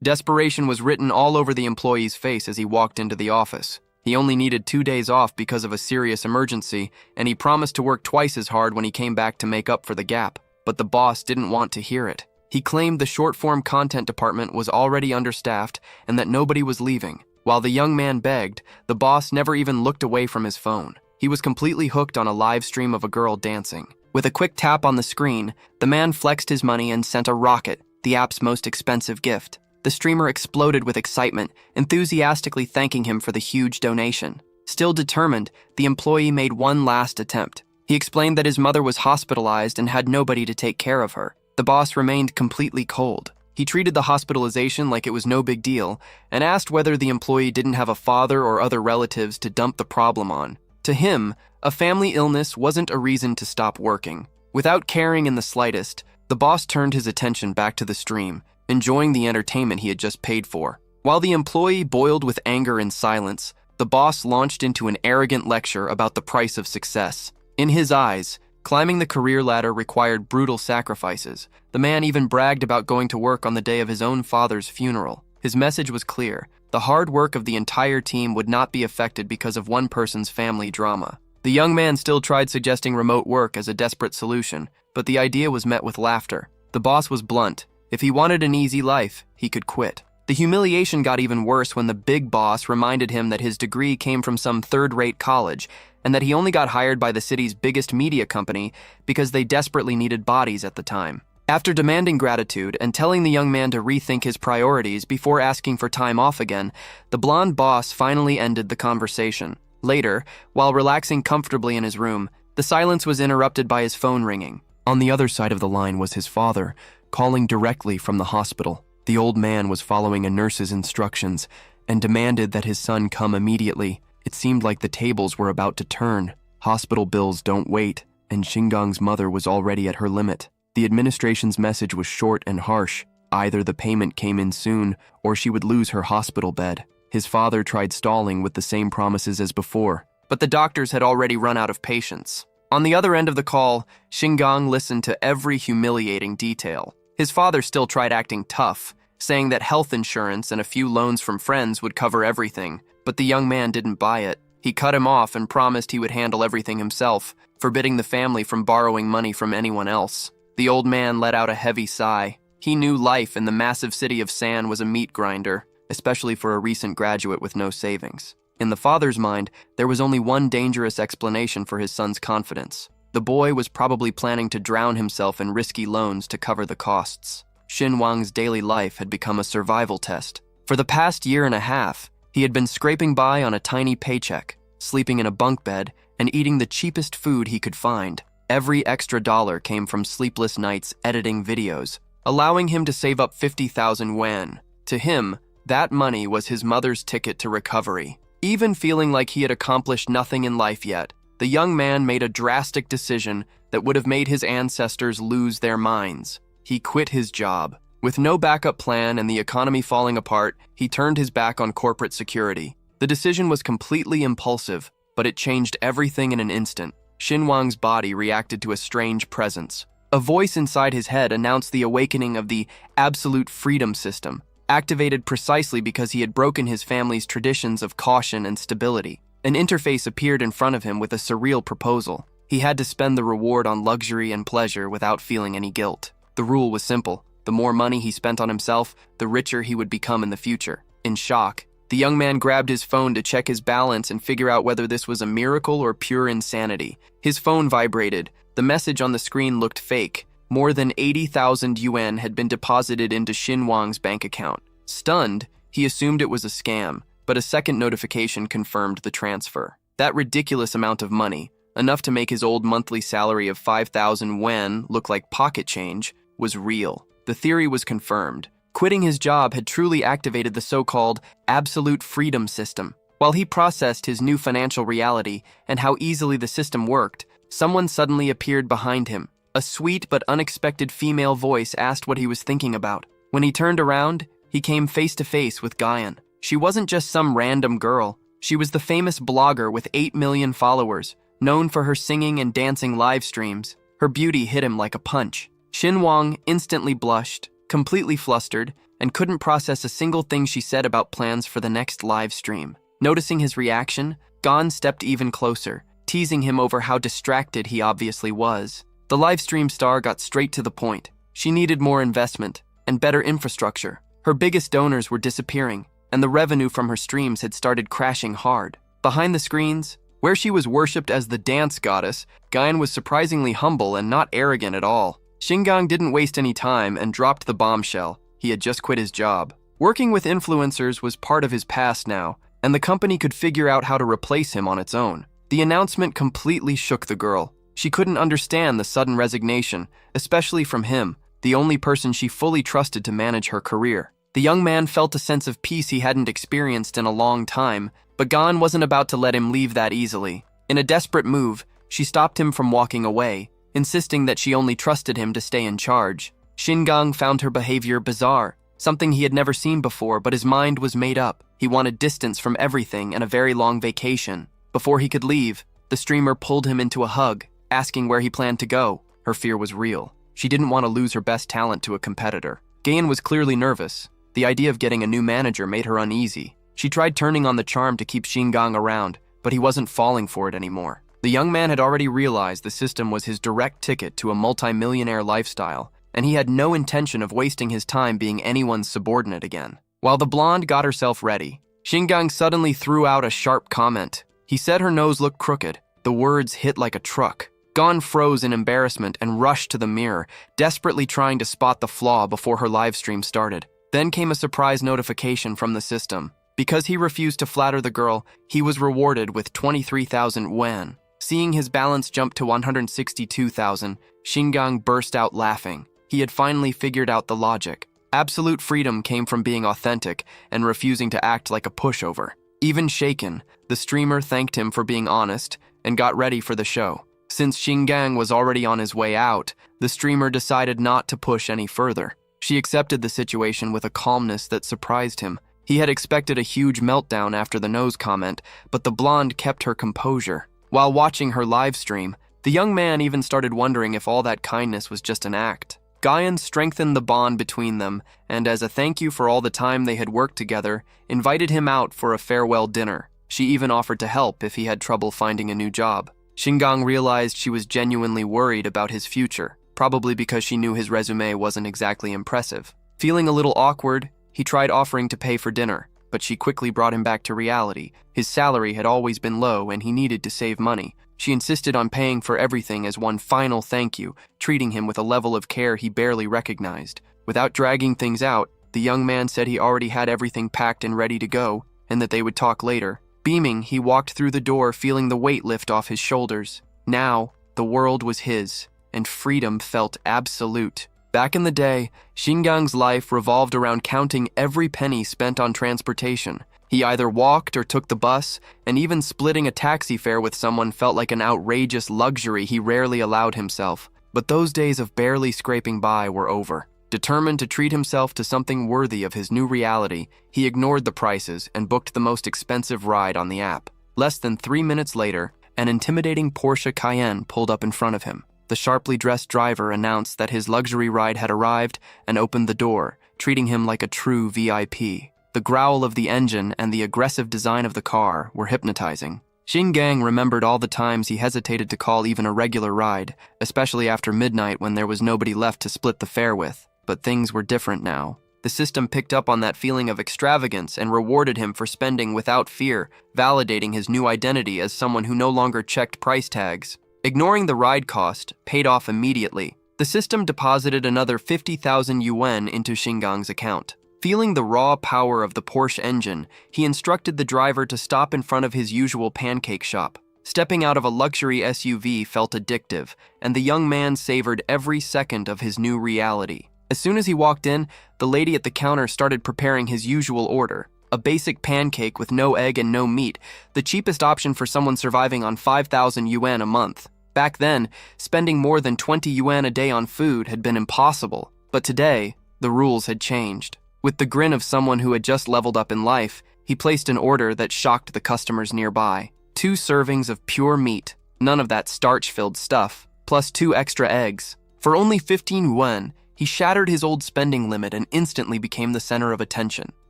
Desperation was written all over the employee's face as he walked into the office. He only needed 2 days off because of a serious emergency, and he promised to work twice as hard when he came back to make up for the gap. But the boss didn't want to hear it. He claimed the short-form content department was already understaffed and that nobody was leaving. While the young man begged, the boss never even looked away from his phone. He was completely hooked on a live stream of a girl dancing. With a quick tap on the screen, the man flexed his money and sent a rocket, the app's most expensive gift. The streamer exploded with excitement, enthusiastically thanking him for the huge donation. Still determined, the employee made one last attempt. He explained that his mother was hospitalized and had nobody to take care of her. The boss remained completely cold. He treated the hospitalization like it was no big deal and asked whether the employee didn't have a father or other relatives to dump the problem on. To him, a family illness wasn't a reason to stop working. Without caring in the slightest, the boss turned his attention back to the stream, enjoying the entertainment he had just paid for. While the employee boiled with anger in silence, the boss launched into an arrogant lecture about the price of success. In his eyes, climbing the career ladder required brutal sacrifices. The man even bragged about going to work on the day of his own father's funeral. His message was clear. The hard work of the entire team would not be affected because of one person's family drama. The young man still tried suggesting remote work as a desperate solution, but the idea was met with laughter. The boss was blunt. If he wanted an easy life, he could quit. The humiliation got even worse when the big boss reminded him that his degree came from some third-rate college and that he only got hired by the city's biggest media company because they desperately needed bodies at the time. After demanding gratitude and telling the young man to rethink his priorities before asking for time off again, the blonde boss finally ended the conversation. Later, while relaxing comfortably in his room, the silence was interrupted by his phone ringing. On the other side of the line was his father, calling directly from the hospital. The old man was following a nurse's instructions and demanded that his son come immediately. It seemed like the tables were about to turn. Hospital bills don't wait, and Shingong's mother was already at her limit. The administration's message was short and harsh. Either the payment came in soon, or she would lose her hospital bed. His father tried stalling with the same promises as before, but the doctors had already run out of patience. On the other end of the call, Shingong listened to every humiliating detail. His father still tried acting tough, saying that health insurance and a few loans from friends would cover everything, but the young man didn't buy it. He cut him off and promised he would handle everything himself, forbidding the family from borrowing money from anyone else. The old man let out a heavy sigh. He knew life in the massive city of San was a meat grinder, especially for a recent graduate with no savings. In the father's mind, there was only one dangerous explanation for his son's confidence. The boy was probably planning to drown himself in risky loans to cover the costs. Xin Wang's daily life had become a survival test. For the past year and a half, he had been scraping by on a tiny paycheck, sleeping in a bunk bed, and eating the cheapest food he could find. Every extra dollar came from sleepless nights editing videos, allowing him to save up 50,000 yuan. To him, that money was his mother's ticket to recovery. Even feeling like he had accomplished nothing in life yet, the young man made a drastic decision that would have made his ancestors lose their minds. He quit his job. With no backup plan and the economy falling apart, he turned his back on corporate security. The decision was completely impulsive, but it changed everything in an instant. Xin Wang's body reacted to a strange presence. A voice inside his head announced the awakening of the absolute freedom system, activated precisely because he had broken his family's traditions of caution and stability. An interface appeared in front of him with a surreal proposal. He had to spend the reward on luxury and pleasure without feeling any guilt. The rule was simple. The more money he spent on himself, the richer he would become in the future. In shock, the young man grabbed his phone to check his balance and figure out whether this was a miracle or pure insanity. His phone vibrated. The message on the screen looked fake. More than 80,000 yuan had been deposited into Xin Wang's bank account. Stunned, he assumed it was a scam, but a second notification confirmed the transfer. That ridiculous amount of money, enough to make his old monthly salary of 5,000 yuan look like pocket change, was real. The theory was confirmed. Quitting his job had truly activated the so-called absolute freedom system. While he processed his new financial reality and how easily the system worked, someone suddenly appeared behind him. A sweet but unexpected female voice asked what he was thinking about. When he turned around, he came face to face with Guyan. She wasn't just some random girl. She was the famous blogger with 8 million followers, known for her singing and dancing live streams. Her beauty hit him like a punch. Xin Wang instantly blushed, completely flustered, and couldn't process a single thing she said about plans for the next live stream. Noticing his reaction, Gon stepped even closer, teasing him over how distracted he obviously was. The livestream star got straight to the point. She needed more investment and better infrastructure. Her biggest donors were disappearing, and the revenue from her streams had started crashing hard. Behind the screens, where she was worshipped as the dance goddess, Guyan was surprisingly humble and not arrogant at all. Shingang didn't waste any time and dropped the bombshell. He had just quit his job. Working with influencers was part of his past now, and the company could figure out how to replace him on its own. The announcement completely shook the girl. She couldn't understand the sudden resignation, especially from him, the only person she fully trusted to manage her career. The young man felt a sense of peace he hadn't experienced in a long time, but Gon wasn't about to let him leave that easily. In a desperate move, she stopped him from walking away, insisting that she only trusted him to stay in charge. Shingang found her behavior bizarre, something he had never seen before, but his mind was made up. He wanted distance from everything and a very long vacation. Before he could leave, the streamer pulled him into a hug, asking where he planned to go. Her fear was real. She didn't want to lose her best talent to a competitor. Gain was clearly nervous. The idea of getting a new manager made her uneasy. She tried turning on the charm to keep Shingang around, but he wasn't falling for it anymore. The young man had already realized the system was his direct ticket to a multi-millionaire lifestyle, and he had no intention of wasting his time being anyone's subordinate again. While the blonde got herself ready, Shingang suddenly threw out a sharp comment. He said her nose looked crooked. The words hit like a truck. Gon froze in embarrassment and rushed to the mirror, desperately trying to spot the flaw before her live stream started. Then came a surprise notification from the system. Because he refused to flatter the girl, he was rewarded with 23,000 yuan. Seeing his balance jump to 162,000, Shingang burst out laughing. He had finally figured out the logic. Absolute freedom came from being authentic and refusing to act like a pushover. Even shaken, the streamer thanked him for being honest and got ready for the show. Since Shingang was already on his way out, the streamer decided not to push any further. She accepted the situation with a calmness that surprised him. He had expected a huge meltdown after the nose comment, but the blonde kept her composure. While watching her live stream, the young man even started wondering if all that kindness was just an act. Guyan strengthened the bond between them, and as a thank you for all the time they had worked together, invited him out for a farewell dinner. She even offered to help if he had trouble finding a new job. Shingang realized she was genuinely worried about his future, probably because she knew his resume wasn't exactly impressive. Feeling a little awkward, he tried offering to pay for dinner, but she quickly brought him back to reality. His salary had always been low and he needed to save money. She insisted on paying for everything as one final thank you, treating him with a level of care he barely recognized. Without dragging things out, the young man said he already had everything packed and ready to go, and that they would talk later. Beaming, he walked through the door, feeling the weight lift off his shoulders. Now, the world was his, and freedom felt absolute. Back in the day, Shingang's life revolved around counting every penny spent on transportation. He either walked or took the bus, and even splitting a taxi fare with someone felt like an outrageous luxury he rarely allowed himself. But those days of barely scraping by were over. Determined to treat himself to something worthy of his new reality, he ignored the prices and booked the most expensive ride on the app. Less than 3 minutes later, an intimidating Porsche Cayenne pulled up in front of him. The sharply dressed driver announced that his luxury ride had arrived and opened the door, treating him like a true VIP. The growl of the engine and the aggressive design of the car were hypnotizing. Shingang remembered all the times he hesitated to call even a regular ride, especially after midnight when there was nobody left to split the fare with. But things were different now. The system picked up on that feeling of extravagance and rewarded him for spending without fear, validating his new identity as someone who no longer checked price tags. Ignoring the ride cost paid off immediately. The system deposited another 50,000 yuan into Shingang's account. Feeling the raw power of the Porsche engine, he instructed the driver to stop in front of his usual pancake shop. Stepping out of a luxury SUV felt addictive, and the young man savored every second of his new reality. As soon as he walked in, the lady at the counter started preparing his usual order. A basic pancake with no egg and no meat, the cheapest option for someone surviving on 5,000 yuan a month. Back then, spending more than 20 yuan a day on food had been impossible. But today, the rules had changed. With the grin of someone who had just leveled up in life, he placed an order that shocked the customers nearby. 2 servings of pure meat, none of that starch-filled stuff, plus 2 extra eggs. For only 15 yuan, He shattered his old spending limit and instantly became the center of attention.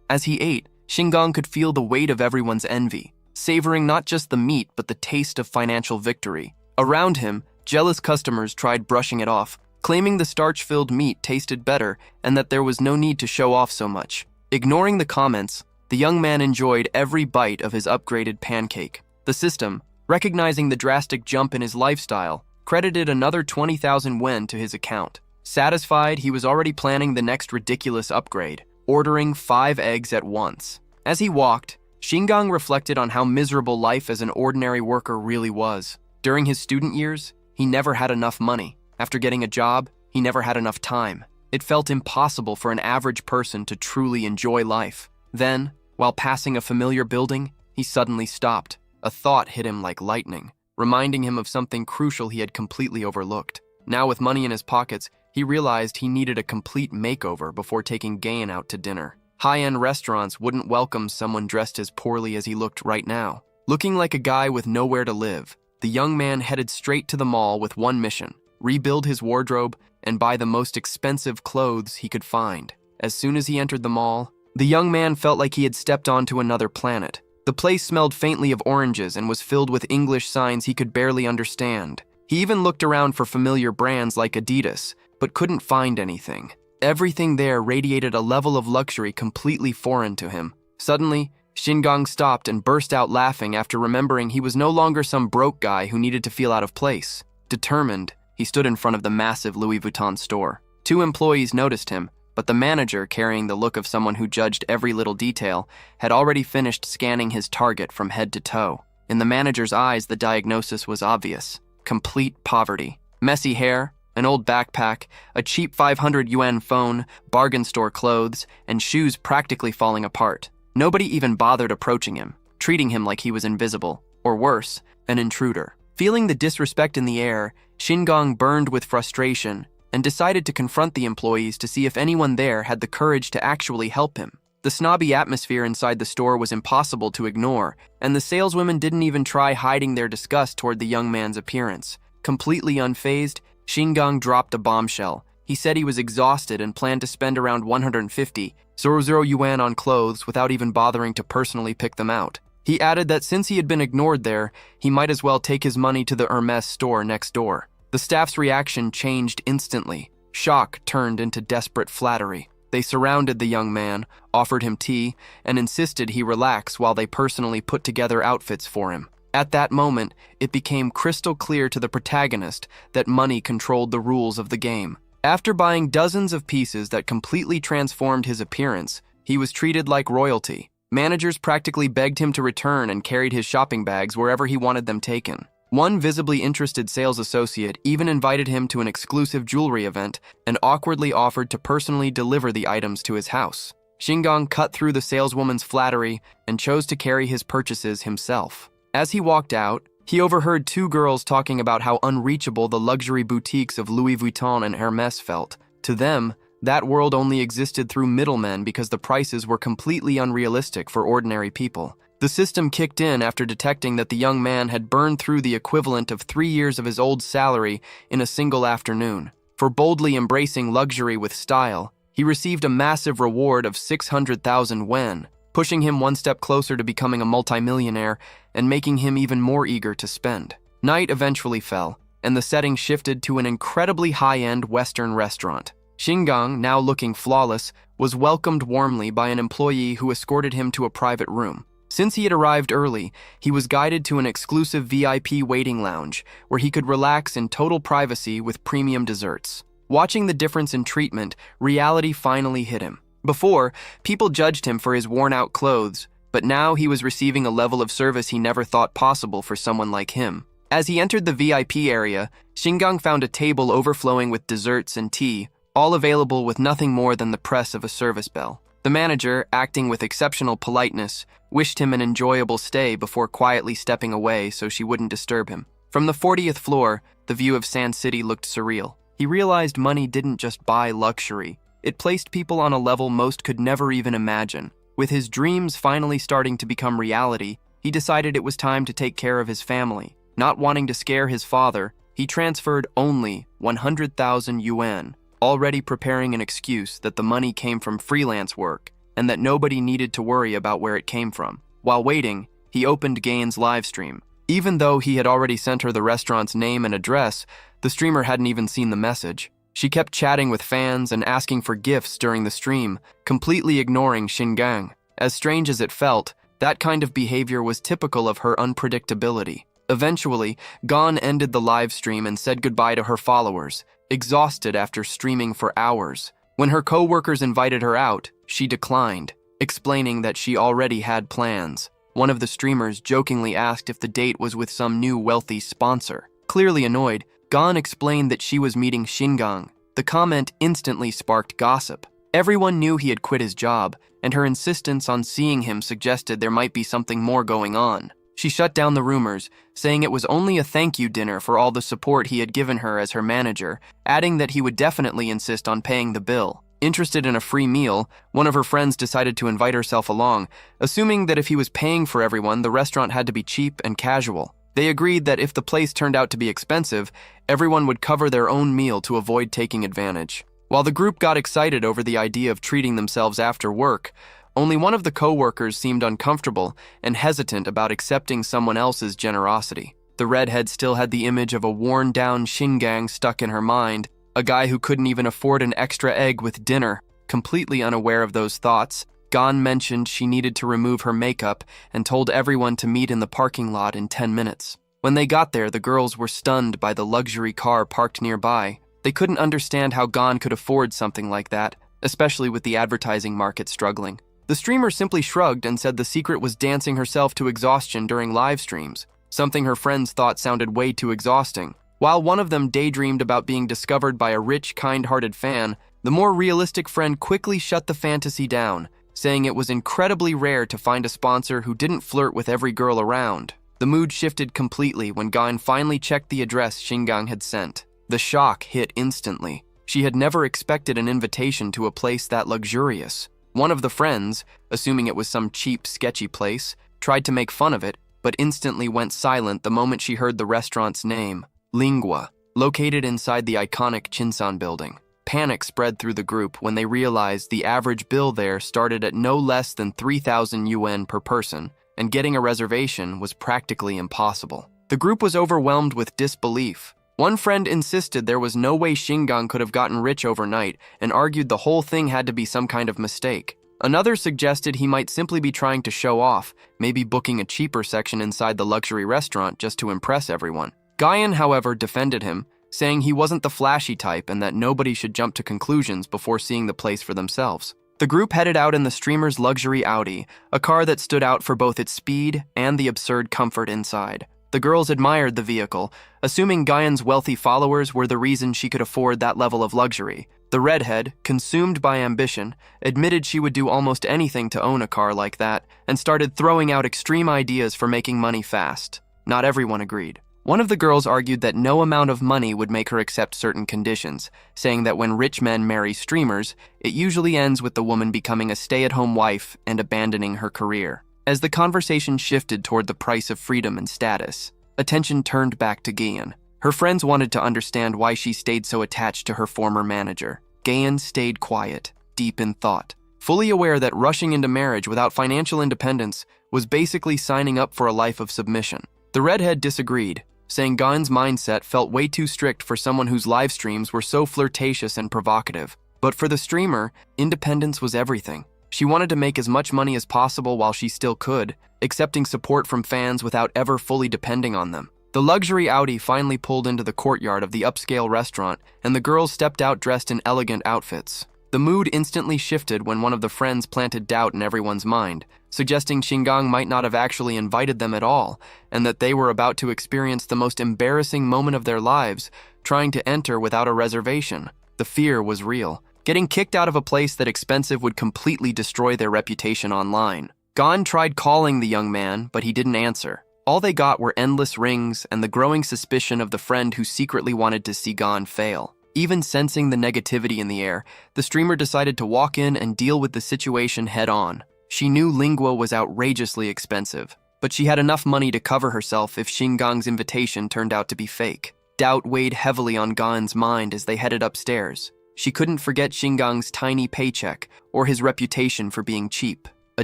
As he ate, Shingang could feel the weight of everyone's envy, savoring not just the meat but the taste of financial victory. Around him, jealous customers tried brushing it off, claiming the starch-filled meat tasted better and that there was no need to show off so much. Ignoring the comments, the young man enjoyed every bite of his upgraded pancake. The system, recognizing the drastic jump in his lifestyle, credited another 20,000 yen to his account. Satisfied, he was already planning the next ridiculous upgrade, ordering 5 eggs at once. As he walked, Shingang reflected on how miserable life as an ordinary worker really was. During his student years, he never had enough money. After getting a job, he never had enough time. It felt impossible for an average person to truly enjoy life. Then, while passing a familiar building, he suddenly stopped. A thought hit him like lightning, reminding him of something crucial he had completely overlooked. Now with money in his pockets, he realized he needed a complete makeover before taking Gain out to dinner. High-end restaurants wouldn't welcome someone dressed as poorly as he looked right now. Looking like a guy with nowhere to live, the young man headed straight to the mall with one mission: rebuild his wardrobe and buy the most expensive clothes he could find. As soon as he entered the mall, the young man felt like he had stepped onto another planet. The place smelled faintly of oranges and was filled with English signs he could barely understand. He even looked around for familiar brands like Adidas, but couldn't find anything. Everything there radiated a level of luxury completely foreign to him. Suddenly, Shingang stopped and burst out laughing after remembering he was no longer some broke guy who needed to feel out of place. Determined, he stood in front of the massive Louis Vuitton store. 2 employees noticed him, but the manager, carrying the look of someone who judged every little detail, had already finished scanning his target from head to toe. In the manager's eyes, the diagnosis was obvious: complete poverty. Messy hair, an old backpack, a cheap 500 yuan phone, bargain store clothes, and shoes practically falling apart. Nobody even bothered approaching him, treating him like he was invisible, or worse, an intruder. Feeling the disrespect in the air, Shingang burned with frustration and decided to confront the employees to see if anyone there had the courage to actually help him. The snobby atmosphere inside the store was impossible to ignore, and the saleswomen didn't even try hiding their disgust toward the young man's appearance. Completely unfazed, Shingang dropped a bombshell. He said he was exhausted and planned to spend around 150,000 yuan on clothes without even bothering to personally pick them out. He added that since he had been ignored there, he might as well take his money to the Hermes store next door. The staff's reaction changed instantly. Shock turned into desperate flattery. They surrounded the young man, offered him tea, and insisted he relax while they personally put together outfits for him. At that moment, it became crystal clear to the protagonist that money controlled the rules of the game. After buying dozens of pieces that completely transformed his appearance, he was treated like royalty. Managers practically begged him to return and carried his shopping bags wherever he wanted them taken. One visibly interested sales associate even invited him to an exclusive jewelry event and awkwardly offered to personally deliver the items to his house. Shingang cut through the saleswoman's flattery and chose to carry his purchases himself. As he walked out, he overheard 2 girls talking about how unreachable the luxury boutiques of Louis Vuitton and Hermes felt. To them, that world only existed through middlemen because the prices were completely unrealistic for ordinary people. The system kicked in after detecting that the young man had burned through the equivalent of 3 years of his old salary in a single afternoon. For boldly embracing luxury with style, he received a massive reward of 600,000 yen, pushing him one step closer to becoming a multimillionaire and making him even more eager to spend. Night eventually fell, and the setting shifted to an incredibly high-end Western restaurant. Shingang, now looking flawless, was welcomed warmly by an employee who escorted him to a private room. Since he had arrived early, he was guided to an exclusive VIP waiting lounge where he could relax in total privacy with premium desserts. Watching the difference in treatment, reality finally hit him. Before, people judged him for his worn-out clothes, but now he was receiving a level of service he never thought possible for someone like him. As he entered the VIP area, Shingang found a table overflowing with desserts and tea, all available with nothing more than the press of a service bell. The manager, acting with exceptional politeness, wished him an enjoyable stay before quietly stepping away so she wouldn't disturb him. From the 40th floor, the view of Sand City looked surreal. He realized money didn't just buy luxury. It placed people on a level most could never even imagine. With his dreams finally starting to become reality, he decided it was time to take care of his family. Not wanting to scare his father, he transferred only 100,000 yuan, already preparing an excuse that the money came from freelance work and that nobody needed to worry about where it came from. While waiting, he opened Gain's livestream. Even though he had already sent her the restaurant's name and address, the streamer hadn't even seen the message. She kept chatting with fans and asking for gifts during the stream, completely ignoring Shingang. As strange as it felt, that kind of behavior was typical of her unpredictability. Eventually, Gon ended the live stream and said goodbye to her followers, exhausted after streaming for hours. When her co-workers invited her out, she declined, explaining that she already had plans. One of the streamers jokingly asked if the date was with some new wealthy sponsor. Clearly annoyed, Gon explained that she was meeting Shingang. The comment instantly sparked gossip. Everyone knew he had quit his job, and her insistence on seeing him suggested there might be something more going on. She shut down the rumors, saying it was only a thank you dinner for all the support he had given her as her manager, adding that he would definitely insist on paying the bill. Interested in a free meal, one of her friends decided to invite herself along, assuming that if he was paying for everyone, the restaurant had to be cheap and casual. They agreed that if the place turned out to be expensive, everyone would cover their own meal to avoid taking advantage. While the group got excited over the idea of treating themselves after work, only one of the co-workers seemed uncomfortable and hesitant about accepting someone else's generosity. The redhead still had the image of a worn-down Shingang stuck in her mind, a guy who couldn't even afford an extra egg with dinner. Completely unaware of those thoughts, Gon mentioned she needed to remove her makeup and told everyone to meet in the parking lot in 10 minutes. When they got there, the girls were stunned by the luxury car parked nearby. They couldn't understand how Gon could afford something like that, especially with the advertising market struggling. The streamer simply shrugged and said the secret was dancing herself to exhaustion during live streams, something her friends thought sounded way too exhausting. While one of them daydreamed about being discovered by a rich, kind-hearted fan, the more realistic friend quickly shut the fantasy down, saying it was incredibly rare to find a sponsor who didn't flirt with every girl around. The mood shifted completely when Gon finally checked the address Shingang had sent. The shock hit instantly. She had never expected an invitation to a place that luxurious. One of the friends, assuming it was some cheap, sketchy place, tried to make fun of it, but instantly went silent the moment she heard the restaurant's name, Lingua, located inside the iconic Chinsan building. Panic spread through the group when they realized the average bill there started at no less than 3,000 yuan per person, and getting a reservation was practically impossible. The group was overwhelmed with disbelief. One friend insisted there was no way Shingang could have gotten rich overnight and argued the whole thing had to be some kind of mistake. Another suggested he might simply be trying to show off, maybe booking a cheaper section inside the luxury restaurant just to impress everyone. Guyan, however, defended him, saying he wasn't the flashy type and that nobody should jump to conclusions before seeing the place for themselves. The group headed out in the streamer's luxury Audi, a car that stood out for both its speed and the absurd comfort inside. The girls admired the vehicle, assuming Guyan's wealthy followers were the reason she could afford that level of luxury. The redhead, consumed by ambition, admitted she would do almost anything to own a car like that and started throwing out extreme ideas for making money fast. Not everyone agreed. One of the girls argued that no amount of money would make her accept certain conditions, saying that when rich men marry streamers, it usually ends with the woman becoming a stay-at-home wife and abandoning her career. As the conversation shifted toward the price of freedom and status, attention turned back to Guyan. Her friends wanted to understand why she stayed so attached to her former manager. Guyan stayed quiet, deep in thought, fully aware that rushing into marriage without financial independence was basically signing up for a life of submission. The redhead disagreed, saying Guyan's mindset felt way too strict for someone whose live streams were so flirtatious and provocative. But for the streamer, independence was everything. She wanted to make as much money as possible while she still could, accepting support from fans without ever fully depending on them. The luxury Audi finally pulled into the courtyard of the upscale restaurant, and the girls stepped out dressed in elegant outfits. The mood instantly shifted when one of the friends planted doubt in everyone's mind, suggesting Shingang might not have actually invited them at all, and that they were about to experience the most embarrassing moment of their lives, trying to enter without a reservation. The fear was real. Getting kicked out of a place that expensive would completely destroy their reputation online. Gon tried calling the young man, but he didn't answer. All they got were endless rings and the growing suspicion of the friend who secretly wanted to see Gon fail. Even sensing the negativity in the air, the streamer decided to walk in and deal with the situation head-on. She knew Lingua was outrageously expensive, but she had enough money to cover herself if Shingang's invitation turned out to be fake. Doubt weighed heavily on Gon's mind as they headed upstairs. She couldn't forget Xingang's tiny paycheck or his reputation for being cheap. A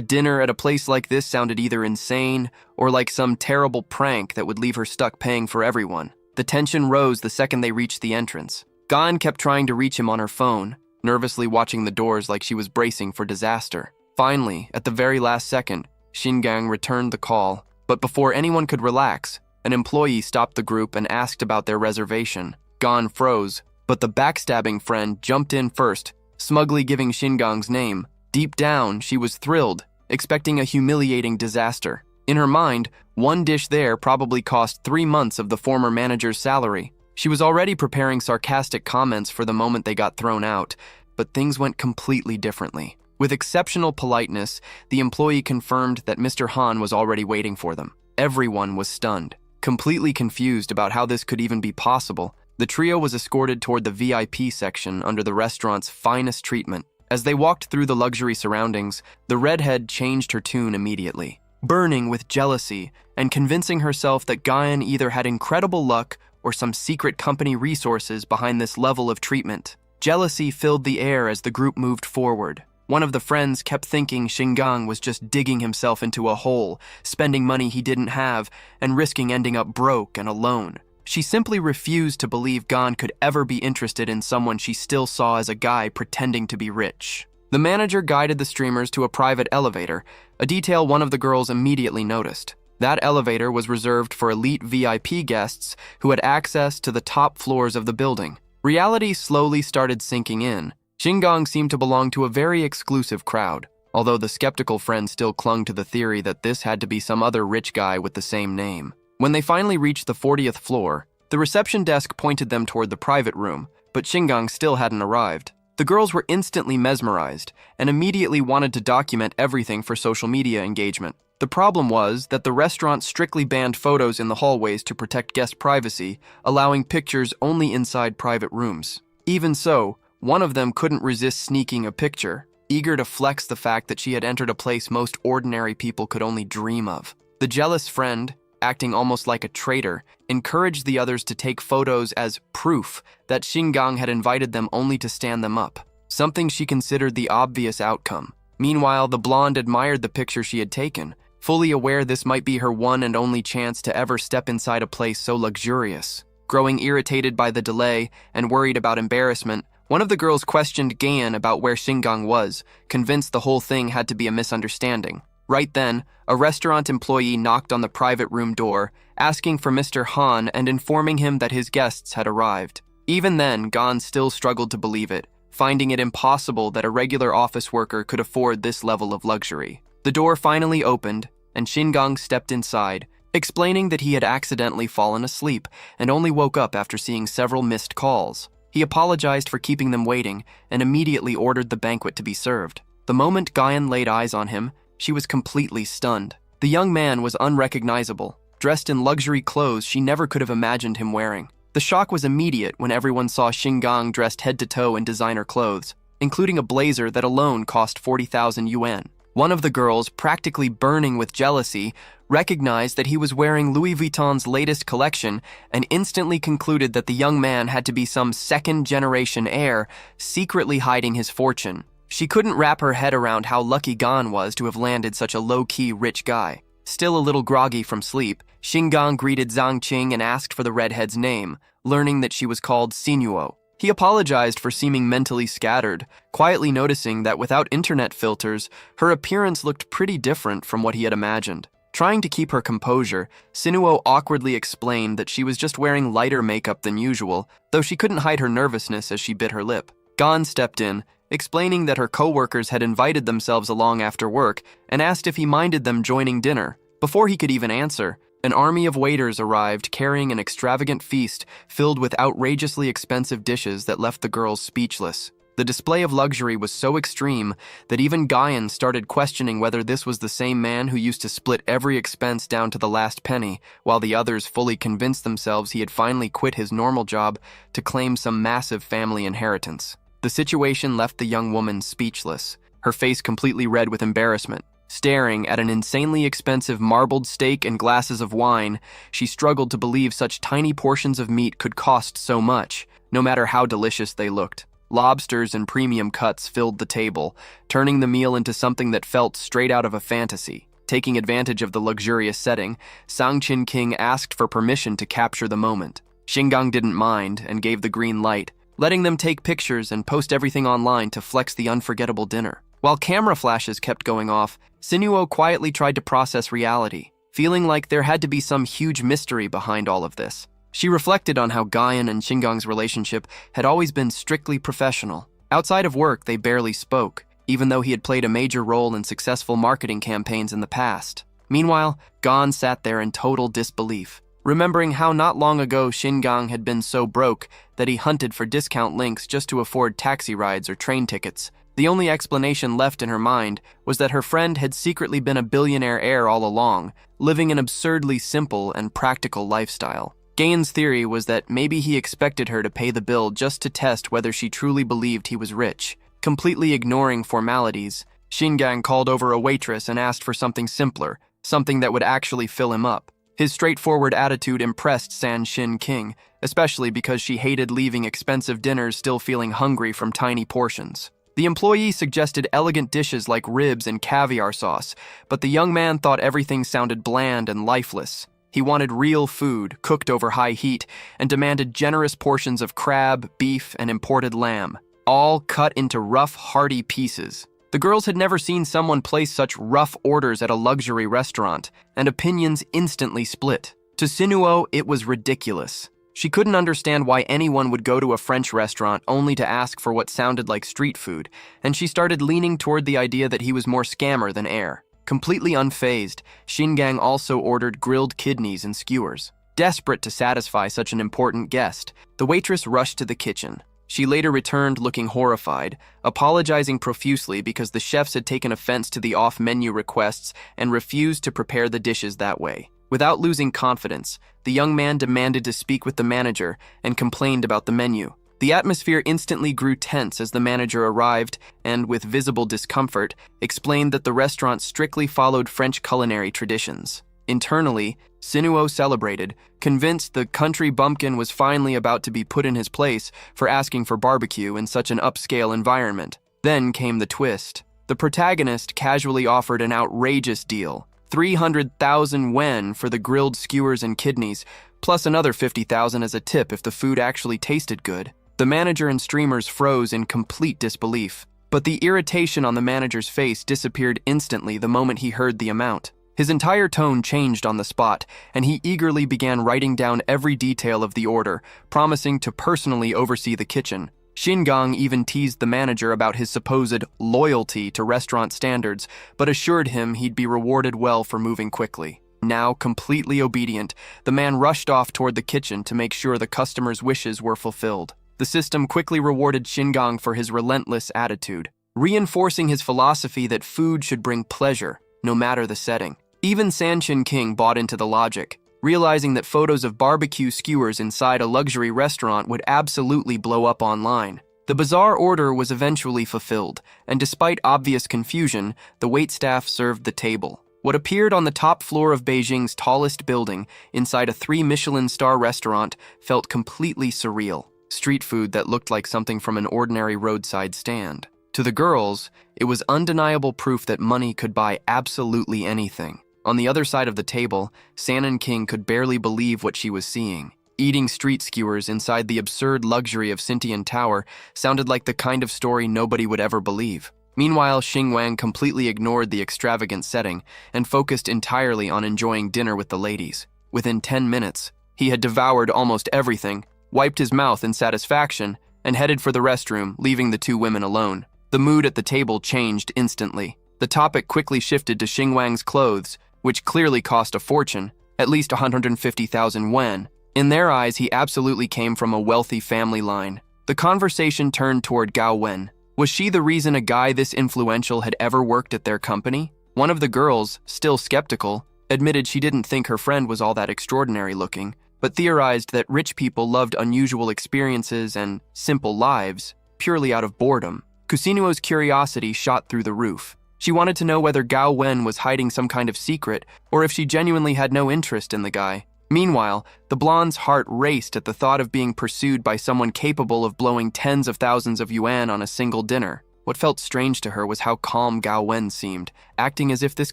dinner at a place like this sounded either insane or like some terrible prank that would leave her stuck paying for everyone. The tension rose the second they reached the entrance. Gan kept trying to reach him on her phone, nervously watching the doors like she was bracing for disaster. Finally, at the very last second, Xingang returned the call, but before anyone could relax, an employee stopped the group and asked about their reservation. Gan froze, but the backstabbing friend jumped in first, smugly giving Xingang's name. Deep down, she was thrilled, expecting a humiliating disaster. In her mind, one dish there probably cost 3 months of the former manager's salary. She was already preparing sarcastic comments for the moment they got thrown out, but things went completely differently. With exceptional politeness, the employee confirmed that Mr. Han was already waiting for them. Everyone was stunned. Completely confused about how this could even be possible, the trio was escorted toward the VIP section under the restaurant's finest treatment. As they walked through the luxury surroundings, the redhead changed her tune immediately, burning with jealousy and convincing herself that Guyan either had incredible luck or some secret company resources behind this level of treatment. Jealousy filled the air as the group moved forward. One of the friends kept thinking Xingang was just digging himself into a hole, spending money he didn't have, and risking ending up broke and alone. She simply refused to believe Gan could ever be interested in someone she still saw as a guy pretending to be rich. The manager guided the streamers to a private elevator, a detail one of the girls immediately noticed. That elevator was reserved for elite VIP guests who had access to the top floors of the building. Reality slowly started sinking in. Xingang seemed to belong to a very exclusive crowd, although the skeptical friend still clung to the theory that this had to be some other rich guy with the same name. When they finally reached the 40th floor, the reception desk pointed them toward the private room, but Xingang still hadn't arrived. The girls were instantly mesmerized and immediately wanted to document everything for social media engagement. The problem was that the restaurant strictly banned photos in the hallways to protect guest privacy, allowing pictures only inside private rooms. Even so, one of them couldn't resist sneaking a picture, eager to flex the fact that she had entered a place most ordinary people could only dream of. The jealous friend, acting almost like a traitor, encouraged the others to take photos as proof that Xingang had invited them only to stand them up, something she considered the obvious outcome. Meanwhile, the blonde admired the picture she had taken, fully aware this might be her one and only chance to ever step inside a place so luxurious. Growing irritated by the delay and worried about embarrassment, one of the girls questioned Gan about where Xingang was, convinced the whole thing had to be a misunderstanding. Right then, a restaurant employee knocked on the private room door, asking for Mr. Han and informing him that his guests had arrived. Even then, Gan still struggled to believe it, finding it impossible that a regular office worker could afford this level of luxury. The door finally opened, and Xingang stepped inside, explaining that he had accidentally fallen asleep and only woke up after seeing several missed calls. He apologized for keeping them waiting and immediately ordered the banquet to be served. The moment Guyan laid eyes on him, she was completely stunned. The young man was unrecognizable, dressed in luxury clothes she never could have imagined him wearing. The shock was immediate when everyone saw Xingang dressed head to toe in designer clothes, including a blazer that alone cost 40,000 yuan. One of the girls, practically burning with jealousy, recognized that he was wearing Louis Vuitton's latest collection and instantly concluded that the young man had to be some second-generation heir, secretly hiding his fortune. She couldn't wrap her head around how lucky Gan was to have landed such a low-key rich guy. Still a little groggy from sleep, Xingang greeted Zhang Qing and asked for the redhead's name, learning that she was called Sinuo. He apologized for seeming mentally scattered, quietly noticing that without internet filters, her appearance looked pretty different from what he had imagined. Trying to keep her composure, Sinuo awkwardly explained that she was just wearing lighter makeup than usual, though she couldn't hide her nervousness as she bit her lip. Gan stepped in, explaining that her co-workers had invited themselves along after work and asked if he minded them joining dinner. Before he could even answer, an army of waiters arrived carrying an extravagant feast filled with outrageously expensive dishes that left the girls speechless. The display of luxury was so extreme that even Guyan started questioning whether this was the same man who used to split every expense down to the last penny, while the others fully convinced themselves he had finally quit his normal job to claim some massive family inheritance. The situation left the young woman speechless, her face completely red with embarrassment. Staring at an insanely expensive marbled steak and glasses of wine, she struggled to believe such tiny portions of meat could cost so much, no matter how delicious they looked. Lobsters and premium cuts filled the table, turning the meal into something that felt straight out of a fantasy. Taking advantage of the luxurious setting, Sangchin King asked for permission to capture the moment. Shingang didn't mind and gave the green light, letting them take pictures and post everything online to flex the unforgettable dinner. While camera flashes kept going off, Sinuo quietly tried to process reality, feeling like there had to be some huge mystery behind all of this. She reflected on how Gaian and Shingang's relationship had always been strictly professional. Outside of work, they barely spoke, even though he had played a major role in successful marketing campaigns in the past. Meanwhile, Gon sat there in total disbelief, remembering how not long ago Shingang had been so broke that he hunted for discount links just to afford taxi rides or train tickets. The only explanation left in her mind was that her friend had secretly been a billionaire heir all along, living an absurdly simple and practical lifestyle. Gain's theory was that maybe he expected her to pay the bill just to test whether she truly believed he was rich. Completely ignoring formalities, Shingang called over a waitress and asked for something simpler, something that would actually fill him up. His straightforward attitude impressed Shin King, especially because she hated leaving expensive dinners still feeling hungry from tiny portions. The employee suggested elegant dishes like ribs and caviar sauce, but the young man thought everything sounded bland and lifeless. He wanted real food, cooked over high heat, and demanded generous portions of crab, beef, and imported lamb, all cut into rough, hearty pieces. The girls had never seen someone place such rough orders at a luxury restaurant, and opinions instantly split. To Sinuo, it was ridiculous. She couldn't understand why anyone would go to a French restaurant only to ask for what sounded like street food, and she started leaning toward the idea that he was more scammer than heir. Completely unfazed, Shingang also ordered grilled kidneys and skewers. Desperate to satisfy such an important guest, the waitress rushed to the kitchen. She later returned looking horrified, apologizing profusely because the chefs had taken offense to the off-menu requests and refused to prepare the dishes that way. Without losing confidence, the young man demanded to speak with the manager and complained about the menu. The atmosphere instantly grew tense as the manager arrived and, with visible discomfort, explained that the restaurant strictly followed French culinary traditions. Internally, Sinuo celebrated, convinced the country bumpkin was finally about to be put in his place for asking for barbecue in such an upscale environment. Then came the twist. The protagonist casually offered an outrageous deal, 300,000 yen for the grilled skewers and kidneys, plus another 50,000 as a tip if the food actually tasted good. The manager and streamers froze in complete disbelief, but the irritation on the manager's face disappeared instantly the moment he heard the amount. His entire tone changed on the spot, and he eagerly began writing down every detail of the order, promising to personally oversee the kitchen. Shingang even teased the manager about his supposed loyalty to restaurant standards, but assured him he'd be rewarded well for moving quickly. Now completely obedient, the man rushed off toward the kitchen to make sure the customers' wishes were fulfilled. The system quickly rewarded Shingang for his relentless attitude, reinforcing his philosophy that food should bring pleasure, no matter the setting. Even Sangchin King bought into the logic, realizing that photos of barbecue skewers inside a luxury restaurant would absolutely blow up online. The bizarre order was eventually fulfilled, and despite obvious confusion, the waitstaff served the table. What appeared on the top floor of Beijing's tallest building, inside a 3 Michelin-star restaurant, felt completely surreal. Street food that looked like something from an ordinary roadside stand. To the girls, it was undeniable proof that money could buy absolutely anything. On the other side of the table, Sanan King could barely believe what she was seeing. Eating street skewers inside the absurd luxury of Sintian Tower sounded like the kind of story nobody would ever believe. Meanwhile, Xingwang completely ignored the extravagant setting and focused entirely on enjoying dinner with the ladies. Within 10 minutes, he had devoured almost everything, wiped his mouth in satisfaction, and headed for the restroom, leaving the 2 women alone. The mood at the table changed instantly. The topic quickly shifted to Xingwang's clothes, which clearly cost a fortune, at least 150,000 yen. In their eyes, he absolutely came from a wealthy family line. The conversation turned toward Gao Wen. Was she the reason a guy this influential had ever worked at their company? One of the girls, still skeptical, admitted she didn't think her friend was all that extraordinary looking, but theorized that rich people loved unusual experiences and simple lives, purely out of boredom. Kusinuo's curiosity shot through the roof. She wanted to know whether Gao Wen was hiding some kind of secret, or if she genuinely had no interest in the guy. Meanwhile, the blonde's heart raced at the thought of being pursued by someone capable of blowing tens of thousands of yuan on a single dinner. What felt strange to her was how calm Gao Wen seemed, acting as if this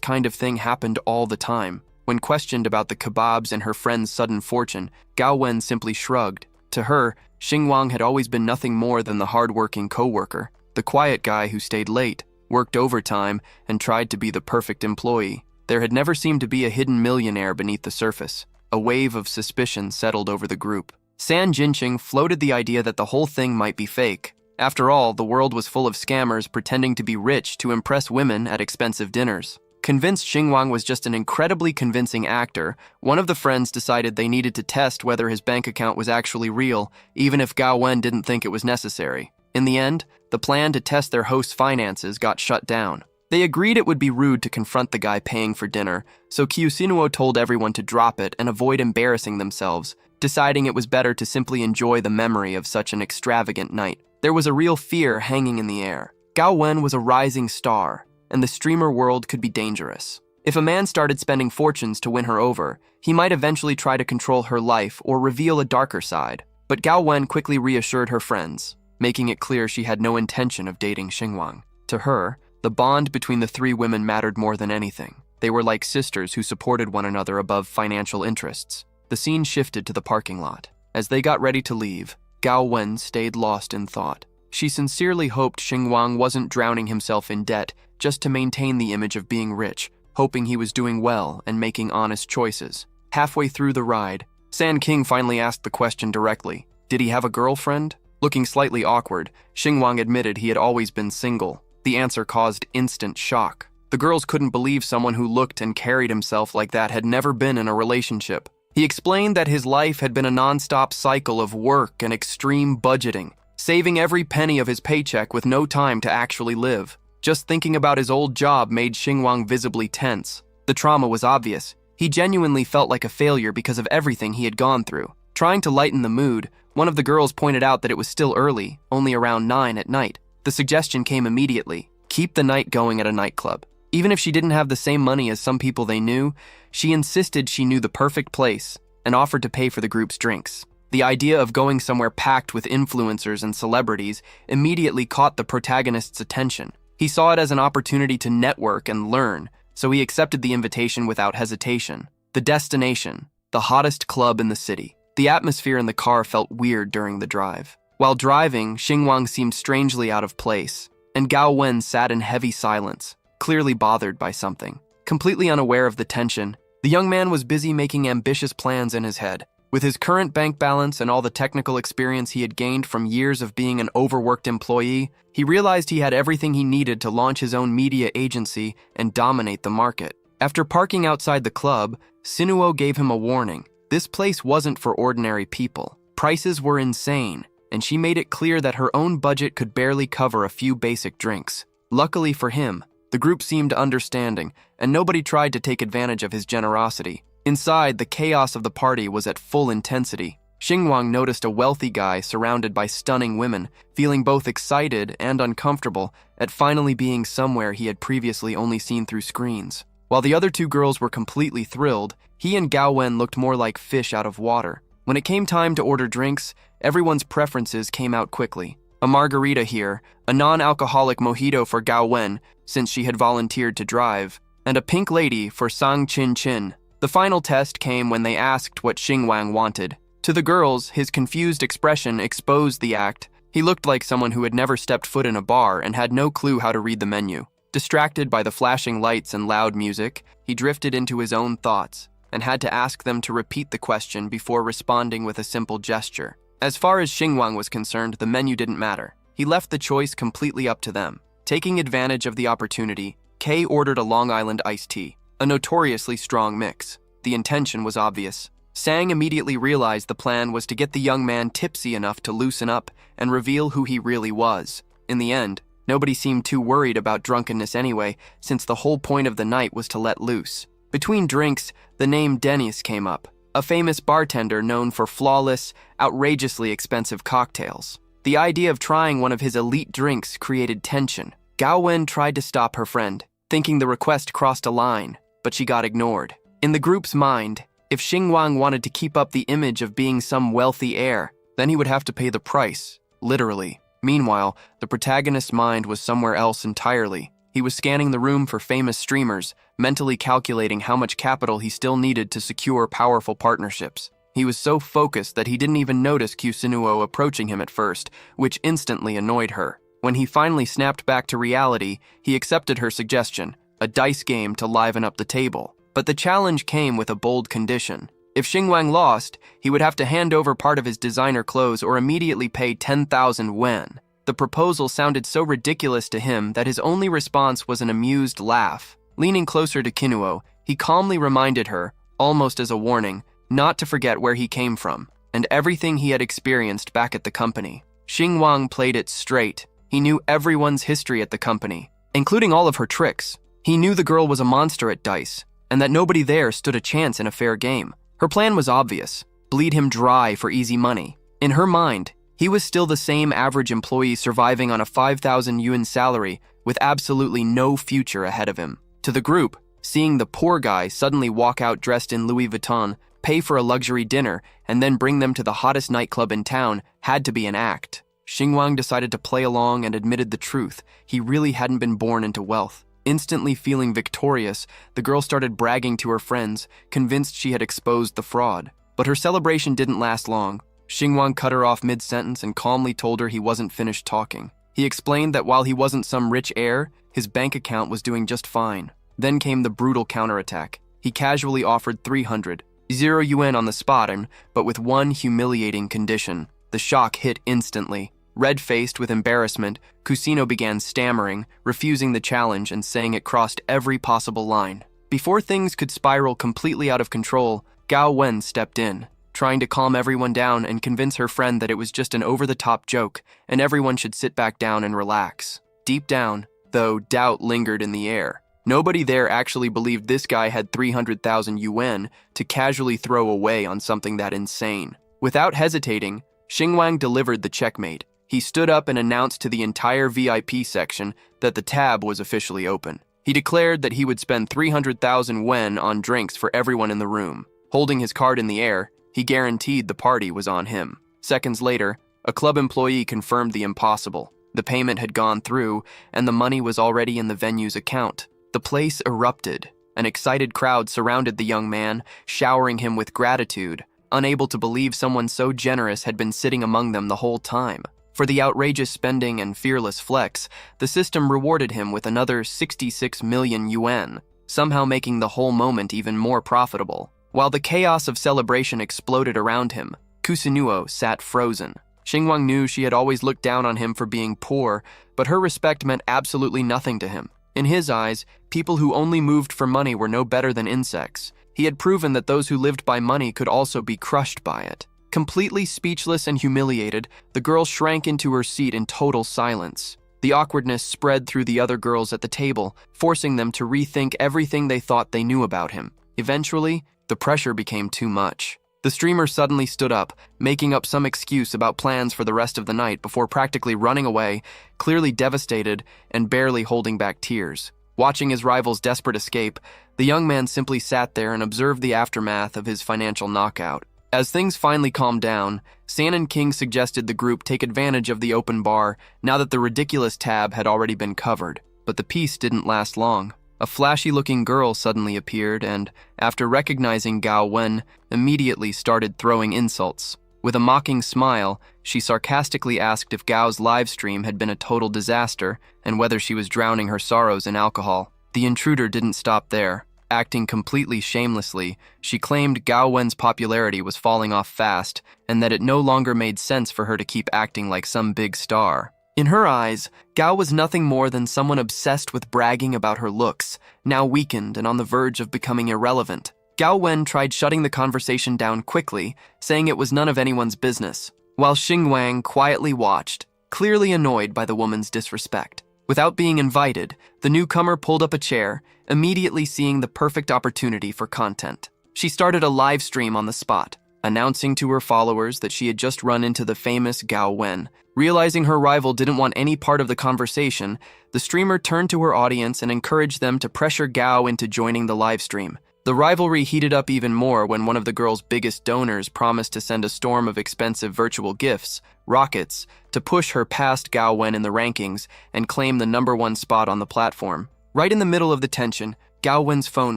kind of thing happened all the time. When questioned about the kebabs and her friend's sudden fortune, Gao Wen simply shrugged. To her, Xinguang had always been nothing more than the hard-working co-worker, the quiet guy who stayed late, worked overtime, and tried to be the perfect employee. There had never seemed to be a hidden millionaire beneath the surface. A wave of suspicion settled over the group. San Jinqing floated the idea that the whole thing might be fake. After all, the world was full of scammers pretending to be rich to impress women at expensive dinners. Convinced Xinguang was just an incredibly convincing actor, one of the friends decided they needed to test whether his bank account was actually real, even if Gao Wen didn't think it was necessary. In the end, the plan to test their host's finances got shut down. They agreed it would be rude to confront the guy paying for dinner, so Kyusinuo told everyone to drop it and avoid embarrassing themselves, deciding it was better to simply enjoy the memory of such an extravagant night. There was a real fear hanging in the air. Gao Wen was a rising star, and the streamer world could be dangerous. If a man started spending fortunes to win her over, he might eventually try to control her life or reveal a darker side. But Gao Wen quickly reassured her friends, making it clear she had no intention of dating Xinguang. To her, the bond between the three women mattered more than anything. They were like sisters who supported one another above financial interests. The scene shifted to the parking lot. As they got ready to leave, Gao Wen stayed lost in thought. She sincerely hoped Xinguang wasn't drowning himself in debt just to maintain the image of being rich, hoping he was doing well and making honest choices. Halfway through the ride, San King finally asked the question directly. Did he have a girlfriend? Looking slightly awkward, Xinguang admitted he had always been single. The answer caused instant shock. The girls couldn't believe someone who looked and carried himself like that had never been in a relationship. He explained that his life had been a non-stop cycle of work and extreme budgeting, saving every penny of his paycheck with no time to actually live. Just thinking about his old job made Xinguang visibly tense. The trauma was obvious. He genuinely felt like a failure because of everything he had gone through. Trying to lighten the mood, one of the girls pointed out that it was still early, only around 9 at night. The suggestion came immediately: keep the night going at a nightclub. Even if she didn't have the same money as some people they knew, she insisted she knew the perfect place and offered to pay for the group's drinks. The idea of going somewhere packed with influencers and celebrities immediately caught the protagonist's attention. He saw it as an opportunity to network and learn, so he accepted the invitation without hesitation. The destination, the hottest club in the city. The atmosphere in the car felt weird during the drive. While driving, Xinguang seemed strangely out of place, and Gao Wen sat in heavy silence, clearly bothered by something. Completely unaware of the tension, the young man was busy making ambitious plans in his head. With his current bank balance and all the technical experience he had gained from years of being an overworked employee, he realized he had everything he needed to launch his own media agency and dominate the market. After parking outside the club, Sinuo gave him a warning. This place wasn't for ordinary people. Prices were insane, and she made it clear that her own budget could barely cover a few basic drinks. Luckily for him, the group seemed understanding, and nobody tried to take advantage of his generosity. Inside, the chaos of the party was at full intensity. Xinguang noticed a wealthy guy surrounded by stunning women, feeling both excited and uncomfortable at finally being somewhere he had previously only seen through screens. While the other two girls were completely thrilled, he and Gao Wen looked more like fish out of water. When it came time to order drinks, everyone's preferences came out quickly. A margarita here, a non-alcoholic mojito for Gao Wen, since she had volunteered to drive, and a pink lady for Sang Chin Chin. The final test came when they asked what Xinguang wanted. To the girls, his confused expression exposed the act. He looked like someone who had never stepped foot in a bar and had no clue how to read the menu. Distracted by the flashing lights and loud music, he drifted into his own thoughts and had to ask them to repeat the question before responding with a simple gesture. As far as Xinguang was concerned, the menu didn't matter. He left the choice completely up to them. Taking advantage of the opportunity, Kay ordered a Long Island iced tea, a notoriously strong mix. The intention was obvious. Sang immediately realized the plan was to get the young man tipsy enough to loosen up and reveal who he really was. In the end, nobody seemed too worried about drunkenness anyway, since the whole point of the night was to let loose. Between drinks, the name Dennis came up, a famous bartender known for flawless, outrageously expensive cocktails. The idea of trying one of his elite drinks created tension. Gao Wen tried to stop her friend, thinking the request crossed a line, but she got ignored. In the group's mind, If Xingwang wanted to keep up the image of being some wealthy heir, then he would have to pay the price, literally. Meanwhile, the protagonist's mind was somewhere else entirely. He was scanning the room for famous streamers, mentally calculating how much capital he still needed to secure powerful partnerships. He was so focused that he didn't even notice Kusunuo approaching him at first, which instantly annoyed her. When he finally snapped back to reality, he accepted her suggestion, a dice game to liven up the table. But the challenge came with a bold condition. If Xingwang lost, he would have to hand over part of his designer clothes or immediately pay 10,000 wen. The proposal sounded so ridiculous to him that his only response was an amused laugh. Leaning closer to Kinuo, he calmly reminded her, almost as a warning, not to forget where he came from, and everything he had experienced back at the company. Xingwang played it straight. He knew everyone's history at the company, including all of her tricks. He knew the girl was a monster at dice, and that nobody there stood a chance in a fair game. Her plan was obvious: bleed him dry for easy money. In her mind, he was still the same average employee surviving on a 5,000 yuan salary with absolutely no future ahead of him. To the group, seeing the poor guy suddenly walk out dressed in Louis Vuitton, pay for a luxury dinner, and then bring them to the hottest nightclub in town had to be an act. Xingwang decided to play along and admitted the truth. He really hadn't been born into wealth. Instantly feeling victorious, the girl started bragging to her friends, convinced she had exposed the fraud. But her celebration didn't last long. Xingwang cut her off mid-sentence and calmly told her he wasn't finished talking. He explained that while he wasn't some rich heir, his bank account was doing just fine. Then came the brutal counterattack. He casually offered 300 yuan on the spot, but with one humiliating condition. The shock hit instantly. Red-faced with embarrassment, Kusino began stammering, refusing the challenge and saying it crossed every possible line. Before things could spiral completely out of control, Gao Wen stepped in, trying to calm everyone down and convince her friend that it was just an over-the-top joke and everyone should sit back down and relax. Deep down, though, doubt lingered in the air. Nobody there actually believed this guy had 300,000 yuan to casually throw away on something that insane. Without hesitating, Xingwang delivered the checkmate. He stood up and announced to the entire VIP section that the tab was officially open. He declared that he would spend 300,000 wen on drinks for everyone in the room. Holding his card in the air, he guaranteed the party was on him. Seconds later, a club employee confirmed the impossible. The payment had gone through, and the money was already in the venue's account. The place erupted. An excited crowd surrounded the young man, showering him with gratitude, unable to believe someone so generous had been sitting among them the whole time. For the outrageous spending and fearless flex, the system rewarded him with another 66 million yuan, somehow making the whole moment even more profitable. While the chaos of celebration exploded around him, Kusunuo sat frozen. Xingwang knew she had always looked down on him for being poor, but her respect meant absolutely nothing to him. In his eyes, people who only moved for money were no better than insects. He had proven that those who lived by money could also be crushed by it. Completely speechless and humiliated, the girl shrank into her seat in total silence. The awkwardness spread through the other girls at the table, forcing them to rethink everything they thought they knew about him. Eventually, the pressure became too much. The streamer suddenly stood up, making up some excuse about plans for the rest of the night before practically running away, clearly devastated and barely holding back tears. Watching his rival's desperate escape, the young man simply sat there and observed the aftermath of his financial knockout. As things finally calmed down, San and King suggested the group take advantage of the open bar now that the ridiculous tab had already been covered. But the peace didn't last long. A flashy-looking girl suddenly appeared and, after recognizing Gao Wen, immediately started throwing insults. With a mocking smile, she sarcastically asked if Gao's live stream had been a total disaster and whether she was drowning her sorrows in alcohol. The intruder didn't stop there. Acting completely shamelessly, she claimed Gao Wen's popularity was falling off fast and that it no longer made sense for her to keep acting like some big star. In her eyes, Gao was nothing more than someone obsessed with bragging about her looks, now weakened and on the verge of becoming irrelevant. Gao Wen tried shutting the conversation down quickly, saying it was none of anyone's business, while Xingwang quietly watched, clearly annoyed by the woman's disrespect. Without being invited, the newcomer pulled up a chair, immediately seeing the perfect opportunity for content. She started a live stream on the spot, announcing to her followers that she had just run into the famous Gao Wen. Realizing her rival didn't want any part of the conversation, the streamer turned to her audience and encouraged them to pressure Gao into joining the live stream. The rivalry heated up even more when one of the girl's biggest donors promised to send a storm of expensive virtual gifts, rockets, to push her past Gao Wen in the rankings and claim the #1 spot on the platform. Right in the middle of the tension, Gao Wen's phone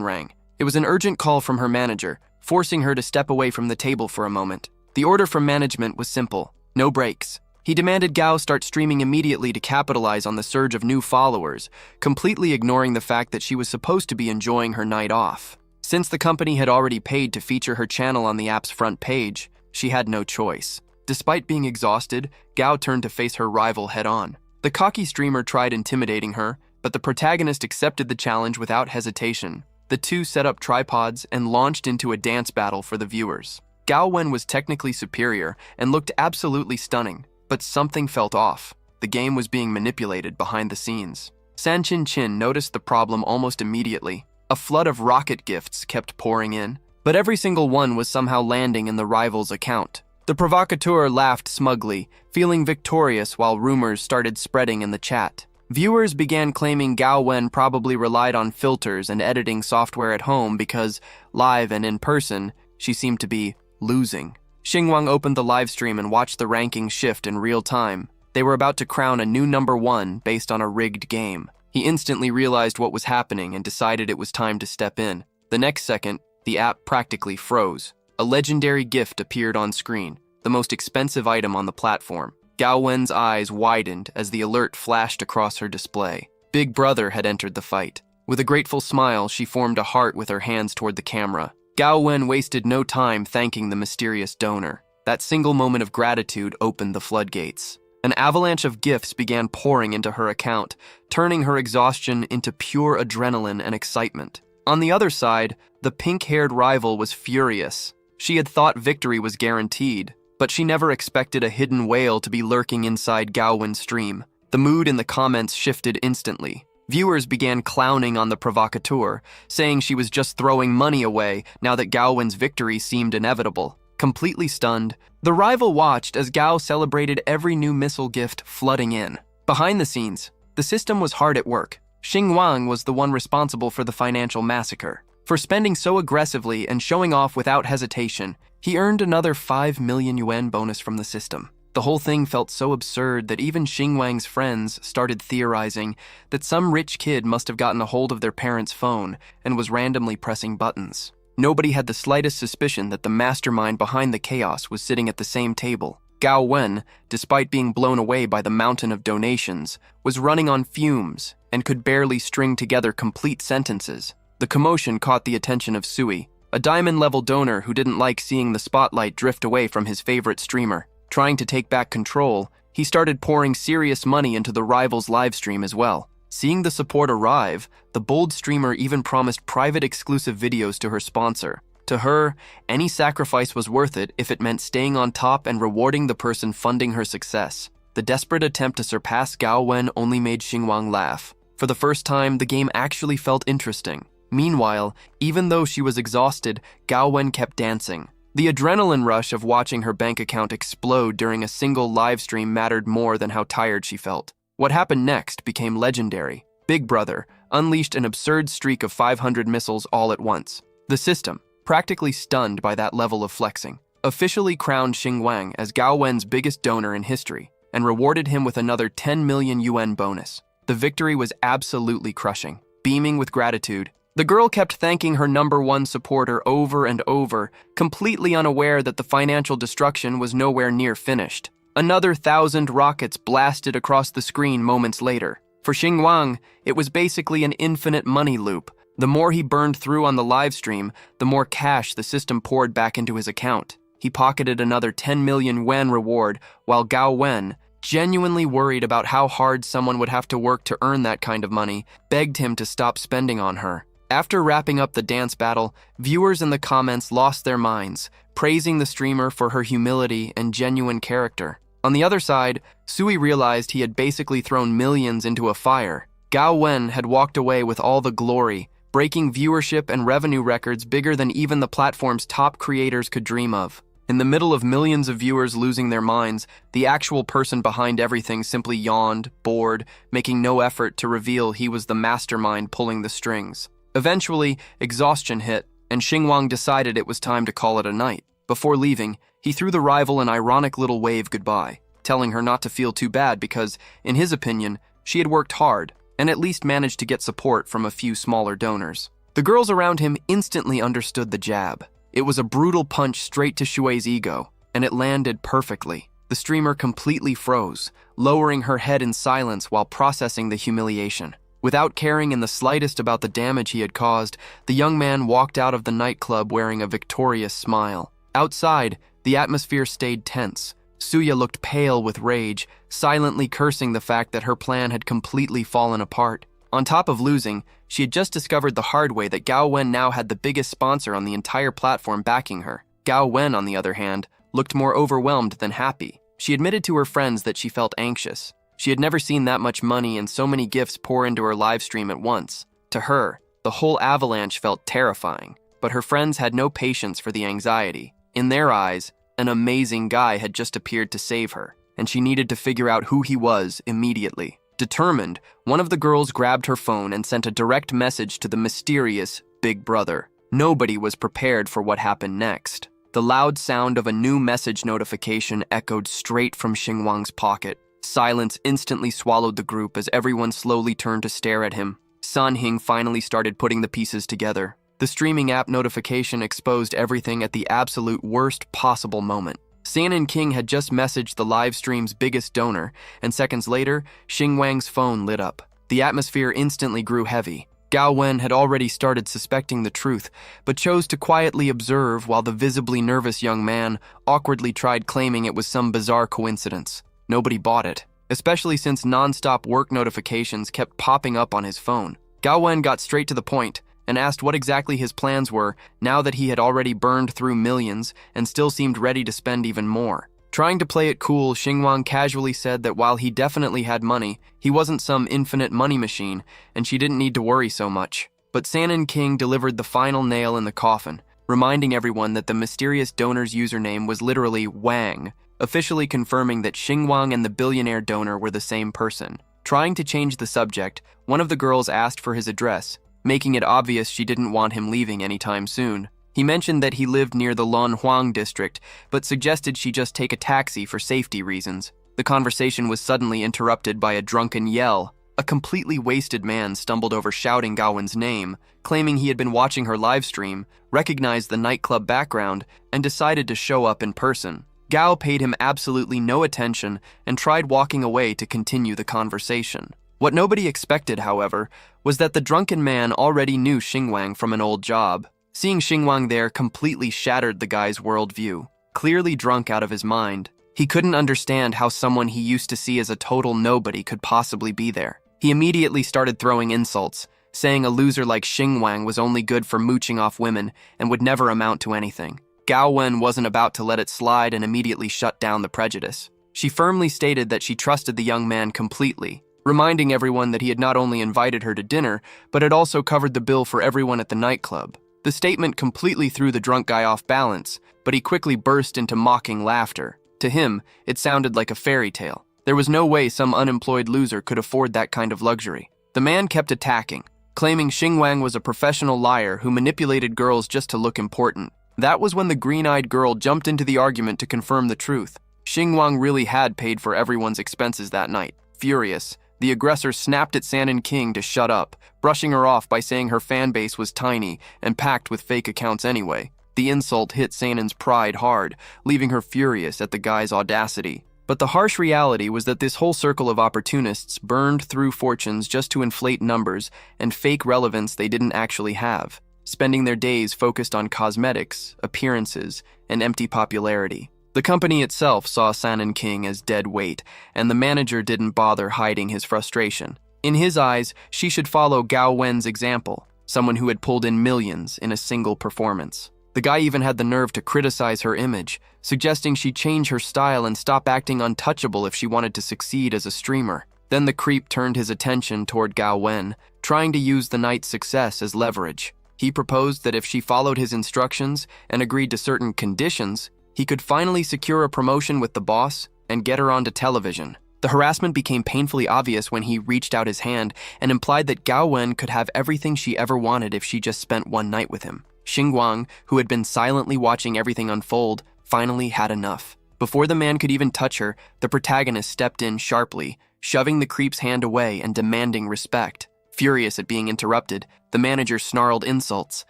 rang. It was an urgent call from her manager, forcing her to step away from the table for a moment. The order from management was simple: no breaks. He demanded Gao start streaming immediately to capitalize on the surge of new followers, completely ignoring the fact that she was supposed to be enjoying her night off. Since the company had already paid to feature her channel on the app's front page, she had no choice. Despite being exhausted, Gao turned to face her rival head-on. The cocky streamer tried intimidating her, but the protagonist accepted the challenge without hesitation. The two set up tripods and launched into a dance battle for the viewers. Gao Wen was technically superior and looked absolutely stunning, but something felt off. The game was being manipulated behind the scenes. San Chin Chin noticed the problem almost immediately. A flood of rocket gifts kept pouring in, but every single one was somehow landing in the rival's account. The provocateur laughed smugly, feeling victorious while rumors started spreading in the chat. Viewers began claiming Gao Wen probably relied on filters and editing software at home because, live and in person, she seemed to be losing. Xingwang opened the livestream and watched the rankings shift in real time. They were about to crown a new #1 based on a rigged game. He instantly realized what was happening and decided it was time to step in. The next second, the app practically froze. A legendary gift appeared on screen, the most expensive item on the platform. Gao Wen's eyes widened as the alert flashed across her display. Big Brother had entered the fight. With a grateful smile, she formed a heart with her hands toward the camera. Gao Wen wasted no time thanking the mysterious donor. That single moment of gratitude opened the floodgates. An avalanche of gifts began pouring into her account, turning her exhaustion into pure adrenaline and excitement. On the other side, the pink-haired rival was furious. She had thought victory was guaranteed, but she never expected a hidden whale to be lurking inside Gao Wen's stream. The mood in the comments shifted instantly. Viewers began clowning on the provocateur, saying she was just throwing money away now that Gao Wen's victory seemed inevitable. Completely stunned, the rival watched as Gao celebrated every new missile gift flooding in. Behind the scenes, the system was hard at work. Xingwang was the one responsible for the financial massacre. For spending so aggressively and showing off without hesitation, he earned another 5 million yuan bonus from the system. The whole thing felt so absurd that even Xingwang's friends started theorizing that some rich kid must have gotten a hold of their parents' phone and was randomly pressing buttons. Nobody had the slightest suspicion that the mastermind behind the chaos was sitting at the same table. Gao Wen, despite being blown away by the mountain of donations, was running on fumes and could barely string together complete sentences. The commotion caught the attention of Sui, a diamond-level donor who didn't like seeing the spotlight drift away from his favorite streamer. Trying to take back control, he started pouring serious money into the rival's livestream as well. Seeing the support arrive, the bold streamer even promised private exclusive videos to her sponsor. To her, any sacrifice was worth it if it meant staying on top and rewarding the person funding her success. The desperate attempt to surpass Gao Wen only made Xingwang laugh. For the first time, the game actually felt interesting. Meanwhile, even though she was exhausted, Gao Wen kept dancing. The adrenaline rush of watching her bank account explode during a single live stream mattered more than how tired she felt. What happened next became legendary. Big Brother unleashed an absurd streak of 500 missiles all at once. The system, practically stunned by that level of flexing, officially crowned Xingwang as Gao Wen's biggest donor in history and rewarded him with another 10 million yuan bonus. The victory was absolutely crushing. Beaming with gratitude, the girl kept thanking her #1 supporter over and over, completely unaware that the financial destruction was nowhere near finished. Another 1,000 rockets blasted across the screen moments later. For Xingwang, it was basically an infinite money loop. The more he burned through on the livestream, the more cash the system poured back into his account. He pocketed another 10 million yuan reward, while Gao Wen, genuinely worried about how hard someone would have to work to earn that kind of money, begged him to stop spending on her. After wrapping up the dance battle, viewers in the comments lost their minds, praising the streamer for her humility and genuine character. On the other side, Sui realized he had basically thrown millions into a fire. Gao Wen had walked away with all the glory, breaking viewership and revenue records bigger than even the platform's top creators could dream of. In the middle of millions of viewers losing their minds, the actual person behind everything simply yawned, bored, making no effort to reveal he was the mastermind pulling the strings. Eventually, exhaustion hit. and Xingwang decided it was time to call it a night. Before leaving, he threw the rival an ironic little wave goodbye, telling her not to feel too bad because, in his opinion, she had worked hard and at least managed to get support from a few smaller donors. The girls around him instantly understood the jab. It was a brutal punch straight to Shui's ego, and it landed perfectly. The streamer completely froze, lowering her head in silence while processing the humiliation. Without caring in the slightest about the damage he had caused, the young man walked out of the nightclub wearing a victorious smile. Outside, the atmosphere stayed tense. Suya looked pale with rage, silently cursing the fact that her plan had completely fallen apart. On top of losing, she had just discovered the hard way that Gao Wen now had the biggest sponsor on the entire platform backing her. Gao Wen, on the other hand, looked more overwhelmed than happy. She admitted to her friends that she felt anxious. She had never seen that much money and so many gifts pour into her live stream at once. To her, the whole avalanche felt terrifying, but her friends had no patience for the anxiety. In their eyes, an amazing guy had just appeared to save her, and she needed to figure out who he was immediately. Determined, one of the girls grabbed her phone and sent a direct message to the mysterious Big Brother. Nobody was prepared for what happened next. The loud sound of a new message notification echoed straight from Xingwang's pocket. Silence instantly swallowed the group as everyone slowly turned to stare at him. San Hing finally started putting the pieces together. The streaming app notification exposed everything at the absolute worst possible moment. Sanin King had just messaged the live stream's biggest donor, and seconds later, Xingwang's phone lit up. The atmosphere instantly grew heavy. Gao Wen had already started suspecting the truth, but chose to quietly observe while the visibly nervous young man awkwardly tried claiming it was some bizarre coincidence. Nobody bought it, especially since non-stop work notifications kept popping up on his phone. Gao Wen got straight to the point and asked what exactly his plans were now that he had already burned through millions and still seemed ready to spend even more. Trying to play it cool, Xingwang casually said that while he definitely had money, he wasn't some infinite money machine, and she didn't need to worry so much. But Sanin King delivered the final nail in the coffin, reminding everyone that the mysterious donor's username was literally Wang, officially confirming that Xingwang and the billionaire donor were the same person. Trying to change the subject, one of the girls asked for his address, making it obvious she didn't want him leaving anytime soon. He mentioned that he lived near the Lonhuang district, but suggested she just take a taxi for safety reasons. The conversation was suddenly interrupted by a drunken yell. A completely wasted man stumbled over shouting Gaowen's name, claiming he had been watching her live stream, recognized the nightclub background, and decided to show up in person. Gao paid him absolutely no attention and tried walking away to continue the conversation. What nobody expected, however, was that the drunken man already knew Xingwang from an old job. Seeing Xingwang there completely shattered the guy's worldview. Clearly drunk out of his mind, he couldn't understand how someone he used to see as a total nobody could possibly be there. He immediately started throwing insults, saying a loser like Xingwang was only good for mooching off women and would never amount to anything. Gao Wen wasn't about to let it slide and immediately shut down the prejudice. She firmly stated that she trusted the young man completely, reminding everyone that he had not only invited her to dinner, but had also covered the bill for everyone at the nightclub. The statement completely threw the drunk guy off balance, but he quickly burst into mocking laughter. To him, it sounded like a fairy tale. There was no way some unemployed loser could afford that kind of luxury. The man kept attacking, claiming Xingwang was a professional liar who manipulated girls just to look important. That was when the green-eyed girl jumped into the argument to confirm the truth. Xingwang really had paid for everyone's expenses that night. Furious, the aggressor snapped at Sanin King to shut up, brushing her off by saying her fan base was tiny and packed with fake accounts anyway. The insult hit Sanin's pride hard, leaving her furious at the guy's audacity. But the harsh reality was that this whole circle of opportunists burned through fortunes just to inflate numbers and fake relevance they didn't actually have, spending their days focused on cosmetics, appearances, and empty popularity. The company itself saw Sanin King as dead weight, and the manager didn't bother hiding his frustration. In his eyes, she should follow Gao Wen's example, someone who had pulled in millions in a single performance. The guy even had the nerve to criticize her image, suggesting she change her style and stop acting untouchable if she wanted to succeed as a streamer. Then the creep turned his attention toward Gao Wen, trying to use the night's success as leverage. He proposed that if she followed his instructions and agreed to certain conditions, he could finally secure a promotion with the boss and get her onto television. The harassment became painfully obvious when he reached out his hand and implied that Gao Wen could have everything she ever wanted if she just spent one night with him. Xingguang, who had been silently watching everything unfold, finally had enough. Before the man could even touch her, the protagonist stepped in sharply, shoving the creep's hand away and demanding respect. Furious at being interrupted, the manager snarled insults,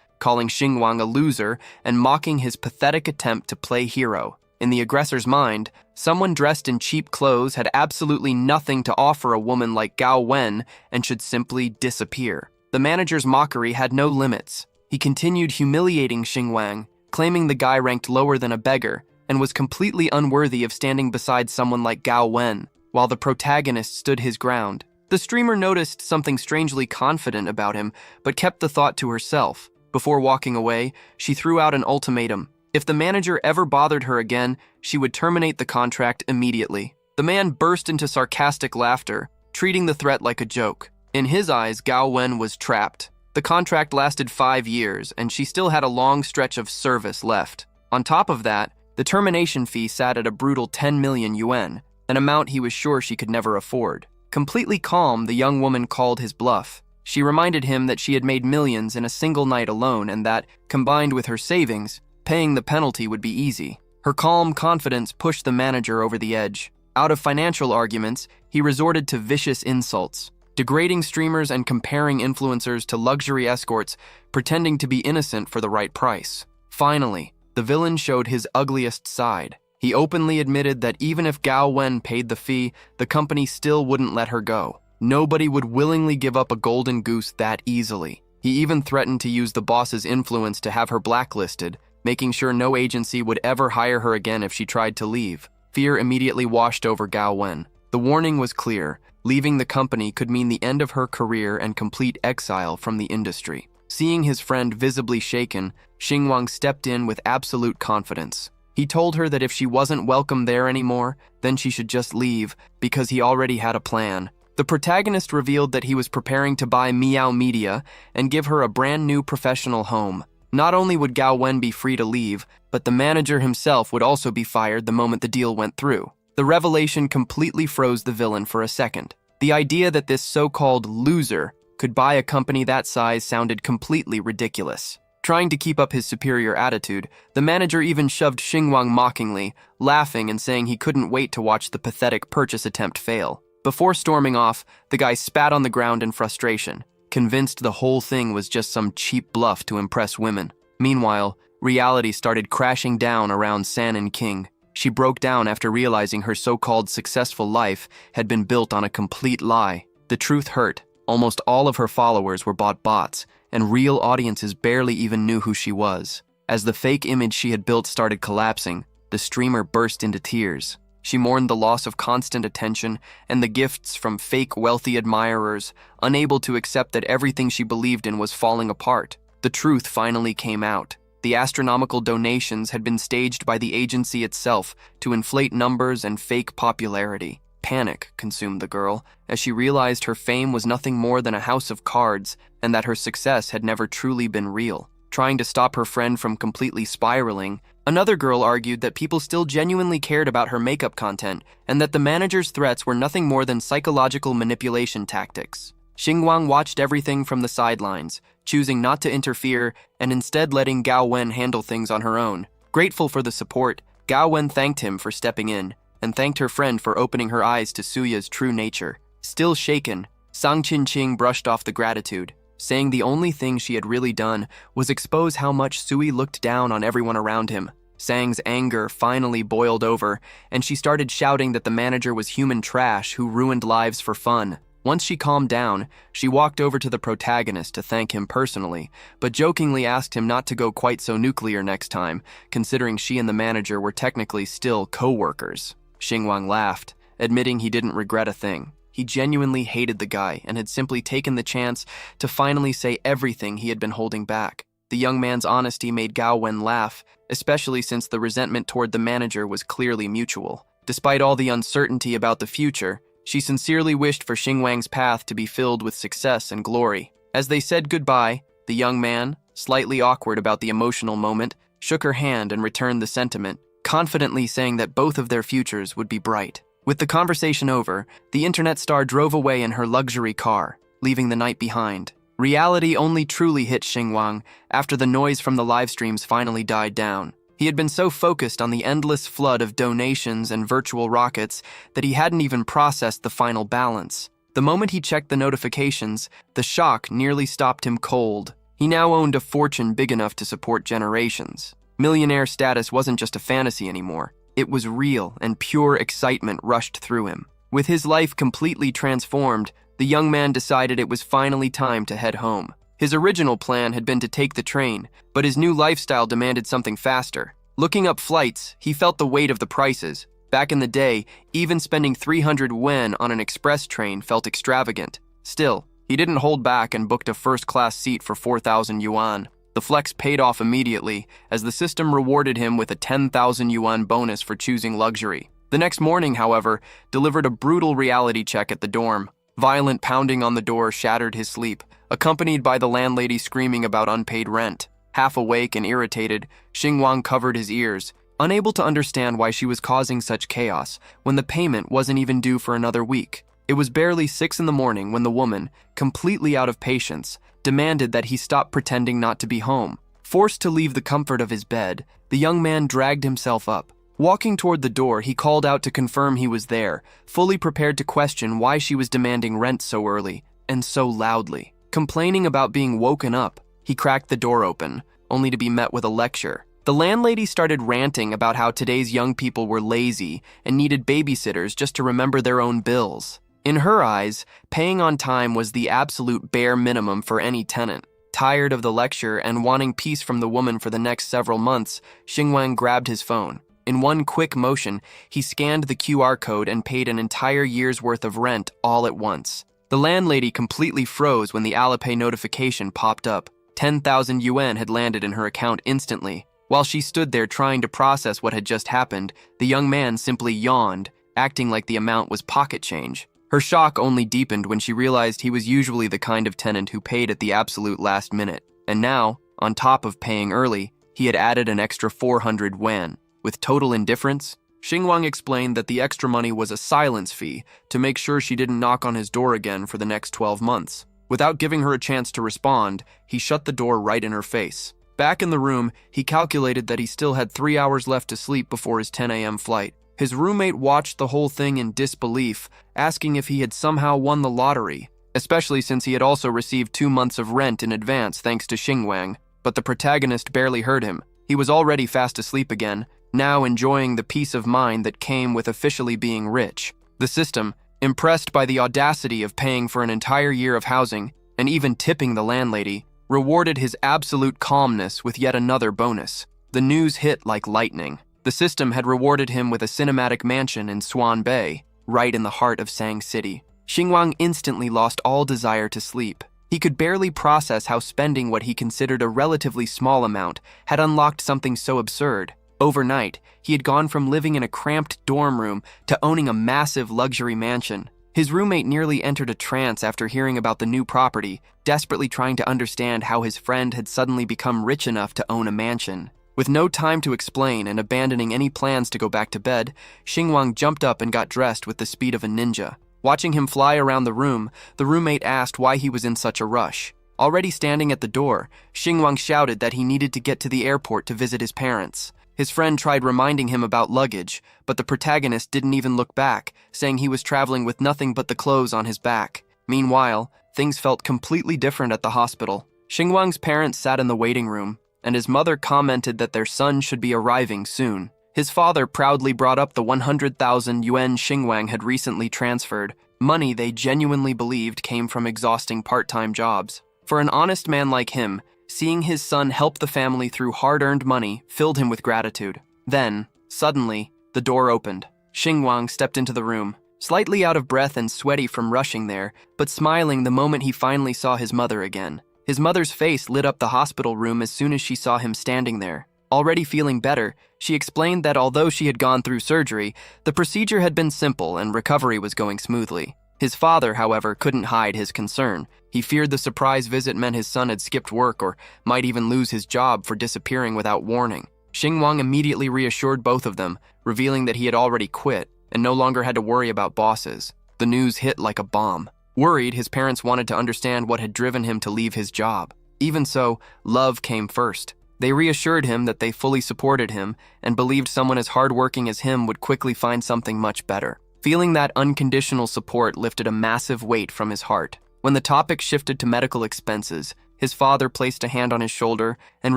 calling Xingguang a loser and mocking his pathetic attempt to play hero. In the aggressor's mind, someone dressed in cheap clothes had absolutely nothing to offer a woman like Gao Wen and should simply disappear. The manager's mockery had no limits. He continued humiliating Xingguang, claiming the guy ranked lower than a beggar and was completely unworthy of standing beside someone like Gao Wen, while the protagonist stood his ground. The streamer noticed something strangely confident about him, but kept the thought to herself. Before walking away, she threw out an ultimatum. If the manager ever bothered her again, she would terminate the contract immediately. The man burst into sarcastic laughter, treating the threat like a joke. In his eyes, Gao Wen was trapped. The contract lasted 5 years, and she still had a long stretch of service left. On top of that, the termination fee sat at a brutal 10 million yuan, an amount he was sure she could never afford. Completely calm, the young woman called his bluff. She reminded him that she had made millions in a single night alone and that, combined with her savings, paying the penalty would be easy. Her calm confidence pushed the manager over the edge. Out of financial arguments, he resorted to vicious insults, degrading streamers and comparing influencers to luxury escorts, pretending to be innocent for the right price. Finally, the villain showed his ugliest side. He openly admitted that even if Gao Wen paid the fee, the company still wouldn't let her go. Nobody would willingly give up a golden goose that easily. He even threatened to use the boss's influence to have her blacklisted, making sure no agency would ever hire her again if she tried to leave. Fear immediately washed over Gao Wen. The warning was clear. Leaving the company could mean the end of her career and complete exile from the industry. Seeing his friend visibly shaken, Xingguang stepped in with absolute confidence. He told her that if she wasn't welcome there anymore, then she should just leave, because he already had a plan. The protagonist revealed that he was preparing to buy Meow Media and give her a brand new professional home. Not only would Gao Wen be free to leave, but the manager himself would also be fired the moment the deal went through. The revelation completely froze the villain for a second. The idea that this so-called loser could buy a company that size sounded completely ridiculous. Trying to keep up his superior attitude, the manager even shoved Xingguang mockingly, laughing and saying he couldn't wait to watch the pathetic purchase attempt fail. Before storming off, the guy spat on the ground in frustration, convinced the whole thing was just some cheap bluff to impress women. Meanwhile, reality started crashing down around San and King. She broke down after realizing her so-called successful life had been built on a complete lie. The truth hurt. Almost all of her followers were bought bots, and real audiences barely even knew who she was. As the fake image she had built started collapsing, the streamer burst into tears. She mourned the loss of constant attention and the gifts from fake wealthy admirers, unable to accept that everything she believed in was falling apart. The truth finally came out. The astronomical donations had been staged by the agency itself to inflate numbers and fake popularity. Panic consumed the girl as she realized her fame was nothing more than a house of cards and that her success had never truly been real. Trying to stop her friend from completely spiraling, another girl argued that people still genuinely cared about her makeup content and that the manager's threats were nothing more than psychological manipulation tactics. Xingguang watched everything from the sidelines, choosing not to interfere and instead letting Gao Wen handle things on her own. Grateful for the support, Gao Wen thanked him for stepping in and thanked her friend for opening her eyes to Suya's true nature. Still shaken, Sang Qinqing brushed off the gratitude, saying the only thing she had really done was expose how much Sui looked down on everyone around him. Sang's anger finally boiled over, and she started shouting that the manager was human trash who ruined lives for fun. Once she calmed down, she walked over to the protagonist to thank him personally, but jokingly asked him not to go quite so nuclear next time, considering she and the manager were technically still co-workers. Xingguang laughed, admitting he didn't regret a thing. He genuinely hated the guy and had simply taken the chance to finally say everything he had been holding back. The young man's honesty made Gao Wen laugh, especially since the resentment toward the manager was clearly mutual. Despite all the uncertainty about the future, she sincerely wished for Xingguang's path to be filled with success and glory. As they said goodbye, the young man, slightly awkward about the emotional moment, shook her hand and returned the sentiment, confidently saying that both of their futures would be bright. With the conversation over, the internet star drove away in her luxury car, leaving the night behind. Reality only truly hit Xinguang after the noise from the live streams finally died down. He had been so focused on the endless flood of donations and virtual rockets that he hadn't even processed the final balance. The moment he checked the notifications, the shock nearly stopped him cold. He now owned a fortune big enough to support generations. Millionaire status wasn't just a fantasy anymore. It was real, and pure excitement rushed through him. With his life completely transformed, the young man decided it was finally time to head home. His original plan had been to take the train, but his new lifestyle demanded something faster. Looking up flights, he felt the weight of the prices. Back in the day, even spending 300 yuan on an express train felt extravagant. Still, he didn't hold back and booked a first-class seat for 4,000 yuan. The flex paid off immediately, as the system rewarded him with a 10,000 yuan bonus for choosing luxury. The next morning, however, delivered a brutal reality check at the dorm. Violent pounding on the door shattered his sleep, accompanied by the landlady screaming about unpaid rent. Half awake and irritated, Xinguang covered his ears, unable to understand why she was causing such chaos when the payment wasn't even due for another week. It was barely 6 in the morning when the woman, completely out of patience, demanded that he stop pretending not to be home. Forced to leave the comfort of his bed, the young man dragged himself up. Walking toward the door, he called out to confirm he was there, fully prepared to question why she was demanding rent so early and so loudly. Complaining about being woken up, he cracked the door open, only to be met with a lecture. The landlady started ranting about how today's young people were lazy and needed babysitters just to remember their own bills. In her eyes, paying on time was the absolute bare minimum for any tenant. Tired of the lecture and wanting peace from the woman for the next several months, Xinguang grabbed his phone. In one quick motion, he scanned the QR code and paid an entire year's worth of rent all at once. The landlady completely froze when the Alipay notification popped up. 10,000 yuan had landed in her account instantly. While she stood there trying to process what had just happened, the young man simply yawned, acting like the amount was pocket change. Her shock only deepened when she realized he was usually the kind of tenant who paid at the absolute last minute. And now, on top of paying early, he had added an extra 400 yuan. With total indifference, Xinguang explained that the extra money was a silence fee to make sure she didn't knock on his door again for the next 12 months. Without giving her a chance to respond, he shut the door right in her face. Back in the room, he calculated that he still had 3 hours left to sleep before his 10 a.m. flight. His roommate watched the whole thing in disbelief, asking if he had somehow won the lottery, especially since he had also received 2 months of rent in advance thanks to Xinguang. But the protagonist barely heard him. He was already fast asleep again, now enjoying the peace of mind that came with officially being rich. The system, impressed by the audacity of paying for an entire year of housing and even tipping the landlady, rewarded his absolute calmness with yet another bonus. The news hit like lightning. The system had rewarded him with a cinematic mansion in Swan Bay, right in the heart of Sang City. Xinguang instantly lost all desire to sleep. He could barely process how spending what he considered a relatively small amount had unlocked something so absurd. Overnight, he had gone from living in a cramped dorm room to owning a massive luxury mansion. His roommate nearly entered a trance after hearing about the new property, desperately trying to understand how his friend had suddenly become rich enough to own a mansion. With no time to explain and abandoning any plans to go back to bed, Xinguang jumped up and got dressed with the speed of a ninja. Watching him fly around the room, the roommate asked why he was in such a rush. Already standing at the door, Xinguang shouted that he needed to get to the airport to visit his parents. His friend tried reminding him about luggage, but the protagonist didn't even look back, saying he was traveling with nothing but the clothes on his back. Meanwhile, things felt completely different at the hospital. Xinguang's parents sat in the waiting room, and his mother commented that their son should be arriving soon. His father proudly brought up the 100,000 yuan Xinguang had recently transferred, money they genuinely believed came from exhausting part-time jobs. For an honest man like him, seeing his son help the family through hard-earned money filled him with gratitude. Then, suddenly, the door opened. Xinguang stepped into the room, slightly out of breath and sweaty from rushing there, but smiling the moment he finally saw his mother again. His mother's face lit up the hospital room as soon as she saw him standing there. Already feeling better, she explained that although she had gone through surgery, the procedure had been simple and recovery was going smoothly. His father, however, couldn't hide his concern. He feared the surprise visit meant his son had skipped work or might even lose his job for disappearing without warning. Xinguang immediately reassured both of them, revealing that he had already quit and no longer had to worry about bosses. The news hit like a bomb. Worried, his parents wanted to understand what had driven him to leave his job. Even so, love came first. They reassured him that they fully supported him and believed someone as hardworking as him would quickly find something much better. Feeling that unconditional support lifted a massive weight from his heart. When the topic shifted to medical expenses, his father placed a hand on his shoulder and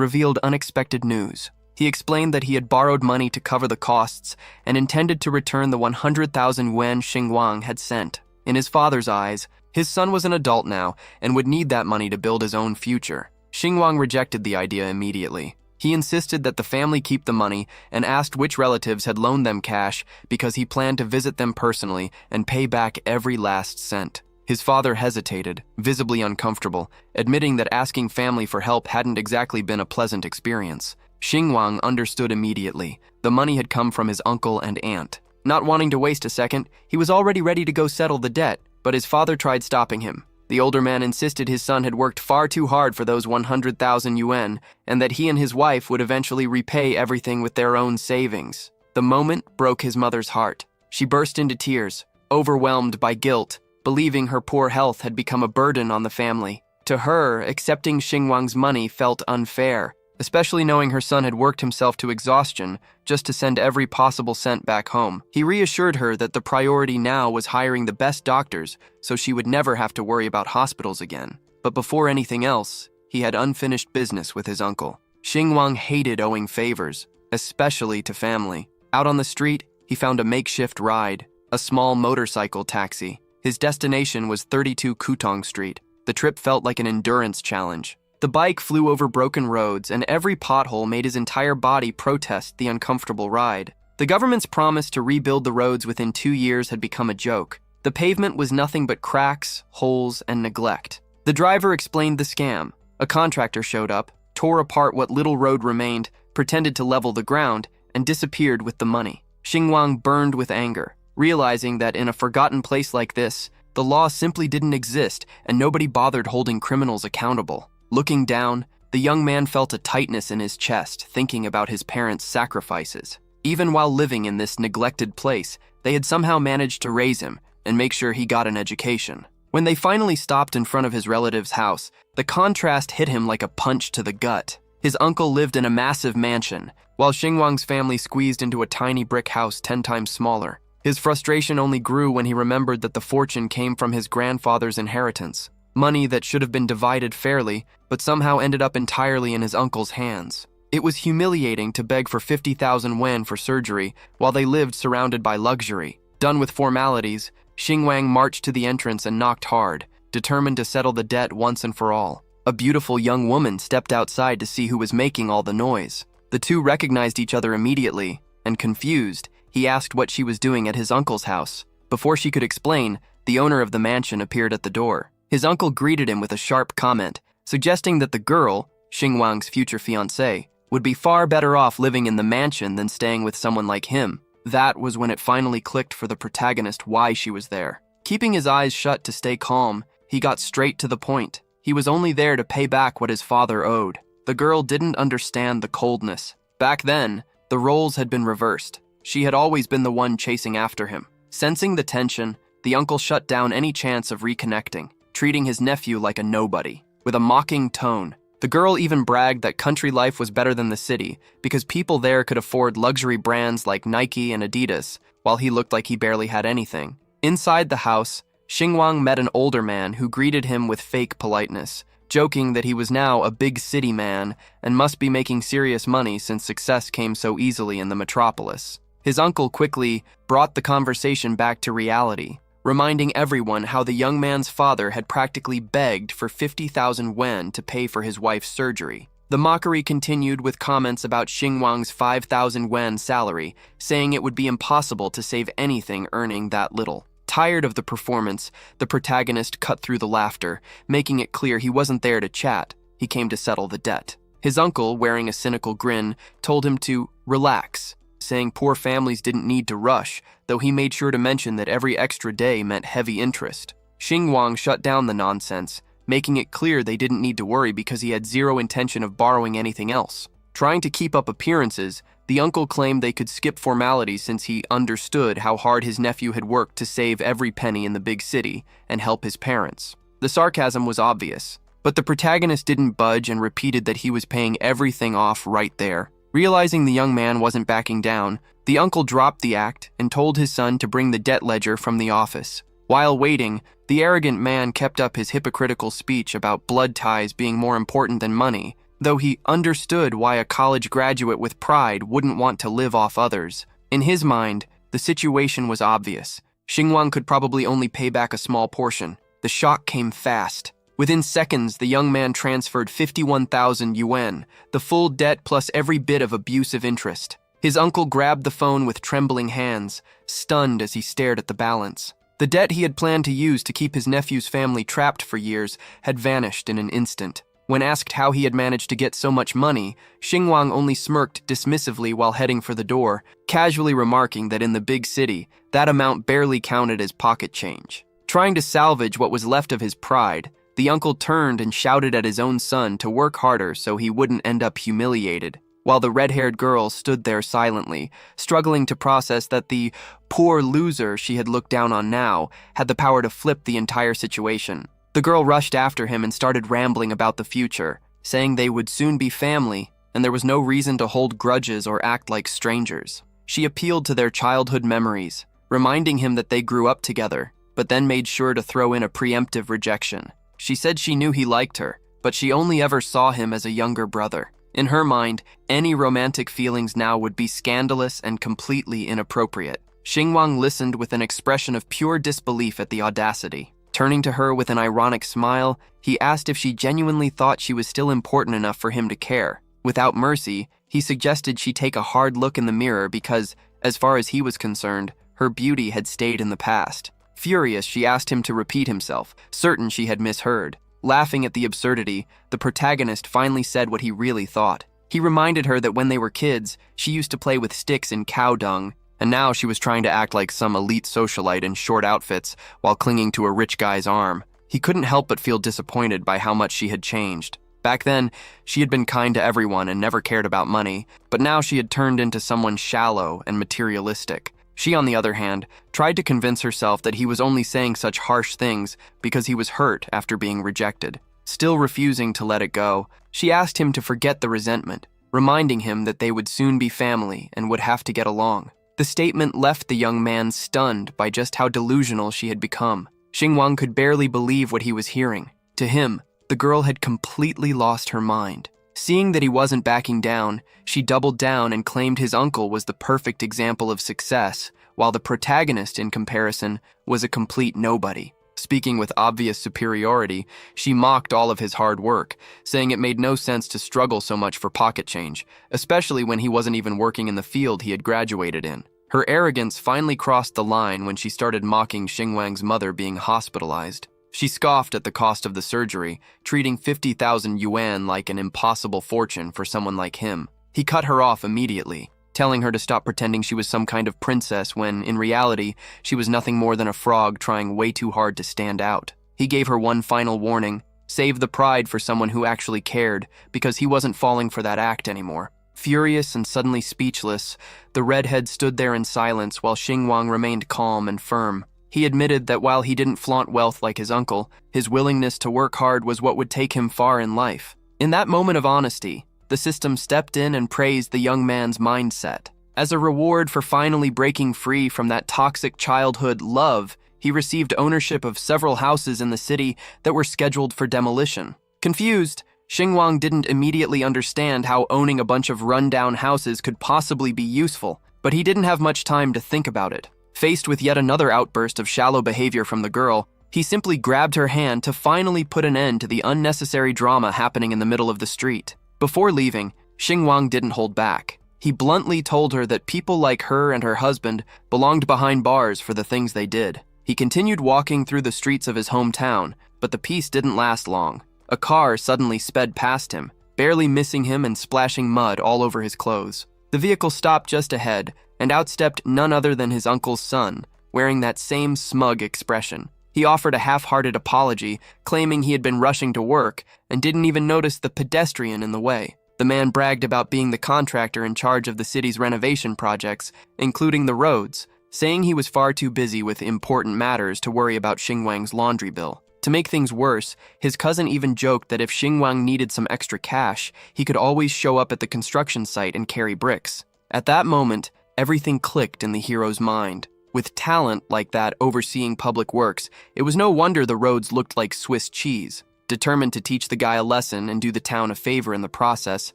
revealed unexpected news. He explained that he had borrowed money to cover the costs and intended to return the 100,000 yuan Xinguang had sent. In his father's eyes, his son was an adult now and would need that money to build his own future. Xinguang rejected the idea immediately. He insisted that the family keep the money and asked which relatives had loaned them cash because he planned to visit them personally and pay back every last cent. His father hesitated, visibly uncomfortable, admitting that asking family for help hadn't exactly been a pleasant experience. Xinguang understood immediately. The money had come from his uncle and aunt. Not wanting to waste a second, he was already ready to go settle the debt, but his father tried stopping him. The older man insisted his son had worked far too hard for those 100,000 yuan, and that he and his wife would eventually repay everything with their own savings. The moment broke his mother's heart. She burst into tears, overwhelmed by guilt, believing her poor health had become a burden on the family. To her, accepting Xinguang's money felt unfair, especially knowing her son had worked himself to exhaustion just to send every possible cent back home. He reassured her that the priority now was hiring the best doctors so she would never have to worry about hospitals again. But before anything else, he had unfinished business with his uncle. Xinguang hated owing favors, especially to family. Out on the street, he found a makeshift ride, a small motorcycle taxi. His destination was 32 Kutong Street. The trip felt like an endurance challenge. The bike flew over broken roads, and every pothole made his entire body protest the uncomfortable ride. The government's promise to rebuild the roads within 2 years had become a joke. The pavement was nothing but cracks, holes, and neglect. The driver explained the scam. A contractor showed up, tore apart what little road remained, pretended to level the ground, and disappeared with the money. Xinguang burned with anger, realizing that in a forgotten place like this, the law simply didn't exist and nobody bothered holding criminals accountable. Looking down, the young man felt a tightness in his chest, thinking about his parents' sacrifices. Even while living in this neglected place, they had somehow managed to raise him and make sure he got an education. When they finally stopped in front of his relative's house, the contrast hit him like a punch to the gut. His uncle lived in a massive mansion, while Xinguang's family squeezed into a tiny brick house 10 times smaller. His frustration only grew when he remembered that the fortune came from his grandfather's inheritance. Money that should have been divided fairly, but somehow ended up entirely in his uncle's hands. It was humiliating to beg for 50,000 yuan for surgery while they lived surrounded by luxury. Done with formalities, Xinguang marched to the entrance and knocked hard, determined to settle the debt once and for all. A beautiful young woman stepped outside to see who was making all the noise. The two recognized each other immediately, and confused, he asked what she was doing at his uncle's house. Before she could explain, the owner of the mansion appeared at the door. His uncle greeted him with a sharp comment, suggesting that the girl, Xinguang's future fiancée, would be far better off living in the mansion than staying with someone like him. That was when it finally clicked for the protagonist why she was there. Keeping his eyes shut to stay calm, he got straight to the point. He was only there to pay back what his father owed. The girl didn't understand the coldness. Back then, the roles had been reversed. She had always been the one chasing after him. Sensing the tension, the uncle shut down any chance of reconnecting, treating his nephew like a nobody. With a mocking tone, the girl even bragged that country life was better than the city because people there could afford luxury brands like Nike and Adidas, while he looked like he barely had anything. Inside the house, Xinguang met an older man who greeted him with fake politeness, joking that he was now a big city man and must be making serious money since success came so easily in the metropolis. His uncle quickly brought the conversation back to reality, reminding everyone how the young man's father had practically begged for 50,000 yuan to pay for his wife's surgery. The mockery continued with comments about Xinguang's 5,000 yuan salary, saying it would be impossible to save anything earning that little. Tired of the performance, the protagonist cut through the laughter, making it clear he wasn't there to chat. He came to settle the debt. His uncle, wearing a cynical grin, told him to relax, saying poor families didn't need to rush, though he made sure to mention that every extra day meant heavy interest. Xinguang shut down the nonsense, making it clear they didn't need to worry because he had zero intention of borrowing anything else. Trying to keep up appearances, The uncle claimed they could skip formalities since he understood how hard his nephew had worked to save every penny in the big city and help his parents. The sarcasm was obvious, but the protagonist didn't budge and repeated that he was paying everything off right there. Realizing the young man wasn't backing down, the uncle dropped the act and told his son to bring the debt ledger from the office. While waiting, the arrogant man kept up his hypocritical speech about blood ties being more important than money, though he understood why a college graduate with pride wouldn't want to live off others. In his mind, the situation was obvious. Xinguang could probably only pay back a small portion. The shock came fast. Within seconds, the young man transferred 51,000 yuan, the full debt plus every bit of abusive interest. His uncle grabbed the phone with trembling hands, stunned as he stared at the balance. The debt he had planned to use to keep his nephew's family trapped for years had vanished in an instant. When asked how he had managed to get so much money, Xinguang only smirked dismissively while heading for the door, casually remarking that in the big city, that amount barely counted as pocket change. Trying to salvage what was left of his pride, the uncle turned and shouted at his own son to work harder so he wouldn't end up humiliated, while the red-haired girl stood there silently, struggling to process that the poor loser she had looked down on now had the power to flip the entire situation. The girl rushed after him and started rambling about the future, saying they would soon be family and there was no reason to hold grudges or act like strangers. She appealed to their childhood memories, reminding him that they grew up together, but then made sure to throw in a preemptive rejection. She said she knew he liked her, but she only ever saw him as a younger brother. In her mind, any romantic feelings now would be scandalous and completely inappropriate. Xinguang listened with an expression of pure disbelief at the audacity. Turning to her with an ironic smile, he asked if she genuinely thought she was still important enough for him to care. Without mercy, he suggested she take a hard look in the mirror because, as far as he was concerned, her beauty had stayed in the past. Furious, she asked him to repeat himself, certain she had misheard. Laughing at the absurdity, the protagonist finally said what he really thought. He reminded her that when they were kids, she used to play with sticks and cow dung, and now she was trying to act like some elite socialite in short outfits while clinging to a rich guy's arm. He couldn't help but feel disappointed by how much she had changed. Back then, she had been kind to everyone and never cared about money, but now she had turned into someone shallow and materialistic. She, on the other hand, tried to convince herself that he was only saying such harsh things because he was hurt after being rejected. Still refusing to let it go, she asked him to forget the resentment, reminding him that they would soon be family and would have to get along. The statement left the young man stunned by just how delusional she had become. Xinguang could barely believe what he was hearing. To him, the girl had completely lost her mind. Seeing that he wasn't backing down, she doubled down and claimed his uncle was the perfect example of success, while the protagonist, in comparison, was a complete nobody. Speaking with obvious superiority, she mocked all of his hard work, saying it made no sense to struggle so much for pocket change, especially when he wasn't even working in the field he had graduated in. Her arrogance finally crossed the line when she started mocking Xinguang's mother being hospitalized. She scoffed at the cost of the surgery, treating 50,000 yuan like an impossible fortune for someone like him. He cut her off immediately, telling her to stop pretending she was some kind of princess when, in reality, she was nothing more than a frog trying way too hard to stand out. He gave her one final warning: save the pride for someone who actually cared, because he wasn't falling for that act anymore. Furious and suddenly speechless, the redhead stood there in silence while Xinguang remained calm and firm. He admitted that while he didn't flaunt wealth like his uncle, his willingness to work hard was what would take him far in life. In that moment of honesty, the system stepped in and praised the young man's mindset. As a reward for finally breaking free from that toxic childhood love, he received ownership of several houses in the city that were scheduled for demolition. Confused, Xinguang didn't immediately understand how owning a bunch of run-down houses could possibly be useful, but he didn't have much time to think about it. Faced with yet another outburst of shallow behavior from the girl, he simply grabbed her hand to finally put an end to the unnecessary drama happening in the middle of the street. Before leaving, Xinguang didn't hold back. He bluntly told her that people like her and her husband belonged behind bars for the things they did. He continued walking through the streets of his hometown, but the peace didn't last long. A car suddenly sped past him, barely missing him and splashing mud all over his clothes. The vehicle stopped just ahead, and out stepped none other than his uncle's son, wearing that same smug expression. He offered a half-hearted apology, claiming he had been rushing to work and didn't even notice the pedestrian in the way. The man bragged about being the contractor in charge of the city's renovation projects, including the roads, saying he was far too busy with important matters to worry about Xingwang's laundry bill. To make things worse, his cousin even joked that if Xingwang needed some extra cash, he could always show up at the construction site and carry bricks. At that moment, everything clicked in the hero's mind. With talent like that overseeing public works, it was no wonder the roads looked like Swiss cheese. Determined to teach the guy a lesson and do the town a favor in the process,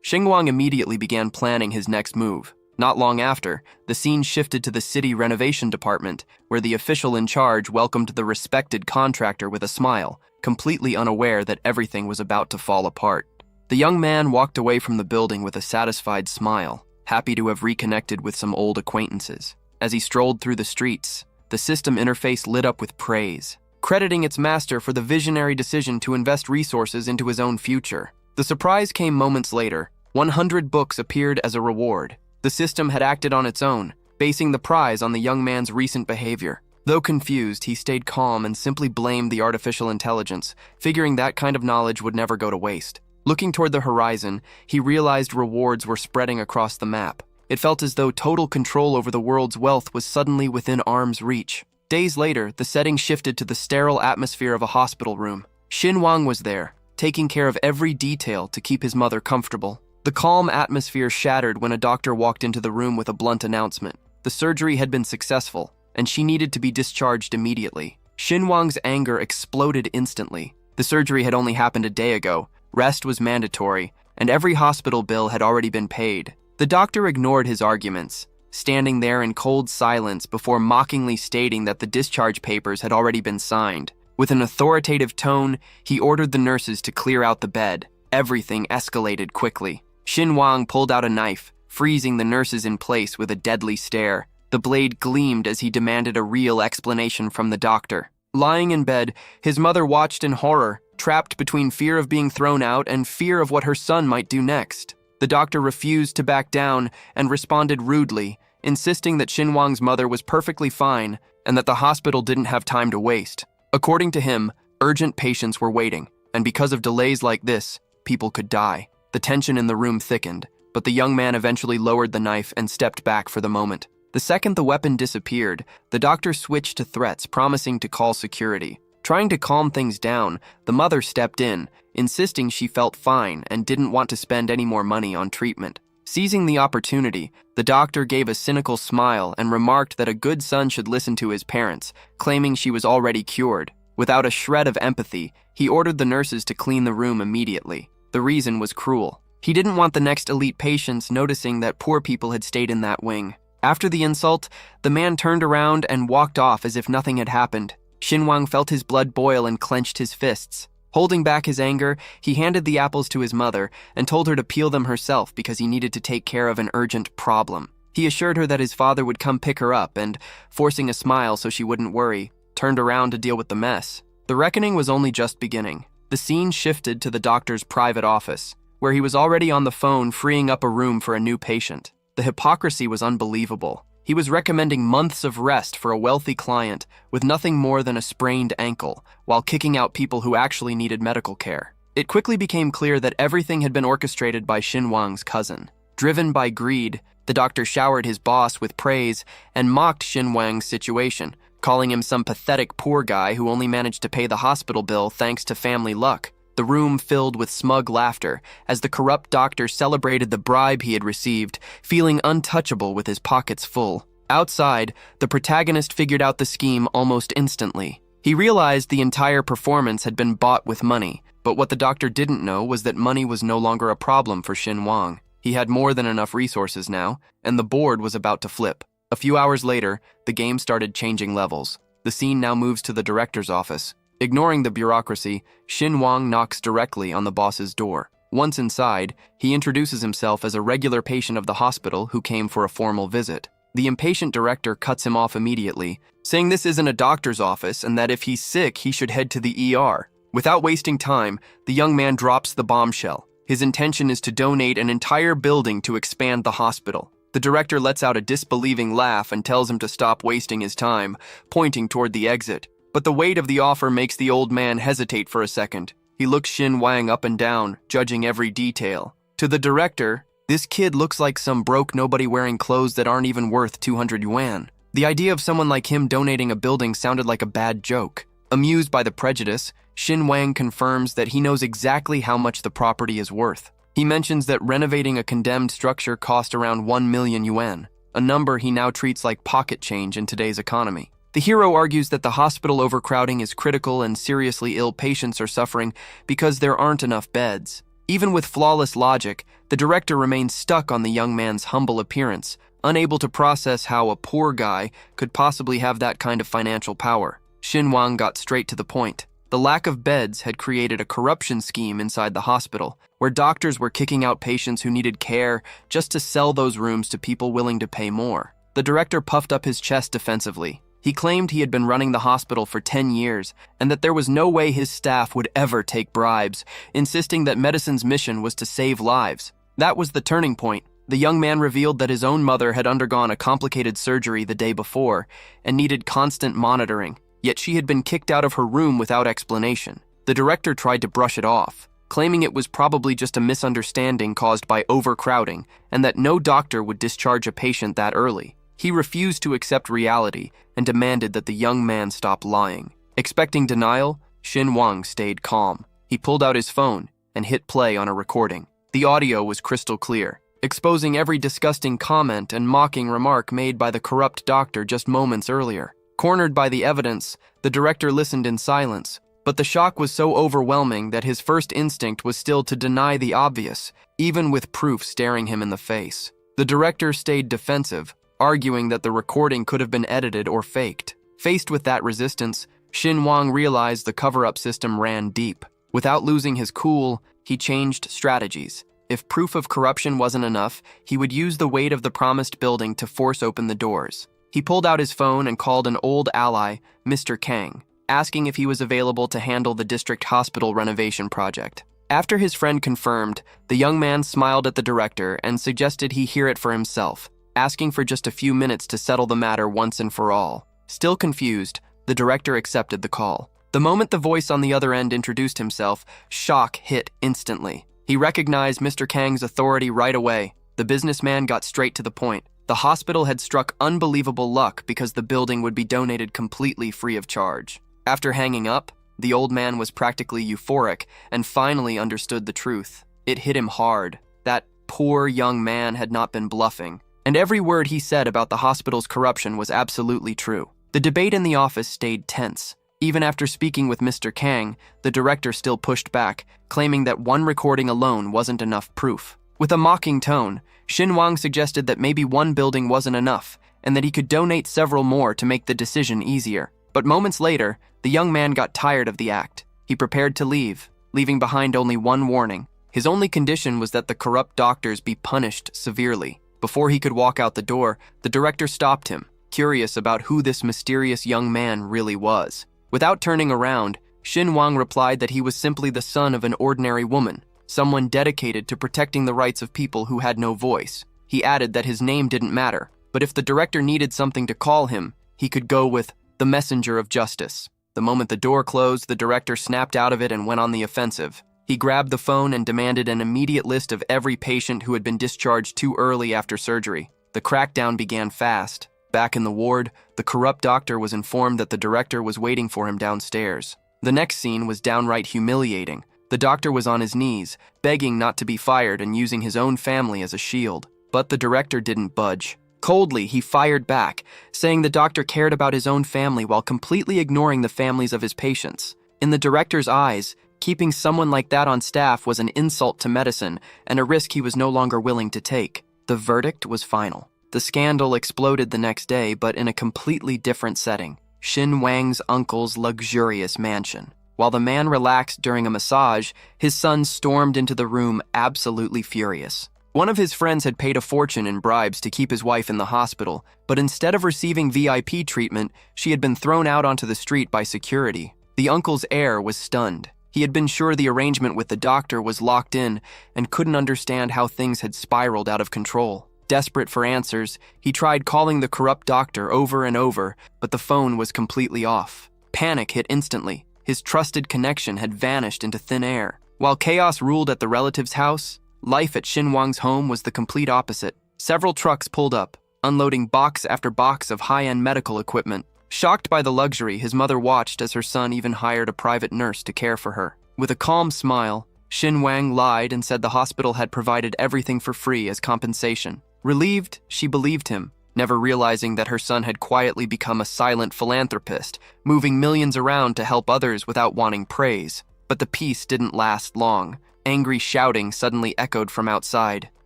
Xingwang immediately began planning his next move. Not long after, the scene shifted to the city renovation department, where the official in charge welcomed the respected contractor with a smile, completely unaware that everything was about to fall apart. The young man walked away from the building with a satisfied smile, happy to have reconnected with some old acquaintances. As he strolled through the streets, the system interface lit up with praise, crediting its master for the visionary decision to invest resources into his own future. The surprise came moments later. 100 books appeared as a reward. The system had acted on its own, basing the prize on the young man's recent behavior. Though confused, he stayed calm and simply blamed the artificial intelligence, figuring that kind of knowledge would never go to waste. Looking toward the horizon, he realized rewards were spreading across the map. It felt as though total control over the world's wealth was suddenly within arm's reach. Days later, the setting shifted to the sterile atmosphere of a hospital room. Xinwang was there, taking care of every detail to keep his mother comfortable. The calm atmosphere shattered when a doctor walked into the room with a blunt announcement. The surgery had been successful, and she needed to be discharged immediately. Xinwang's anger exploded instantly. The surgery had only happened a day ago, rest was mandatory, and every hospital bill had already been paid. The doctor ignored his arguments, standing there in cold silence before mockingly stating that the discharge papers had already been signed. With an authoritative tone, he ordered the nurses to clear out the bed. Everything escalated quickly. Xinwang pulled out a knife, freezing the nurses in place with a deadly stare. The blade gleamed as he demanded a real explanation from the doctor. Lying in bed, his mother watched in horror, trapped between fear of being thrown out and fear of what her son might do next. The doctor refused to back down and responded rudely, insisting that Xinwang's mother was perfectly fine and that the hospital didn't have time to waste. According to him, urgent patients were waiting, and because of delays like this, people could die. The tension in the room thickened, but the young man eventually lowered the knife and stepped back for the moment. The second the weapon disappeared, the doctor switched to threats, promising to call security. Trying to calm things down, the mother stepped in, insisting she felt fine and didn't want to spend any more money on treatment. Seizing the opportunity, the doctor gave a cynical smile and remarked that a good son should listen to his parents, claiming she was already cured. Without a shred of empathy, he ordered the nurses to clean the room immediately. The reason was cruel. He didn't want the next elite patients noticing that poor people had stayed in that wing. After the insult, the man turned around and walked off as if nothing had happened. Xinwang felt his blood boil and clenched his fists. Holding back his anger, he handed the apples to his mother and told her to peel them herself because he needed to take care of an urgent problem. He assured her that his father would come pick her up and, forcing a smile so she wouldn't worry, turned around to deal with the mess. The reckoning was only just beginning. The scene shifted to the doctor's private office, where he was already on the phone freeing up a room for a new patient. The hypocrisy was unbelievable. He was recommending months of rest for a wealthy client with nothing more than a sprained ankle, while kicking out people who actually needed medical care. It quickly became clear that everything had been orchestrated by Xinwang's cousin. Driven by greed, the doctor showered his boss with praise and mocked Xinwang's situation, calling him some pathetic poor guy who only managed to pay the hospital bill thanks to family luck. The room filled with smug laughter as the corrupt doctor celebrated the bribe he had received, feeling untouchable with his pockets full. Outside, the protagonist figured out the scheme almost instantly. He realized the entire performance had been bought with money, but what the doctor didn't know was that money was no longer a problem for Xinwang. He had more than enough resources now, and the board was about to flip. A few hours later, the game started changing levels. The scene now moves to the director's office. Ignoring the bureaucracy, Xinwang knocks directly on the boss's door. Once inside, he introduces himself as a regular patient of the hospital who came for a formal visit. The impatient director cuts him off immediately, saying this isn't a doctor's office and that if he's sick, he should head to the ER. Without wasting time, the young man drops the bombshell. His intention is to donate an entire building to expand the hospital. The director lets out a disbelieving laugh and tells him to stop wasting his time, pointing toward the exit. But the weight of the offer makes the old man hesitate for a second. He looks Xinwang up and down, judging every detail. To the director, this kid looks like some broke nobody wearing clothes that aren't even worth 200 yuan. The idea of someone like him donating a building sounded like a bad joke. Amused by the prejudice, Xin Wang confirms that he knows exactly how much the property is worth. He mentions that renovating a condemned structure cost around 1 million yuan, a number he now treats like pocket change in today's economy. The hero argues that the hospital overcrowding is critical and seriously ill patients are suffering because there aren't enough beds. Even with flawless logic, the director remains stuck on the young man's humble appearance, unable to process how a poor guy could possibly have that kind of financial power. Xin Wang got straight to the point. The lack of beds had created a corruption scheme inside the hospital, where doctors were kicking out patients who needed care just to sell those rooms to people willing to pay more. The director puffed up his chest defensively. He claimed he had been running the hospital for 10 years and that there was no way his staff would ever take bribes, insisting that medicine's mission was to save lives. That was the turning point. The young man revealed that his own mother had undergone a complicated surgery the day before and needed constant monitoring, yet she had been kicked out of her room without explanation. The director tried to brush it off, claiming it was probably just a misunderstanding caused by overcrowding and that no doctor would discharge a patient that early. He refused to accept reality and demanded that the young man stop lying. Expecting denial, Xin Wang stayed calm. He pulled out his phone and hit play on a recording. The audio was crystal clear, exposing every disgusting comment and mocking remark made by the corrupt doctor just moments earlier. Cornered by the evidence, the director listened in silence, but the shock was so overwhelming that his first instinct was still to deny the obvious, even with proof staring him in the face. The director stayed defensive, arguing that the recording could have been edited or faked. Faced with that resistance, Xin Wang realized the cover-up system ran deep. Without losing his cool, he changed strategies. If proof of corruption wasn't enough, he would use the weight of the promised building to force open the doors. He pulled out his phone and called an old ally, Mr. Kang, asking if he was available to handle the district hospital renovation project. After his friend confirmed, the young man smiled at the director and suggested he hear it for himself, asking for just a few minutes to settle the matter once and for all. Still confused, the director accepted the call. The moment the voice on the other end introduced himself, shock hit instantly. He recognized Mr. Kang's authority right away. The businessman got straight to the point. The hospital had struck unbelievable luck because the building would be donated completely free of charge. After hanging up, the old man was practically euphoric and finally understood the truth. It hit him hard. That poor young man had not been bluffing, and every word he said about the hospital's corruption was absolutely true. The debate in the office stayed tense. Even after speaking with Mr. Kang, the director still pushed back, claiming that one recording alone wasn't enough proof. With a mocking tone, Xin Wang suggested that maybe one building wasn't enough, and that he could donate several more to make the decision easier. But moments later, the young man got tired of the act. He prepared to leave, leaving behind only one warning. His only condition was that the corrupt doctors be punished severely. Before he could walk out the door, the director stopped him, curious about who this mysterious young man really was. Without turning around, Xin Wang replied that he was simply the son of an ordinary woman, someone dedicated to protecting the rights of people who had no voice. He added that his name didn't matter, but if the director needed something to call him, he could go with the messenger of justice. The moment the door closed, the director snapped out of it and went on the offensive. He grabbed the phone and demanded an immediate list of every patient who had been discharged too early after surgery. The crackdown began fast. Back in the ward, the corrupt doctor was informed that the director was waiting for him downstairs. The next scene was downright humiliating. The doctor was on his knees, begging not to be fired and using his own family as a shield. But the director didn't budge. Coldly, he fired back, saying the doctor cared about his own family while completely ignoring the families of his patients. In the director's eyes, keeping someone like that on staff was an insult to medicine and a risk he was no longer willing to take. The verdict was final. The scandal exploded the next day, but in a completely different setting. Xin Wang's uncle's luxurious mansion. While the man relaxed during a massage, his son stormed into the room absolutely furious. One of his friends had paid a fortune in bribes to keep his wife in the hospital, but instead of receiving VIP treatment, she had been thrown out onto the street by security. The uncle's heir was stunned. He had been sure the arrangement with the doctor was locked in and couldn't understand how things had spiraled out of control. Desperate for answers, he tried calling the corrupt doctor over and over, but the phone was completely off. Panic hit instantly. His trusted connection had vanished into thin air. While chaos ruled at the relative's house, Life at Wang's home was the complete opposite. Several trucks pulled up, unloading box after box of high-end medical equipment. Shocked by the luxury, his mother watched as her son even hired a private nurse to care for her. With a calm smile, Wang lied and said the hospital had provided everything for free as compensation. Relieved, she believed him, never realizing that her son had quietly become a silent philanthropist, moving millions around to help others without wanting praise. But the peace didn't last long. Angry shouting suddenly echoed from outside.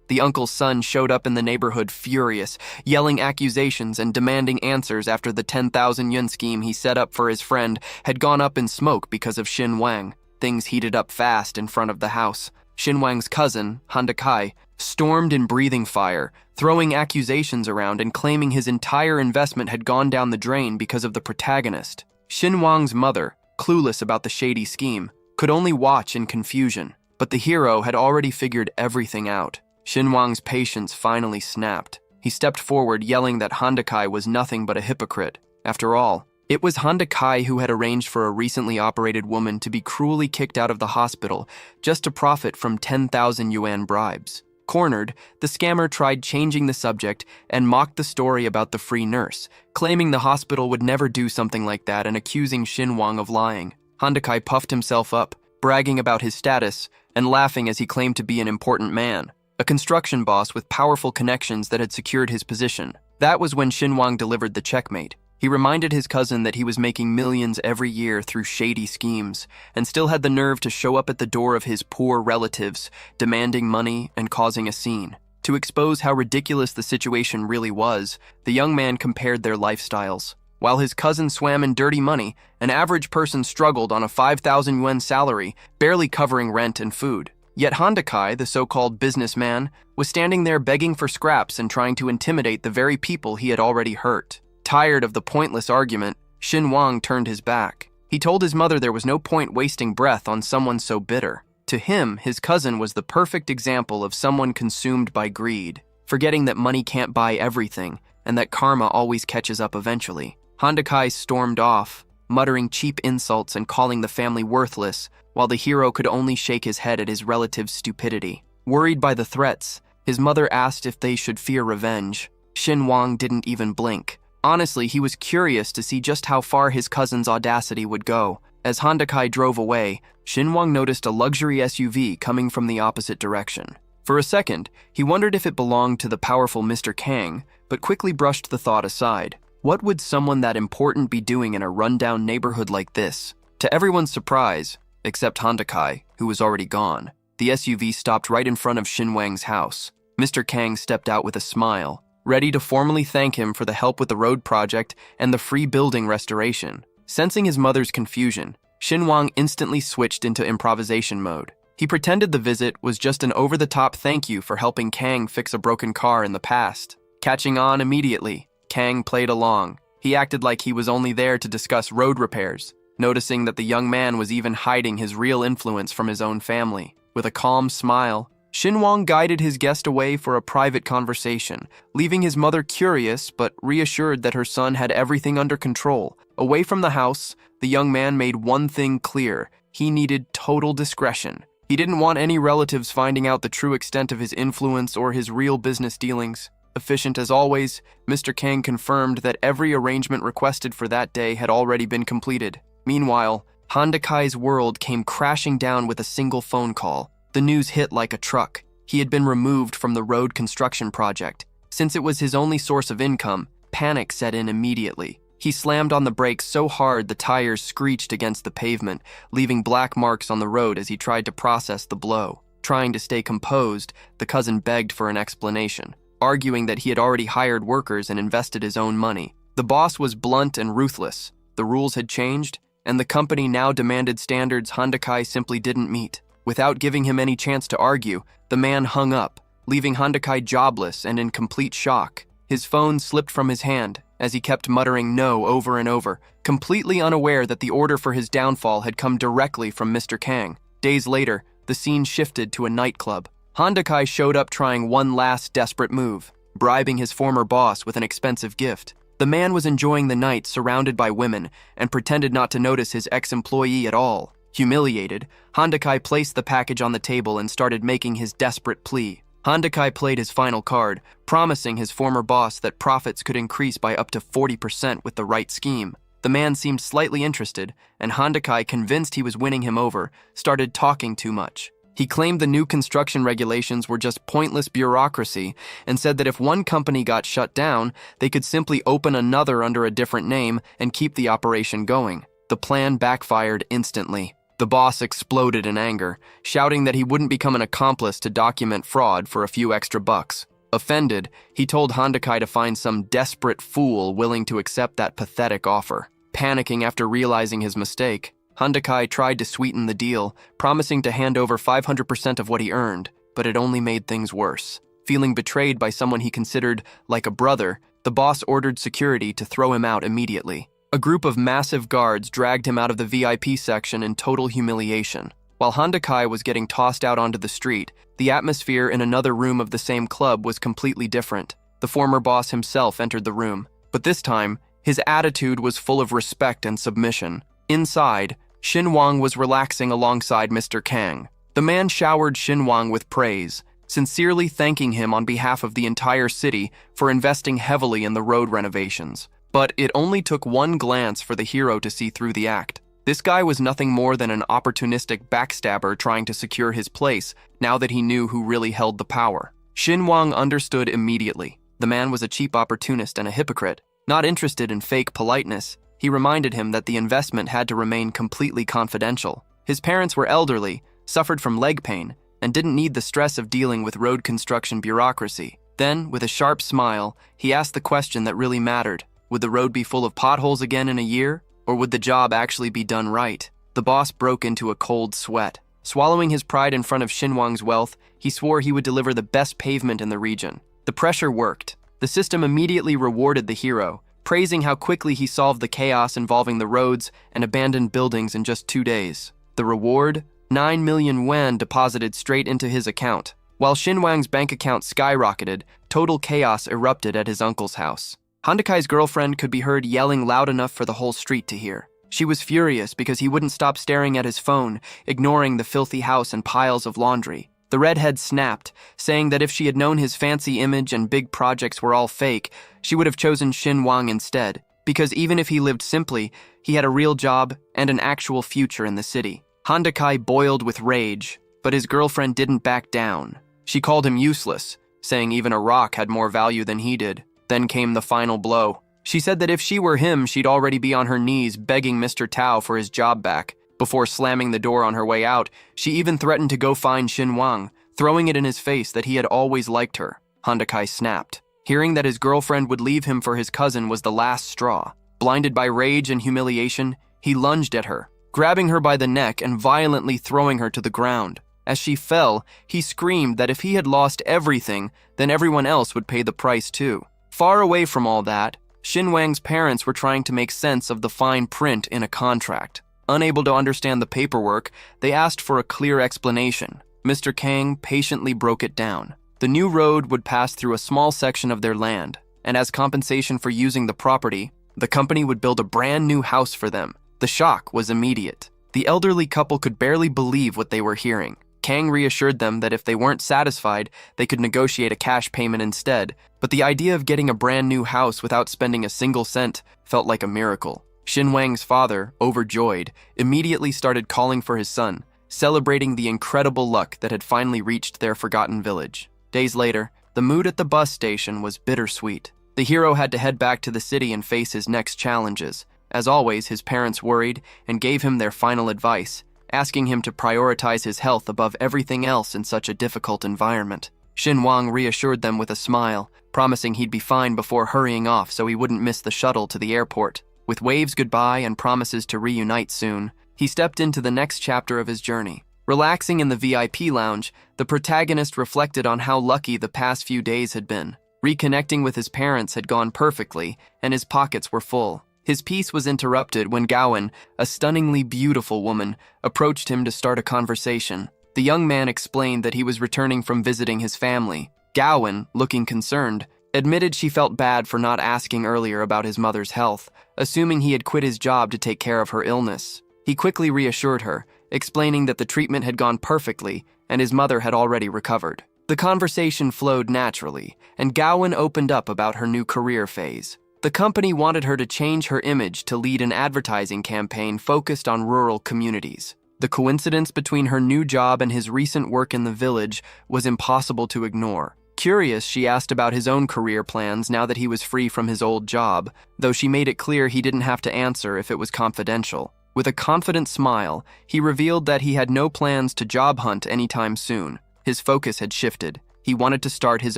The uncle's son showed up in the neighborhood furious, yelling accusations and demanding answers after the 10,000 yuan scheme he set up for his friend had gone up in smoke because of Wang. Things heated up fast in front of the house. Wang's cousin, Kai, stormed in breathing fire, throwing accusations around and claiming his entire investment had gone down the drain because of the protagonist. Wang's mother, clueless about the shady scheme, could only watch in confusion. But the hero had already figured everything out. Wang's patience finally snapped. He stepped forward, yelling that Kai was nothing but a hypocrite. After all, it was Kai who had arranged for a recently operated woman to be cruelly kicked out of the hospital just to profit from 10,000 yuan bribes. Cornered, the scammer tried changing the subject and mocked the story about the free nurse, claiming the hospital would never do something like that and accusing Wang of lying. Kai puffed himself up, bragging about his status and laughing as he claimed to be an important man, a construction boss with powerful connections that had secured his position. That was when Wang delivered the checkmate. He reminded his cousin that he was making millions every year through shady schemes, and still had the nerve to show up at the door of his poor relatives, demanding money and causing a scene. To expose how ridiculous the situation really was, the young man compared their lifestyles. While his cousin swam in dirty money, an average person struggled on a 5,000 yuan salary, barely covering rent and food. Yet Kai, the so-called businessman, was standing there begging for scraps and trying to intimidate the very people he had already hurt. Tired of the pointless argument, Wang turned his back. He told his mother there was no point wasting breath on someone so bitter. To him, his cousin was the perfect example of someone consumed by greed, forgetting that money can't buy everything and that karma always catches up eventually. Kai stormed off, muttering cheap insults and calling the family worthless, while the hero could only shake his head at his relative's stupidity. Worried by the threats, his mother asked if they should fear revenge. Wang didn't even blink. Honestly, he was curious to see just how far his cousin's audacity would go. As Kai drove away, Wang noticed a luxury SUV coming from the opposite direction. For a second, he wondered if it belonged to the powerful Mr. Kang, but quickly brushed the thought aside. What would someone that important be doing in a rundown neighborhood like this? To everyone's surprise, except Kai, who was already gone, the SUV stopped right in front of Wang's house. Mr. Kang stepped out with a smile, ready to formally thank him for the help with the road project and the free building restoration. Sensing his mother's confusion, Wang instantly switched into improvisation mode. He pretended the visit was just an over-the-top thank you for helping Kang fix a broken car in the past. Catching on immediately, Kang played along. He acted like he was only there to discuss road repairs, noticing that the young man was even hiding his real influence from his own family. With a calm smile, Wang guided his guest away for a private conversation, leaving his mother curious but reassured that her son had everything under control. Away from the house, the young man made one thing clear: he needed total discretion. He didn't want any relatives finding out the true extent of his influence or his real business dealings. Efficient as always, Mr. Kang confirmed that every arrangement requested for that day had already been completed. Meanwhile, Kai's world came crashing down with a single phone call. The news hit like a truck. He had been removed from the road construction project. Since it was his only source of income, panic set in immediately. He slammed on the brakes so hard the tires screeched against the pavement, leaving black marks on the road as he tried to process the blow. Trying to stay composed, the cousin begged for an explanation, arguing that he had already hired workers and invested his own money. The boss was blunt and ruthless. The rules had changed, and the company now demanded standards Kai simply didn't meet. Without giving him any chance to argue, the man hung up, leaving Kai jobless and in complete shock. His phone slipped from his hand as he kept muttering no over and over, completely unaware that the order for his downfall had come directly from Mr. Kang. Days later, the scene shifted to a nightclub. Kai showed up trying one last desperate move, bribing his former boss with an expensive gift. The man was enjoying the night surrounded by women and pretended not to notice his ex-employee at all. Humiliated, Hondakai placed the package on the table and started making his desperate plea. Hondakai played his final card, promising his former boss that profits could increase by up to 40% with the right scheme. The man seemed slightly interested, and Hondakai, convinced he was winning him over, started talking too much. He claimed the new construction regulations were just pointless bureaucracy and said that if one company got shut down, they could simply open another under a different name and keep the operation going. The plan backfired instantly. The boss exploded in anger, shouting that he wouldn't become an accomplice to document fraud for a few extra bucks. Offended, he told Hondakai to find some desperate fool willing to accept that pathetic offer. Panicking after realizing his mistake, Hondakai tried to sweeten the deal, promising to hand over 500% of what he earned, but it only made things worse. Feeling betrayed by someone he considered like a brother, the boss ordered security to throw him out immediately. A group of massive guards dragged him out of the VIP section in total humiliation. While Hondakai was getting tossed out onto the street, the atmosphere in another room of the same club was completely different. The former boss himself entered the room, but this time, his attitude was full of respect and submission. Inside, Shinwang was relaxing alongside Mr. Kang. The man showered Shinwang with praise, sincerely thanking him on behalf of the entire city for investing heavily in the road renovations. But it only took one glance for the hero to see through the act. This guy was nothing more than an opportunistic backstabber trying to secure his place now that he knew who really held the power. Shinwang understood immediately. The man was a cheap opportunist and a hypocrite, not interested in fake politeness. He reminded him that the investment had to remain completely confidential. His parents were elderly, suffered from leg pain, and didn't need the stress of dealing with road construction bureaucracy. Then, with a sharp smile, he asked the question that really mattered. Would the road be full of potholes again in a year, or would the job actually be done right? The boss broke into a cold sweat. Swallowing his pride in front of Shinwang's wealth, he swore he would deliver the best pavement in the region. The pressure worked. The system immediately rewarded the hero, praising how quickly he solved the chaos involving the roads and abandoned buildings in just 2 days. The reward? 9 million yuan deposited straight into his account. While Shinwang's bank account skyrocketed, total chaos erupted at his uncle's house. Hondakai's girlfriend could be heard yelling loud enough for the whole street to hear. She was furious because he wouldn't stop staring at his phone, ignoring the filthy house and piles of laundry. The redhead snapped, saying that if she had known his fancy image and big projects were all fake, she would have chosen Shinwang instead, because even if he lived simply, he had a real job and an actual future in the city. Hondakai boiled with rage, but his girlfriend didn't back down. She called him useless, saying even a rock had more value than he did. Then came the final blow. She said that if she were him, she'd already be on her knees begging Mr. Tao for his job back. Before slamming the door on her way out, she even threatened to go find Shinwang, throwing it in his face that he had always liked her. Hondakai snapped. Hearing that his girlfriend would leave him for his cousin was the last straw. Blinded by rage and humiliation, he lunged at her, grabbing her by the neck and violently throwing her to the ground. As she fell, he screamed that if he had lost everything, then everyone else would pay the price too. Far away from all that, Shinwang's parents were trying to make sense of the fine print in a contract. Unable to understand the paperwork, they asked for a clear explanation. Mr. Kang patiently broke it down. The new road would pass through a small section of their land, and as compensation for using the property, the company would build a brand new house for them. The shock was immediate. The elderly couple could barely believe what they were hearing. Kang reassured them that if they weren't satisfied, they could negotiate a cash payment instead, but the idea of getting a brand new house without spending a single cent felt like a miracle. Shinwang's father, overjoyed, immediately started calling for his son, celebrating the incredible luck that had finally reached their forgotten village. Days later, the mood at the bus station was bittersweet. The hero had to head back to the city and face his next challenges. As always, his parents worried and gave him their final advice, asking him to prioritize his health above everything else in such a difficult environment. Shinwang reassured them with a smile, promising he'd be fine before hurrying off so he wouldn't miss the shuttle to the airport. With waves goodbye and promises to reunite soon, he stepped into the next chapter of his journey. Relaxing in the VIP lounge, the protagonist reflected on how lucky the past few days had been. Reconnecting with his parents had gone perfectly, and his pockets were full. His peace was interrupted when Gowan, a stunningly beautiful woman, approached him to start a conversation. The young man explained that he was returning from visiting his family. Gowan, looking concerned, admitted she felt bad for not asking earlier about his mother's health, assuming he had quit his job to take care of her illness. He quickly reassured her, explaining that the treatment had gone perfectly and his mother had already recovered. The conversation flowed naturally, and Gowan opened up about her new career phase. The company wanted her to change her image to lead an advertising campaign focused on rural communities. The coincidence between her new job and his recent work in the village was impossible to ignore. Curious, she asked about his own career plans now that he was free from his old job, though she made it clear he didn't have to answer if it was confidential. With a confident smile, he revealed that he had no plans to job hunt anytime soon. His focus had shifted. He wanted to start his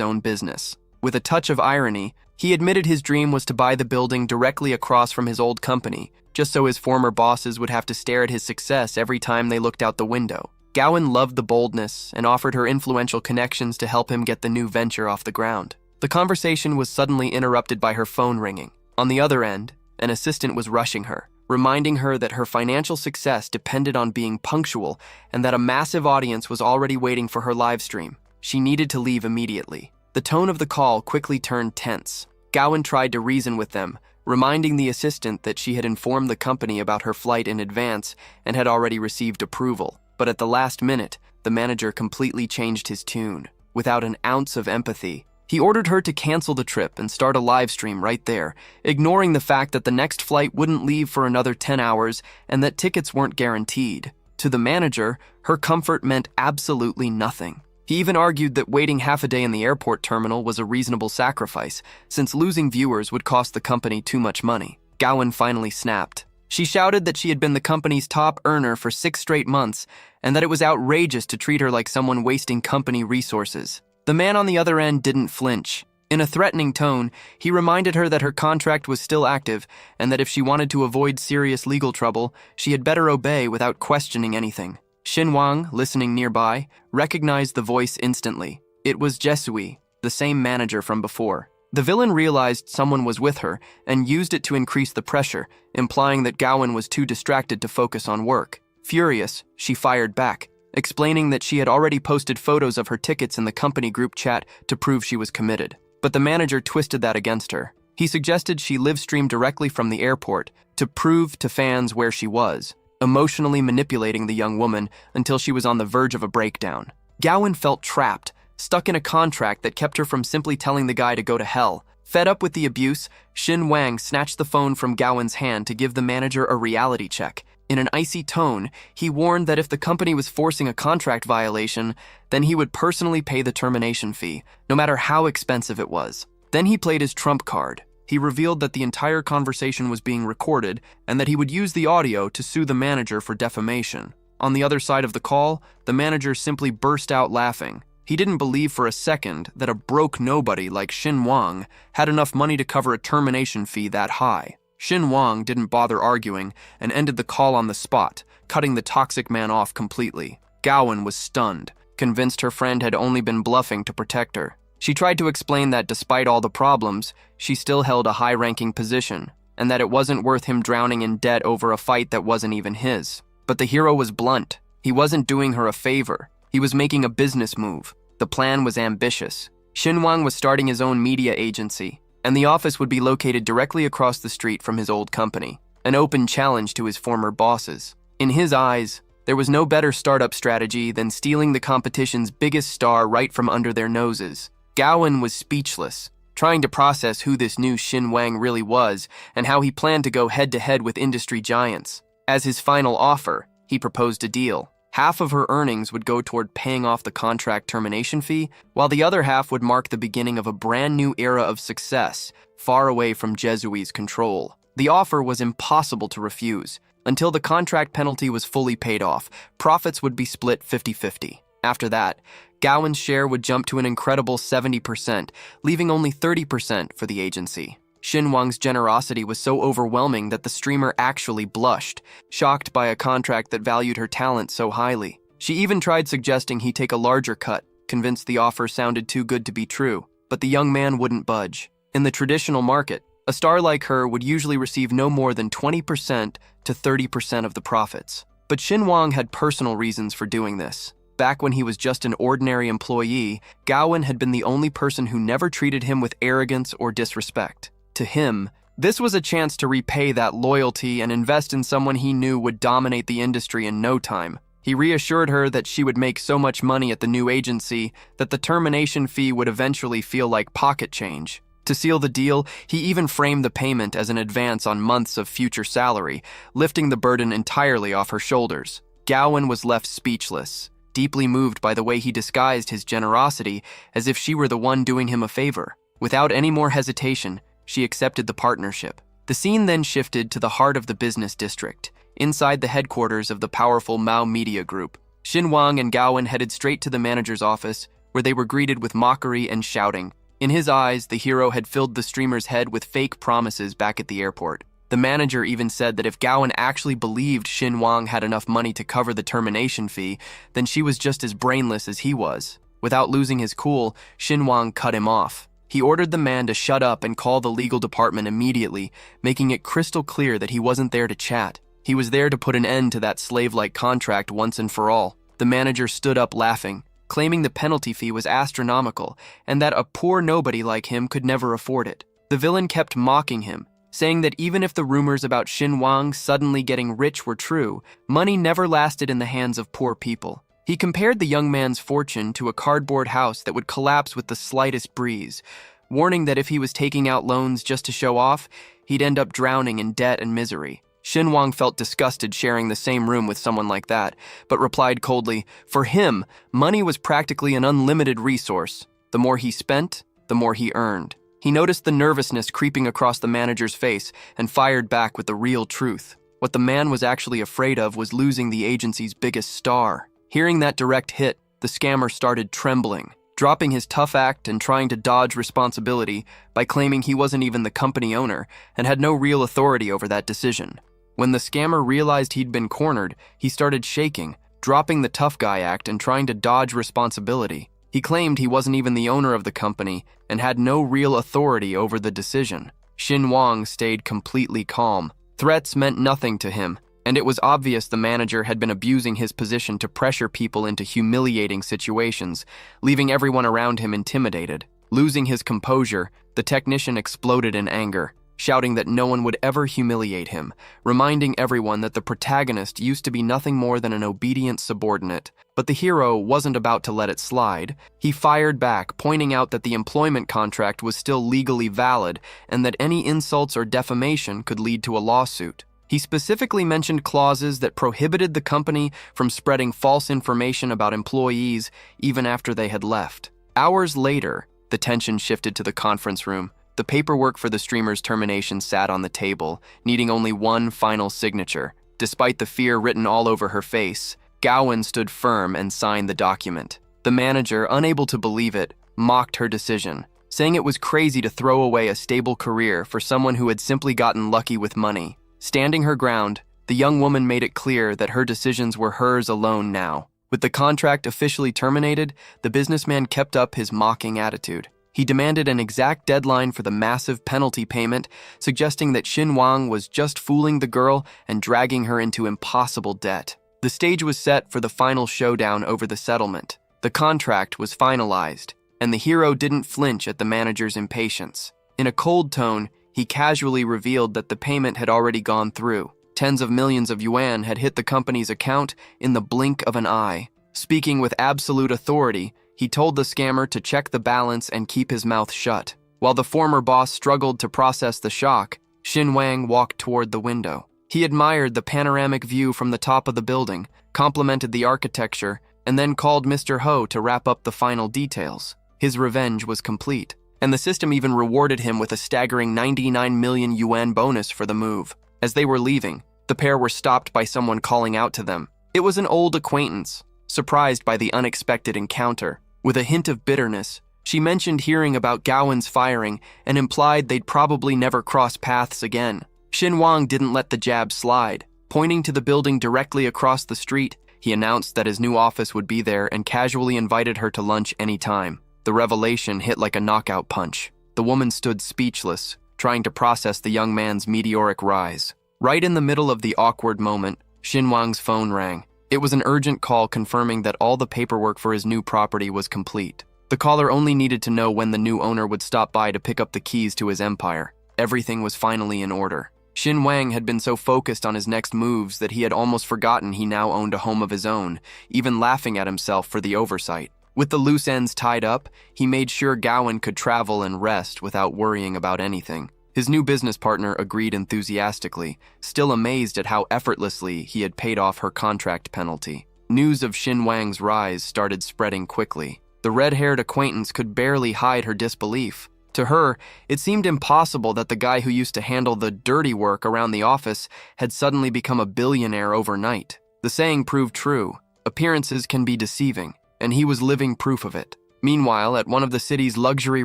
own business. With a touch of irony, he admitted his dream was to buy the building directly across from his old company, just so his former bosses would have to stare at his success every time they looked out the window. Gowan loved the boldness and offered her influential connections to help him get the new venture off the ground. The conversation was suddenly interrupted by her phone ringing. On the other end, an assistant was rushing her, reminding her that her financial success depended on being punctual and that a massive audience was already waiting for her live stream. She needed to leave immediately. The tone of the call quickly turned tense. Gowan tried to reason with them, reminding the assistant that she had informed the company about her flight in advance and had already received approval. But at the last minute, the manager completely changed his tune. Without an ounce of empathy, he ordered her to cancel the trip and start a live stream right there, ignoring the fact that the next flight wouldn't leave for another 10 hours and that tickets weren't guaranteed. To the manager, her comfort meant absolutely nothing. He even argued that waiting half a day in the airport terminal was a reasonable sacrifice, since losing viewers would cost the company too much money. Gowan finally snapped. She shouted that she had been the company's top earner for 6 straight months and that it was outrageous to treat her like someone wasting company resources. The man on the other end didn't flinch. In a threatening tone, he reminded her that her contract was still active and that if she wanted to avoid serious legal trouble, she had better obey without questioning anything. Xin Wang, listening nearby, recognized the voice instantly. It was Jesui, the same manager from before. The villain realized someone was with her and used it to increase the pressure, implying that Gowan was too distracted to focus on work. Furious, she fired back, explaining that she had already posted photos of her tickets in the company group chat to prove she was committed. But the manager twisted that against her. He suggested she live stream directly from the airport to prove to fans where she was, emotionally manipulating the young woman until she was on the verge of a breakdown. Gowan felt trapped, stuck in a contract that kept her from simply telling the guy to go to hell. Fed up with the abuse, Xin Wang snatched the phone from Gowan's hand to give the manager a reality check. In an icy tone, he warned that if the company was forcing a contract violation, then he would personally pay the termination fee, no matter how expensive it was. Then he played his trump card. He revealed that the entire conversation was being recorded and that he would use the audio to sue the manager for defamation. On the other side of the call, the manager simply burst out laughing. He didn't believe for a second that a broke nobody like Xin Wang had enough money to cover a termination fee that high. Xin Wang didn't bother arguing and ended the call on the spot, cutting the toxic man off completely. Gowan was stunned, convinced her friend had only been bluffing to protect her. She tried to explain that despite all the problems, she still held a high-ranking position, and that it wasn't worth him drowning in debt over a fight that wasn't even his. But the hero was blunt. He wasn't doing her a favor. He was making a business move. The plan was ambitious. Xin Wang was starting his own media agency, and the office would be located directly across the street from his old company, an open challenge to his former bosses. In his eyes, there was no better startup strategy than stealing the competition's biggest star right from under their noses. Gowan was speechless, trying to process who this new Xin Wang really was and how he planned to go head-to-head with industry giants. As his final offer, he proposed a deal. Half of her earnings would go toward paying off the contract termination fee, while the other half would mark the beginning of a brand new era of success, far away from Jesui's control. The offer was impossible to refuse. Until the contract penalty was fully paid off, profits would be split 50-50. After that, Gowan's share would jump to an incredible 70%, leaving only 30% for the agency. Xin Wang's generosity was so overwhelming that the streamer actually blushed, shocked by a contract that valued her talent so highly. She even tried suggesting he take a larger cut, convinced the offer sounded too good to be true, but the young man wouldn't budge. In the traditional market, a star like her would usually receive no more than 20% to 30% of the profits. But Xin Wang had personal reasons for doing this. Back when he was just an ordinary employee, Gowan had been the only person who never treated him with arrogance or disrespect. To him, this was a chance to repay that loyalty and invest in someone he knew would dominate the industry in no time. He reassured her that she would make so much money at the new agency that the termination fee would eventually feel like pocket change. To seal the deal, he even framed the payment as an advance on months of future salary, lifting the burden entirely off her shoulders. Gowan was left speechless, deeply moved by the way he disguised his generosity as if she were the one doing him a favor. Without any more hesitation, she accepted the partnership. The scene then shifted to the heart of the business district, inside the headquarters of the powerful Mao Media Group. Xinhuang and Gowan headed straight to the manager's office, where they were greeted with mockery and shouting. In his eyes, the hero had filled the streamer's head with fake promises back at the airport. The manager even said that if Gowan actually believed Xinhuang had enough money to cover the termination fee, then she was just as brainless as he was. Without losing his cool, Xinhuang cut him off. He ordered the man to shut up and call the legal department immediately, making it crystal clear that he wasn't there to chat. He was there to put an end to that slave-like contract once and for all. The manager stood up laughing, claiming the penalty fee was astronomical and that a poor nobody like him could never afford it. The villain kept mocking him, saying that even if the rumors about Xinhuang suddenly getting rich were true, money never lasted in the hands of poor people. He compared the young man's fortune to a cardboard house that would collapse with the slightest breeze, warning that if he was taking out loans just to show off, he'd end up drowning in debt and misery. Xinhuang felt disgusted sharing the same room with someone like that, but replied coldly, for him, money was practically an unlimited resource. The more he spent, the more he earned. He noticed the nervousness creeping across the manager's face and fired back with the real truth. What the man was actually afraid of was losing the agency's biggest star. Hearing that direct hit, the scammer started trembling, dropping his tough act and trying to dodge responsibility by claiming he wasn't even the company owner and had no real authority over that decision. When the scammer realized he'd been cornered, he started shaking, dropping the tough guy act and trying to dodge responsibility. He claimed he wasn't even the owner of the company and had no real authority over the decision. Xinhuang stayed completely calm. Threats meant nothing to him, and it was obvious the manager had been abusing his position to pressure people into humiliating situations, leaving everyone around him intimidated. Losing his composure, the technician exploded in anger, shouting that no one would ever humiliate him, reminding everyone that the protagonist used to be nothing more than an obedient subordinate. But the hero wasn't about to let it slide. He fired back, pointing out that the employment contract was still legally valid and that any insults or defamation could lead to a lawsuit. He specifically mentioned clauses that prohibited the company from spreading false information about employees even after they had left. Hours later, the tension shifted to the conference room. The paperwork for the streamer's termination sat on the table, needing only one final signature. Despite the fear written all over her face, Gowan stood firm and signed the document. The manager, unable to believe it, mocked her decision, saying it was crazy to throw away a stable career for someone who had simply gotten lucky with money. Standing her ground, the young woman made it clear that her decisions were hers alone now. With the contract officially terminated, the businessman kept up his mocking attitude. He demanded an exact deadline for the massive penalty payment, suggesting that Xinhuang was just fooling the girl and dragging her into impossible debt. The stage was set for the final showdown over the settlement. The contract was finalized, and the hero didn't flinch at the manager's impatience. In a cold tone, he casually revealed that the payment had already gone through. Tens of millions of yuan had hit the company's account in the blink of an eye. Speaking with absolute authority, he told the scammer to check the balance and keep his mouth shut. While the former boss struggled to process the shock, Xinhuang walked toward the window. He admired the panoramic view from the top of the building, complimented the architecture, and then called Mr. Ho to wrap up the final details. His revenge was complete, and the system even rewarded him with a staggering 99 million yuan bonus for the move. As they were leaving, the pair were stopped by someone calling out to them. It was an old acquaintance, surprised by the unexpected encounter. With a hint of bitterness, she mentioned hearing about Gowan's firing and implied they'd probably never cross paths again. Xinhuang didn't let the jab slide. Pointing to the building directly across the street, he announced that his new office would be there and casually invited her to lunch anytime. The revelation hit like a knockout punch. The woman stood speechless, trying to process the young man's meteoric rise. Right in the middle of the awkward moment, Xinhuang's phone rang. It was an urgent call confirming that all the paperwork for his new property was complete. The caller only needed to know when the new owner would stop by to pick up the keys to his empire. Everything was finally in order. Xin Wang had been so focused on his next moves that he had almost forgotten he now owned a home of his own, even laughing at himself for the oversight. With the loose ends tied up, he made sure Gowan could travel and rest without worrying about anything. His new business partner agreed enthusiastically, still amazed at how effortlessly he had paid off her contract penalty. News of Xin Wang's rise started spreading quickly. The red-haired acquaintance could barely hide her disbelief. To her, it seemed impossible that the guy who used to handle the dirty work around the office had suddenly become a billionaire overnight. The saying proved true. Appearances can be deceiving, and he was living proof of it. Meanwhile, at one of the city's luxury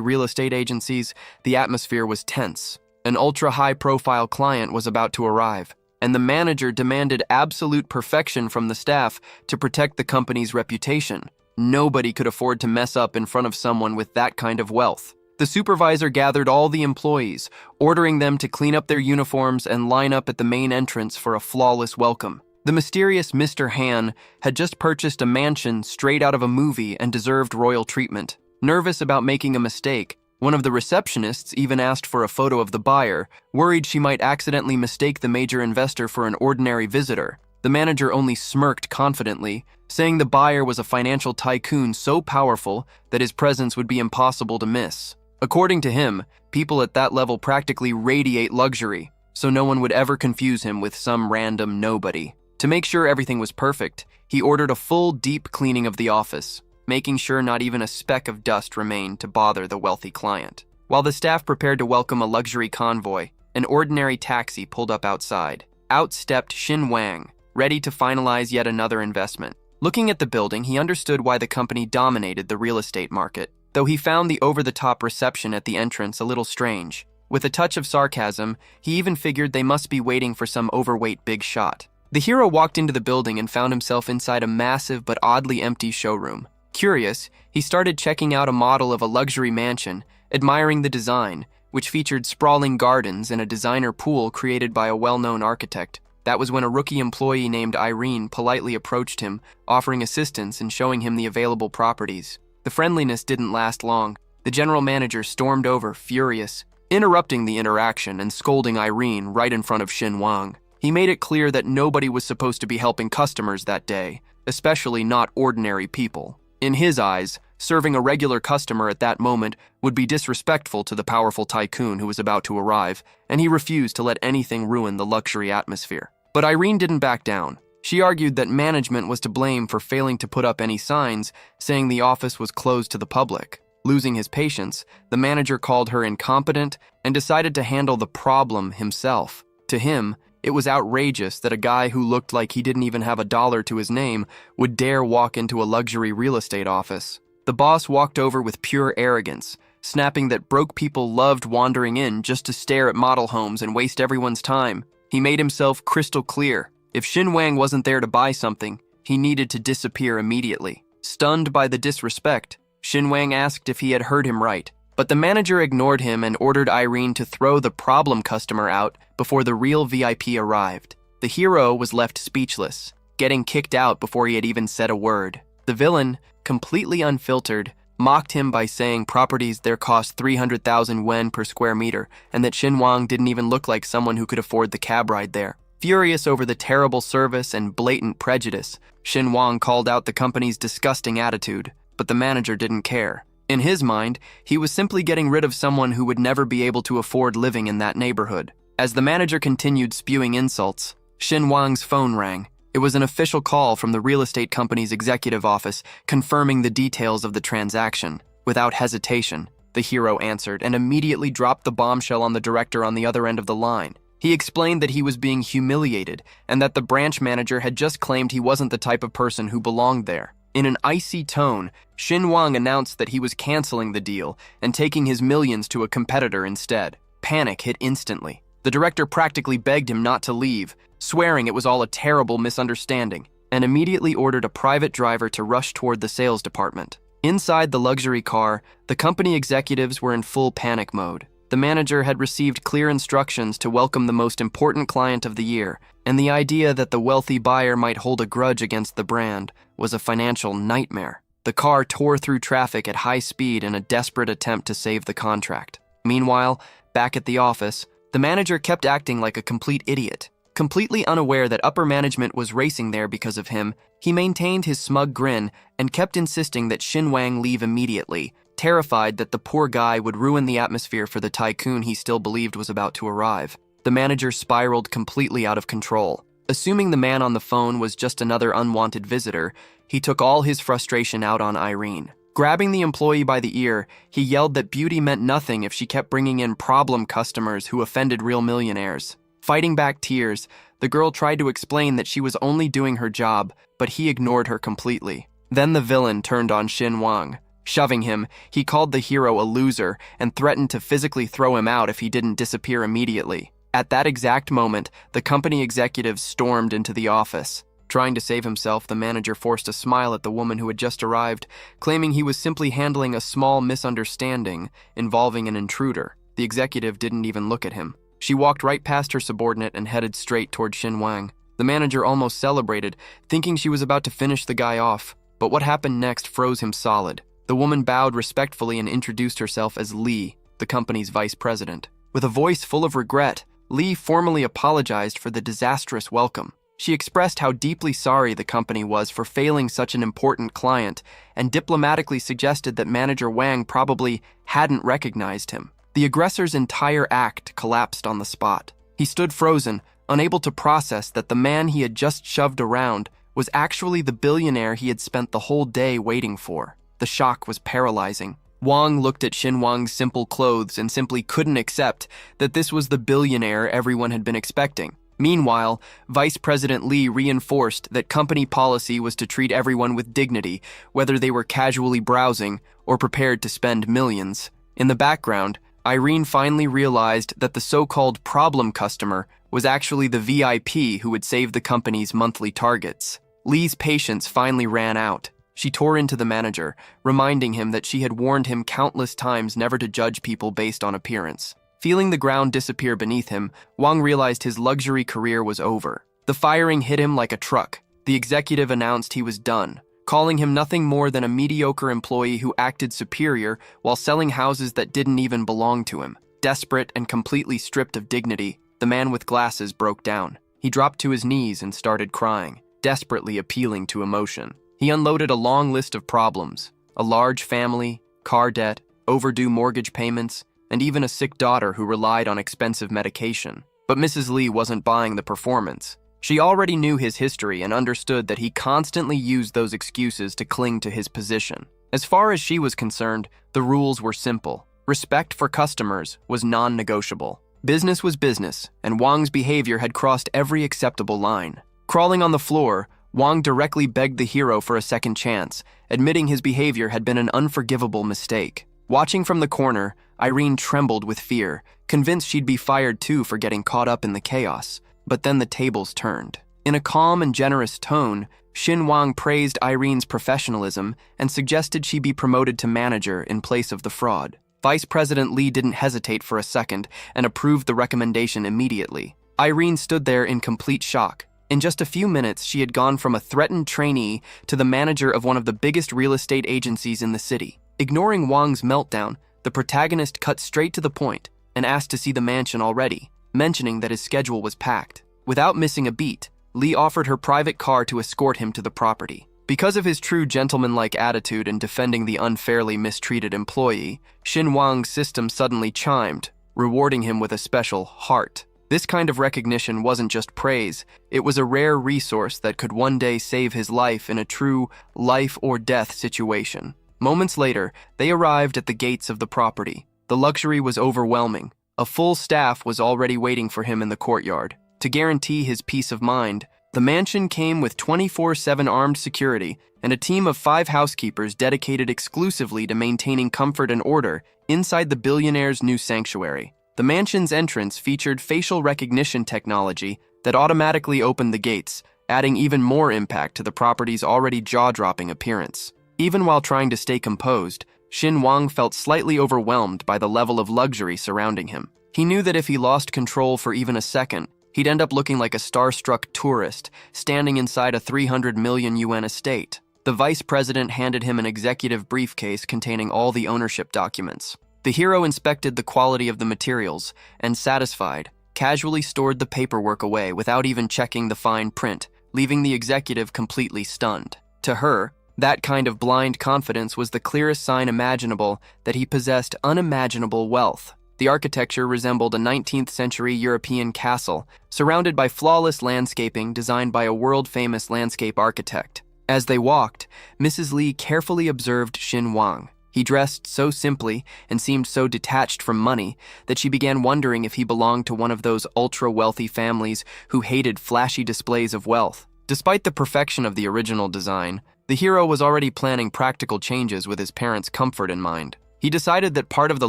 real estate agencies, the atmosphere was tense. An ultra-high-profile client was about to arrive, and the manager demanded absolute perfection from the staff to protect the company's reputation. Nobody could afford to mess up in front of someone with that kind of wealth. The supervisor gathered all the employees, ordering them to clean up their uniforms and line up at the main entrance for a flawless welcome. The mysterious Mr. Han had just purchased a mansion straight out of a movie and deserved royal treatment. Nervous about making a mistake, one of the receptionists even asked for a photo of the buyer, worried she might accidentally mistake the major investor for an ordinary visitor. The manager only smirked confidently, saying the buyer was a financial tycoon so powerful that his presence would be impossible to miss. According to him, people at that level practically radiate luxury, so no one would ever confuse him with some random nobody. To make sure everything was perfect, he ordered a full, deep cleaning of the office, making sure not even a speck of dust remained to bother the wealthy client. While the staff prepared to welcome a luxury convoy, an ordinary taxi pulled up outside. Out stepped Xin Wang, ready to finalize yet another investment. Looking at the building, he understood why the company dominated the real estate market, though he found the over-the-top reception at the entrance a little strange. With a touch of sarcasm, he even figured they must be waiting for some overweight big shot. The hero walked into the building and found himself inside a massive but oddly empty showroom. Curious, he started checking out a model of a luxury mansion, admiring the design, which featured sprawling gardens and a designer pool created by a well-known architect. That was when a rookie employee named Irene politely approached him, offering assistance and showing him the available properties. The friendliness didn't last long. The general manager stormed over, furious, interrupting the interaction and scolding Irene right in front of Xin Wang. He made it clear that nobody was supposed to be helping customers that day, especially not ordinary people. In his eyes, serving a regular customer at that moment would be disrespectful to the powerful tycoon who was about to arrive, and he refused to let anything ruin the luxury atmosphere. But Irene didn't back down. She argued that management was to blame for failing to put up any signs, saying the office was closed to the public. Losing his patience, the manager called her incompetent and decided to handle the problem himself. To him, it was outrageous that a guy who looked like he didn't even have a dollar to his name would dare walk into a luxury real estate office. The boss walked over with pure arrogance, snapping that broke people loved wandering in just to stare at model homes and waste everyone's time. He made himself crystal clear. If Xin Wang wasn't there to buy something, he needed to disappear immediately. Stunned by the disrespect, Xin Wang asked if he had heard him right. But the manager ignored him and ordered Irene to throw the problem customer out before the real VIP arrived. The hero was left speechless, getting kicked out before he had even said a word. The villain, completely unfiltered, mocked him by saying properties there cost 300,000 yen per square meter and that Xin Wang didn't even look like someone who could afford the cab ride there. Furious over the terrible service and blatant prejudice, Xin Wang called out the company's disgusting attitude, but the manager didn't care. In his mind, he was simply getting rid of someone who would never be able to afford living in that neighborhood. As the manager continued spewing insults, Xin Wang's phone rang. It was an official call from the real estate company's executive office confirming the details of the transaction. Without hesitation, the hero answered and immediately dropped the bombshell on the director on the other end of the line. He explained that he was being humiliated and that the branch manager had just claimed he wasn't the type of person who belonged there. In an icy tone, Xin Wang announced that he was canceling the deal and taking his millions to a competitor instead. Panic hit instantly. The director practically begged him not to leave, swearing it was all a terrible misunderstanding, and immediately ordered a private driver to rush toward the sales department. Inside the luxury car, the company executives were in full panic mode. The manager had received clear instructions to welcome the most important client of the year, and the idea that the wealthy buyer might hold a grudge against the brand was a financial nightmare. The car tore through traffic at high speed in a desperate attempt to save the contract. Meanwhile, back at the office, The manager kept acting like a complete idiot. Completely unaware that upper management was racing there because of him, he maintained his smug grin and kept insisting that Shin Wang leave immediately, terrified that the poor guy would ruin the atmosphere for the tycoon he still believed was about to arrive. The manager spiraled completely out of control. Assuming the man on the phone was just another unwanted visitor, he took all his frustration out on Irene. Grabbing the employee by the ear, he yelled that beauty meant nothing if she kept bringing in problem customers who offended real millionaires. Fighting back tears, the girl tried to explain that she was only doing her job, but he ignored her completely. Then the villain turned on Shin Wang. Shoving him, he called the hero a loser and threatened to physically throw him out if he didn't disappear immediately. At that exact moment, the company executives stormed into the office. Trying to save himself, the manager forced a smile at the woman who had just arrived, claiming he was simply handling a small misunderstanding involving an intruder. The executive didn't even look at him. She walked right past her subordinate and headed straight toward Shin Wang. The manager almost celebrated, thinking she was about to finish the guy off. But what happened next froze him solid. The woman bowed respectfully and introduced herself as Lee, the company's vice president. With a voice full of regret, Lee formally apologized for the disastrous welcome. She expressed how deeply sorry the company was for failing such an important client and diplomatically suggested that manager Wang probably hadn't recognized him. The aggressor's entire act collapsed on the spot. He stood frozen, unable to process that the man he had just shoved around was actually the billionaire he had spent the whole day waiting for. The shock was paralyzing. Wang looked at Shin Wang's simple clothes and simply couldn't accept that this was the billionaire everyone had been expecting. Meanwhile, Vice President Lee reinforced that company policy was to treat everyone with dignity, whether they were casually browsing or prepared to spend millions. In the background, Irene finally realized that the so-called problem customer was actually the VIP who would save the company's monthly targets. Lee's patience finally ran out. She tore into the manager, reminding him that she had warned him countless times never to judge people based on appearance. Feeling the ground disappear beneath him, Wang realized his luxury career was over. The firing hit him like a truck. The executive announced he was done, calling him nothing more than a mediocre employee who acted superior while selling houses that didn't even belong to him. Desperate and completely stripped of dignity, the man with glasses broke down. He dropped to his knees and started crying, desperately appealing to emotion. He unloaded a long list of problems: a large family, car debt, overdue mortgage payments, and even a sick daughter who relied on expensive medication. But Mrs. Lee wasn't buying the performance. She already knew his history and understood that he constantly used those excuses to cling to his position. As far as she was concerned, the rules were simple. Respect for customers was non-negotiable. Business was business, and Wang's behavior had crossed every acceptable line. Crawling on the floor, Wang directly begged the hero for a second chance, admitting his behavior had been an unforgivable mistake. Watching from the corner, Irene trembled with fear, convinced she'd be fired too for getting caught up in the chaos. But then the tables turned. In a calm and generous tone, Shin Wang praised Irene's professionalism and suggested she be promoted to manager in place of the fraud. Vice President Lee didn't hesitate for a second and approved the recommendation immediately. Irene stood there in complete shock. In just a few minutes, she had gone from a threatened trainee to the manager of one of the biggest real estate agencies in the city. Ignoring Wang's meltdown, the protagonist cut straight to the point and asked to see the mansion already, mentioning that his schedule was packed. Without missing a beat, Lee offered her private car to escort him to the property. Because of his true gentlemanlike attitude in defending the unfairly mistreated employee, Shin Wang's system suddenly chimed, rewarding him with a special heart. This kind of recognition wasn't just praise, it was a rare resource that could one day save his life in a true life-or-death situation. Moments later, they arrived at the gates of the property. The luxury was overwhelming. A full staff was already waiting for him in the courtyard. To guarantee his peace of mind, the mansion came with 24/7 armed security and a team of 5 housekeepers dedicated exclusively to maintaining comfort and order inside the billionaire's new sanctuary. The mansion's entrance featured facial recognition technology that automatically opened the gates, adding even more impact to the property's already jaw-dropping appearance. Even while trying to stay composed, Shin Wang felt slightly overwhelmed by the level of luxury surrounding him. He knew that if he lost control for even a second, he'd end up looking like a starstruck tourist standing inside a 300 million yuan estate. The vice president handed him an executive briefcase containing all the ownership documents. The hero inspected the quality of the materials and, satisfied, casually stored the paperwork away without even checking the fine print, leaving the executive completely stunned. To her, that kind of blind confidence was the clearest sign imaginable that he possessed unimaginable wealth. The architecture resembled a 19th century European castle, surrounded by flawless landscaping designed by a world-famous landscape architect. As they walked, Mrs. Lee carefully observed Xin Wang. He dressed so simply and seemed so detached from money that she began wondering if he belonged to one of those ultra-wealthy families who hated flashy displays of wealth. Despite the perfection of the original design, the hero was already planning practical changes with his parents' comfort in mind. He decided that part of the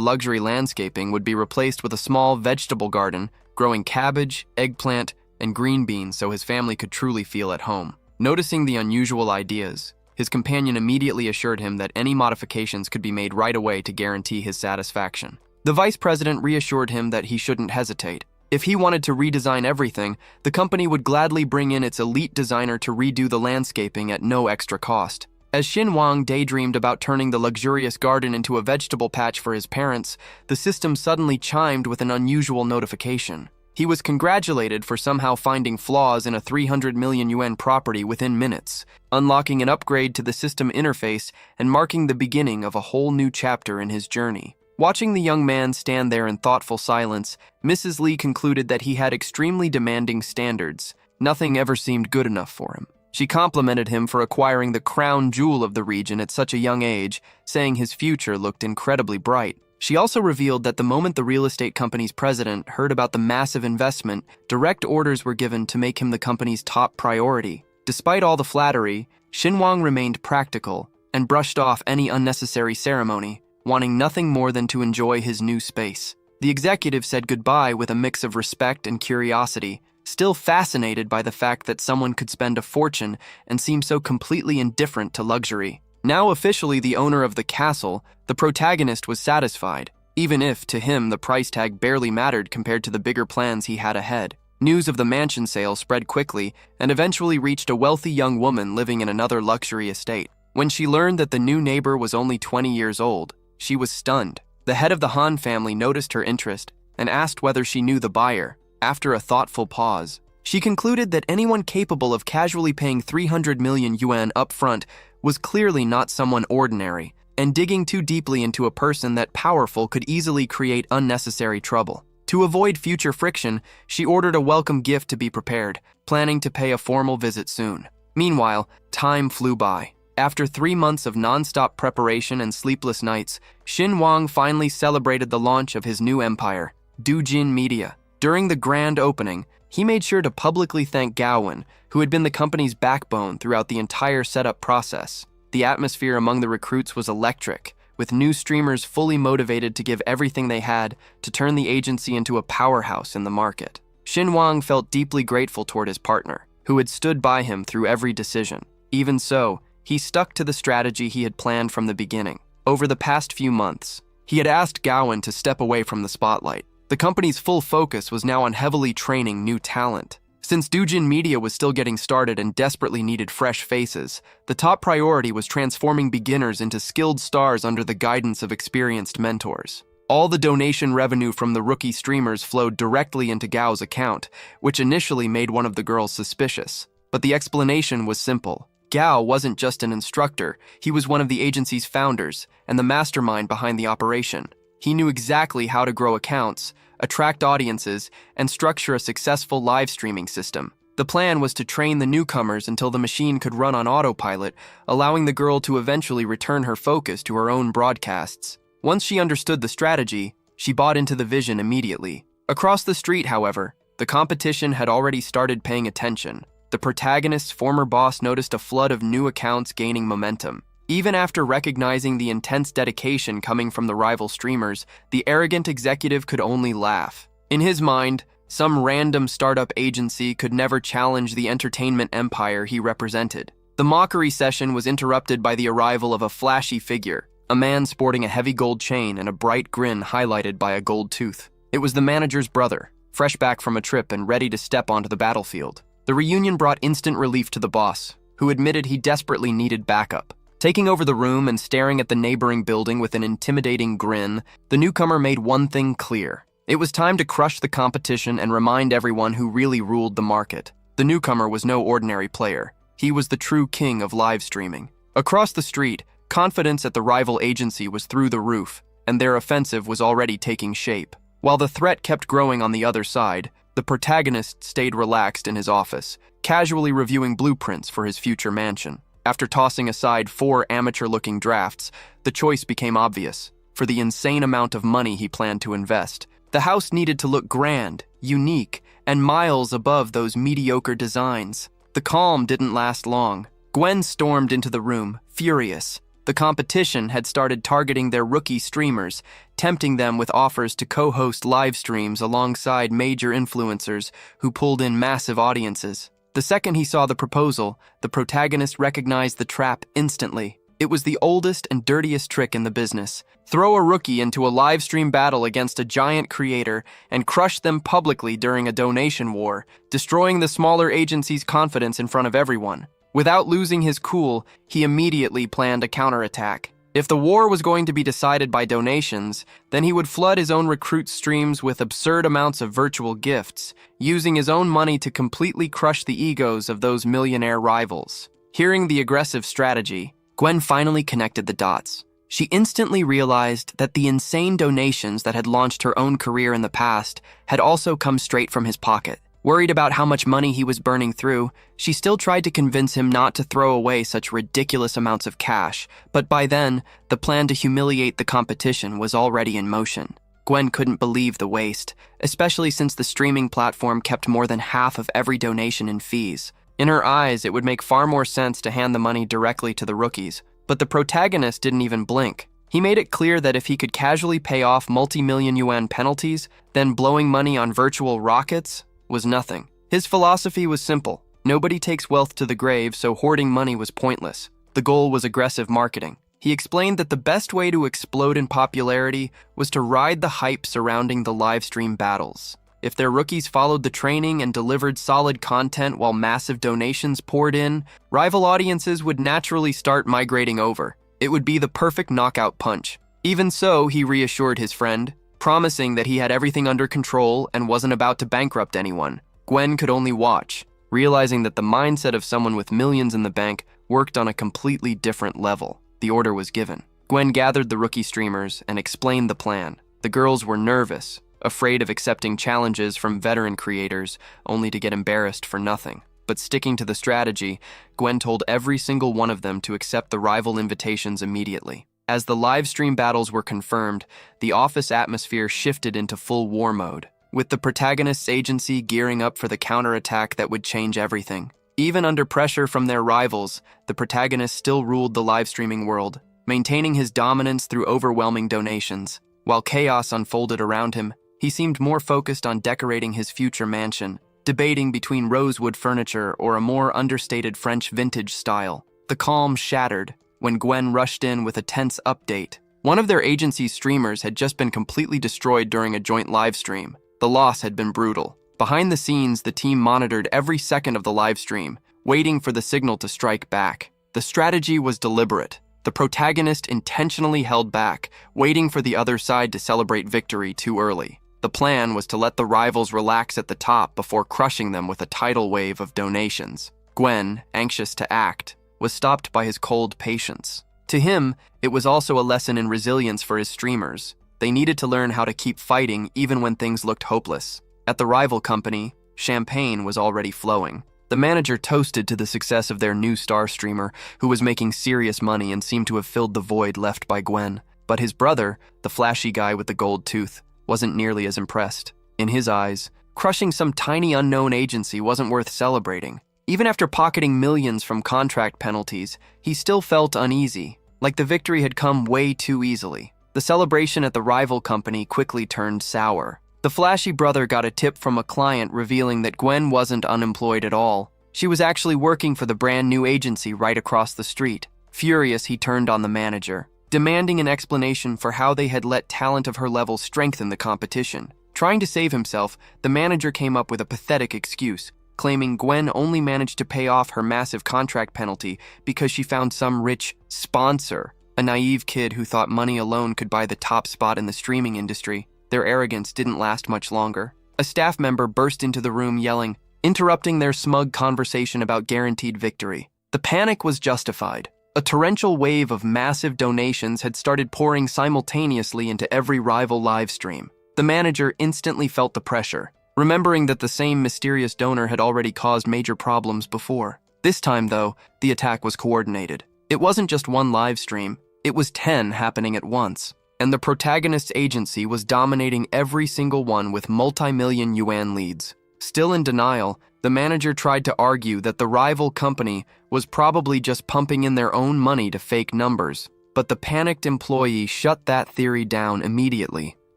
luxury landscaping would be replaced with a small vegetable garden, growing cabbage, eggplant, and green beans so his family could truly feel at home. Noticing the unusual ideas, his companion immediately assured him that any modifications could be made right away to guarantee his satisfaction. The vice president reassured him that he shouldn't hesitate. If he wanted to redesign everything, the company would gladly bring in its elite designer to redo the landscaping at no extra cost. As Xin Wang daydreamed about turning the luxurious garden into a vegetable patch for his parents, the system suddenly chimed with an unusual notification. He was congratulated for somehow finding flaws in a 300 million yuan property within minutes, unlocking an upgrade to the system interface and marking the beginning of a whole new chapter in his journey. Watching the young man stand there in thoughtful silence, Mrs. Lee concluded that he had extremely demanding standards. Nothing ever seemed good enough for him. She complimented him for acquiring the crown jewel of the region at such a young age, saying his future looked incredibly bright. She also revealed that the moment the real estate company's president heard about the massive investment, direct orders were given to make him the company's top priority. Despite all the flattery, Xin Wang remained practical and brushed off any unnecessary ceremony, wanting nothing more than to enjoy his new space. The executive said goodbye with a mix of respect and curiosity, still fascinated by the fact that someone could spend a fortune and seem so completely indifferent to luxury. Now officially the owner of the castle, the protagonist was satisfied, even if, to him, the price tag barely mattered compared to the bigger plans he had ahead. News of the mansion sale spread quickly and eventually reached a wealthy young woman living in another luxury estate. When she learned that the new neighbor was only 20 years old, she was stunned. The head of the Han family noticed her interest and asked whether she knew the buyer. After a thoughtful pause, she concluded that anyone capable of casually paying 300 million yuan up front was clearly not someone ordinary, and digging too deeply into a person that powerful could easily create unnecessary trouble. To avoid future friction, she ordered a welcome gift to be prepared, planning to pay a formal visit soon. Meanwhile, time flew by. After 3 months of non-stop preparation and sleepless nights, Xin Wang finally celebrated the launch of his new empire, Dujin Media. During the grand opening, he made sure to publicly thank Gaowen, who had been the company's backbone throughout the entire setup process. The atmosphere among the recruits was electric, with new streamers fully motivated to give everything they had to turn the agency into a powerhouse in the market. Xin Wang felt deeply grateful toward his partner, who had stood by him through every decision. Even so, he stuck to the strategy he had planned from the beginning. Over the past few months, he had asked Gaowen to step away from the spotlight. The company's full focus was now on heavily training new talent. Since Dujin Media was still getting started and desperately needed fresh faces, the top priority was transforming beginners into skilled stars under the guidance of experienced mentors. All the donation revenue from the rookie streamers flowed directly into Gao's account, which initially made one of the girls suspicious. But the explanation was simple. Gao wasn't just an instructor, he was one of the agency's founders and the mastermind behind the operation. He knew exactly how to grow accounts, attract audiences, and structure a successful live streaming system. The plan was to train the newcomers until the machine could run on autopilot, allowing the girl to eventually return her focus to her own broadcasts. Once she understood the strategy, she bought into the vision immediately. Across the street, however, the competition had already started paying attention. The protagonist's former boss noticed a flood of new accounts gaining momentum. Even after recognizing the intense dedication coming from the rival streamers, the arrogant executive could only laugh. In his mind, some random startup agency could never challenge the entertainment empire he represented. The mockery session was interrupted by the arrival of a flashy figure, a man sporting a heavy gold chain and a bright grin highlighted by a gold tooth. It was the manager's brother, fresh back from a trip and ready to step onto the battlefield. The reunion brought instant relief to the boss, who admitted he desperately needed backup. Taking over the room and staring at the neighboring building with an intimidating grin, the newcomer made one thing clear. It was time to crush the competition and remind everyone who really ruled the market. The newcomer was no ordinary player. He was the true king of live streaming. Across the street, confidence at the rival agency was through the roof, and their offensive was already taking shape. While the threat kept growing on the other side, the protagonist stayed relaxed in his office, casually reviewing blueprints for his future mansion. After tossing aside 4 amateur-looking drafts, the choice became obvious. For the insane amount of money he planned to invest, the house needed to look grand, unique, and miles above those mediocre designs. The calm didn't last long. Gwen stormed into the room, furious. The competition had started targeting their rookie streamers, tempting them with offers to co-host live streams alongside major influencers who pulled in massive audiences. The second he saw the proposal, the protagonist recognized the trap instantly. It was the oldest and dirtiest trick in the business. Throw a rookie into a live stream battle against a giant creator and crush them publicly during a donation war, destroying the smaller agency's confidence in front of everyone. Without losing his cool, he immediately planned a counterattack. If the war was going to be decided by donations, then he would flood his own recruit streams with absurd amounts of virtual gifts, using his own money to completely crush the egos of those millionaire rivals. Hearing the aggressive strategy, Gwen finally connected the dots. She instantly realized that the insane donations that had launched her own career in the past had also come straight from his pocket. Worried about how much money he was burning through, she still tried to convince him not to throw away such ridiculous amounts of cash, but by then, the plan to humiliate the competition was already in motion. Gwen couldn't believe the waste, especially since the streaming platform kept more than half of every donation in fees. In her eyes, it would make far more sense to hand the money directly to the rookies, but the protagonist didn't even blink. He made it clear that if he could casually pay off multi-million yuan penalties, then blowing money on virtual rockets was nothing. His philosophy was simple. Nobody takes wealth to the grave, so hoarding money was pointless. The goal was aggressive marketing. He explained that the best way to explode in popularity was to ride the hype surrounding the live stream battles. If their rookies followed the training and delivered solid content while massive donations poured in, rival audiences would naturally start migrating over. It would be the perfect knockout punch. Even so, he reassured his friend, promising that he had everything under control and wasn't about to bankrupt anyone. Gwen could only watch, realizing that the mindset of someone with millions in the bank worked on a completely different level. The order was given. Gwen gathered the rookie streamers and explained the plan. The girls were nervous, afraid of accepting challenges from veteran creators, only to get embarrassed for nothing. But sticking to the strategy, Gwen told every single one of them to accept the rival invitations immediately. As the live stream battles were confirmed, the office atmosphere shifted into full war mode, with the protagonist's agency gearing up for the counterattack that would change everything. Even under pressure from their rivals, the protagonist still ruled the live streaming world, maintaining his dominance through overwhelming donations. While chaos unfolded around him, he seemed more focused on decorating his future mansion, debating between rosewood furniture or a more understated French vintage style. The calm shattered when Gwen rushed in with a tense update. One of their agency's streamers had just been completely destroyed during a joint live stream. The loss had been brutal. Behind the scenes, the team monitored every second of the live stream, waiting for the signal to strike back. The strategy was deliberate. The protagonist intentionally held back, waiting for the other side to celebrate victory too early. The plan was to let the rivals relax at the top before crushing them with a tidal wave of donations. Gwen, anxious to act, was stopped by his cold patience. To him, it was also a lesson in resilience for his streamers. They needed to learn how to keep fighting even when things looked hopeless. At the rival company, champagne was already flowing. The manager toasted to the success of their new star streamer, who was making serious money and seemed to have filled the void left by Gwen. But his brother, the flashy guy with the gold tooth, wasn't nearly as impressed. In his eyes, crushing some tiny unknown agency wasn't worth celebrating. Even after pocketing millions from contract penalties, he still felt uneasy, like the victory had come way too easily. The celebration at the rival company quickly turned sour. The flashy brother got a tip from a client revealing that Gwen wasn't unemployed at all. She was actually working for the brand new agency right across the street. Furious, he turned on the manager, demanding an explanation for how they had let talent of her level strengthen the competition. Trying to save himself, the manager came up with a pathetic excuse. claiming Gwen only managed to pay off her massive contract penalty because she found some rich sponsor, a naive kid who thought money alone could buy the top spot in the streaming industry. Their arrogance didn't last much longer. A staff member burst into the room yelling, interrupting their smug conversation about guaranteed victory. The panic was justified. A torrential wave of massive donations had started pouring simultaneously into every rival live stream. The manager instantly felt the pressure, remembering that the same mysterious donor had already caused major problems before. This time, though, the attack was coordinated. It wasn't just one live stream, it was 10 happening at once. And the protagonist's agency was dominating every single one with multi-million yuan leads. Still in denial, the manager tried to argue that the rival company was probably just pumping in their own money to fake numbers. But the panicked employee shut that theory down immediately.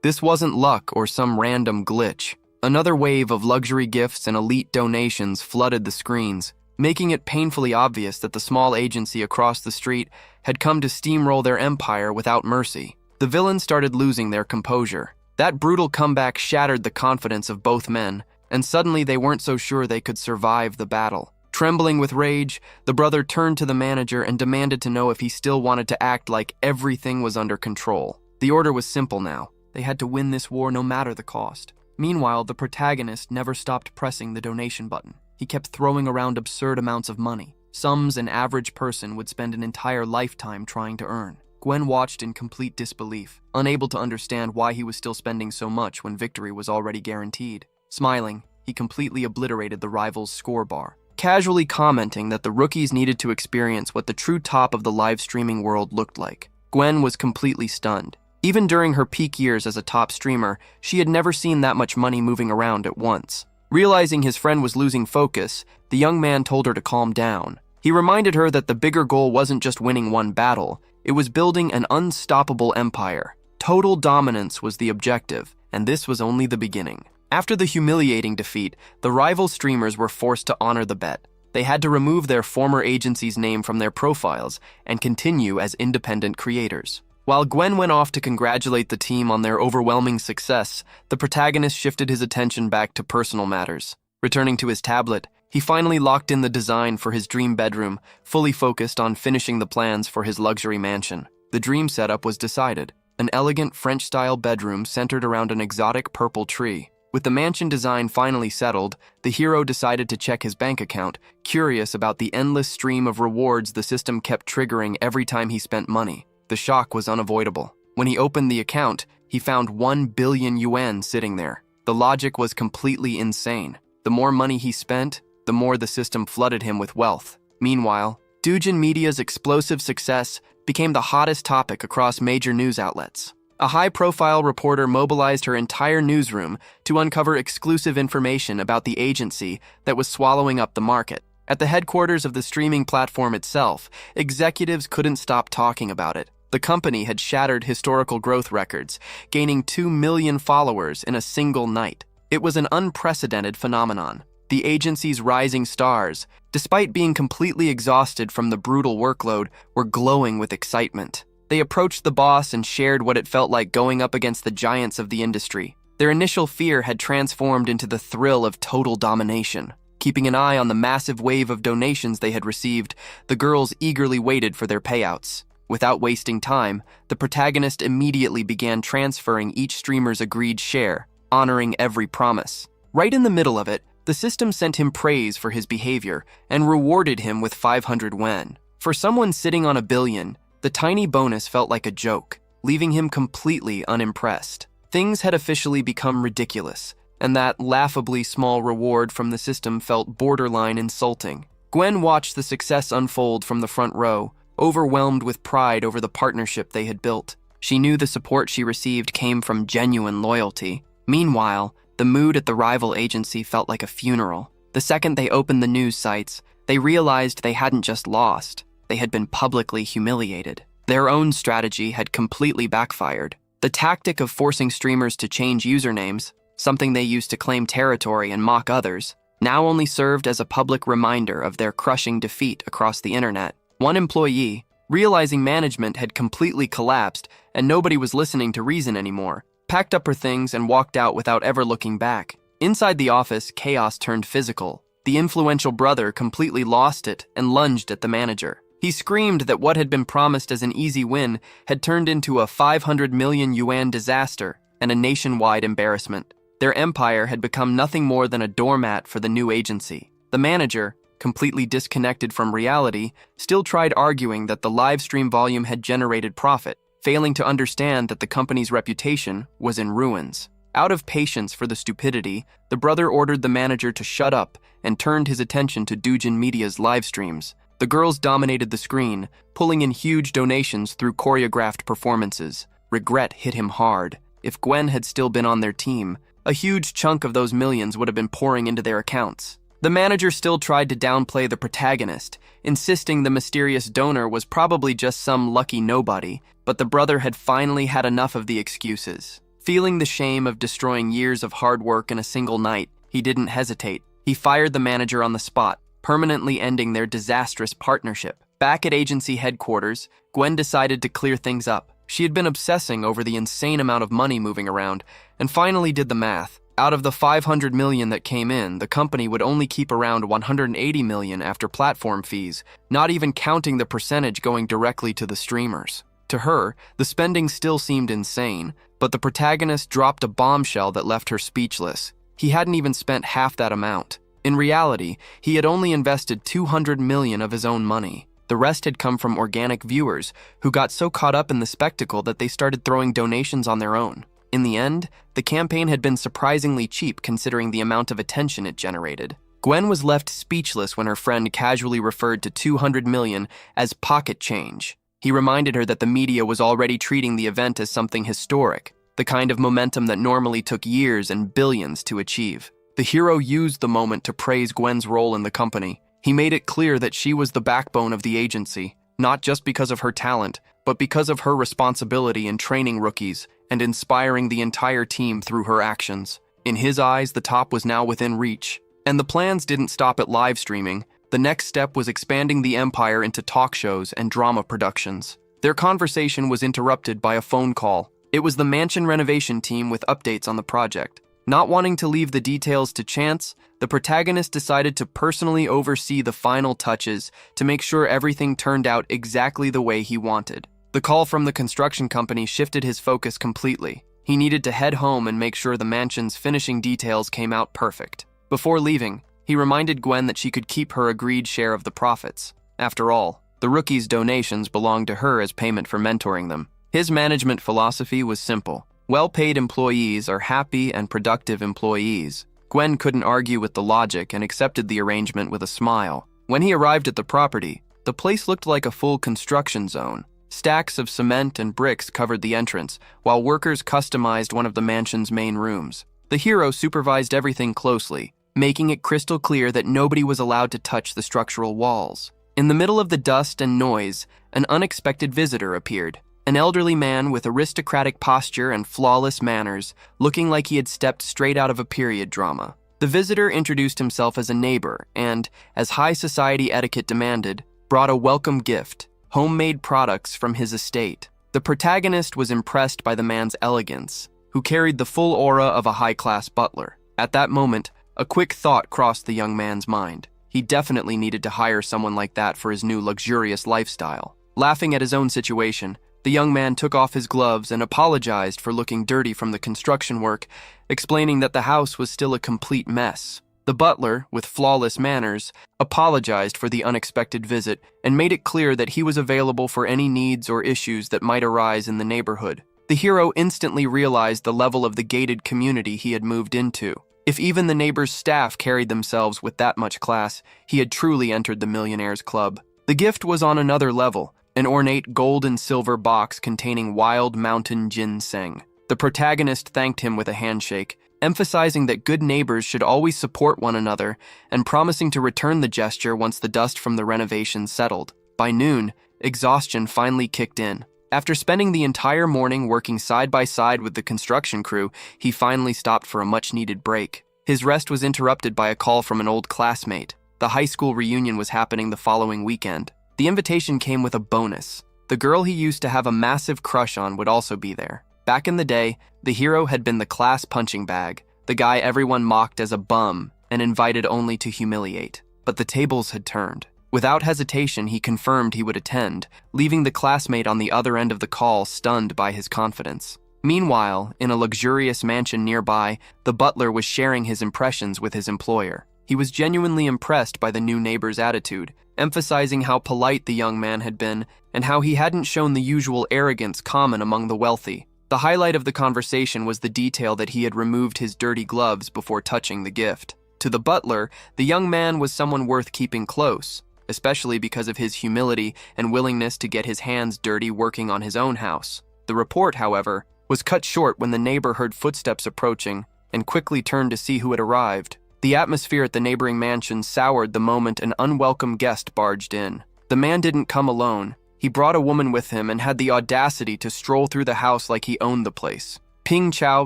This wasn't luck or some random glitch. Another wave of luxury gifts and elite donations flooded the screens, making it painfully obvious that the small agency across the street had come to steamroll their empire without mercy. The villains started losing their composure. That brutal comeback shattered the confidence of both men, and suddenly they weren't so sure they could survive the battle. Trembling with rage, the brother turned to the manager and demanded to know if he still wanted to act like everything was under control. The order was simple now. They had to win this war no matter the cost. Meanwhile, the protagonist never stopped pressing the donation button. He kept throwing around absurd amounts of money, sums an average person would spend an entire lifetime trying to earn. Gwen watched in complete disbelief, unable to understand why he was still spending so much when victory was already guaranteed. Smiling, he completely obliterated the rival's score bar, casually commenting that the rookies needed to experience what the true top of the live streaming world looked like. Gwen was completely stunned. Even during her peak years as a top streamer, she had never seen that much money moving around at once. Realizing his friend was losing focus, the young man told her to calm down. He reminded her that the bigger goal wasn't just winning one battle, it was building an unstoppable empire. Total dominance was the objective, and this was only the beginning. After the humiliating defeat, the rival streamers were forced to honor the bet. They had to remove their former agency's name from their profiles and continue as independent creators. While Gwen went off to congratulate the team on their overwhelming success, the protagonist shifted his attention back to personal matters. Returning to his tablet, he finally locked in the design for his dream bedroom, fully focused on finishing the plans for his luxury mansion. The dream setup was decided, an elegant French-style bedroom centered around an exotic purple tree. With the mansion design finally settled, the hero decided to check his bank account, curious about the endless stream of rewards the system kept triggering every time he spent money. The shock was unavoidable. When he opened the account, he found 1 billion yuan sitting there. The logic was completely insane. The more money he spent, the more the system flooded him with wealth. Meanwhile, Doujin Media's explosive success became the hottest topic across major news outlets. A high-profile reporter mobilized her entire newsroom to uncover exclusive information about the agency that was swallowing up the market. At the headquarters of the streaming platform itself, executives couldn't stop talking about it. The company had shattered historical growth records, gaining 2 million followers in a single night. It was an unprecedented phenomenon. The agency's rising stars, despite being completely exhausted from the brutal workload, were glowing with excitement. They approached the boss and shared what it felt like going up against the giants of the industry. Their initial fear had transformed into the thrill of total domination. Keeping an eye on the massive wave of donations they had received, the girls eagerly waited for their payouts. Without wasting time, the protagonist immediately began transferring each streamer's agreed share, honoring every promise. Right in the middle of it, the system sent him praise for his behavior and rewarded him with 500 yuan. For someone sitting on 1 billion, the tiny bonus felt like a joke, leaving him completely unimpressed. Things had officially become ridiculous, and that laughably small reward from the system felt borderline insulting. Gwen watched the success unfold from the front row, overwhelmed with pride over the partnership they had built. She knew the support she received came from genuine loyalty. Meanwhile, the mood at the rival agency felt like a funeral. The second they opened the news sites, they realized they hadn't just lost, they had been publicly humiliated. Their own strategy had completely backfired. The tactic of forcing streamers to change usernames, something they used to claim territory and mock others, now only served as a public reminder of their crushing defeat across the internet. One employee, realizing management had completely collapsed and nobody was listening to reason anymore, packed up her things and walked out without ever looking back. Inside the office, chaos turned physical. the influential brother completely lost it and lunged at the manager. He screamed that what had been promised as an easy win had turned into a 500 million yuan disaster and a nationwide embarrassment. Their empire had become nothing more than a doormat for the new agency. The manager, completely disconnected from reality, still tried arguing that the live stream volume had generated profit, failing to understand that the company's reputation was in ruins. Out of patience for the stupidity, the brother ordered the manager to shut up and turned his attention to Doujin Media's live streams. The girls dominated the screen, pulling in huge donations through choreographed performances. Regret hit him hard. If Gwen had still been on their team, a huge chunk of those millions would have been pouring into their accounts. The manager still tried to downplay the protagonist, insisting the mysterious donor was probably just some lucky nobody, but the brother had finally had enough of the excuses. Feeling the shame of destroying years of hard work in a single night, he didn't hesitate. He fired the manager on the spot, permanently ending their disastrous partnership. Back at agency headquarters, Gwen decided to clear things up. She had been obsessing over the insane amount of money moving around, and finally did the math. Out of the 500 million that came in, the company would only keep around 180 million after platform fees, not even counting the percentage going directly to the streamers. To her, the spending still seemed insane, but the protagonist dropped a bombshell that left her speechless. He hadn't even spent half that amount. In reality, he had only invested 200 million of his own money. The rest had come from organic viewers who got so caught up in the spectacle that they started throwing donations on their own. In the end, the campaign had been surprisingly cheap considering the amount of attention it generated. Gwen was left speechless when her friend casually referred to 200 million as pocket change. He reminded her that the media was already treating the event as something historic, the kind of momentum that normally took years and billions to achieve. The hero used the moment to praise Gwen's role in the company. He made it clear that she was the backbone of the agency, not just because of her talent, but because of her responsibility in training rookies and inspiring the entire team through her actions. In his eyes, the top was now within reach. And the plans didn't stop at live streaming. The next step was expanding the empire into talk shows and drama productions. Their conversation was interrupted by a phone call. It was the mansion renovation team with updates on the project. Not wanting to leave the details to chance, the protagonist decided to personally oversee the final touches to make sure everything turned out exactly the way he wanted. The call from the construction company shifted his focus completely. He needed to head home and make sure the mansion's finishing details came out perfect. Before leaving, he reminded Gwen that she could keep her agreed share of the profits. After all, the rookies' donations belonged to her as payment for mentoring them. His management philosophy was simple. Well-paid employees are happy and productive employees. Gwen couldn't argue with the logic and accepted the arrangement with a smile. When he arrived at the property, the place looked like a full construction zone. Stacks of cement and bricks covered the entrance, while workers customized one of the mansion's main rooms. The hero supervised everything closely, making it crystal clear that nobody was allowed to touch the structural walls. In the middle of the dust and noise, an unexpected visitor appeared. An elderly man with aristocratic posture and flawless manners, looking like he had stepped straight out of a period drama. The visitor introduced himself as a neighbor and, as high society etiquette demanded, brought a welcome gift, homemade products from his estate. The protagonist was impressed by the man's elegance, who carried the full aura of a high-class butler. At that moment, a quick thought crossed the young man's mind. He definitely needed to hire someone like that for his new luxurious lifestyle. Laughing at his own situation, the young man took off his gloves and apologized for looking dirty from the construction work, explaining that the house was still a complete mess. The butler, with flawless manners, apologized for the unexpected visit and made it clear that he was available for any needs or issues that might arise in the neighborhood. The hero instantly realized the level of the gated community he had moved into. If even the neighbor's staff carried themselves with that much class, he had truly entered the Millionaire's Club. The gift was on another level. An ornate gold and silver box containing wild mountain ginseng. The protagonist thanked him with a handshake, emphasizing that good neighbors should always support one another and promising to return the gesture once the dust from the renovation settled. By noon, exhaustion finally kicked in. After spending the entire morning working side by side with the construction crew, he finally stopped for a much-needed break. His rest was interrupted by a call from an old classmate. The high school reunion was happening the following weekend. The invitation came with a bonus. The girl he used to have a massive crush on would also be there. Back in the day, the hero had been the class punching bag, the guy everyone mocked as a bum, and invited only to humiliate. But the tables had turned. Without hesitation, he confirmed he would attend, leaving the classmate on the other end of the call stunned by his confidence. Meanwhile, in a luxurious mansion nearby, the butler was sharing his impressions with his employer. He was genuinely impressed by the new neighbor's attitude, emphasizing how polite the young man had been and how he hadn't shown the usual arrogance common among the wealthy. The highlight of the conversation was the detail that he had removed his dirty gloves before touching the gift. To the butler, the young man was someone worth keeping close, especially because of his humility and willingness to get his hands dirty working on his own house. The report, however, was cut short when the neighbor heard footsteps approaching and quickly turned to see who had arrived. The atmosphere at the neighboring mansion soured the moment an unwelcome guest barged in. The man didn't come alone. He brought a woman with him and had the audacity to stroll through the house like he owned the place. Ping Chao,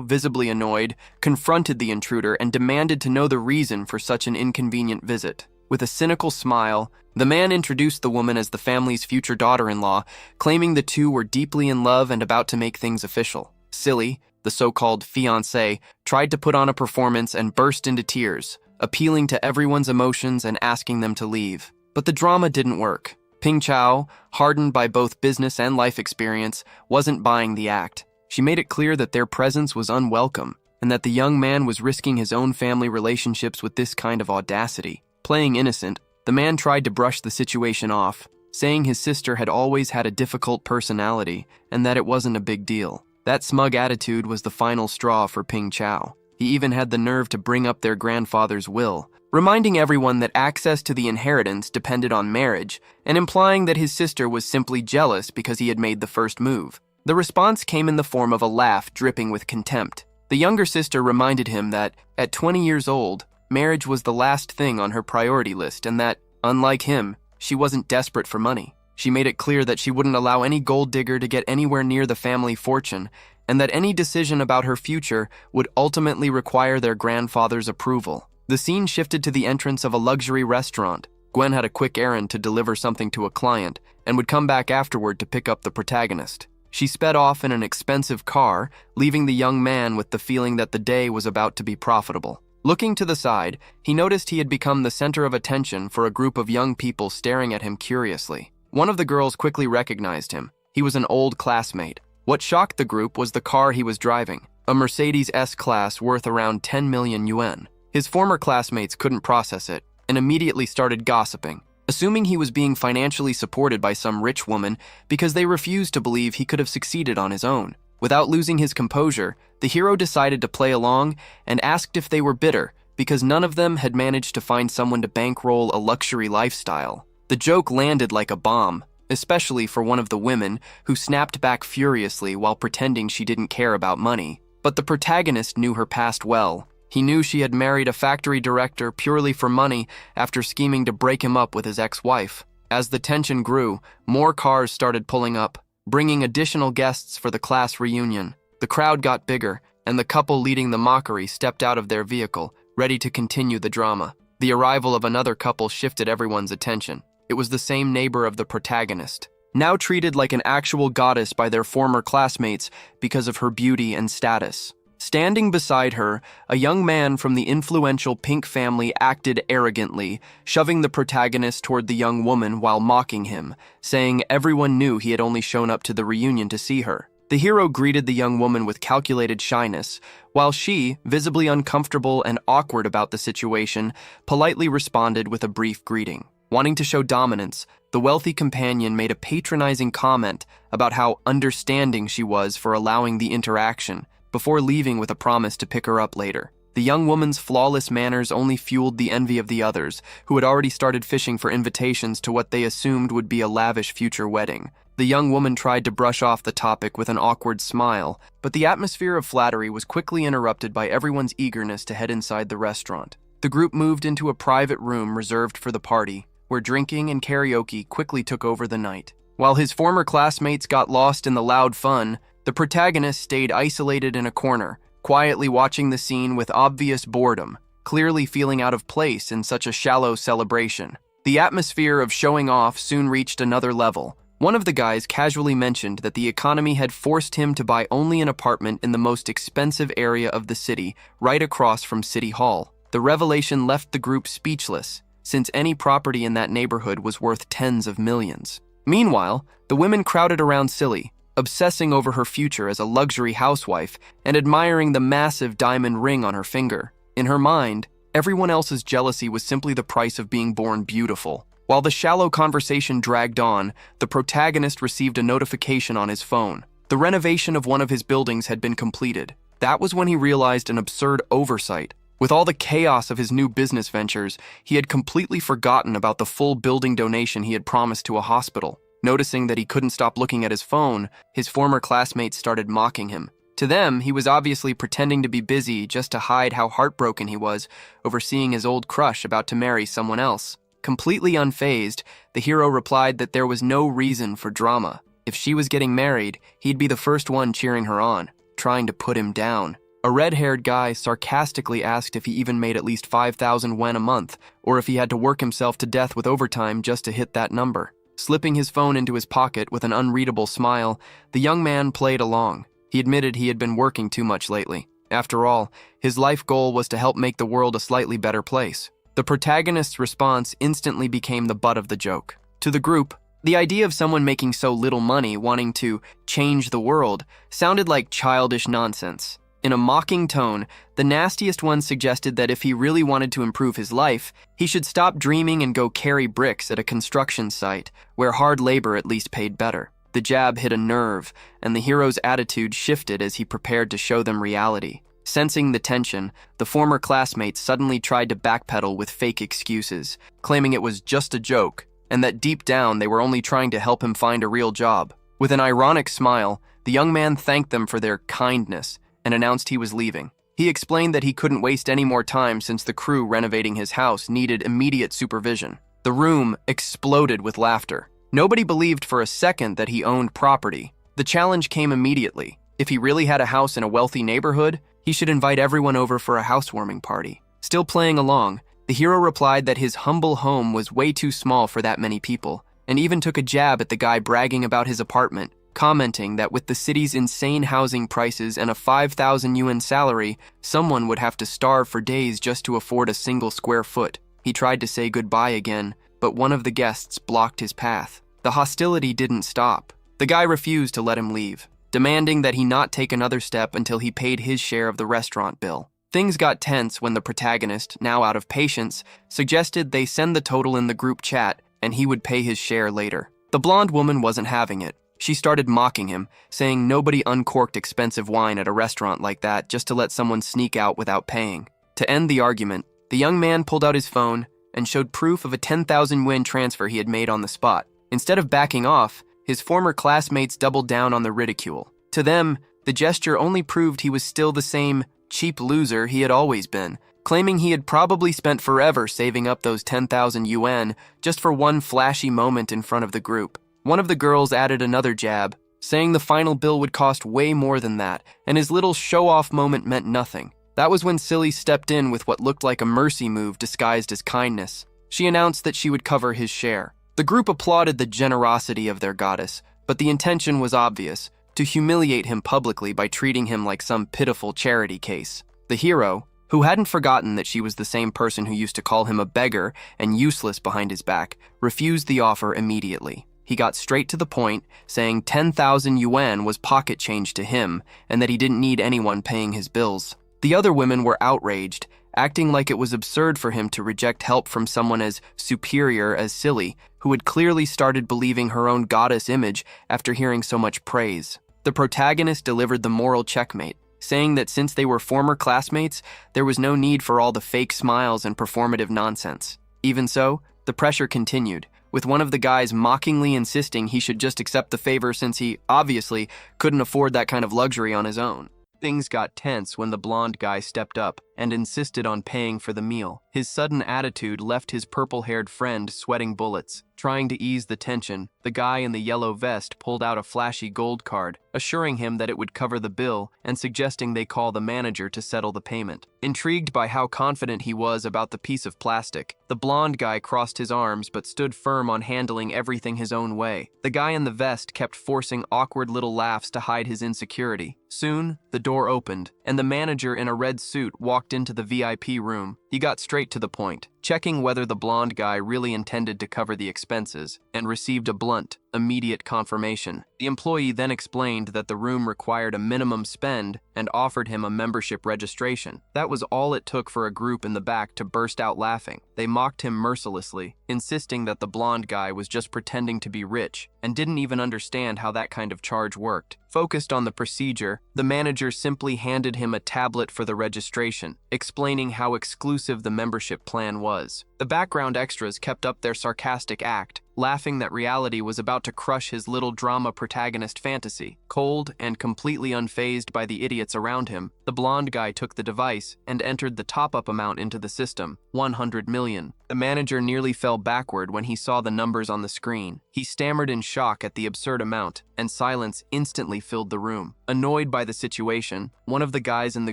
visibly annoyed, confronted the intruder and demanded to know the reason for such an inconvenient visit. With a cynical smile, the man introduced the woman as the family's future daughter-in-law, claiming the two were deeply in love and about to make things official. Silly, the so-called fiancé, tried to put on a performance and burst into tears, appealing to everyone's emotions and asking them to leave. But the drama didn't work. Ping Chao, hardened by both business and life experience, wasn't buying the act. She made it clear that their presence was unwelcome and that the young man was risking his own family relationships with this kind of audacity. Playing innocent, the man tried to brush the situation off, saying his sister had always had a difficult personality and that it wasn't a big deal. That smug attitude was the final straw for Ping Chao. He even had the nerve to bring up their grandfather's will, reminding everyone that access to the inheritance depended on marriage and implying that his sister was simply jealous because he had made the first move. The response came in the form of a laugh dripping with contempt. The younger sister reminded him that, at 20 years old, marriage was the last thing on her priority list and that, unlike him, she wasn't desperate for money. She made it clear that she wouldn't allow any gold digger to get anywhere near the family fortune and that any decision about her future would ultimately require their grandfather's approval. The scene shifted to the entrance of a luxury restaurant. Gwen had a quick errand to deliver something to a client and would come back afterward to pick up the protagonist. She sped off in an expensive car, leaving the young man with the feeling that the day was about to be profitable. Looking to the side, he noticed he had become the center of attention for a group of young people staring at him curiously. One of the girls quickly recognized him. He was an old classmate. What shocked the group was the car he was driving, a Mercedes S-Class worth around 10 million yuan. His former classmates couldn't process it and immediately started gossiping, assuming he was being financially supported by some rich woman because they refused to believe he could have succeeded on his own. Without losing his composure, the hero decided to play along and asked if they were bitter because none of them had managed to find someone to bankroll a luxury lifestyle. The joke landed like a bomb, especially for one of the women who snapped back furiously while pretending she didn't care about money. But the protagonist knew her past well. He knew she had married a factory director purely for money after scheming to break him up with his ex-wife. As the tension grew, more cars started pulling up, bringing additional guests for the class reunion. The crowd got bigger, and the couple leading the mockery stepped out of their vehicle, ready to continue the drama. The arrival of another couple shifted everyone's attention. It was the same neighbor of the protagonist, now treated like an actual goddess by their former classmates because of her beauty and status. Standing beside her, a young man from the influential Pink family acted arrogantly, shoving the protagonist toward the young woman while mocking him, saying everyone knew he had only shown up to the reunion to see her. The hero greeted the young woman with calculated shyness, while she, visibly uncomfortable and awkward about the situation, politely responded with a brief greeting. Wanting to show dominance, the wealthy companion made a patronizing comment about how understanding she was for allowing the interaction, before leaving with a promise to pick her up later. The young woman's flawless manners only fueled the envy of the others, who had already started fishing for invitations to what they assumed would be a lavish future wedding. The young woman tried to brush off the topic with an awkward smile, but the atmosphere of flattery was quickly interrupted by everyone's eagerness to head inside the restaurant. The group moved into a private room reserved for the party, where drinking and karaoke quickly took over the night. While his former classmates got lost in the loud fun, the protagonist stayed isolated in a corner, quietly watching the scene with obvious boredom, clearly feeling out of place in such a shallow celebration. The atmosphere of showing off soon reached another level. One of the guys casually mentioned that the economy had forced him to buy only an apartment in the most expensive area of the city, right across from City Hall. The revelation left the group speechless, since any property in that neighborhood was worth tens of millions. Meanwhile, the women crowded around Silly, obsessing over her future as a luxury housewife and admiring the massive diamond ring on her finger. In her mind, everyone else's jealousy was simply the price of being born beautiful. While the shallow conversation dragged on, the protagonist received a notification on his phone. The renovation of one of his buildings had been completed. That was when he realized an absurd oversight. With all the chaos of his new business ventures, he had completely forgotten about the full building donation he had promised to a hospital. Noticing that he couldn't stop looking at his phone, his former classmates started mocking him. To them, he was obviously pretending to be busy just to hide how heartbroken he was over seeing his old crush about to marry someone else. Completely unfazed, the hero replied that there was no reason for drama. If she was getting married, he'd be the first one cheering her on, trying to put him down. A red-haired guy sarcastically asked if he even made at least 5,000 yen a month, or if he had to work himself to death with overtime just to hit that number. Slipping his phone into his pocket with an unreadable smile, the young man played along. He admitted he had been working too much lately. After all, his life goal was to help make the world a slightly better place. The protagonist's response instantly became the butt of the joke. To the group, the idea of someone making so little money wanting to change the world sounded like childish nonsense. In a mocking tone, the nastiest one suggested that if he really wanted to improve his life, he should stop dreaming and go carry bricks at a construction site, where hard labor at least paid better. The jab hit a nerve, and the hero's attitude shifted as he prepared to show them reality. Sensing the tension, the former classmates suddenly tried to backpedal with fake excuses, claiming it was just a joke, and that deep down they were only trying to help him find a real job. With an ironic smile, the young man thanked them for their kindness and announced he was leaving. He explained that he couldn't waste any more time since the crew renovating his house needed immediate supervision. The room exploded with laughter. Nobody believed for a second that he owned property. The challenge came immediately. If he really had a house in a wealthy neighborhood, he should invite everyone over for a housewarming party. Still playing along, the hero replied that his humble home was way too small for that many people, and even took a jab at the guy bragging about his apartment, commenting that with the city's insane housing prices and a 5,000 yuan salary, someone would have to starve for days just to afford a single square foot. He tried to say goodbye again, but one of the guests blocked his path. The hostility didn't stop. The guy refused to let him leave, demanding that he not take another step until he paid his share of the restaurant bill. Things got tense when the protagonist, now out of patience, suggested they send the total in the group chat and he would pay his share later. The blonde woman wasn't having it. She started mocking him, saying nobody uncorked expensive wine at a restaurant like that just to let someone sneak out without paying. To end the argument, the young man pulled out his phone and showed proof of a 10,000 yuan transfer he had made on the spot. Instead of backing off, his former classmates doubled down on the ridicule. To them, the gesture only proved he was still the same cheap loser he had always been, claiming he had probably spent forever saving up those 10,000 yuan just for one flashy moment in front of the group. One of the girls added another jab, saying the final bill would cost way more than that, and his little show-off moment meant nothing. That was when Silly stepped in with what looked like a mercy move disguised as kindness. She announced that she would cover his share. The group applauded the generosity of their goddess, but the intention was obvious, to humiliate him publicly by treating him like some pitiful charity case. The hero, who hadn't forgotten that she was the same person who used to call him a beggar and useless behind his back, refused the offer immediately. He got straight to the point, saying 10,000 yuan was pocket change to him and that he didn't need anyone paying his bills. The other women were outraged, acting like it was absurd for him to reject help from someone as superior as Silly, who had clearly started believing her own goddess image after hearing so much praise. The protagonist delivered the moral checkmate, saying that since they were former classmates, there was no need for all the fake smiles and performative nonsense. Even so, the pressure continued, with one of the guys mockingly insisting he should just accept the favor since he, obviously, couldn't afford that kind of luxury on his own. Things got tense when the blonde guy stepped up and insisted on paying for the meal. His sudden attitude left his purple-haired friend sweating bullets. Trying to ease the tension, the guy in the yellow vest pulled out a flashy gold card, assuring him that it would cover the bill and suggesting they call the manager to settle the payment. Intrigued by how confident he was about the piece of plastic, the blonde guy crossed his arms but stood firm on handling everything his own way. The guy in the vest kept forcing awkward little laughs to hide his insecurity. Soon, the door opened, and the manager in a red suit walked walked into the VIP room, he got straight to the point, checking whether the blonde guy really intended to cover the expenses, and received a blunt, immediate confirmation. The employee then explained that the room required a minimum spend and offered him a membership registration. That was all it took for a group in the back to burst out laughing. They mocked him mercilessly, insisting that the blonde guy was just pretending to be rich and didn't even understand how that kind of charge worked. Focused on the procedure, the manager simply handed him a tablet for the registration, explaining how exclusive the membership plan was. The background extras kept up their sarcastic act, laughing that reality was about to crush his little drama protagonist fantasy. Cold and completely unfazed by the idiots around him, the blonde guy took the device and entered the top-up amount into the system, 100 million. The manager nearly fell backward when he saw the numbers on the screen. He stammered in shock at the absurd amount, and silence instantly filled the room. Annoyed by the situation, one of the guys in the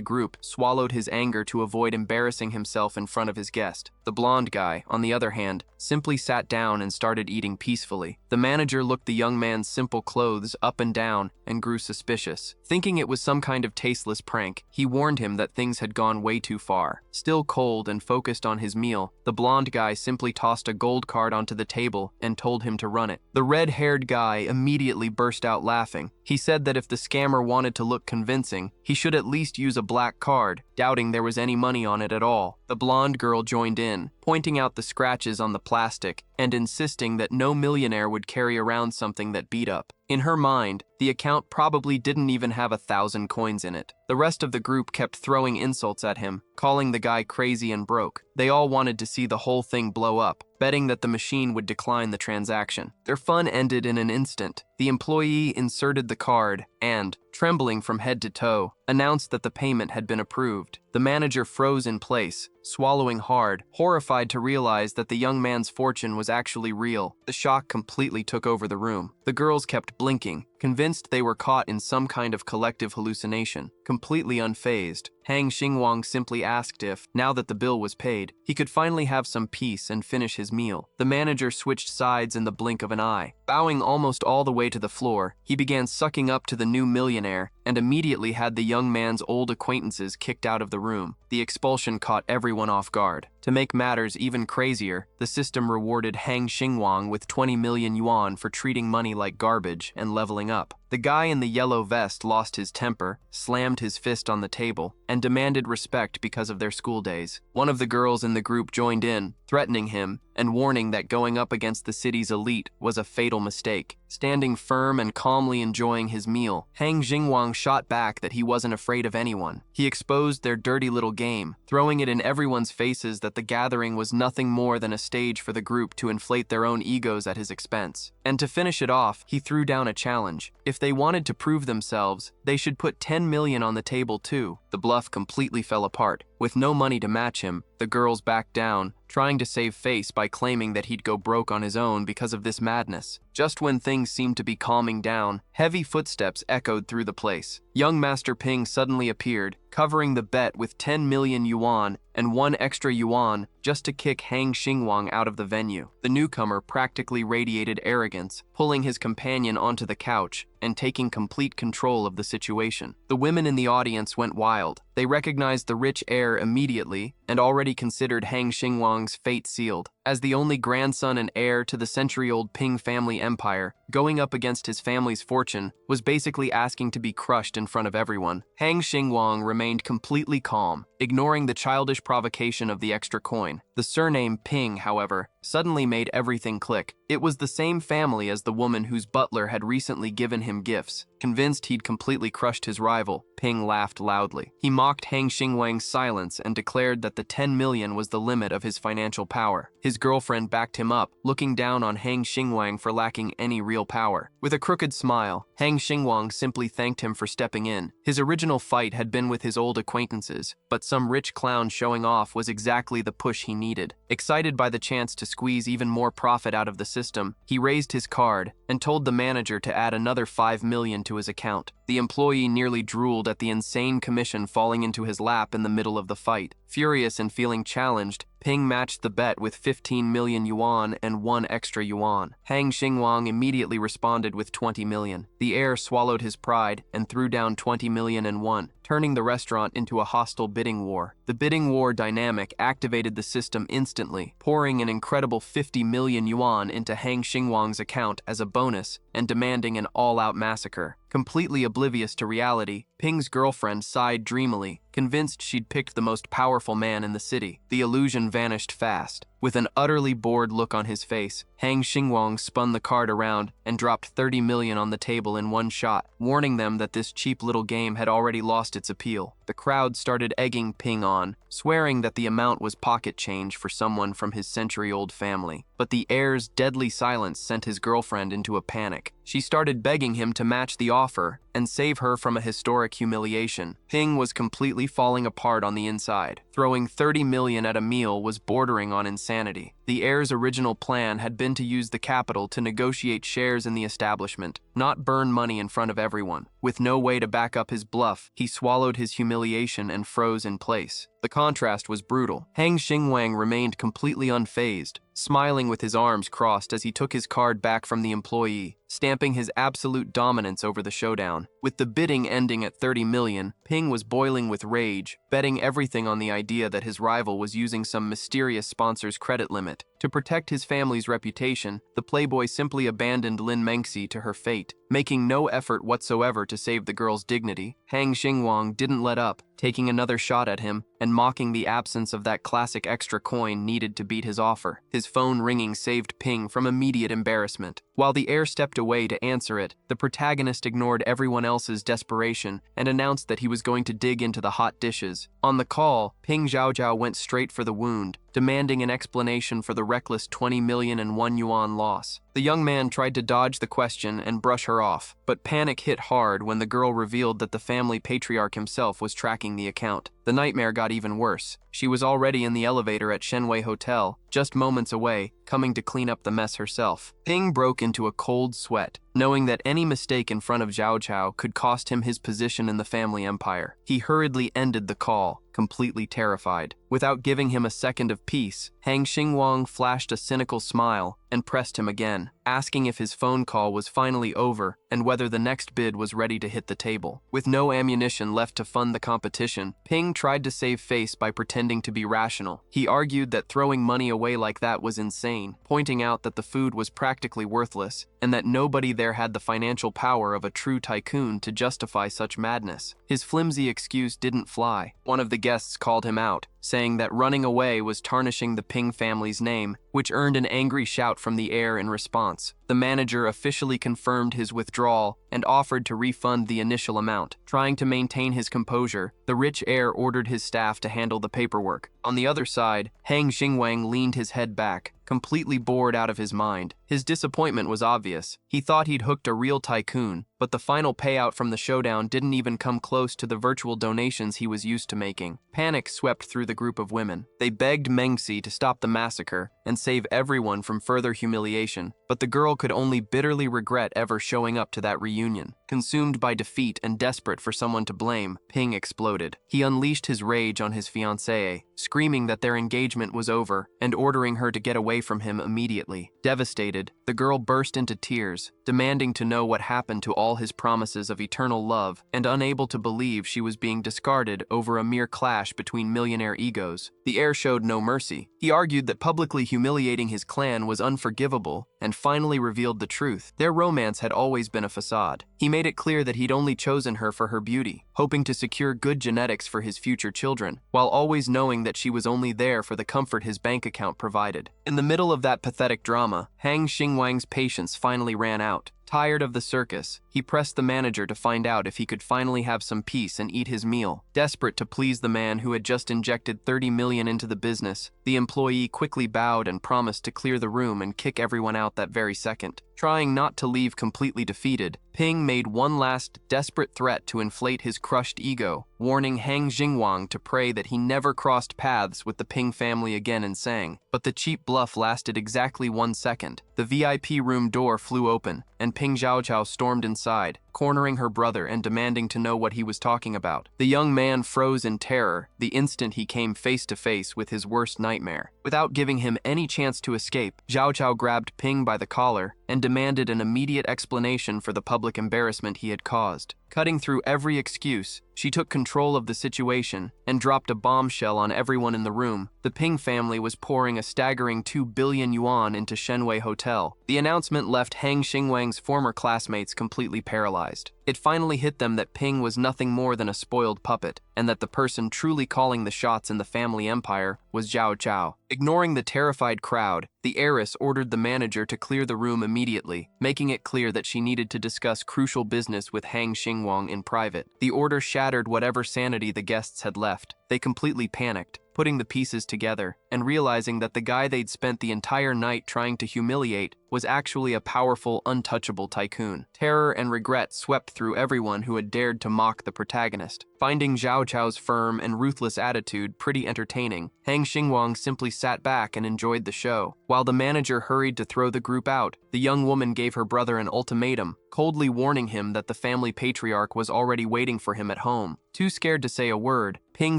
group swallowed his anger to avoid embarrassing himself in front of his guest. The blonde guy, on the other hand, simply sat down and started eating peacefully. The manager looked the young man's simple clothes up and down and grew suspicious. Thinking it was some kind of tasteless prank, he warned him that things had gone way too far. Still cold and focused on his meal, the blonde guy simply tossed a gold card onto the table and told him to run it. The red-haired guy immediately burst out laughing. He said that if the scammer wanted to look convincing, he should at least use a black card, doubting there was any money on it at all. The blonde girl joined in, pointing out the scratches on the plastic and insisting that no millionaire would carry around something that beat up. In her mind, the account probably didn't even have 1,000 coins in it. The rest of the group kept throwing insults at him, calling the guy crazy and broke. They all wanted to see the whole thing blow up, betting that the machine would decline the transaction. Their fun ended in an instant. The employee inserted the card and, trembling from head to toe, announced that the payment had been approved. The manager froze in place, swallowing hard, horrified to realize that the young man's fortune was actually real. The shock completely took over the room. The girls kept blinking, convinced they were caught in some kind of collective hallucination. Completely unfazed, Hang Xingwang simply asked if, now that the bill was paid, he could finally have some peace and finish his meal. The manager switched sides in the blink of an eye. Bowing almost all the way to the floor, he began sucking up to the new millionaire and immediately had the young man's old acquaintances kicked out of the room. The expulsion caught everyone off guard. To make matters even crazier, the system rewarded Hang Xingwang with 20 million yuan for treating money like garbage and leveling up. The guy in the yellow vest lost his temper, slammed his fist on the table, and demanded respect because of their school days. One of the girls in the group joined in, threatening him and warning that going up against the city's elite was a fatal mistake. Standing firm and calmly enjoying his meal, Hang Xingwang shot back that he wasn't afraid of anyone. He exposed their dirty little game, throwing it in everyone's faces that the gathering was nothing more than a stage for the group to inflate their own egos at his expense. And to finish it off, he threw down a challenge. If they wanted to prove themselves, they should put 10 million on the table too. The bluff completely fell apart. With no money to match him, the girls backed down, trying to save face by claiming that he'd go broke on his own because of this madness. Just when things seemed to be calming down, heavy footsteps echoed through the place. Young Master Ping suddenly appeared, covering the bet with 10 million yuan and 1 extra yuan just to kick Hang Xingwang out of the venue. The newcomer practically radiated arrogance, pulling his companion onto the couch and taking complete control of the situation. The women in the audience went wild. They recognized the rich heir immediately and already considered Hang Xingwang's fate sealed. As the only grandson and heir to the century-old Ping family empire, going up against his family's fortune was basically asking to be crushed in front of everyone. Hang Xingwang remained completely calm, ignoring the childish provocation of the extra coin. The surname Ping, however, suddenly made everything click. It was the same family as the woman whose butler had recently given him gifts. Convinced he'd completely crushed his rival, Ping laughed loudly. He mocked Hang Xingwang's silence and declared that the 10 million was the limit of his financial power. His girlfriend backed him up, looking down on Hang Xingwang for lacking any real power. With a crooked smile, Hang Xingwang simply thanked him for stepping in. His original fight had been with his old acquaintances, but some rich clown showing off was exactly the push he needed. Excited by the chance to squeeze even more profit out of the system, he raised his card and told the manager to add another 5 million to his account. The employee nearly drooled at the insane commission falling into his lap in the middle of the fight. Furious and feeling challenged, Ping matched the bet with 15 million yuan and 1 extra yuan. Hang Xingwang immediately responded with 20 million. The heir swallowed his pride and threw down 20 million and 1, turning the restaurant into a hostile bidding war. The bidding war dynamic activated the system instantly, pouring an incredible 50 million yuan into Hang Xingwang's account as a bonus and demanding an all-out massacre. Completely oblivious to reality, Ping's girlfriend sighed dreamily, convinced she'd picked the most powerful man in the city. The illusion vanished fast. With an utterly bored look on his face, Hang Xingwang spun the card around and dropped 30 million on the table in one shot, warning them that this cheap little game had already lost its appeal. The crowd started egging Ping on, swearing that the amount was pocket change for someone from his century-old family. But the heir's deadly silence sent his girlfriend into a panic. She started begging him to match the offer and save her from a historic humiliation. Ping was completely falling apart on the inside. Throwing 30 million at a meal was bordering on insanity. The heir's original plan had been to use the capital to negotiate shares in the establishment, not burn money in front of everyone. With no way to back up his bluff, he swallowed his humiliation and froze in place. The contrast was brutal. Hang Xingwang remained completely unfazed, smiling with his arms crossed as he took his card back from the employee, stamping his absolute dominance over the showdown. With the bidding ending at 30 million, Ping was boiling with rage, betting everything on the idea that his rival was using some mysterious sponsor's credit limit. To protect his family's reputation, the playboy simply abandoned Lin Mengxi to her fate, making no effort whatsoever to save the girl's dignity. Hang Xingwang didn't let up, taking another shot at him and mocking the absence of that classic extra coin needed to beat his offer. His phone ringing saved Ping from immediate embarrassment. While the heir stepped away to answer it, the protagonist ignored everyone else's desperation and announced that he was going to dig into the hot dishes. On the call, Ping Zhaozhao went straight for the wound, demanding an explanation for the reckless 20 million and 1 yuan loss. The young man tried to dodge the question and brush her off, but panic hit hard when the girl revealed that the family patriarch himself was tracking the account. The nightmare got even worse. She was already in the elevator at Shenwei Hotel, just moments away, coming to clean up the mess herself. Ping broke into a cold sweat, knowing that any mistake in front of Zhao Chao could cost him his position in the family empire. He hurriedly ended the call, completely terrified. Without giving him a second of peace, Hang Xingwang flashed a cynical smile and pressed him again, asking if his phone call was finally over and whether the next bid was ready to hit the table. With no ammunition left to fund the competition, Ping tried to save face by pretending to be rational. He argued that throwing money away like that was insane, pointing out that the food was practically worthless and that nobody there had the financial power of a true tycoon to justify such madness. His flimsy excuse didn't fly. One of the guests called him out, saying that running away was tarnishing the Ping family's name, which earned an angry shout from the heir in response. The manager officially confirmed his withdrawal and offered to refund the initial amount. Trying to maintain his composure, the rich heir ordered his staff to handle the paperwork. On the other side, Hang Xingwang leaned his head back, completely bored out of his mind. His disappointment was obvious. He thought he'd hooked a real tycoon, but the final payout from the showdown didn't even come close to the virtual donations he was used to making. Panic swept through the group of women. They begged Mengxi to stop the massacre and save everyone from further humiliation, but the girl could only bitterly regret ever showing up to that reunion. Consumed by defeat and desperate for someone to blame, Ping exploded. He unleashed his rage on his fiancée, screaming that their engagement was over and ordering her to get away from him immediately. Devastated, the girl burst into tears, demanding to know what happened to all his promises of eternal love and unable to believe she was being discarded over a mere clash between millionaire egos. The heir showed no mercy. He argued that publicly humiliating his clan was unforgivable and finally revealed the truth. Their romance had always been a facade. He made it clear that he'd only chosen her for her beauty, hoping to secure good genetics for his future children, while always knowing that she was only there for the comfort his bank account provided. In the middle of that pathetic drama, Hang Xingwang's patience finally ran out. Tired of the circus, he pressed the manager to find out if he could finally have some peace and eat his meal. Desperate to please the man who had just injected 30 million into the business, the employee quickly bowed and promised to clear the room and kick everyone out that very second. Trying not to leave completely defeated, Ping made one last desperate threat to inflate his crushed ego, warning Hang Xingwang to pray that he never crossed paths with the Ping family again and sang. But the cheap bluff lasted exactly 1 second. The VIP room door flew open, and Ping Zhaochao stormed inside, cornering her brother and demanding to know what he was talking about. The young man froze in terror the instant he came face to face with his worst nightmare. Without giving him any chance to escape, Zhao Zhao grabbed Ping by the collar and demanded an immediate explanation for the public embarrassment he had caused. Cutting through every excuse, she took control of the situation and dropped a bombshell on everyone in the room. The Ping family was pouring a staggering 2 billion yuan into Shenwei Hotel. The announcement left Hang Xingwang's former classmates completely paralyzed. It finally hit them that Ping was nothing more than a spoiled puppet, and that the person truly calling the shots in the family empire was Zhao Zhao. Ignoring the terrified crowd, the heiress ordered the manager to clear the room immediately, making it clear that she needed to discuss crucial business with Hang Xingwang in private. The order shattered whatever sanity the guests had left. They completely panicked, putting the pieces together, and realizing that the guy they'd spent the entire night trying to humiliate was actually a powerful, untouchable tycoon. Terror and regret swept through everyone who had dared to mock the protagonist. Finding Zhao Zhao's firm and ruthless attitude pretty entertaining, Hang Xingwang simply sat back and enjoyed the show. While the manager hurried to throw the group out, the young woman gave her brother an ultimatum, coldly warning him that the family patriarch was already waiting for him at home. Too scared to say a word, Ping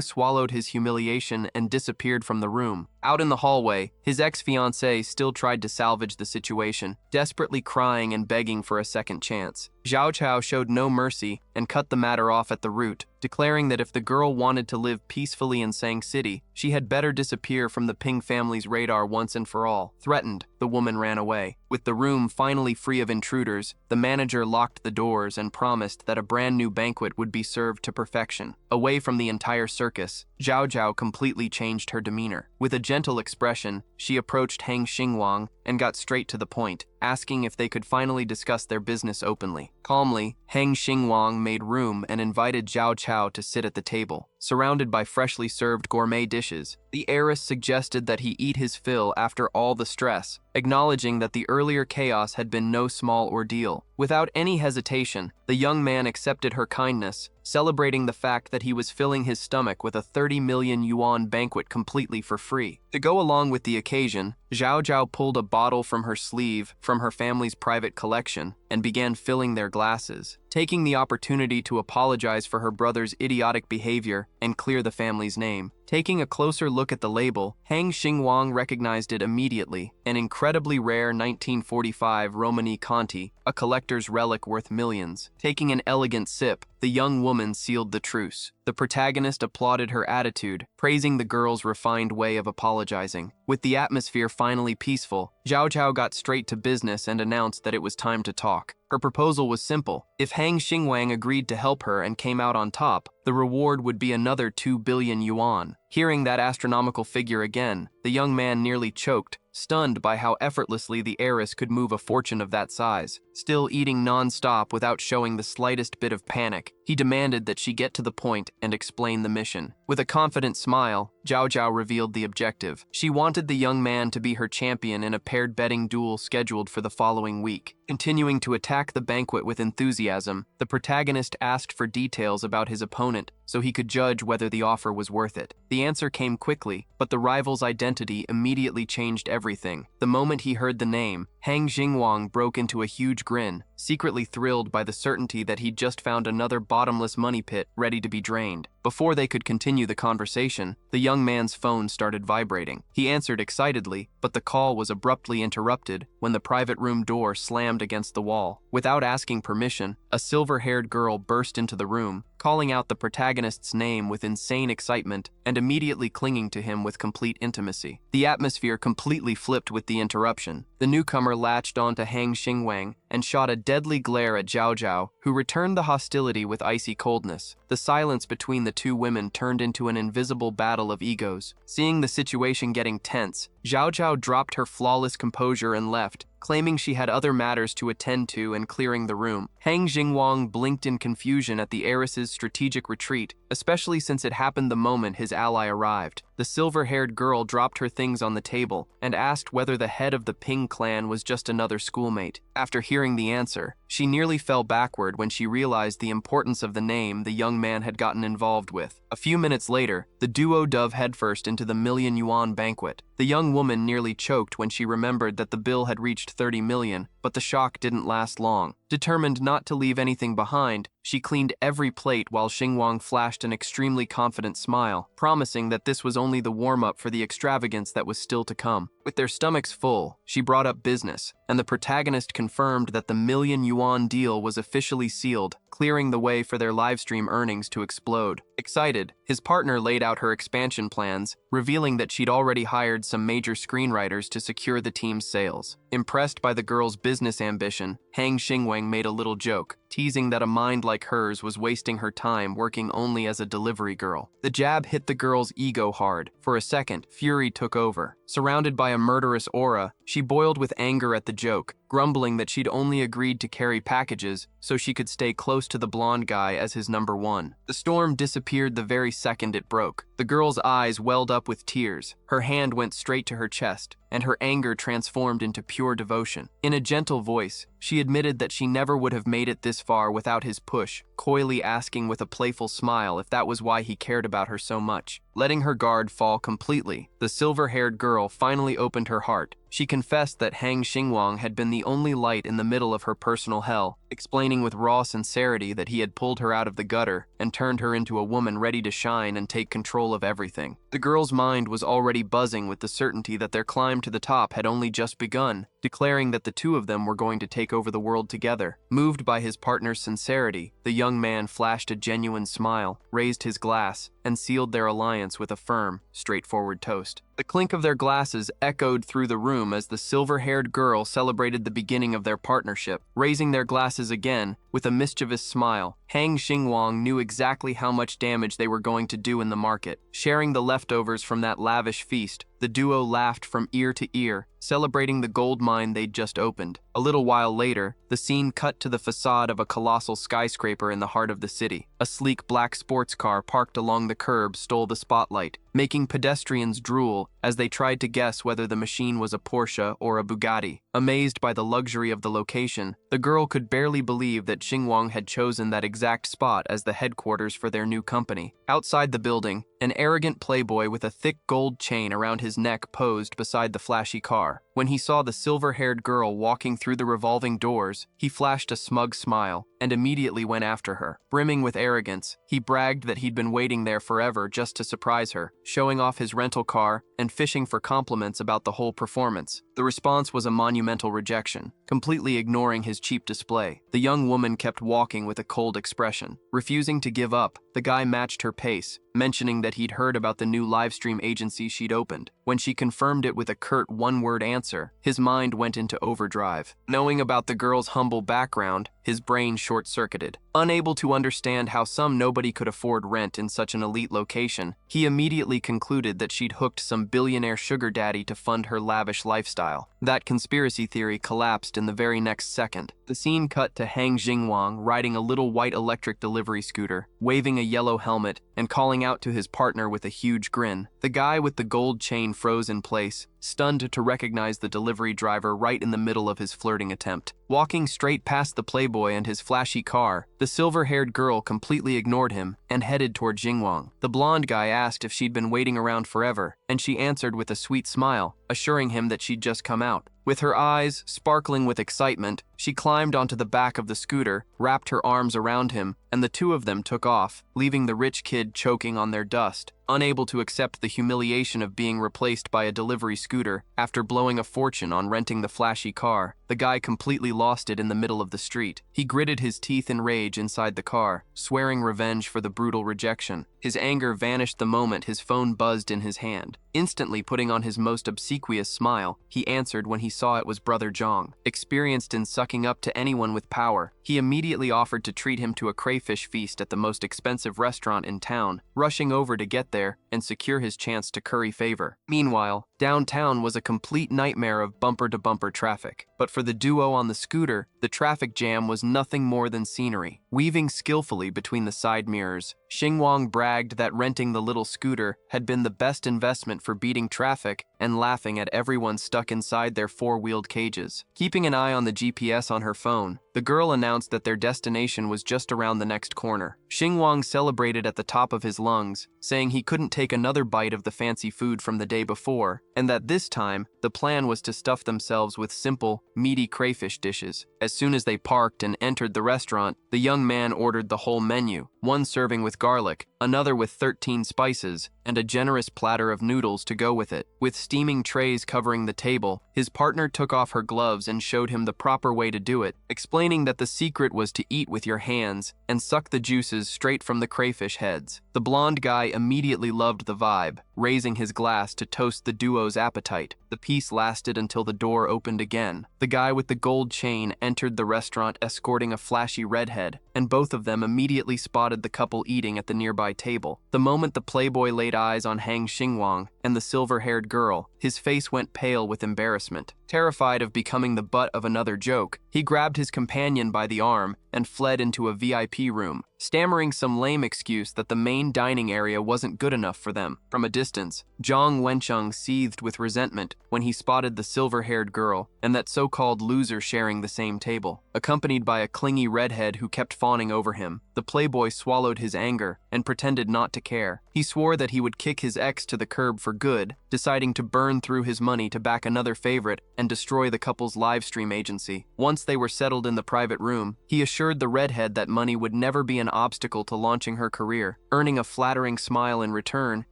swallowed his humiliation and disappeared from the room. Out in the hallway, his ex-fiancée still tried to salvage the situation, desperately crying and begging for a second chance. Zhao Zhao showed no mercy and cut the matter off at the root, declaring that if the girl wanted to live peacefully in Sang City, she had better disappear from the Ping family's radar once and for all. Threatened, the woman ran away. With the room finally free of intruders, the manager locked the doors and promised that a brand new banquet would be served to perfection. Away from the entire circus, Zhao Zhao completely changed her demeanor. With a gentle expression, she approached Hang Xingwang and got straight to the point, asking if they could finally discuss their business openly. Calmly, Hang Xingwang made room and invited Zhao Zhao to sit at the table. Surrounded by freshly served gourmet dishes, the heiress suggested that he eat his fill after all the stress, acknowledging that the earlier chaos had been no small ordeal. Without any hesitation, the young man accepted her kindness, celebrating the fact that he was filling his stomach with a 30 million yuan banquet completely for free. To go along with the occasion, Zhao Zhao pulled a bottle from her sleeve from her family's private collection and began filling their glasses, taking the opportunity to apologize for her brother's idiotic behavior and clear the family's name. Taking a closer look at the label, Hang Xingwang recognized it immediately, an incredibly rare 1945 Romani Conti, a collector's relic worth millions. Taking an elegant sip, the young woman sealed the truce. The protagonist applauded her attitude, praising the girl's refined way of apologizing. With the atmosphere finally peaceful, Zhao Zhao got straight to business and announced that it was time to talk. Her proposal was simple. If Hang Xingwang agreed to help her and came out on top, the reward would be another 2 billion yuan. Hearing that astronomical figure again, the young man nearly choked, stunned by how effortlessly the heiress could move a fortune of that size. Still eating non-stop without showing the slightest bit of panic, he demanded that she get to the point and explain the mission. With a confident smile, Zhao Zhao revealed the objective. She wanted the young man to be her champion in a paired betting duel scheduled for the following week. Continuing to attack the banquet with enthusiasm, the protagonist asked for details about his opponent so he could judge whether the offer was worth it. The answer came quickly, but the rival's identity immediately changed everything. The moment he heard the name, Hang Xingwang broke into a huge grin, secretly thrilled by the certainty that he'd just found another bottomless money pit ready to be drained. Before they could continue the conversation, the young man's phone started vibrating. He answered excitedly, but the call was abruptly interrupted when the private room door slammed against the wall. Without asking permission, a silver-haired girl burst into the room, calling out the protagonist's name with insane excitement and immediately clinging to him with complete intimacy. The atmosphere completely flipped with the interruption. The newcomer latched onto Hang Xingwang and shot a deadly glare at Zhao Zhao, who returned the hostility with icy coldness. The silence between the two women turned into an invisible battle of egos. Seeing the situation getting tense, Zhao Zhao dropped her flawless composure and left, claiming she had other matters to attend to and clearing the room. Hang Xingwang blinked in confusion at the heiress's strategic retreat, especially since it happened the moment his ally arrived. The silver-haired girl dropped her things on the table and asked whether the head of the Ping clan was just another schoolmate. After hearing the answer, she nearly fell backward when she realized the importance of the name the young man had gotten involved with. A few minutes later, the duo dove headfirst into the million-yuan banquet. The young woman nearly choked when she remembered that the bill had reached 30 million, but the shock didn't last long. Determined not to leave anything behind, she cleaned every plate while Xingwang flashed an extremely confident smile, promising that this was only the warm-up for the extravagance that was still to come. With their stomachs full, she brought up business, and the protagonist confirmed that the million-yuan deal was officially sealed, clearing the way for their livestream earnings to explode. Excited, his partner laid out her expansion plans, revealing that she'd already hired some major screenwriters to secure the team's sales. Impressed by the girl's business ambition, Hang Xingwang made a little joke, teasing that a mind like hers was wasting her time working only as a delivery girl. The jab hit the girl's ego hard. For a second, fury took over. Surrounded by a murderous aura, she boiled with anger at the joke, grumbling that she'd only agreed to carry packages so she could stay close to the blonde guy as his number one. The storm disappeared the very second it broke. The girl's eyes welled up with tears. Her hand went straight to her chest, and her anger transformed into pure devotion. In a gentle voice, she admitted that she never would have made it this far without his push, coyly asking with a playful smile if that was why he cared about her so much. Letting her guard fall completely, the silver-haired girl finally opened her heart. She confessed that Hang Xingwang had been the only light in the middle of her personal hell, explaining with raw sincerity that he had pulled her out of the gutter and turned her into a woman ready to shine and take control of everything. The girl's mind was already buzzing with the certainty that their climb to the top had only just begun, declaring that the two of them were going to take over the world together. Moved by his partner's sincerity, the young man flashed a genuine smile, raised his glass, and sealed their alliance with a firm, straightforward toast. The clink of their glasses echoed through the room as the silver-haired girl celebrated the beginning of their partnership. Raising their glasses again, with a mischievous smile, Hang Xingwang knew exactly how much damage they were going to do in the market. Sharing the leftovers from that lavish feast, the duo laughed from ear to ear, celebrating the gold mine they'd just opened. A little while later, the scene cut to the facade of a colossal skyscraper in the heart of the city. A sleek black sports car parked along the curb stole the spotlight, making pedestrians drool as they tried to guess whether the machine was a Porsche or a Bugatti. Amazed by the luxury of the location, the girl could barely believe that Xingwang had chosen that exact spot as the headquarters for their new company. Outside the building, an arrogant playboy with a thick gold chain around his neck posed beside the flashy car. When he saw the silver-haired girl walking through the revolving doors, he flashed a smug smile and immediately went after her. Brimming with arrogance, he bragged that he'd been waiting there forever just to surprise her, showing off his rental car and fishing for compliments about the whole performance. The response was a monumental rejection, completely ignoring his cheap display. The young woman kept walking with a cold expression. Refusing to give up, the guy matched her pace, mentioning that he'd heard about the new livestream agency she'd opened. When she confirmed it with a curt one-word answer, his mind went into overdrive. Knowing about the girl's humble background, his brain short-circuited. Unable to understand how some nobody could afford rent in such an elite location, he immediately concluded that she'd hooked some billionaire sugar daddy to fund her lavish lifestyle. That conspiracy theory collapsed in the very next second. The scene cut to Hang Xingwang riding a little white electric delivery scooter, waving a yellow helmet, and calling out to his partner with a huge grin. The guy with the gold chain froze in place, stunned to recognize the delivery driver right in the middle of his flirting attempt. Walking straight past the playboy and his flashy car, the silver-haired girl completely ignored him and headed toward Xingwang. The blonde guy asked if she'd been waiting around forever, and she answered with a sweet smile, assuring him that she'd just come out. With her eyes sparkling with excitement, she climbed onto the back of the scooter, wrapped her arms around him, and the two of them took off, leaving the rich kid choking on their dust. Unable to accept the humiliation of being replaced by a delivery scooter after blowing a fortune on renting the flashy car, the guy completely lost it in the middle of the street. He gritted his teeth in rage inside the car, swearing revenge for the brutal rejection. His anger vanished the moment his phone buzzed in his hand. Instantly putting on his most obsequious smile, he answered when he saw it was Brother Zhang. Experienced in sucking up to anyone with power, he immediately offered to treat him to a crayfish feast at the most expensive restaurant in town, rushing over to get there and secure his chance to curry favor. Meanwhile, downtown was a complete nightmare of bumper-to-bumper traffic. But for the duo on the scooter, the traffic jam was nothing more than scenery. Weaving skillfully between the side mirrors, Xingwang bragged that renting the little scooter had been the best investment for beating traffic and laughing at everyone stuck inside their four-wheeled cages. Keeping an eye on the GPS on her phone, the girl announced that their destination was just around the next corner. Xingwang celebrated at the top of his lungs, saying he couldn't take another bite of the fancy food from the day before, and that this time, the plan was to stuff themselves with simple, meaty crayfish dishes. As soon as they parked and entered the restaurant, the young man ordered the whole menu, one serving with garlic, another with 13 spices, and a generous platter of noodles to go with it. With steaming trays covering the table, his partner took off her gloves and showed him the proper way to do it, explaining that the secret was to eat with your hands and suck the juices straight from the crayfish heads. The blonde guy immediately loved the vibe, raising his glass to toast the duo's appetite. The peace lasted until the door opened again. The guy with the gold chain entered the restaurant escorting a flashy redhead, and both of them immediately spotted the couple eating at the nearby table. The moment the playboy laid eyes on Hang Xinguang and the silver-haired girl, his face went pale with embarrassment. Terrified of becoming the butt of another joke, he grabbed his companion by the arm and fled into a VIP room, stammering some lame excuse that the main dining area wasn't good enough for them. From a distance, Zhang Wencheng seethed with resentment when he spotted the silver-haired girl and that so-called loser sharing the same table. Accompanied by a clingy redhead who kept fawning over him, the playboy swallowed his anger and pretended not to care. He swore that he would kick his ex to the curb for good, deciding to burn through his money to back another favorite and destroy the couple's livestream agency. Once they were settled in the private room, he assured the redhead that money would never be an obstacle to launching her career, earning a flattering smile in return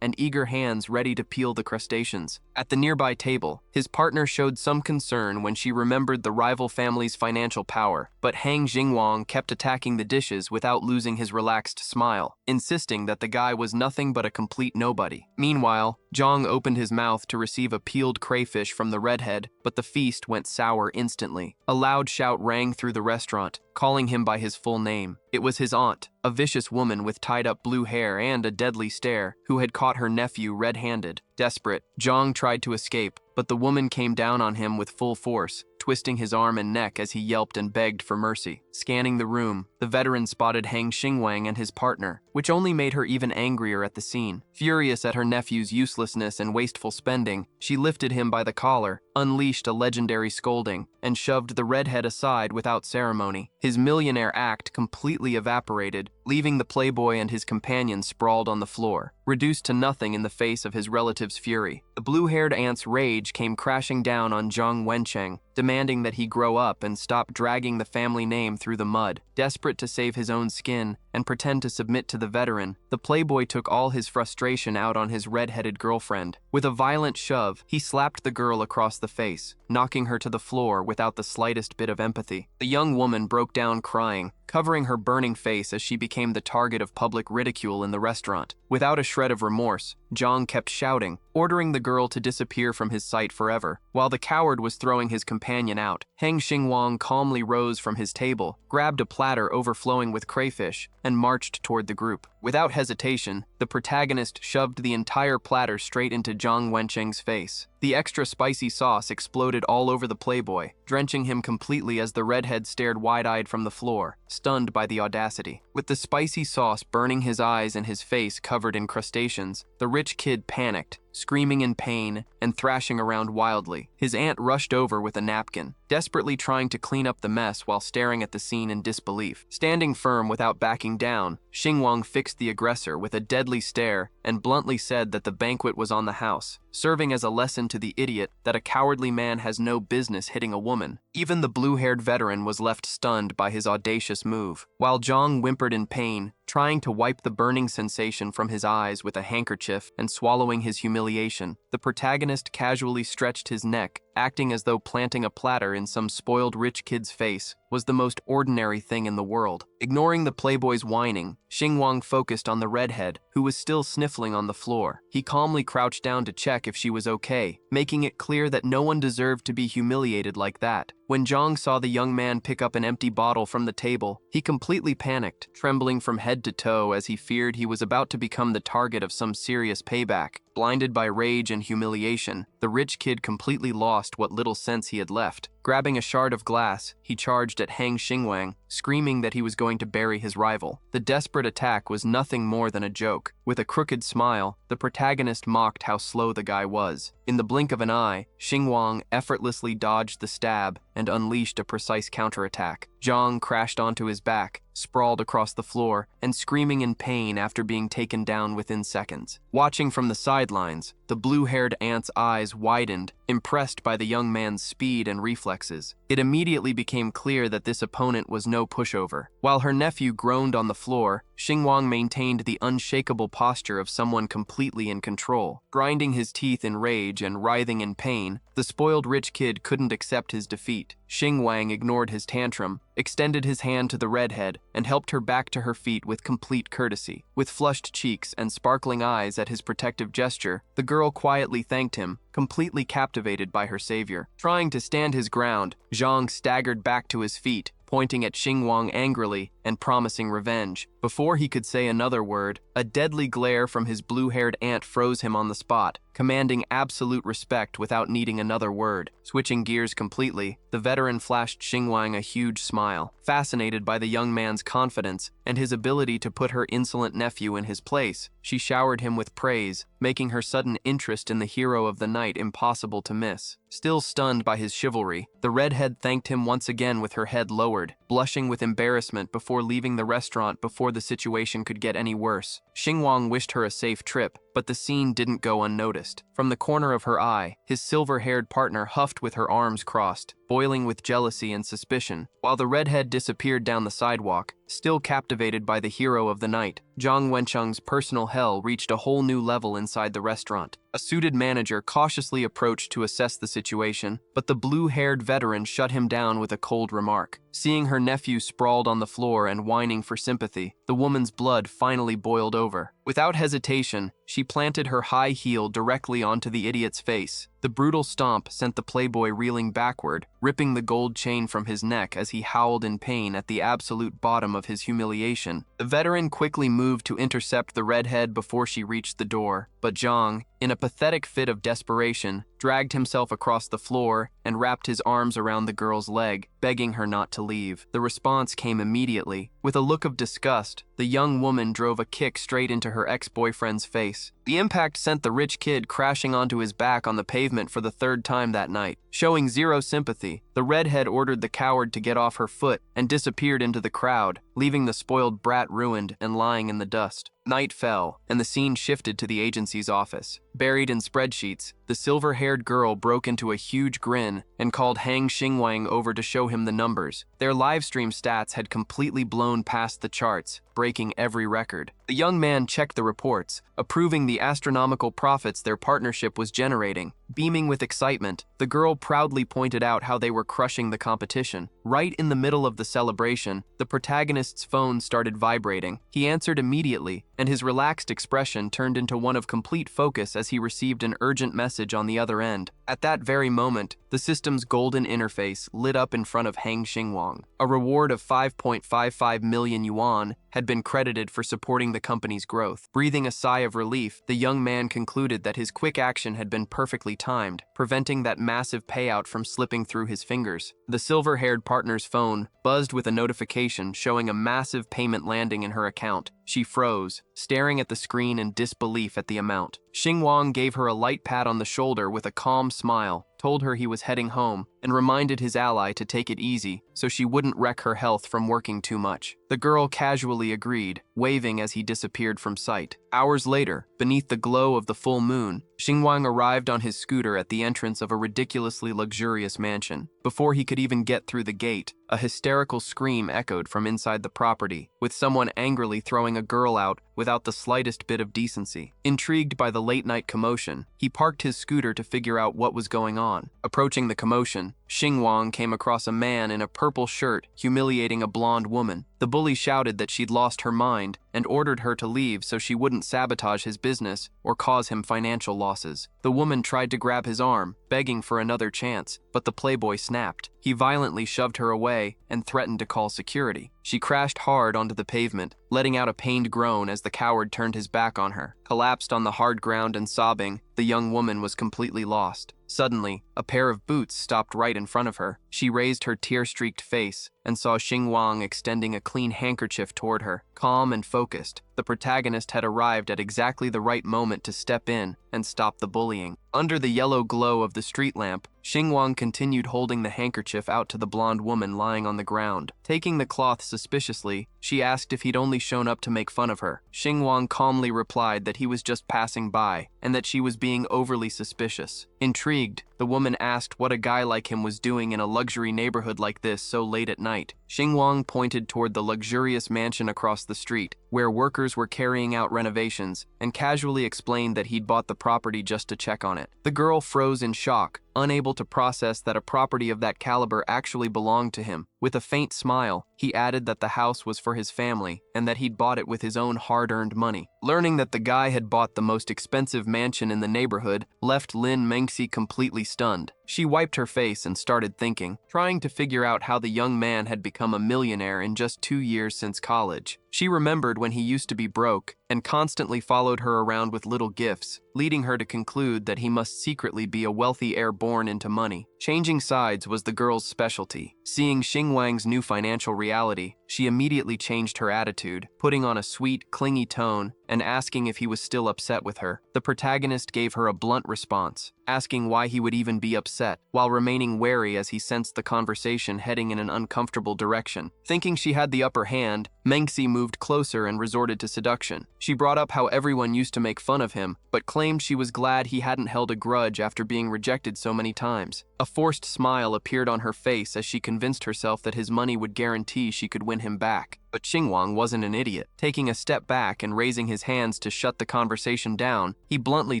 and eager hands ready to peel the crustaceans. At the nearby table, his partner showed some concern when she remembered the rival family's financial power, but Hang Xinguang kept attacking the dishes without losing his relaxed smile, insisting that the guy was nothing but a complete nobody. Meanwhile, Zhang opened his mouth to receive a peeled crayfish from the redhead, but the feast went sour instantly. A loud shout rang through the restaurant, calling him by his full name. It was his aunt, a vicious woman with tied-up blue hair and a deadly stare, who had caught her nephew red-handed. Desperate, Zhang tried to escape, but the woman came down on him with full force, twisting his arm and neck as he yelped and begged for mercy. Scanning the room, the veteran spotted Hang Xinguang and his partner, which only made her even angrier at the scene. Furious at her nephew's uselessness and wasteful spending, she lifted him by the collar, unleashed a legendary scolding, and shoved the redhead aside without ceremony. His millionaire act completely evaporated, leaving the playboy and his companion sprawled on the floor, reduced to nothing in the face of his relative's fury. The blue-haired aunt's rage came crashing down on Zhang Wencheng, demanding that he grow up and stop dragging the family name through the mud. Desperate to save his own skin and pretend to submit to the veteran, the playboy took all his frustration out on his red-headed girlfriend. With a violent shove, he slapped the girl across the face, knocking her to the floor without the slightest bit of empathy. The young woman broke down crying, covering her burning face as she became the target of public ridicule in the restaurant. Without a shred of remorse, Zhang kept shouting, ordering the girl to disappear from his sight forever. While the coward was throwing his companion out, Hang Xinguang calmly rose from his table, grabbed a platter overflowing with crayfish, and marched toward the group. Without hesitation, the protagonist shoved the entire platter straight into Zhang Wencheng's face. The extra spicy sauce exploded all over the playboy, drenching him completely as the redhead stared wide-eyed from the floor, stunned by the audacity. With the spicy sauce burning his eyes and his face covered in crustaceans, the rich kid panicked, screaming in pain and thrashing around wildly. His aunt rushed over with a napkin, desperately trying to clean up the mess while staring at the scene in disbelief. Standing firm without backing down, Xinguang fixed the aggressor with a deadly stare and bluntly said that the banquet was on the house, serving as a lesson to the idiot that a cowardly man has no business hitting a woman. Even the blue-haired veteran was left stunned by his audacious move. While Zhang whimpered in pain, trying to wipe the burning sensation from his eyes with a handkerchief and swallowing his humiliation, the protagonist casually stretched his neck, acting as though planting a platter in some spoiled rich kid's face was the most ordinary thing in the world. Ignoring the playboy's whining, Xinguang focused on the redhead, who was still sniffling on the floor. He calmly crouched down to check if she was okay, making it clear that no one deserved to be humiliated like that. When Zhang saw the young man pick up an empty bottle from the table, he completely panicked, trembling from head to toe as he feared he was about to become the target of some serious payback. Blinded by rage and humiliation, the rich kid completely lost what little sense he had left. Grabbing a shard of glass, he charged at Hang Xinguang, screaming that he was going to bury his rival. The desperate attack was nothing more than a joke. With a crooked smile, the protagonist mocked how slow the guy was. In the blink of an eye, Xinguang effortlessly dodged the stab and unleashed a precise counterattack. Zhang crashed onto his back, sprawled across the floor, and screaming in pain after being taken down within seconds. Watching from the sidelines, the blue-haired ant's eyes widened, impressed by the young man's speed and reflexes. It immediately became clear that this opponent was no pushover. While her nephew groaned on the floor, Xinguang maintained the unshakable posture of someone completely in control. Grinding his teeth in rage and writhing in pain, the spoiled rich kid couldn't accept his defeat. Xinguang ignored his tantrum, extended his hand to the redhead, and helped her back to her feet with complete courtesy. With flushed cheeks and sparkling eyes at his protective gesture, the girl quietly thanked him, completely captivated by her savior. Trying to stand his ground, Zhang staggered back to his feet, pointing at Xinguang angrily and promising revenge. Before he could say another word, a deadly glare from his blue-haired aunt froze him on the spot, commanding absolute respect without needing another word. Switching gears completely, the veteran flashed Xinguang a huge smile. Fascinated by the young man's confidence and his ability to put her insolent nephew in his place, she showered him with praise, making her sudden interest in the hero of the night impossible to miss. Still stunned by his chivalry, the redhead thanked him once again with her head lowered, blushing with embarrassment before leaving the restaurant before the situation could get any worse. Xinguang wished her a safe trip, but the scene didn't go unnoticed. From the corner of her eye, his silver-haired partner huffed with her arms crossed, boiling with jealousy and suspicion, while the redhead disappeared down the sidewalk. Still captivated by the hero of the night, Zhang Wencheng's personal hell reached a whole new level inside the restaurant. A suited manager cautiously approached to assess the situation, but the blue-haired veteran shut him down with a cold remark. Seeing her nephew sprawled on the floor and whining for sympathy, the woman's blood finally boiled over. Without hesitation, she planted her high heel directly onto the idiot's face. The brutal stomp sent the playboy reeling backward, ripping the gold chain from his neck as he howled in pain at the absolute bottom of his humiliation. The veteran quickly moved to intercept the redhead before she reached the door, but Zhang, in a pathetic fit of desperation, dragged himself across the floor and wrapped his arms around the girl's leg, begging her not to leave. The response came immediately. With a look of disgust, the young woman drove a kick straight into her ex-boyfriend's face. The impact sent the rich kid crashing onto his back on the pavement for the third time that night. Showing zero sympathy, the redhead ordered the coward to get off her foot and disappeared into the crowd, leaving the spoiled brat ruined and lying in the dust. Night fell, and the scene shifted to the agency's office. Buried in spreadsheets, the silver-haired girl broke into a huge grin and called Hang Xinguang over to show him the numbers. Their livestream stats had completely blown past the charts, breaking every record. The young man checked the reports, approving the astronomical profits their partnership was generating. Beaming with excitement, the girl proudly pointed out how they were crushing the competition. Right in the middle of the celebration, the protagonist's phone started vibrating. He answered immediately, and his relaxed expression turned into one of complete focus as he received an urgent message on the other end. At that very moment, the system's golden interface lit up in front of Hang Xinguang. A reward of 5.55 million yuan had been credited for supporting the company's growth. Breathing a sigh of relief, the young man concluded that his quick action had been perfectly timed, preventing that massive payout from slipping through his fingers. The silver-haired partner's phone buzzed with a notification showing a massive payment landing in her account. She froze, staring at the screen in disbelief at the amount. Xinguang gave her a light pat on the shoulder with a calm smile, told her he was heading home, and reminded his ally to take it easy so she wouldn't wreck her health from working too much. The girl casually agreed, waving as he disappeared from sight. Hours later, beneath the glow of the full moon, Xinguang arrived on his scooter at the entrance of a ridiculously luxurious mansion. Before he could even get through the gate, a hysterical scream echoed from inside the property, with someone angrily throwing a girl out without the slightest bit of decency. Intrigued by the late-night commotion, he parked his scooter to figure out what was going on. Approaching the commotion, Xinguang came across a man in a purple shirt humiliating a blonde woman. The bully shouted that she'd lost her mind and ordered her to leave so she wouldn't sabotage his business or cause him financial losses. The woman tried to grab his arm, begging for another chance, but the playboy snapped. He violently shoved her away and threatened to call security. She crashed hard onto the pavement, letting out a pained groan as the coward turned his back on her. Collapsed on the hard ground and sobbing, the young woman was completely lost. Suddenly, a pair of boots stopped right in front of her. She raised her tear-streaked face and saw Xingwang extending a clean handkerchief toward her. Calm and focused, the protagonist had arrived at exactly the right moment to step in and stop the bullying. Under the yellow glow of the street lamp, Xingwang continued holding the handkerchief out to the blonde woman lying on the ground. Taking the cloth suspiciously, she asked if he'd only shown up to make fun of her. Xingwang calmly replied that he was just passing by and that she was being overly suspicious. Intrigued, the woman asked what a guy like him was doing in a luxury neighborhood like this so late at night. Xingwang pointed toward the luxurious mansion across the street, where workers were carrying out renovations, and casually explained that he'd bought the property just to check on it. The girl froze in shock, unable to process that a property of that caliber actually belonged to him. With a faint smile, he added that the house was for his family and that he'd bought it with his own hard-earned money. Learning that the guy had bought the most expensive mansion in the neighborhood left Lin Mengxi completely stunned. She wiped her face and started thinking, trying to figure out how the young man had become a millionaire in just 2 years since college. She remembered when he used to be broke and constantly followed her around with little gifts, leading her to conclude that he must secretly be a wealthy heir born into money. Changing sides was the girl's specialty. Seeing Xingwang's new financial reality, she immediately changed her attitude, putting on a sweet, clingy tone and asking if he was still upset with her. The protagonist gave her a blunt response, asking why he would even be upset, while remaining wary as he sensed the conversation heading in an uncomfortable direction. Thinking she had the upper hand, Mengxi moved closer and resorted to seduction. She brought up how everyone used to make fun of him, but claimed she was glad he hadn't held a grudge after being rejected so many times. A forced smile appeared on her face as she convinced herself that his money would guarantee she could win him back. But Xingwang wasn't an idiot. Taking a step back and raising his hands to shut the conversation down, he bluntly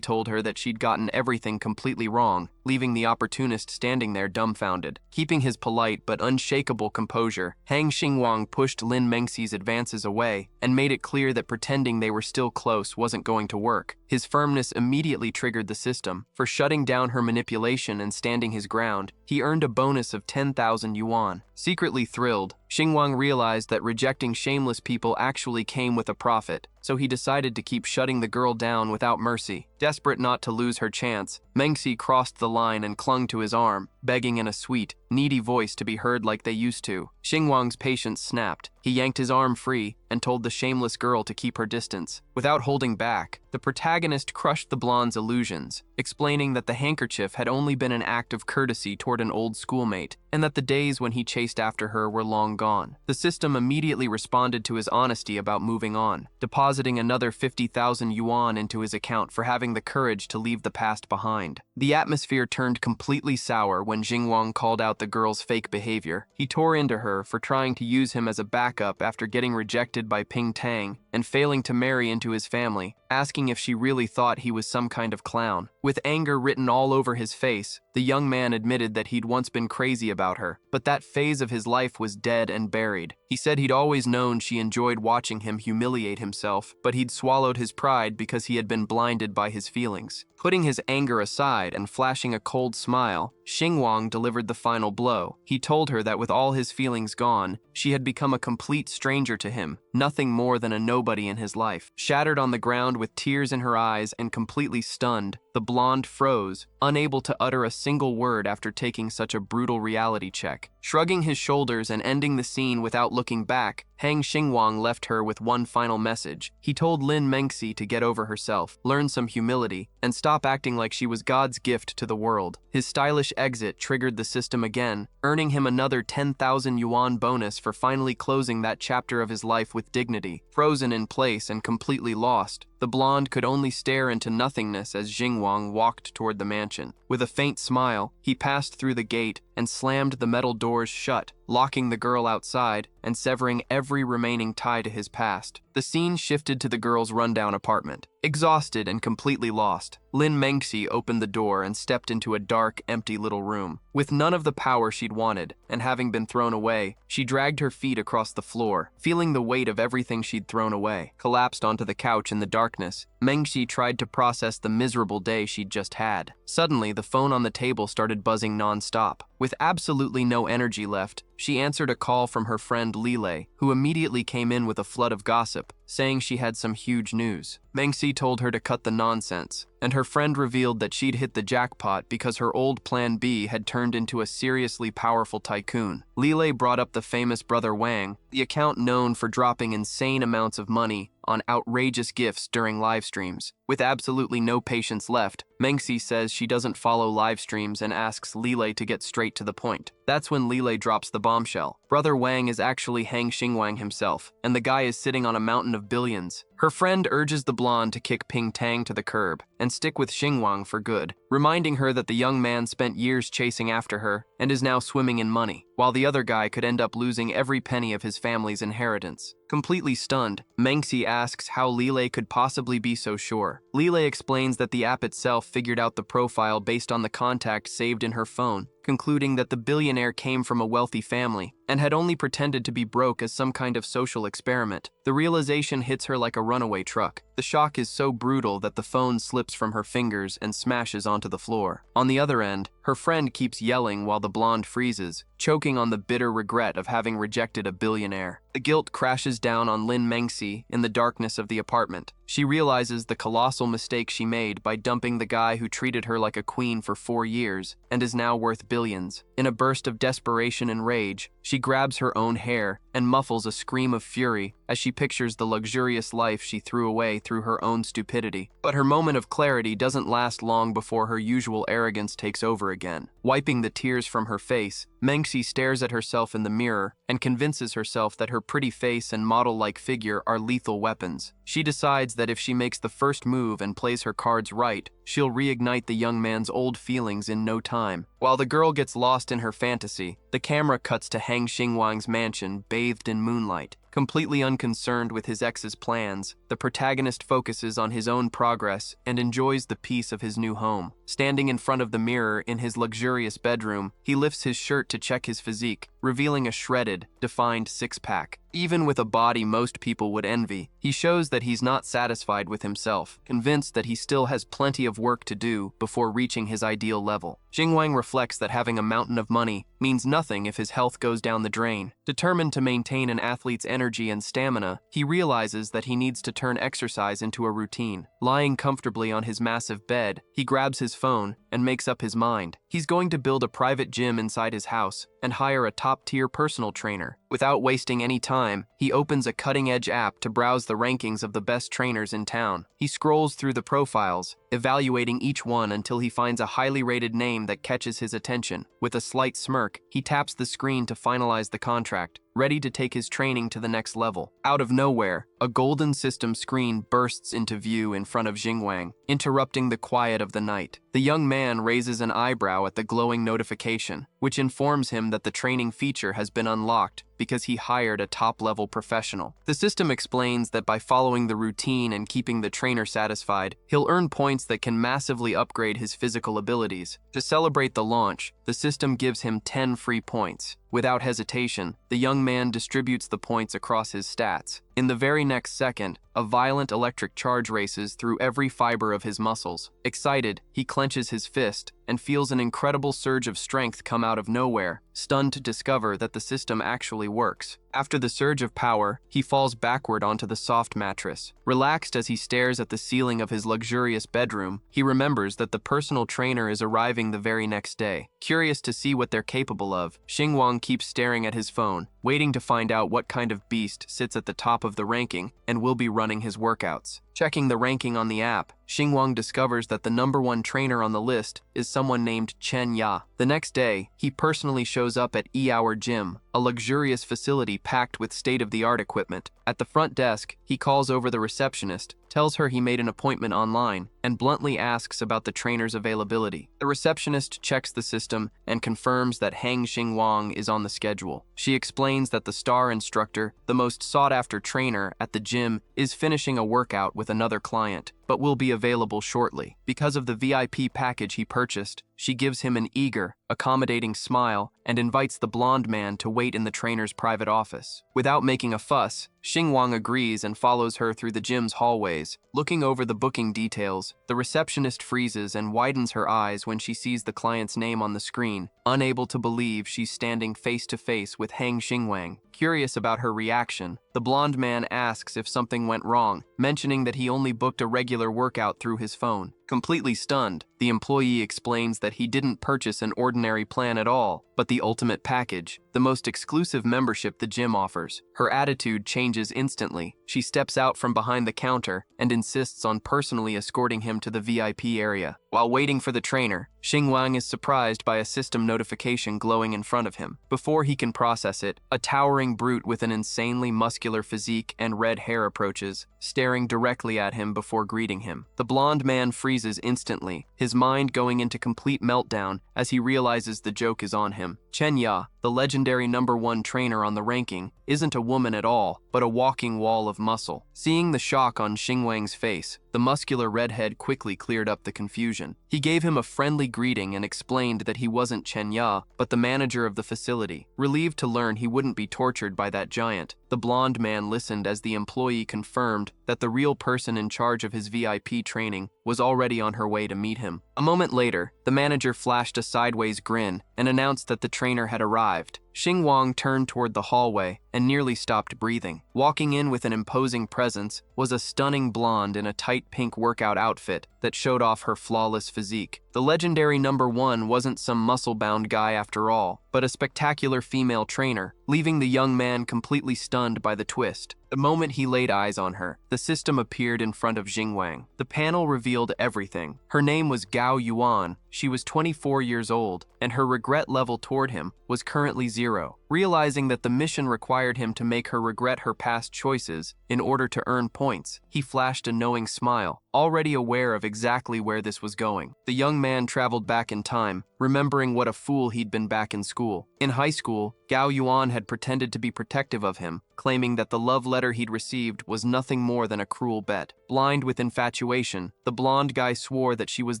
told her that she'd gotten everything completely wrong, leaving the opportunist standing there dumbfounded. Keeping his polite but unshakable composure, Hang Xingwang pushed Lin Mengxi's advances away and made it clear that pretending they were still close wasn't going to work. His firmness immediately triggered the system. For shutting down her manipulation and standing his ground, he earned a bonus of 10,000 yuan. Secretly thrilled, Xingwang realized that rejecting shameless people actually came with a profit, so he decided to keep shutting the girl down without mercy. Desperate not to lose her chance, Mengxi crossed the line and clung to his arm, begging in a sweet, needy voice to be heard like they used to. Xingwang's patience snapped. He yanked his arm free and told the shameless girl to keep her distance. Without holding back, the protagonist crushed the blonde's illusions, explaining that the handkerchief had only been an act of courtesy toward an old schoolmate, and that the days when he chased after her were long gone. The system immediately responded to his honesty about moving on, depositing another 50,000 yuan into his account for having the courage to leave the past behind. The atmosphere turned completely sour when Xingwang called out the girl's fake behavior. He tore into her for trying to use him as a backup after getting rejected by Ping Tang and failing to marry into his family, asking if she really thought he was some kind of clown. With anger written all over his face, the young man admitted that he'd once been crazy about her, but that phase of his life was dead and buried. He said he'd always known she enjoyed watching him humiliate himself, but he'd swallowed his pride because he had been blinded by his feelings. Putting his anger aside and flashing a cold smile, Xingwang delivered the final blow. He told her that with all his feelings gone, she had become a complete stranger to him, nothing more than a nobody in his life. Shattered on the ground with tears in her eyes and completely stunned, the blonde froze, unable to utter a single word after taking such a brutal reality check. Shrugging his shoulders and ending the scene without looking back, Hang Xingwang left her with one final message. He told Lin Mengxi to get over herself, learn some humility, and stop acting like she was God's gift to the world. His stylish exit triggered the system again, earning him another 10,000 yuan bonus for finally closing that chapter of his life with dignity. Frozen in place and completely lost, the blonde could only stare into nothingness as Xingwang walked toward the mansion. With a faint smile, he passed through the gate and slammed the metal doors shut, locking the girl outside and severing every remaining tie to his past. The scene shifted to the girl's rundown apartment. Exhausted and completely lost, Lin Mengxi opened the door and stepped into a dark, empty little room. With none of the power she'd wanted, and having been thrown away, she dragged her feet across the floor, feeling the weight of everything she'd thrown away. Collapsed onto the couch in the darkness, Mengxi tried to process the miserable day she'd just had. Suddenly, the phone on the table started buzzing non-stop. With absolutely no energy left, she answered a call from her friend Lile, who immediately came in with a flood of gossip, saying she had some huge news. Mengsi told her to cut the nonsense, and her friend revealed that she'd hit the jackpot because her old plan B had turned into a seriously powerful tycoon. Lile brought up the famous brother Wang, the account known for dropping insane amounts of money on outrageous gifts during live streams. With absolutely no patience left, Mengsi says she doesn't follow live streams and asks Lile to get straight to the point. That's when Lile drops the bombshell. Brother Wang is actually Hang Xingwang himself, and the guy is sitting on a mountain of billions. Her friend urges the blonde to kick Ping Tang to the curb and stick with Xingwang for good, reminding her that the young man spent years chasing after her and is now swimming in money, while the other guy could end up losing every penny of his family's inheritance. Completely stunned, Mengsi asks how Lile could possibly be so sure. Lile explains that the app itself figured out the profile based on the contact saved in her phone, concluding that the billionaire came from a wealthy family and had only pretended to be broke as some kind of social experiment. The realization hits her like a runaway truck. The shock is so brutal that the phone slips from her fingers and smashes onto the floor. On the other end, her friend keeps yelling while the blonde freezes, choking on the bitter regret of having rejected a billionaire. The guilt crashes down on Lin Mengsi in the darkness of the apartment. She realizes the colossal mistake she made by dumping the guy who treated her like a queen for 4 years and is now worth billions. In a burst of desperation and rage, she grabs her own hair and muffles a scream of fury as she pictures the luxurious life she threw away through her own stupidity. But her moment of clarity doesn't last long before her usual arrogance takes over again. Wiping the tears from her face, Mengsi stares at herself in the mirror and convinces herself that her pretty face and model-like figure are lethal weapons. She decides that if she makes the first move and plays her cards right, she'll reignite the young man's old feelings in no time. While the girl gets lost in her fantasy, the camera cuts to Hang Xingwang's mansion bathed in moonlight. Completely unconcerned with his ex's plans, the protagonist focuses on his own progress and enjoys the peace of his new home. Standing in front of the mirror in his luxurious bedroom, he lifts his shirt to check his physique, revealing a shredded, defined six-pack. Even with a body most people would envy, he shows that he's not satisfied with himself, convinced that he still has plenty of work to do before reaching his ideal level. Xingwang reflects that having a mountain of money means nothing if his health goes down the drain. Determined to maintain an athlete's energy and stamina, he realizes that he needs to turn exercise into a routine. Lying comfortably on his massive bed, he grabs his phone and makes up his mind. He's going to build a private gym inside his house and hire a top-tier personal trainer. Without wasting any time, he opens a cutting-edge app to browse the rankings of the best trainers in town. He scrolls through the profiles, evaluating each one until he finds a highly rated name that catches his attention. With a slight smirk, he taps the screen to finalize the contract, ready to take his training to the next level. Out of nowhere, a golden system screen bursts into view in front of Xingwang, interrupting the quiet of the night. The young man raises an eyebrow at the glowing notification, which informs him that the training feature has been unlocked because he hired a top-level professional. The system explains that by following the routine and keeping the trainer satisfied, he'll earn points that can massively upgrade his physical abilities. To celebrate the launch, the system gives him 10 free points. Without hesitation, the young man distributes the points across his stats. In the very next second, a violent electric charge races through every fiber of his muscles. Excited, he clenches his fist and feels an incredible surge of strength come out of nowhere, stunned to discover that the system actually works. After the surge of power, he falls backward onto the soft mattress. Relaxed as he stares at the ceiling of his luxurious bedroom, he remembers that the personal trainer is arriving the very next day. Curious to see what they're capable of, Xingwang keeps staring at his phone, waiting to find out what kind of beast sits at the top of the ranking and will be running his workouts. Checking the ranking on the app, Xingwang discovers that the #1 trainer on the list is someone named Chen Ya. The next day, he personally shows up at E-Hour Gym, a luxurious facility packed with state-of-the-art equipment. At the front desk, he calls over the receptionist, tells her he made an appointment online, and bluntly asks about the trainer's availability. The receptionist checks the system and confirms that Hang Xingwang is on the schedule. She explains that the star instructor, the most sought-after trainer at the gym, is finishing a workout with another client, but will be available shortly. Because of the VIP package he purchased, she gives him an eager, accommodating smile and invites the blonde man to wait in the trainer's private office. Without making a fuss, Xingwang agrees and follows her through the gym's hallways. Looking over the booking details, the receptionist freezes and widens her eyes when she sees the client's name on the screen, unable to believe she's standing face to face with Hang Xingwang. Curious about her reaction, the blonde man asks if something went wrong, mentioning that he only booked a regular workout through his phone. Completely stunned, the employee explains that he didn't purchase an ordinary plan at all, but the ultimate package, the most exclusive membership the gym offers. Her attitude changes instantly. She steps out from behind the counter and insists on personally escorting him to the VIP area. While waiting for the trainer, Xingwang is surprised by a system notification glowing in front of him. Before he can process it, a towering brute with an insanely muscular physique and red hair approaches, staring directly at him before greeting him. The blonde man freezes instantly, his mind going into complete meltdown as he realizes the joke is on him. Chen Ya, the legendary #1 trainer on the ranking, isn't a woman at all, but a walking wall of muscle. Seeing the shock on Xingwang's face, the muscular redhead quickly cleared up the confusion. He gave him a friendly greeting and explained that he wasn't Chen Ya, but the manager of the facility. Relieved to learn he wouldn't be tortured by that giant, the blonde man listened as the employee confirmed that the real person in charge of his VIP training was already on her way to meet him. A moment later, the manager flashed a sideways grin and announced that the trainer had arrived. Xingwang turned toward the hallway and nearly stopped breathing. Walking in with an imposing presence was a stunning blonde in a tight pink workout outfit that showed off her flawless physique. The legendary #1 wasn't some muscle-bound guy after all, but a spectacular female trainer, leaving the young man completely stunned by the twist. The moment he laid eyes on her, the system appeared in front of Xingwang. The panel revealed everything. Her name was Gao Yuan, she was 24 years old, and her regret level toward him was currently 0. Realizing that the mission required him to make her regret her past choices in order to earn points, he flashed a knowing smile, already aware of exactly where this was going. The young man traveled back in time, remembering what a fool he'd been back in school. In high school, Gao Yuan had pretended to be protective of him, claiming that the love letter he'd received was nothing more than a cruel bet. Blind with infatuation, the blonde guy swore that she was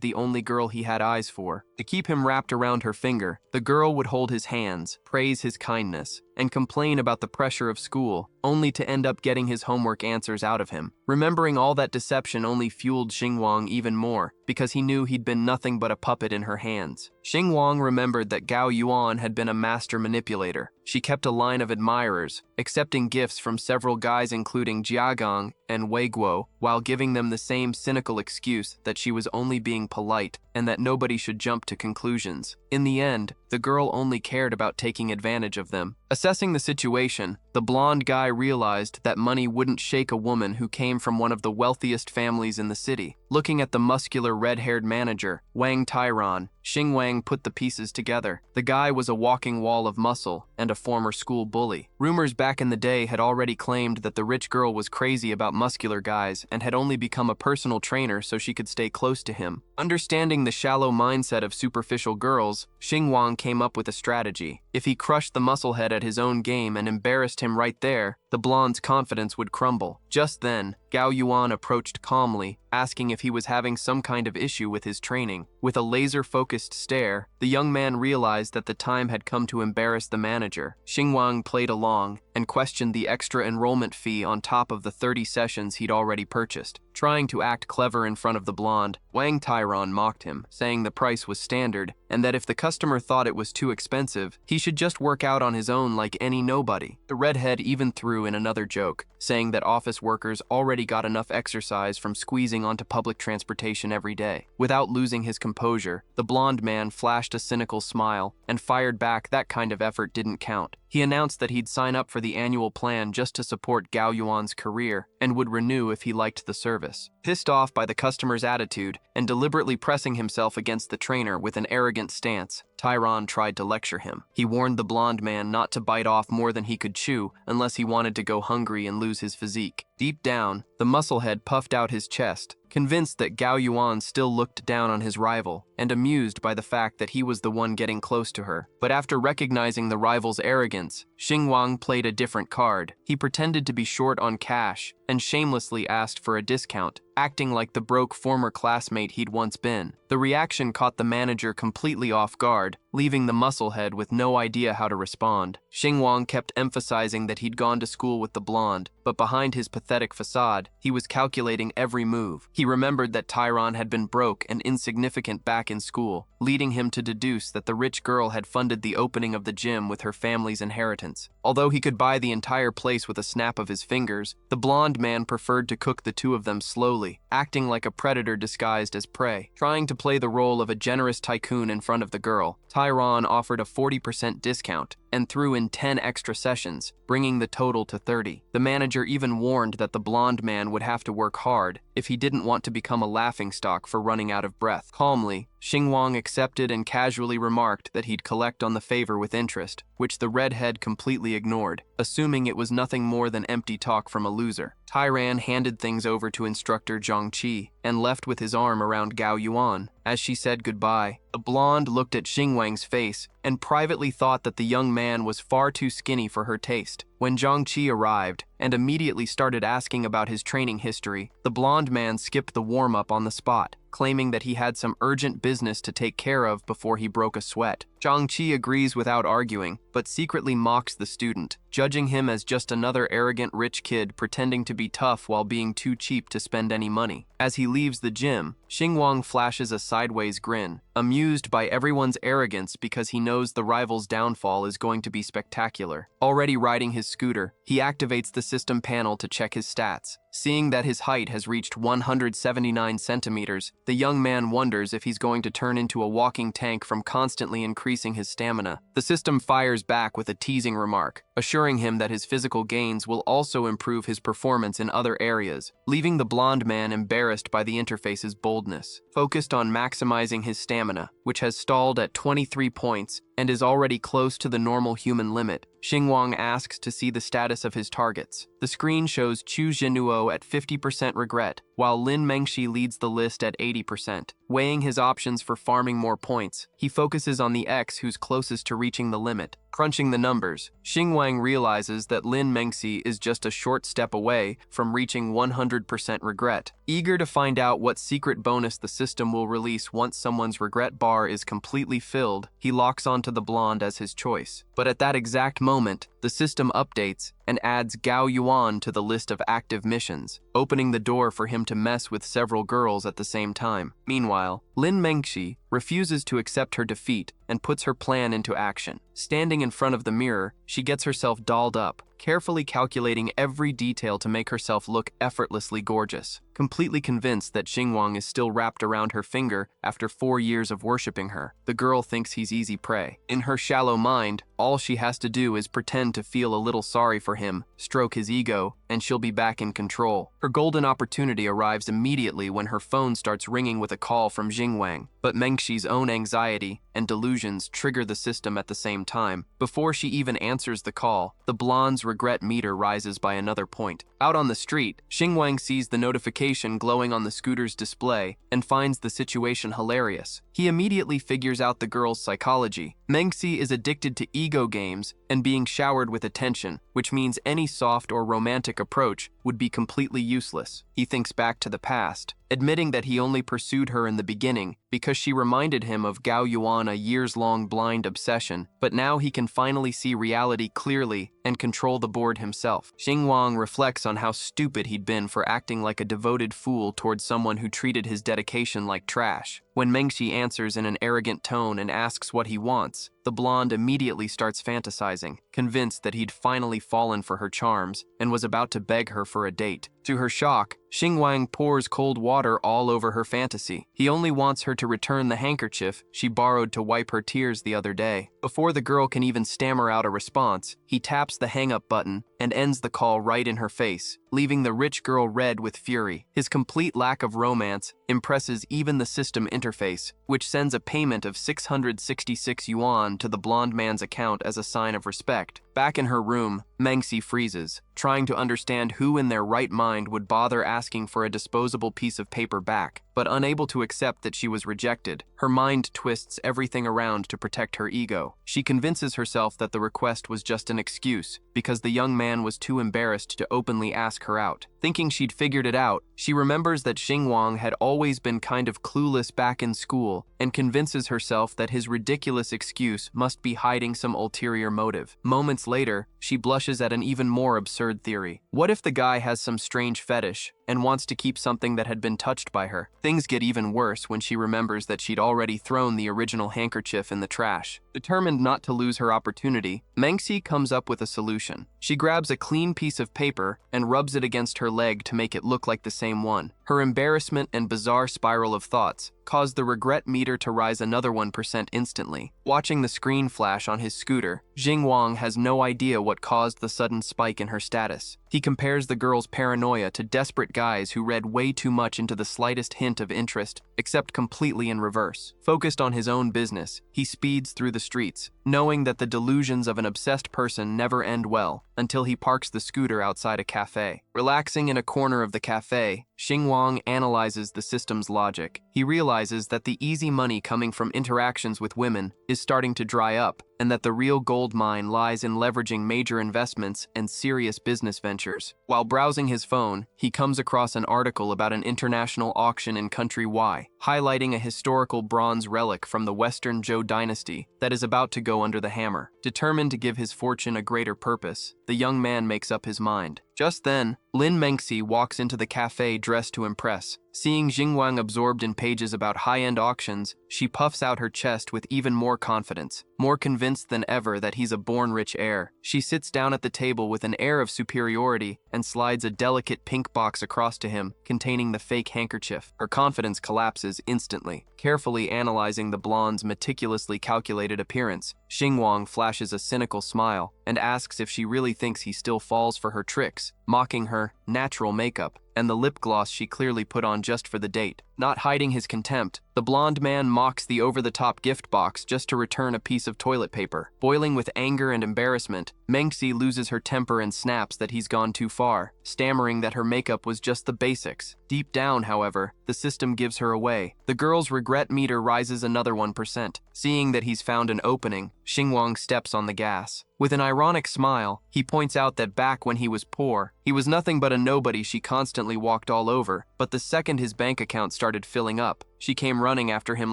the only girl he had eyes for. To keep him wrapped around her finger, the girl would hold his hands, praise his kindness, and complain about the pressure of school, only to end up getting his homework answers out of him. Remembering all that deception only fueled Xingwang even more, because he knew he'd been nothing but a puppet in her hands. Xingwang remembered that Gao Yuan had been a master manipulator. She kept a line of admirers, accepting gifts from several guys including Jiagang and Wei Guo, while giving them the same cynical excuse that she was only being polite and that nobody should jump to conclusions. In the end, the girl only cared about taking advantage of them. Assessing the situation, the blonde guy realized that money wouldn't shake a woman who came from one of the wealthiest families in the city. Looking at the muscular red-haired manager, Wang Tairan, Xingwang put the pieces together. The guy was a walking wall of muscle and a former school bully. Rumors back in the day had already claimed that the rich girl was crazy about muscular guys and had only become a personal trainer so she could stay close to him. Understanding the shallow mindset of superficial girls, Xingwang came up with a strategy. If he crushed the musclehead at his own game and embarrassed him right there, the blonde's confidence would crumble. Just then, Gao Yuan approached calmly, asking if he was having some kind of issue with his training. With a laser-focused stare, the young man realized that the time had come to embarrass the manager. Xingwang played along and questioned the extra enrollment fee on top of the 30 sessions he'd already purchased. Trying to act clever in front of the blonde, Wang Tairan mocked him, saying the price was standard and that if the customer thought it was too expensive, he should just work out on his own like any nobody. The redhead even threw in another joke, saying that office workers already got enough exercise from squeezing onto public transportation every day. Without losing his composure, the blonde man flashed a cynical smile and fired back that kind of effort didn't count. He announced that he'd sign up for the annual plan just to support Gao Yuan's career and would renew if he liked the service. Pissed off by the customer's attitude and deliberately pressing himself against the trainer with an arrogant stance, Tairan tried to lecture him. He warned the blonde man not to bite off more than he could chew unless he wanted to go hungry and lose his physique. Deep down, the musclehead puffed out his chest, convinced that Gao Yuan still looked down on his rival, and amused by the fact that he was the one getting close to her. But after recognizing the rival's arrogance, Xingwang played a different card. He pretended to be short on cash, and shamelessly asked for a discount, acting like the broke former classmate he'd once been. The reaction caught the manager completely off guard, leaving the musclehead with no idea how to respond. Xinguang kept emphasizing that he'd gone to school with the blonde, but behind his pathetic facade, he was calculating every move. He remembered that Tyron had been broke and insignificant back in school, leading him to deduce that the rich girl had funded the opening of the gym with her family's inheritance. Although he could buy the entire place with a snap of his fingers, the blonde man preferred to cook the two of them slowly, acting like a predator disguised as prey. Trying to play the role of a generous tycoon in front of the girl, Tyron offered a 40% discount and threw in 10 extra sessions, bringing the total to 30. The manager even warned that the blonde man would have to work hard if he didn't want to become a laughingstock for running out of breath. Calmly, Xinguang accepted and casually remarked that he'd collect on the favor with interest, which the redhead completely ignored, assuming it was nothing more than empty talk from a loser. Tyran handed things over to instructor Zhang Qi and left with his arm around Gao Yuan. As she said goodbye, the blonde looked at Xinguang's face and privately thought that the young man was far too skinny for her taste. When Zhang Qi arrived and immediately started asking about his training history, the blonde man skipped the warm-up on the spot, claiming that he had some urgent business to take care of before he broke a sweat. Zhang Qi agrees without arguing, but secretly mocks the student, judging him as just another arrogant rich kid pretending to be tough while being too cheap to spend any money. As he leaves the gym, Xinguang flashes a sideways grin, amused by everyone's arrogance because he knows the rival's downfall is going to be spectacular. Already riding his scooter, he activates the system panel to check his stats. Seeing that his height has reached 179 centimeters, the young man wonders if he's going to turn into a walking tank from constantly increasing his stamina. The system fires back with a teasing remark, assuring him that his physical gains will also improve his performance in other areas, leaving the blonde man embarrassed by the interface's boldness. Focused on maximizing his stamina, which has stalled at 23 points and is already close to the normal human limit, Xinguang asks to see the status of his targets. The screen shows Chu Zhenuo at 50% regret, while Lin Mengxi leads the list at 80%. Weighing his options for farming more points, he focuses on the X who's closest to reaching the limit. Crunching the numbers, Xinguang realizes that Lin Mengxi is just a short step away from reaching 100% regret. Eager to find out what secret bonus the system will release once someone's regret bar is completely filled, he locks onto the blonde as his choice. But at that exact moment, the system updates and adds Gao Yuan to the list of active missions, opening the door for him to mess with several girls at the same time. Meanwhile, Lin Mengxi refuses to accept her defeat and puts her plan into action. Standing in front of the mirror, she gets herself dolled up, carefully calculating every detail to make herself look effortlessly gorgeous. Completely convinced that Xinguang is still wrapped around her finger after 4 years of worshipping her, the girl thinks he's easy prey. In her shallow mind, all she has to do is pretend to feel a little sorry for him, stroke his ego, and she'll be back in control. Her golden opportunity arrives immediately when her phone starts ringing with a call from Xinguang, but Mengxi's own anxiety and delusions trigger the system at the same time. Before she even answers the call, the blonde's regret meter rises by another point. Out on the street, Xinguang sees the notification glowing on the scooter's display and finds the situation hilarious. He immediately figures out the girl's psychology. Mengxi is addicted to ego games and being showered with attention, which means any soft or romantic approach would be completely useless. He thinks back to the past, admitting that he only pursued her in the beginning because she reminded him of Gao Yuan, a years-long blind obsession, but now he can finally see reality clearly and control the board himself. Xinguang reflects on how stupid he'd been for acting like a devoted fool towards someone who treated his dedication like trash. When Mengxi answers in an arrogant tone and asks what he wants, the blonde immediately starts fantasizing, convinced that he'd finally fallen for her charms and was about to beg her for a date. To her shock, Xinguang pours cold water all over her fantasy. He only wants her to return the handkerchief she borrowed to wipe her tears the other day. Before the girl can even stammer out a response, he taps the hang-up button and ends the call right in her face, leaving the rich girl red with fury. His complete lack of romance impresses even the system interface, which sends a payment of 666 yuan to the blonde man's account as a sign of respect. Back in her room, Mengxi freezes, trying to understand who in their right mind would bother asking for a disposable piece of paper back, but unable to accept that she was rejected. Her mind twists everything around to protect her ego. She convinces herself that the request was just an excuse, because the young man was too embarrassed to openly ask her out. Thinking she'd figured it out, she remembers that Xinguang had always been kind of clueless back in school, and convinces herself that his ridiculous excuse must be hiding some ulterior motive. Moments later, she blushes at an even more absurd theory. What if the guy has some strange fetish and wants to keep something that had been touched by her? Things get even worse when she remembers that she'd already thrown the original handkerchief in the trash. Determined not to lose her opportunity, Mengxi comes up with a solution. She grabs a clean piece of paper and rubs it against her leg to make it look like the same one. Her embarrassment and bizarre spiral of thoughts caused the regret meter to rise another 1% instantly. Watching the screen flash on his scooter, Xinguang has no idea what caused the sudden spike in her status. He compares the girl's paranoia to desperate guys who read way too much into the slightest hint of interest, except completely in reverse. Focused on his own business, he speeds through the streets, knowing that the delusions of an obsessed person never end well, until he parks the scooter outside a cafe. Relaxing in a corner of the cafe, Xinguang analyzes the system's logic. He realizes that the easy money coming from interactions with women is starting to dry up, and that the real gold mine lies in leveraging major investments and serious business ventures. While browsing his phone, he comes across an article about an international auction in country Y, highlighting a historical bronze relic from the Western Zhou dynasty that is about to go under the hammer. Determined to give his fortune a greater purpose, the young man makes up his mind. Just then, Lin Mengxi walks into the cafe dressed to impress. Seeing Xinguang absorbed in pages about high-end auctions, she puffs out her chest with even more confidence. More convinced than ever that he's a born rich heir, she sits down at the table with an air of superiority and slides a delicate pink box across to him, containing the fake handkerchief. Her confidence collapses instantly. Carefully analyzing the blonde's meticulously calculated appearance, Xinguang flashes a cynical smile and asks if she really thinks he still falls for her tricks, mocking her natural makeup and the lip gloss she clearly put on just for the date. Not hiding his contempt, the blonde man mocks the over-the-top gift box just to return a piece of toilet paper. Boiling with anger and embarrassment, Mengxi loses her temper and snaps that he's gone too far, stammering that her makeup was just the basics. Deep down, however, the system gives her away. The girl's regret meter rises another 1%. Seeing that he's found an opening, Xinguang steps on the gas. With an ironic smile, he points out that back when he was poor, he was nothing but a nobody she constantly walked all over, but the second his bank account started filling up, she came running after him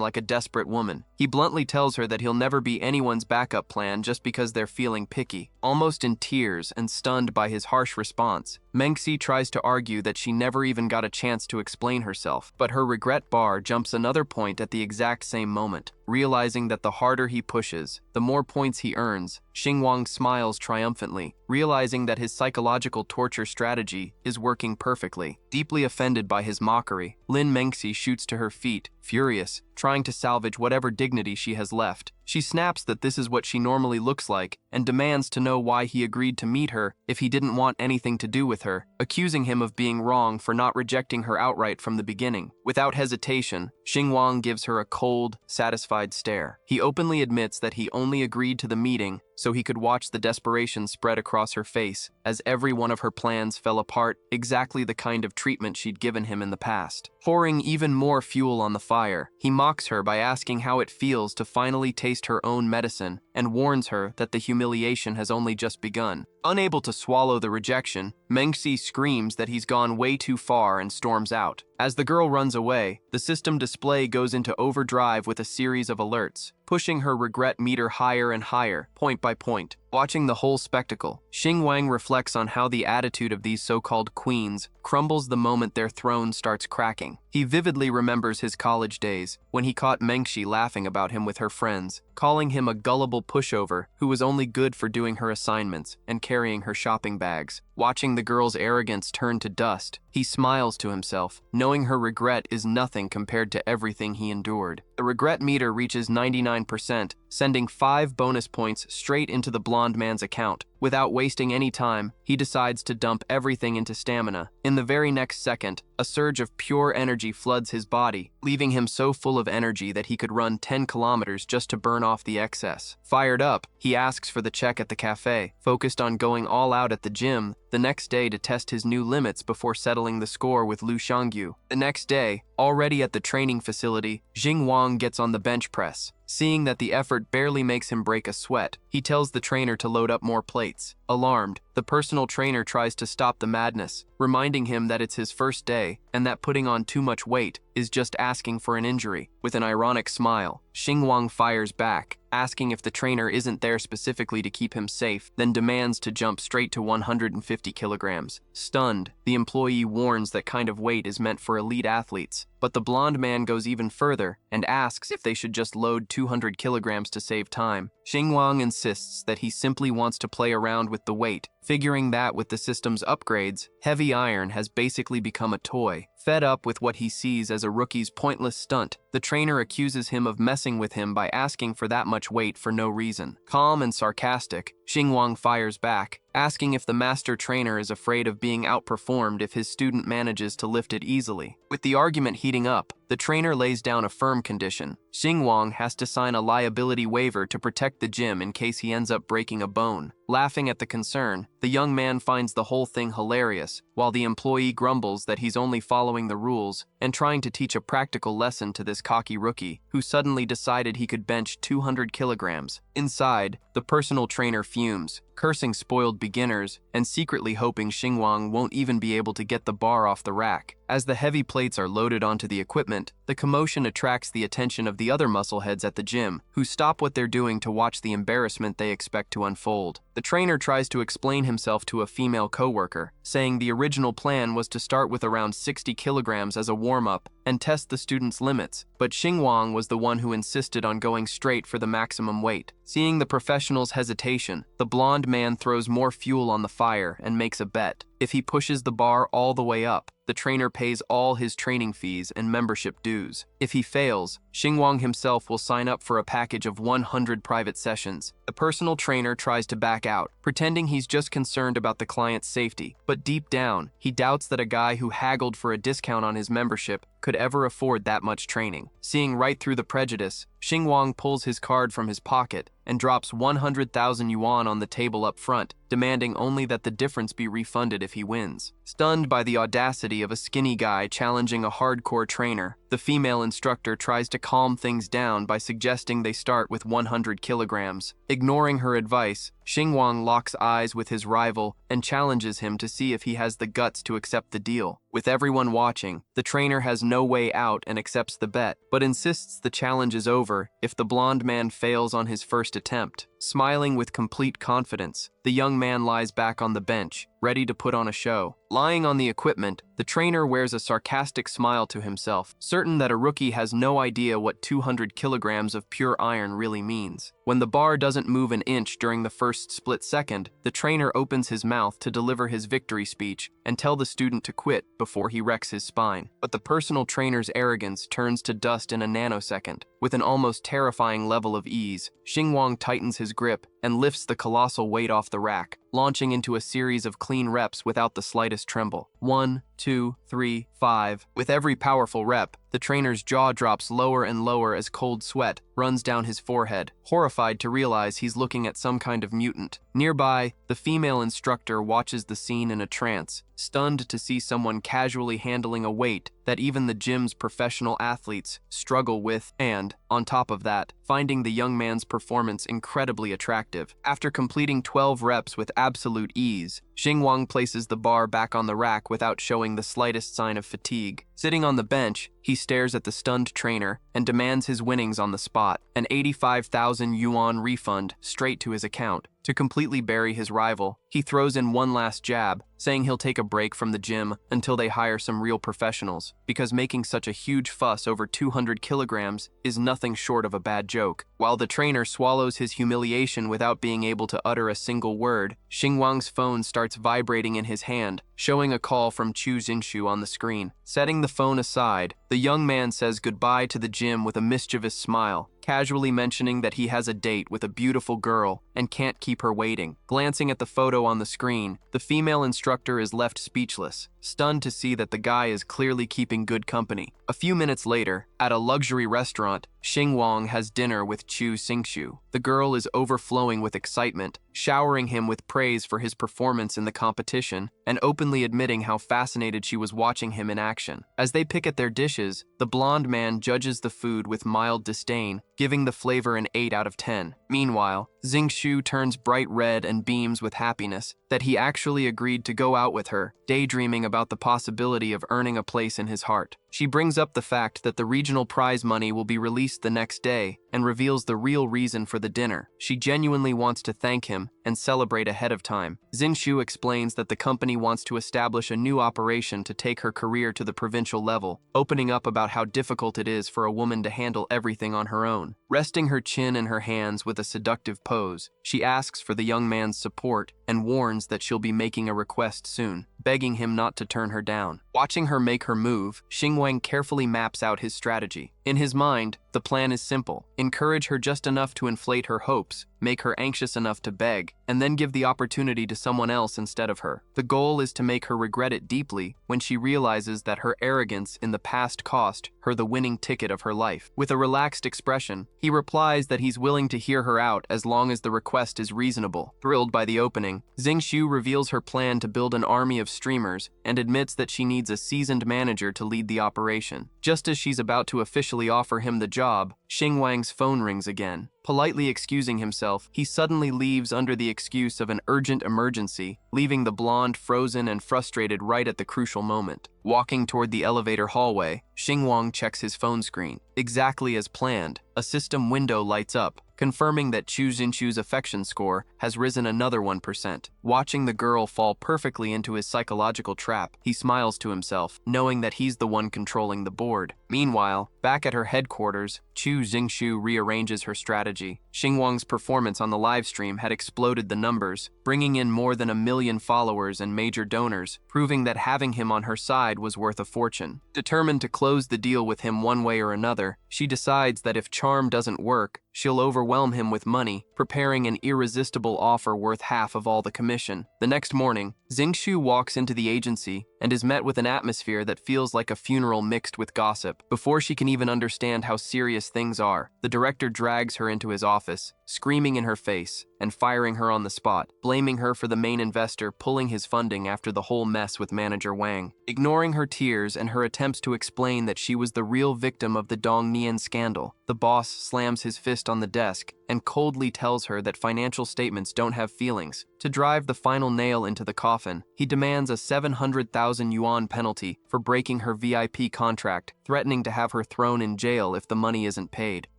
like a desperate woman. He bluntly tells her that he'll never be anyone's backup plan just because they're feeling picky. Almost in tears and stunned by his harsh response, Mengxi tries to argue that she never even got a chance to explain herself, but her regret bar jumps another point at the exact same moment. Realizing that the harder he pushes, the more points he earns, Xinguang smiles triumphantly, realizing that his psychological torture strategy is working perfectly. Deeply offended by his mockery, Lin Mengxi shoots to her feet, furious, trying to salvage whatever dignity she has left. She snaps that this is what she normally looks like and demands to know why he agreed to meet her if he didn't want anything to do with her, accusing him of being wrong for not rejecting her outright from the beginning. Without hesitation, Xinguang gives her a cold, satisfied stare. He openly admits that he only agreed to the meeting so he could watch the desperation spread across her face as every one of her plans fell apart, exactly the kind of treatment she'd given him in the past. Pouring even more fuel on the fire, he mocks her by asking how it feels to finally taste her own medicine and warns her that the humiliation has only just begun. Unable to swallow the rejection, Mengxi screams that he's gone way too far and storms out. As the girl runs away, the system display goes into overdrive with a series of alerts, pushing her regret meter higher and higher, point by point. Watching the whole spectacle, Xinguang reflects on how the attitude of these so-called queens crumbles the moment their throne starts cracking. He vividly remembers his college days, when he caught Mengxi laughing about him with her friends, calling him a gullible pushover who was only good for doing her assignments and carrying her shopping bags. Watching the girl's arrogance turn to dust, He smiles to himself, knowing her regret is nothing compared to everything he endured. The regret meter reaches 99%, sending 5 bonus points straight into the blonde man's account. Without wasting any time, he decides to dump everything into stamina. In the very next second, a surge of pure energy floods his body, leaving him so full of energy that he could run 10 kilometers just to burn off the excess. Fired up, he asks for the check at the cafe, focused on going all out at the gym the next day to test his new limits before settling the score with Lu Shangyu. The next day, already at the training facility, Jing Wang gets on the bench press. Seeing that the effort barely makes him break a sweat, he tells the trainer to load up more plates. Alarmed, the personal trainer tries to stop the madness, reminding him that it's his first day and that putting on too much weight is just asking for an injury. With an ironic smile, Xing Wang fires back, asking if the trainer isn't there specifically to keep him safe, then demands to jump straight to 150 kilograms. Stunned, the employee warns that kind of weight is meant for elite athletes, but the blonde man goes even further and asks if they should just load 200 kilograms to save time. Xing Wang insists that he simply wants to play around with the weight, figuring that with the system's upgrades, heavy iron has basically become a toy. Fed up with what he sees as a rookie's pointless stunt, the trainer accuses him of messing with him by asking for that much weight for no reason. Calm and sarcastic, Xing Wang fires back, asking if the master trainer is afraid of being outperformed if his student manages to lift it easily. With the argument heating up, the trainer lays down a firm condition. Xing Wang has to sign a liability waiver to protect the gym in case he ends up breaking a bone. Laughing at the concern, the young man finds the whole thing hilarious, while the employee grumbles that he's only following the rules and trying to teach a practical lesson to this cocky rookie, who suddenly decided he could bench 200 kilograms. Inside, the personal trainer fumes, cursing spoiled beginners and secretly hoping Xing Wang won't even be able to get the bar off the rack. As the heavy plates are loaded onto the equipment, the commotion attracts the attention of the other muscleheads at the gym, who stop what they're doing to watch the embarrassment they expect to unfold. The trainer tries to explain himself to a female coworker, saying the original plan was to start with around 60 kilograms as a warm-up and test the students' limits, but Xing Wang was the one who insisted on going straight for the maximum weight. Seeing the professional's hesitation, the blonde man throws more fuel on the fire and makes a bet. If he pushes the bar all the way up, the trainer pays all his training fees and membership dues. If he fails, Xing Wang himself will sign up for a package of 100 private sessions. The personal trainer tries to back out, pretending he's just concerned about the client's safety, but deep down, he doubts that a guy who haggled for a discount on his membership could ever afford that much training. Seeing right through the prejudice, Xing Wang pulls his card from his pocket and drops 100,000 yuan on the table up front, demanding only that the difference be refunded if he wins. Stunned by the audacity of a skinny guy challenging a hardcore trainer, the female instructor tries to calm things down by suggesting they start with 100 kilograms. Ignoring her advice, Xing Wang locks eyes with his rival and challenges him to see if he has the guts to accept the deal. With everyone watching, the trainer has no way out and accepts the bet, but insists the challenge is over if the blonde man fails on his first attempt. Smiling with complete confidence, the young man lies back on the bench, ready to put on a show. Lying on the equipment, the trainer wears a sarcastic smile to himself, certain that a rookie has no idea what 200 kilograms of pure iron really means. When the bar doesn't move an inch during the first split second, the trainer opens his mouth to deliver his victory speech and tell the student to quit before he wrecks his spine. But the personal trainer's arrogance turns to dust in a nanosecond. With an almost terrifying level of ease, Xing Wang tightens his grip and lifts the colossal weight off the rack, launching into a series of clean reps without the slightest tremble. 1, 2, 3, 5. With every powerful rep, the trainer's jaw drops lower and lower as cold sweat runs down his forehead, horrified to realize he's looking at some kind of mutant. Nearby, the female instructor watches the scene in a trance, stunned to see someone casually handling a weight that even the gym's professional athletes struggle with and, on top of that, finding the young man's performance incredibly attractive. After completing 12 reps with absolute ease, Xing Wang places the bar back on the rack without showing the slightest sign of fatigue. Sitting on the bench, he stares at the stunned trainer and demands his winnings on the spot, an 85,000 yuan refund straight to his account. To completely bury his rival, he throws in one last jab, saying he'll take a break from the gym until they hire some real professionals, because making such a huge fuss over 200 kilograms is nothing short of a bad joke. While the trainer swallows his humiliation without being able to utter a single word, Xing Wang's phone starts vibrating in his hand, showing a call from Chu Xingshu on the screen. Setting the phone aside, the young man says goodbye to the gym with a mischievous smile, casually mentioning that he has a date with a beautiful girl and can't keep her waiting. Glancing at the photo on the screen, the female instructor is left speechless, stunned to see that the guy is clearly keeping good company. A few minutes later, at a luxury restaurant, Xingwang has dinner with Chu Xingshu. The girl is overflowing with excitement, showering him with praise for his performance in the competition and openly admitting how fascinated she was watching him in action. As they pick at their dishes, the blonde man judges the food with mild disdain, giving the flavor an 8 out of 10. Meanwhile, Xingshu turns bright red and beams with happiness that he actually agreed to go out with her, daydreaming about the possibility of earning a place in his heart. She brings up the fact that the regional prize money will be released the next day and reveals the real reason for the dinner. She genuinely wants to thank him and celebrate ahead of time. Xingshu explains that the company wants to establish a new operation to take her career to the provincial level, opening up about how difficult it is for a woman to handle everything on her own. Resting her chin in her hands with a seductive pose, she asks for the young man's support and warns that she'll be making a request soon, begging him not to turn her down. Watching her make her move, Xingwang carefully maps out his strategy. In his mind, the plan is simple: encourage her just enough to inflate her hopes, make her anxious enough to beg, and then give the opportunity to someone else instead of her. The goal is to make her regret it deeply when she realizes that her arrogance in the past cost her the winning ticket of her life. With a relaxed expression, he replies that he's willing to hear her out as long as the request is reasonable. Thrilled by the opening, Xingshu reveals her plan to build an army of streamers and admits that she needs a seasoned manager to lead the operation. Just as she's about to officially offer him the job, Xingwang's phone rings again. Politely excusing himself, he suddenly leaves under the excuse of an urgent emergency, leaving the blonde frozen and frustrated right at the crucial moment. Walking toward the elevator hallway, Xingwang checks his phone screen. Exactly as planned, a system window lights up, confirming that Chu Xinshu's affection score has risen another 1%. Watching the girl fall perfectly into his psychological trap, he smiles to himself, knowing that he's the one controlling the board. Meanwhile, back at her headquarters, Chu Xingshu rearranges her strategy. Xingwang's performance on the livestream had exploded the numbers, bringing in more than 1 million followers and major donors, proving that having him on her side was worth a fortune. Determined to close the deal with him one way or another, she decides that if charm doesn't work, she'll overwhelm him with money, preparing an irresistible offer worth half of all the commission. The next morning, Xingshu walks into the agency and is met with an atmosphere that feels like a funeral mixed with gossip. Before she can even understand how serious things are, the director drags her into his office, screaming in her face and firing her on the spot, blaming her for the main investor pulling his funding after the whole mess with manager Wang. Ignoring her tears and her attempts to explain that she was the real victim of the Dong Nian scandal, the boss slams his fist on the desk and coldly tells her that financial statements don't have feelings. To drive the final nail into the coffin, he demands a 700,000 yuan penalty for breaking her VIP contract, threatening to have her thrown in jail if the money isn't paid.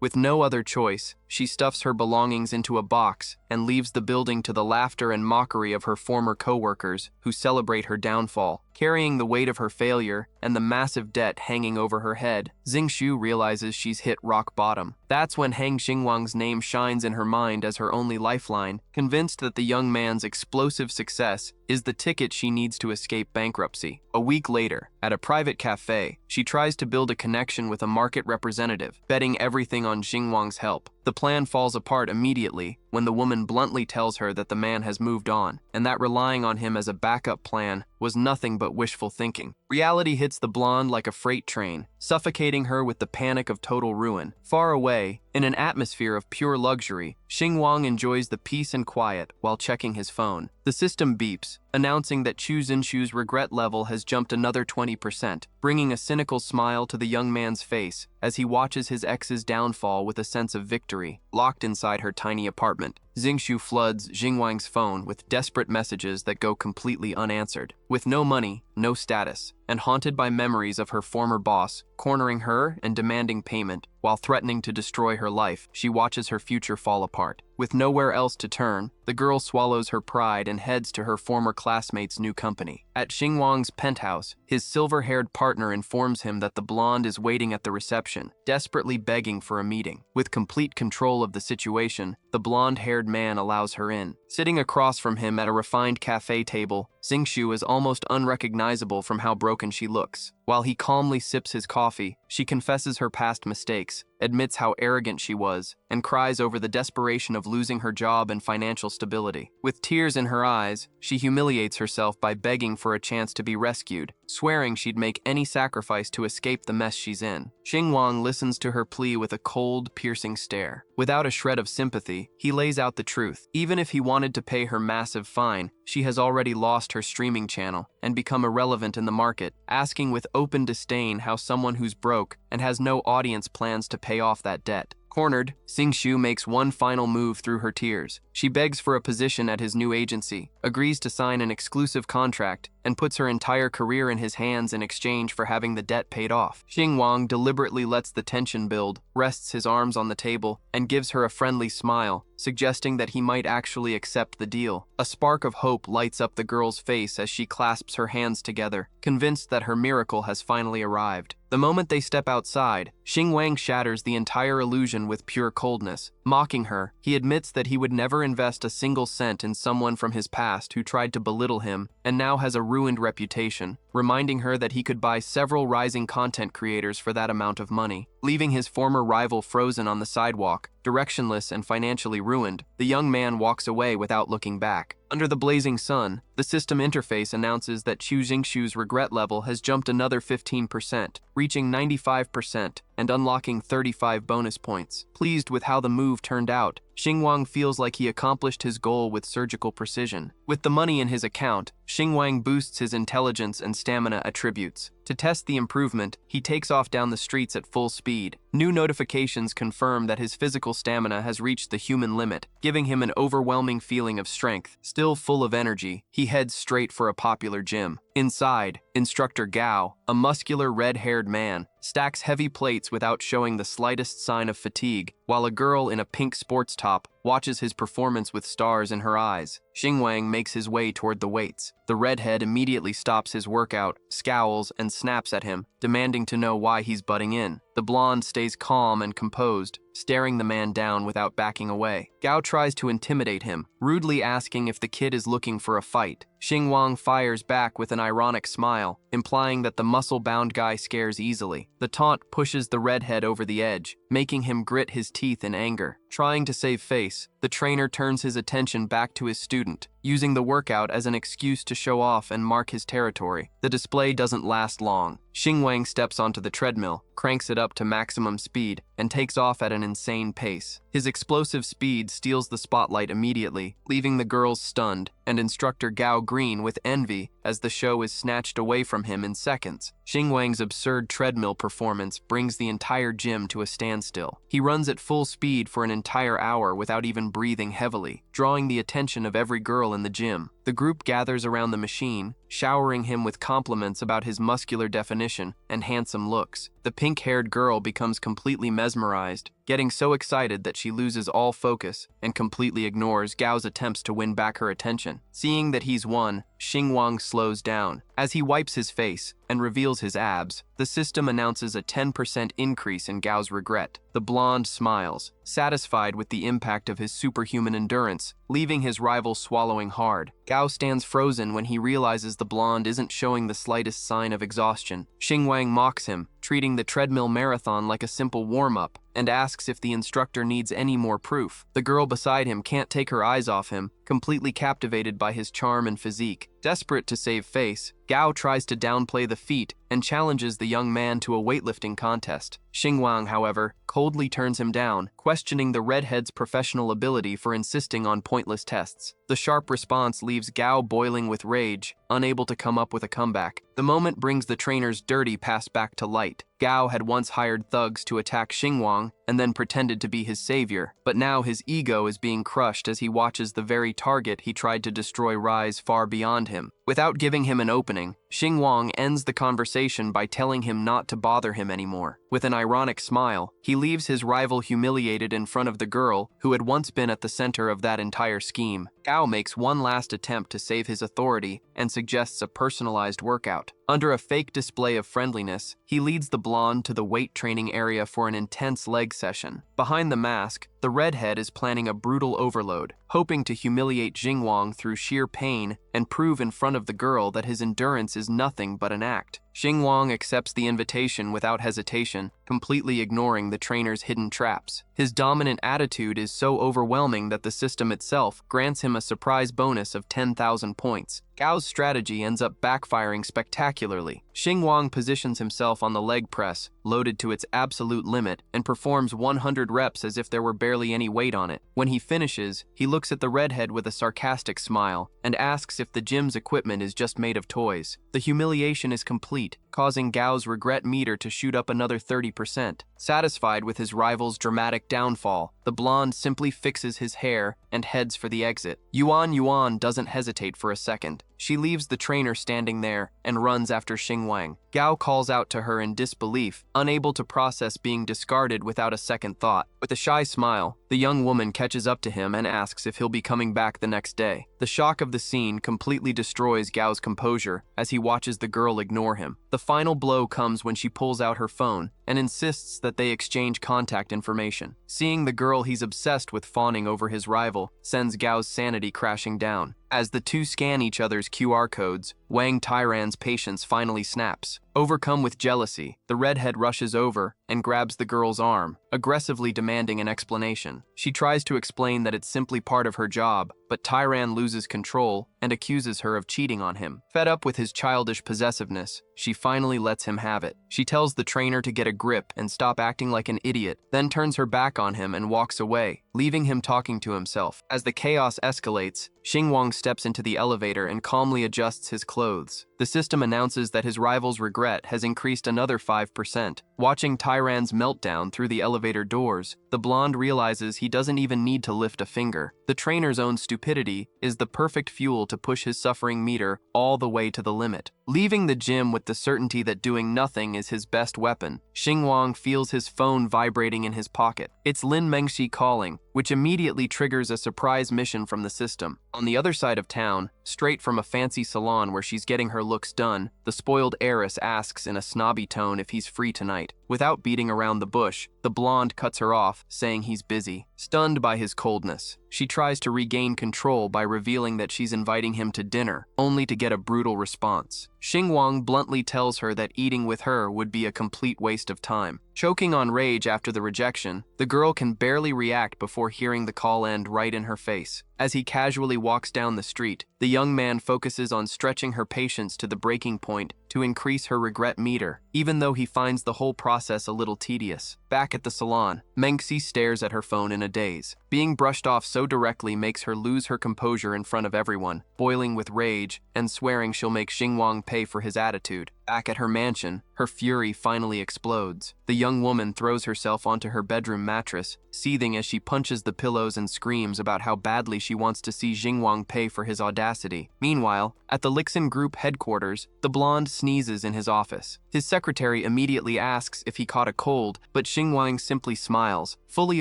With no other choice, she stuffs her belongings into a box and leaves the building to the laughter and mockery of her former co-workers who celebrate her downfall. Carrying the weight of her failure and the massive debt hanging over her head, Xingshu realizes she's hit rock bottom. That's when Hang Xingwang's name shines in her mind as her only lifeline, convinced that the young man's explosive success is the ticket she needs to escape bankruptcy. A week later, at a private cafe, she tries to build a connection with a market representative, betting everything on Xingwang's help. The plan falls apart immediately when the woman bluntly tells her that the man has moved on, and that relying on him as a backup plan was nothing but wishful thinking. Reality hits the blonde like a freight train, suffocating her with the panic of total ruin. Far away, in an atmosphere of pure luxury, Xingwang enjoys the peace and quiet while checking his phone. The system beeps, announcing that Chu Xinshu's regret level has jumped another 20%, bringing a cynical smile to the young man's face as he watches his ex's downfall with a sense of victory. Locked inside her tiny apartment, Xingshu floods Xingwang's phone with desperate messages that go completely unanswered. With no money, no status, and haunted by memories of her former boss cornering her and demanding payment while threatening to destroy her life, she watches her future fall apart. With nowhere else to turn, the girl swallows her pride and heads to her former classmate's new company. At Xingwang's penthouse, his silver-haired partner informs him that the blonde is waiting at the reception, desperately begging for a meeting. With complete control of the situation, the blonde-haired red-haired man allows her in. Sitting across from him at a refined cafe table, Xingqiu is almost unrecognizable from how broken she looks. While he calmly sips his coffee, she confesses her past mistakes, admits how arrogant she was, and cries over the desperation of losing her job and financial stability. With tears in her eyes, she humiliates herself by begging for a chance to be rescued, swearing she'd make any sacrifice to escape the mess she's in. Xingwang listens to her plea with a cold, piercing stare. Without a shred of sympathy, he lays out the truth. Even if he wanted to pay her massive fine, she has already lost her streaming channel and become irrelevant in the market, asking with open disdain how someone who's broke and has no audience plans to pay off that debt. Cornered, Xingqiu makes one final move through her tears. She begs for a position at his new agency, agrees to sign an exclusive contract, and puts her entire career in his hands in exchange for having the debt paid off. Xingwang deliberately lets the tension build, rests his arms on the table, and gives her a friendly smile, suggesting that he might actually accept the deal. A spark of hope lights up the girl's face as she clasps her hands together, convinced that her miracle has finally arrived. The moment they step outside, Xingwang shatters the entire illusion with pure coldness. Mocking her, he admits that he would never invest a single cent in someone from his past who tried to belittle him and now has a ruined reputation, reminding her that he could buy several rising content creators for that amount of money. Leaving his former rival frozen on the sidewalk, directionless and financially ruined, the young man walks away without looking back. Under the blazing sun, the system interface announces that Xu Jingxiu's regret level has jumped another 15%, reaching 95% and unlocking 35 bonus points. Pleased with how the move turned out, Xingwang feels like he accomplished his goal with surgical precision. With the money in his account, Xingwang boosts his intelligence and stamina attributes. To test the improvement, he takes off down the streets at full speed. New notifications confirm that his physical stamina has reached the human limit, giving him an overwhelming feeling of strength. Still full of energy, he heads straight for a popular gym. Inside, Instructor Gao, a muscular red-haired man, stacks heavy plates without showing the slightest sign of fatigue, while a girl in a pink sports top watches his performance with stars in her eyes. Xingwang makes his way toward the weights. The redhead immediately stops his workout, scowls, and snaps at him, demanding to know why he's butting in. The blonde stays calm and composed, staring the man down without backing away. Gao tries to intimidate him, rudely asking if the kid is looking for a fight. Xingwang fires back with an ironic smile, implying that the muscle-bound guy scares easily. The taunt pushes the redhead over the edge, making him grit his teeth in anger. Trying to save face, the trainer turns his attention back to his student, using the workout as an excuse to show off and mark his territory. The display doesn't last long. Xingwang steps onto the treadmill, cranks it up to maximum speed, and takes off at an insane pace. His explosive speed steals the spotlight immediately, leaving the girls stunned, and Instructor Gao green with envy as the show is snatched away from him in seconds. Xingwang's absurd treadmill performance brings the entire gym to a standstill. He runs at full speed for an entire hour without even breathing heavily, drawing the attention of every girl in the gym. The group gathers around the machine, showering him with compliments about his muscular definition and handsome looks. The pink-haired girl becomes completely mesmerized, getting so excited that she loses all focus and completely ignores Gao's attempts to win back her attention. Seeing that he's won, Xingwang slows down. As he wipes his face and reveals his abs, the system announces a 10% increase in Gao's regret. The blonde smiles, satisfied with the impact of his superhuman endurance, leaving his rival swallowing hard. Gao stands frozen when he realizes the blonde isn't showing the slightest sign of exhaustion. Xingwang mocks him, treating the treadmill marathon like a simple warm-up, and asks if the instructor needs any more proof. The girl beside him can't take her eyes off him, completely captivated by his charm and physique. Desperate to save face, Gao tries to downplay the feat and challenges the young man to a weightlifting contest. Xingwang, however, coldly turns him down, questioning the redhead's professional ability for insisting on pointless tests. The sharp response leaves Gao boiling with rage, unable to come up with a comeback. The moment brings the trainer's dirty past back to light. Gao had once hired thugs to attack Xingwang and then pretended to be his savior, but now his ego is being crushed as he watches the very target he tried to destroy rise far beyond him. Without giving him an opening, Xingwang ends the conversation by telling him not to bother him anymore. With an ironic smile, he leaves his rival humiliated in front of the girl who had once been at the center of that entire scheme. Gao makes one last attempt to save his authority and suggests a personalized workout. Under a fake display of friendliness, he leads the blonde to the weight training area for an intense leg session. Behind the mask, the redhead is planning a brutal overload, hoping to humiliate Xingwang through sheer pain and prove in front of the girl that his endurance is nothing but an act. Xingwang accepts the invitation without hesitation, completely ignoring the trainer's hidden traps. His dominant attitude is so overwhelming that the system itself grants him a surprise bonus of 10,000 points. Gao's strategy ends up backfiring spectacularly. Xingwang positions himself on the leg press, loaded to its absolute limit, and performs 100 reps as if there were barely any weight on it. When he finishes, he looks at the redhead with a sarcastic smile and asks if the gym's equipment is just made of toys. The humiliation is complete, causing Gao's regret meter to shoot up another 30%. Satisfied with his rival's dramatic downfall, the blonde simply fixes his hair and heads for the exit. Yuan doesn't hesitate for a second. She leaves the trainer standing there and runs after Xingwang. Gao calls out to her in disbelief, unable to process being discarded without a second thought. With a shy smile, the young woman catches up to him and asks if he'll be coming back the next day. The shock of the scene completely destroys Gao's composure as he watches the girl ignore him. The final blow comes when she pulls out her phone and insists that they exchange contact information. Seeing the girl he's obsessed with fawning over his rival sends Gao's sanity crashing down. As the two scan each other's QR codes, Wang Tairan's patience finally snaps. Overcome with jealousy, the redhead rushes over and grabs the girl's arm, aggressively demanding an explanation. She tries to explain that it's simply part of her job, but Tairan loses control and accuses her of cheating on him. Fed up with his childish possessiveness, she finally lets him have it. She tells the trainer to get a grip and stop acting like an idiot, then turns her back on him and walks away, leaving him talking to himself. As the chaos escalates, Xingwang steps into the elevator and calmly adjusts his clothes. The system announces that his rival's regret has increased another 5%. Watching Tairan's meltdown through the elevator doors, the blonde realizes he doesn't even need to lift a finger. The trainer's own stupidity is the perfect fuel to push his suffering meter all the way to the limit. Leaving the gym with the certainty that doing nothing is his best weapon, Xingwang feels his phone vibrating in his pocket. It's Lin Mengxi calling, which immediately triggers a surprise mission from the system. On the other side of town, straight from a fancy salon where she's getting her looks done, the spoiled heiress asks in a snobby tone if he's free tonight. Without beating around the bush, the blonde cuts her off, saying he's busy. Stunned by his coldness, she tries to regain control by revealing that she's inviting him to dinner, only to get a brutal response. Xingwang bluntly tells her that eating with her would be a complete waste of time. Choking on rage after the rejection, the girl can barely react before hearing the call end right in her face. As he casually walks down the street, the young man focuses on stretching her patience to the breaking point to increase her regret meter, even though he finds the whole process a little tedious. Back at the salon, Mengxi stares at her phone in a daze. Being brushed off so directly makes her lose her composure in front of everyone, boiling with rage and swearing she'll make Xingwang pay for his attitude. Back at her mansion, her fury finally explodes. The young woman throws herself onto her bedroom mattress, seething as she punches the pillows and screams about how badly she wants to see Xingwang pay for his audacity. Meanwhile, at the Lixin Group headquarters, the blonde sneezes in his office. His secretary immediately asks if he caught a cold, but Xingwang simply smiles, fully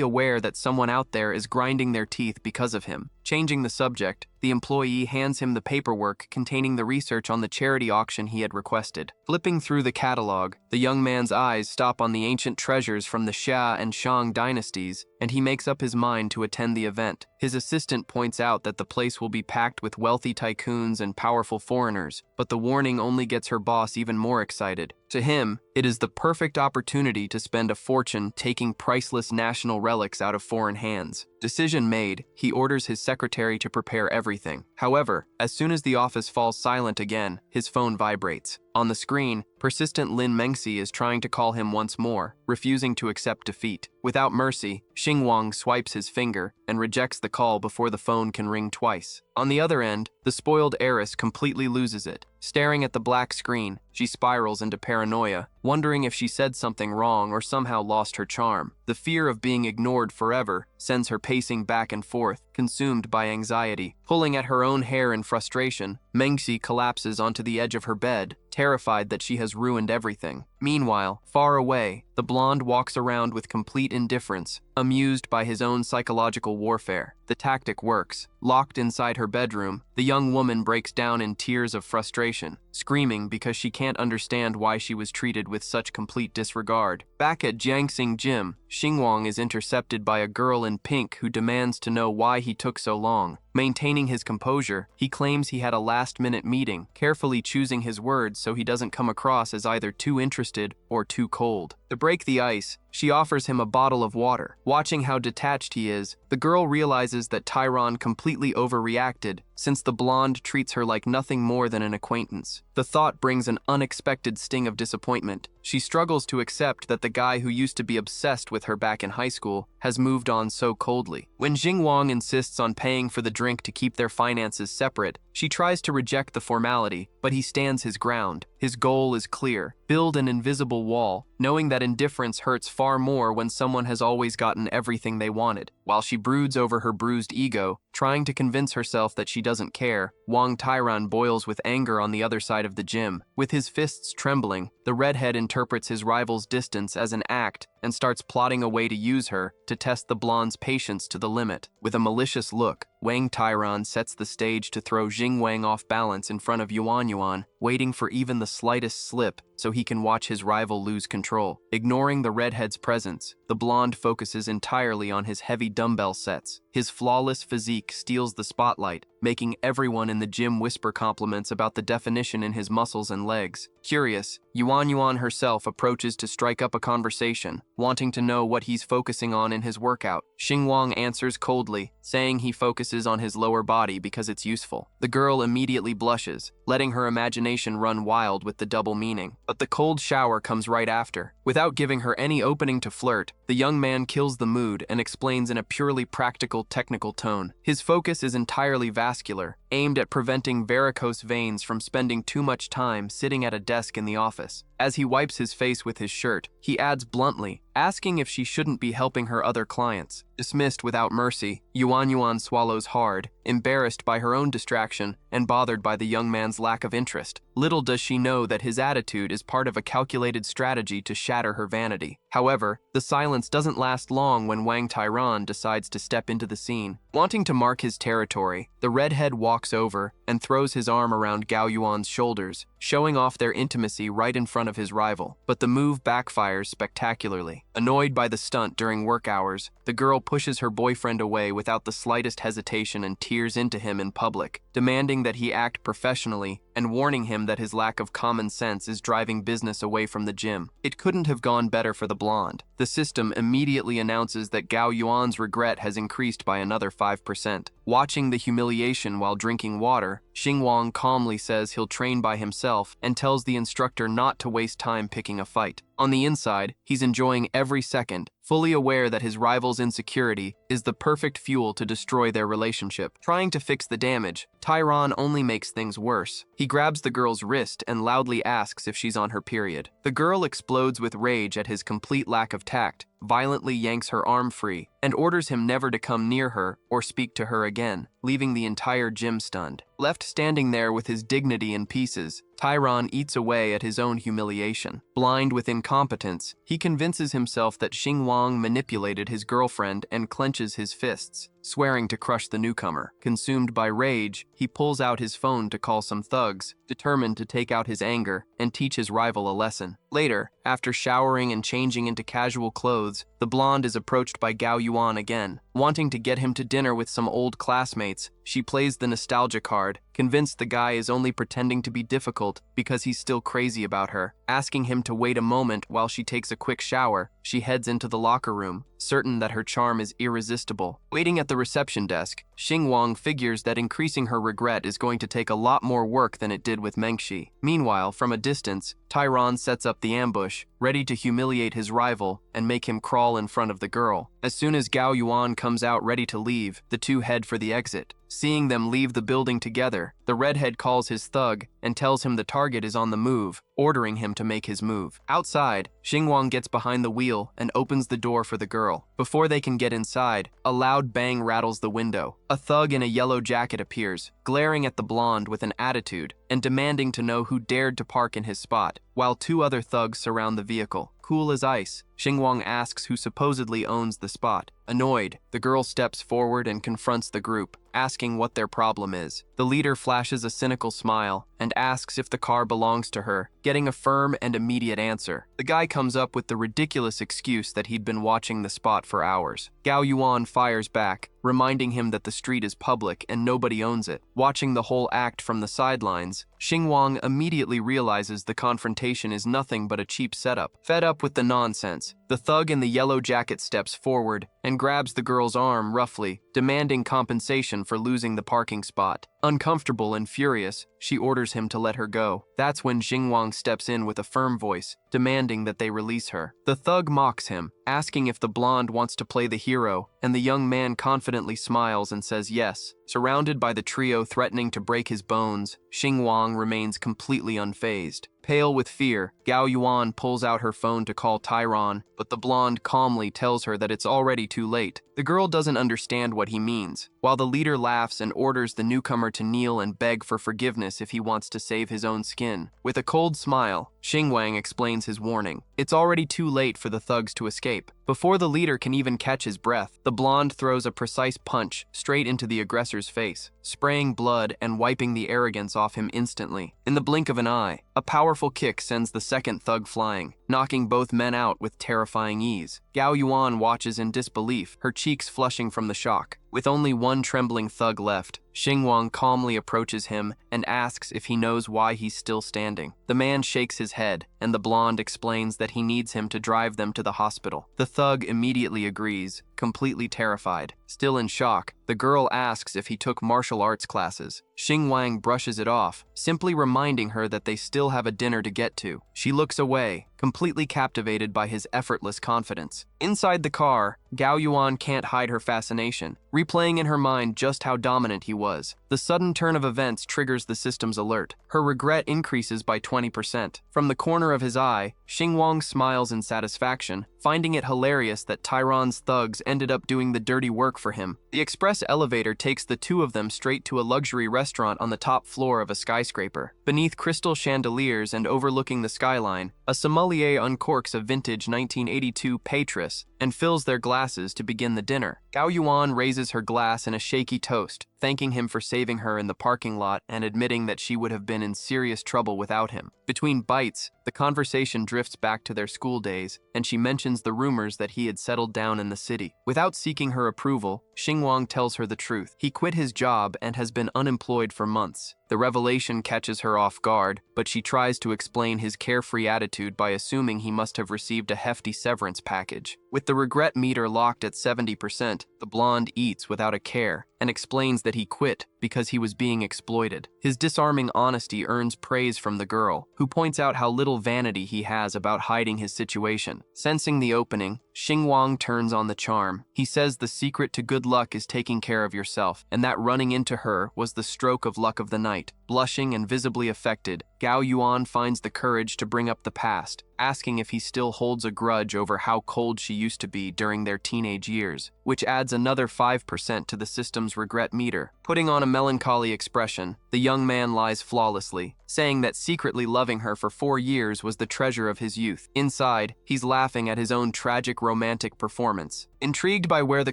aware that someone out there is grinding their teeth because of him. Changing the subject, the employee hands him the paperwork containing the research on the charity auction he had requested. Flipping through the catalog, the young man's eyes stop on the ancient treasures from the Xia and Shang dynasties, and he makes up his mind to attend the event. His assistant points out that the place will be packed with wealthy tycoons and powerful foreigners, but the warning only gets her boss even more excited. To him, it is the perfect opportunity to spend a fortune taking priceless national relics out of foreign hands. Decision made, he orders his secretary to prepare everything. However, as soon as the office falls silent again, his phone vibrates. On the screen, persistent Lin Mengxi is trying to call him once more, refusing to accept defeat. Without mercy, Xingwang swipes his finger and rejects the call before the phone can ring twice. On the other end, the spoiled heiress completely loses it. Staring at the black screen, she spirals into paranoia, wondering if she said something wrong or somehow lost her charm. The fear of being ignored forever sends her pacing back and forth, consumed by anxiety. Pulling at her own hair in frustration, Mengxi collapses onto the edge of her bed, terrified that she has ruined everything. Meanwhile, far away, the blonde walks around with complete indifference, amused by his own psychological warfare. The tactic works. Locked inside her bedroom, the young woman breaks down in tears of frustration, screaming because she can't understand why she was treated with such complete disregard. Back at Jiangxing Gym, Xingwang is intercepted by a girl in pink who demands to know why he took so long. Maintaining his composure, he claims he had a last-minute meeting, carefully choosing his words so he doesn't come across as either too interested or too cold. To break the ice, she offers him a bottle of water. Watching how detached he is, the girl realizes that Tyron completely overreacted since the blonde treats her like nothing more than an acquaintance. The thought brings an unexpected sting of disappointment. She struggles to accept that the guy who used to be obsessed with her back in high school has moved on so coldly. When Xingwang insists on paying for the drink to keep their finances separate, she tries to reject the formality, but he stands his ground. His goal is clear: build an invisible wall, knowing that indifference hurts far more when someone has always gotten everything they wanted. While she broods over her bruised ego, trying to convince herself that she doesn't care, Wang Tyron boils with anger on the other side of the gym. With his fists trembling, the redhead interprets his rival's distance as an act and starts plotting a way to use her to test the blonde's patience to the limit. With a malicious look, Wang Tyron sets the stage to throw Xingwang off balance in front of Yuan, waiting for even the slightest slip so he can watch his rival lose control. Ignoring the redhead's presence, the blonde focuses entirely on his heavy dumbbell sets. His flawless physique steals the spotlight, making everyone in the gym whisper compliments about the definition in his muscles and legs. Curious, Yuan herself approaches to strike up a conversation, wanting to know what he's focusing on in his workout. Xingwang answers coldly, saying he focuses on his lower body because it's useful. The girl immediately blushes, letting her imagination run wild with the double meaning. But the cold shower comes right after. Without giving her any opening to flirt, the young man kills the mood and explains in a purely practical, technical tone. His focus is entirely vascular, aimed at preventing varicose veins from spending too much time sitting at a desk in the office. As he wipes his face with his shirt, he adds bluntly, asking if she shouldn't be helping her other clients. Dismissed without mercy, Yuan swallows hard, embarrassed by her own distraction and bothered by the young man's lack of interest. Little does she know that his attitude is part of a calculated strategy to shatter her vanity. However, the silence doesn't last long when Wang Tyron decides to step into the scene. Wanting to mark his territory, the redhead walks over and throws his arm around Gao Yuan's shoulders, showing off their intimacy right in front of his rival. But the move backfires spectacularly. Annoyed by the stunt during work hours, the girl pushes her boyfriend away without the slightest hesitation and tears into him in public, demanding that he act professionally and warning him that his lack of common sense is driving business away from the gym. It couldn't have gone better for the blonde. The system immediately announces that Gao Yuan's regret has increased by another 5%. Watching the humiliation while drinking water, Xingwang calmly says he'll train by himself and tells the instructor not to waste time picking a fight. On the inside, he's enjoying every second, fully aware that his rival's insecurity is the perfect fuel to destroy their relationship. Trying to fix the damage, Tyron only makes things worse. He grabs the girl's wrist and loudly asks if she's on her period. The girl explodes with rage at his complete lack of tact, violently yanks her arm free, and orders him never to come near her or speak to her again, leaving the entire gym stunned. Left standing there with his dignity in pieces, Tyron eats away at his own humiliation. Blind with incompetence, he convinces himself that Xingwang manipulated his girlfriend and clenches his fists, swearing to crush the newcomer. Consumed by rage, he pulls out his phone to call some thugs, determined to take out his anger and teach his rival a lesson. Later, after showering and changing into casual clothes, the blonde is approached by Gao Yuan again. Wanting to get him to dinner with some old classmates, she plays the nostalgia card, convinced the guy is only pretending to be difficult because he's still crazy about her. Asking him to wait a moment while she takes a quick shower, she heads into the locker room, certain that her charm is irresistible. Waiting at the reception desk, Xingwang figures that increasing her regret is going to take a lot more work than it did with Mengxi. Meanwhile, from a distance, Tyron sets up the ambush, ready to humiliate his rival and make him crawl in front of the girl. As soon as Gao Yuan comes out ready to leave, the two head for the exit. Seeing them leave the building together, the redhead calls his thug and tells him the target is on the move, ordering him to make his move. Outside, Xingwang gets behind the wheel and opens the door for the girl. Before they can get inside, a loud bang rattles the window. A thug in a yellow jacket appears, glaring at the blonde with an attitude and demanding to know who dared to park in his spot, while two other thugs surround the vehicle. Cool as ice, Xingwang asks who supposedly owns the spot. Annoyed, the girl steps forward and confronts the group, asking what their problem is. The leader flashes a cynical smile and asks if the car belongs to her, getting a firm and immediate answer. The guy comes up with the ridiculous excuse that he'd been watching the spot for hours. Gao Yuan fires back, reminding him that the street is public and nobody owns it. Watching the whole act from the sidelines, Xingwang immediately realizes the confrontation is nothing but a cheap setup. Fed up with the nonsense, the thug in the yellow jacket steps forward and grabs the girl's arm roughly, demanding compensation for losing the parking spot. Uncomfortable and furious, she orders him to let her go. That's when Xingwang steps in with a firm voice, demanding that they release her. The thug mocks him, asking if the blonde wants to play the hero, and the young man confidently smiles and says yes. Surrounded by the trio threatening to break his bones, Xingwang remains completely unfazed. Pale with fear, Gao Yuan pulls out her phone to call Tyron, but the blonde calmly tells her that it's already too late. The girl doesn't understand what he means, while the leader laughs and orders the newcomer to kneel and beg for forgiveness if he wants to save his own skin. With a cold smile, Xingwang explains his warning. It's already too late for the thugs to escape. Before the leader can even catch his breath, the blonde throws a precise punch straight into the aggressor's face, spraying blood and wiping the arrogance off him instantly. In the blink of an eye, a powerful kick sends the second thug flying, knocking both men out with terrifying ease. Gao Yuan watches in disbelief, her cheeks flushing from the shock. With only one trembling thug left, Xingwang calmly approaches him and asks if he knows why he's still standing. The man shakes his head, and the blonde explains that he needs him to drive them to the hospital. The thug immediately agrees, completely terrified. Still in shock, the girl asks if he took martial arts classes. Xingwang brushes it off, simply reminding her that they still have a dinner to get to. She looks away, completely captivated by his effortless confidence. Inside the car, Gao Yuan can't hide her fascination, replaying in her mind just how dominant he was. The sudden turn of events triggers the system's alert. Her regret increases by 20%. From the corner of his eye, Xingwang smiles in satisfaction, finding it hilarious that Tyron's thugs ended up doing the dirty work for him. The express elevator takes the two of them straight to a luxury restaurant on the top floor of a skyscraper. Beneath crystal chandeliers and overlooking the skyline, a sommelier uncorks a vintage 1982 Patris and fills their glasses to begin the dinner. Gao Yuan raises her glass in a shaky toast, thanking him for saving her in the parking lot and admitting that she would have been in serious trouble without him. Between bites, the conversation drifts back to their school days, and she mentions the rumors that he had settled down in the city. Without seeking her approval, Xingwang tells her the truth. He quit his job and has been unemployed for months. The revelation catches her off guard, but she tries to explain his carefree attitude by assuming he must have received a hefty severance package. With the regret meter locked at 70%, the blonde eats without a care and explains that he quit because he was being exploited. His disarming honesty earns praise from the girl, who points out how little vanity he has about hiding his situation. Sensing the opening, Xingwang turns on the charm. He says the secret to good luck is taking care of yourself, and that running into her was the stroke of luck of the night. Blushing and visibly affected, Gao Yuan finds the courage to bring up the past, asking if he still holds a grudge over how cold she used to be during their teenage years, which adds another 5% to the system's regret meter. Putting on a melancholy expression, the young man lies flawlessly, saying that secretly loving her for 4 years was the treasure of his youth. Inside, he's laughing at his own tragic romantic performance. Intrigued by where the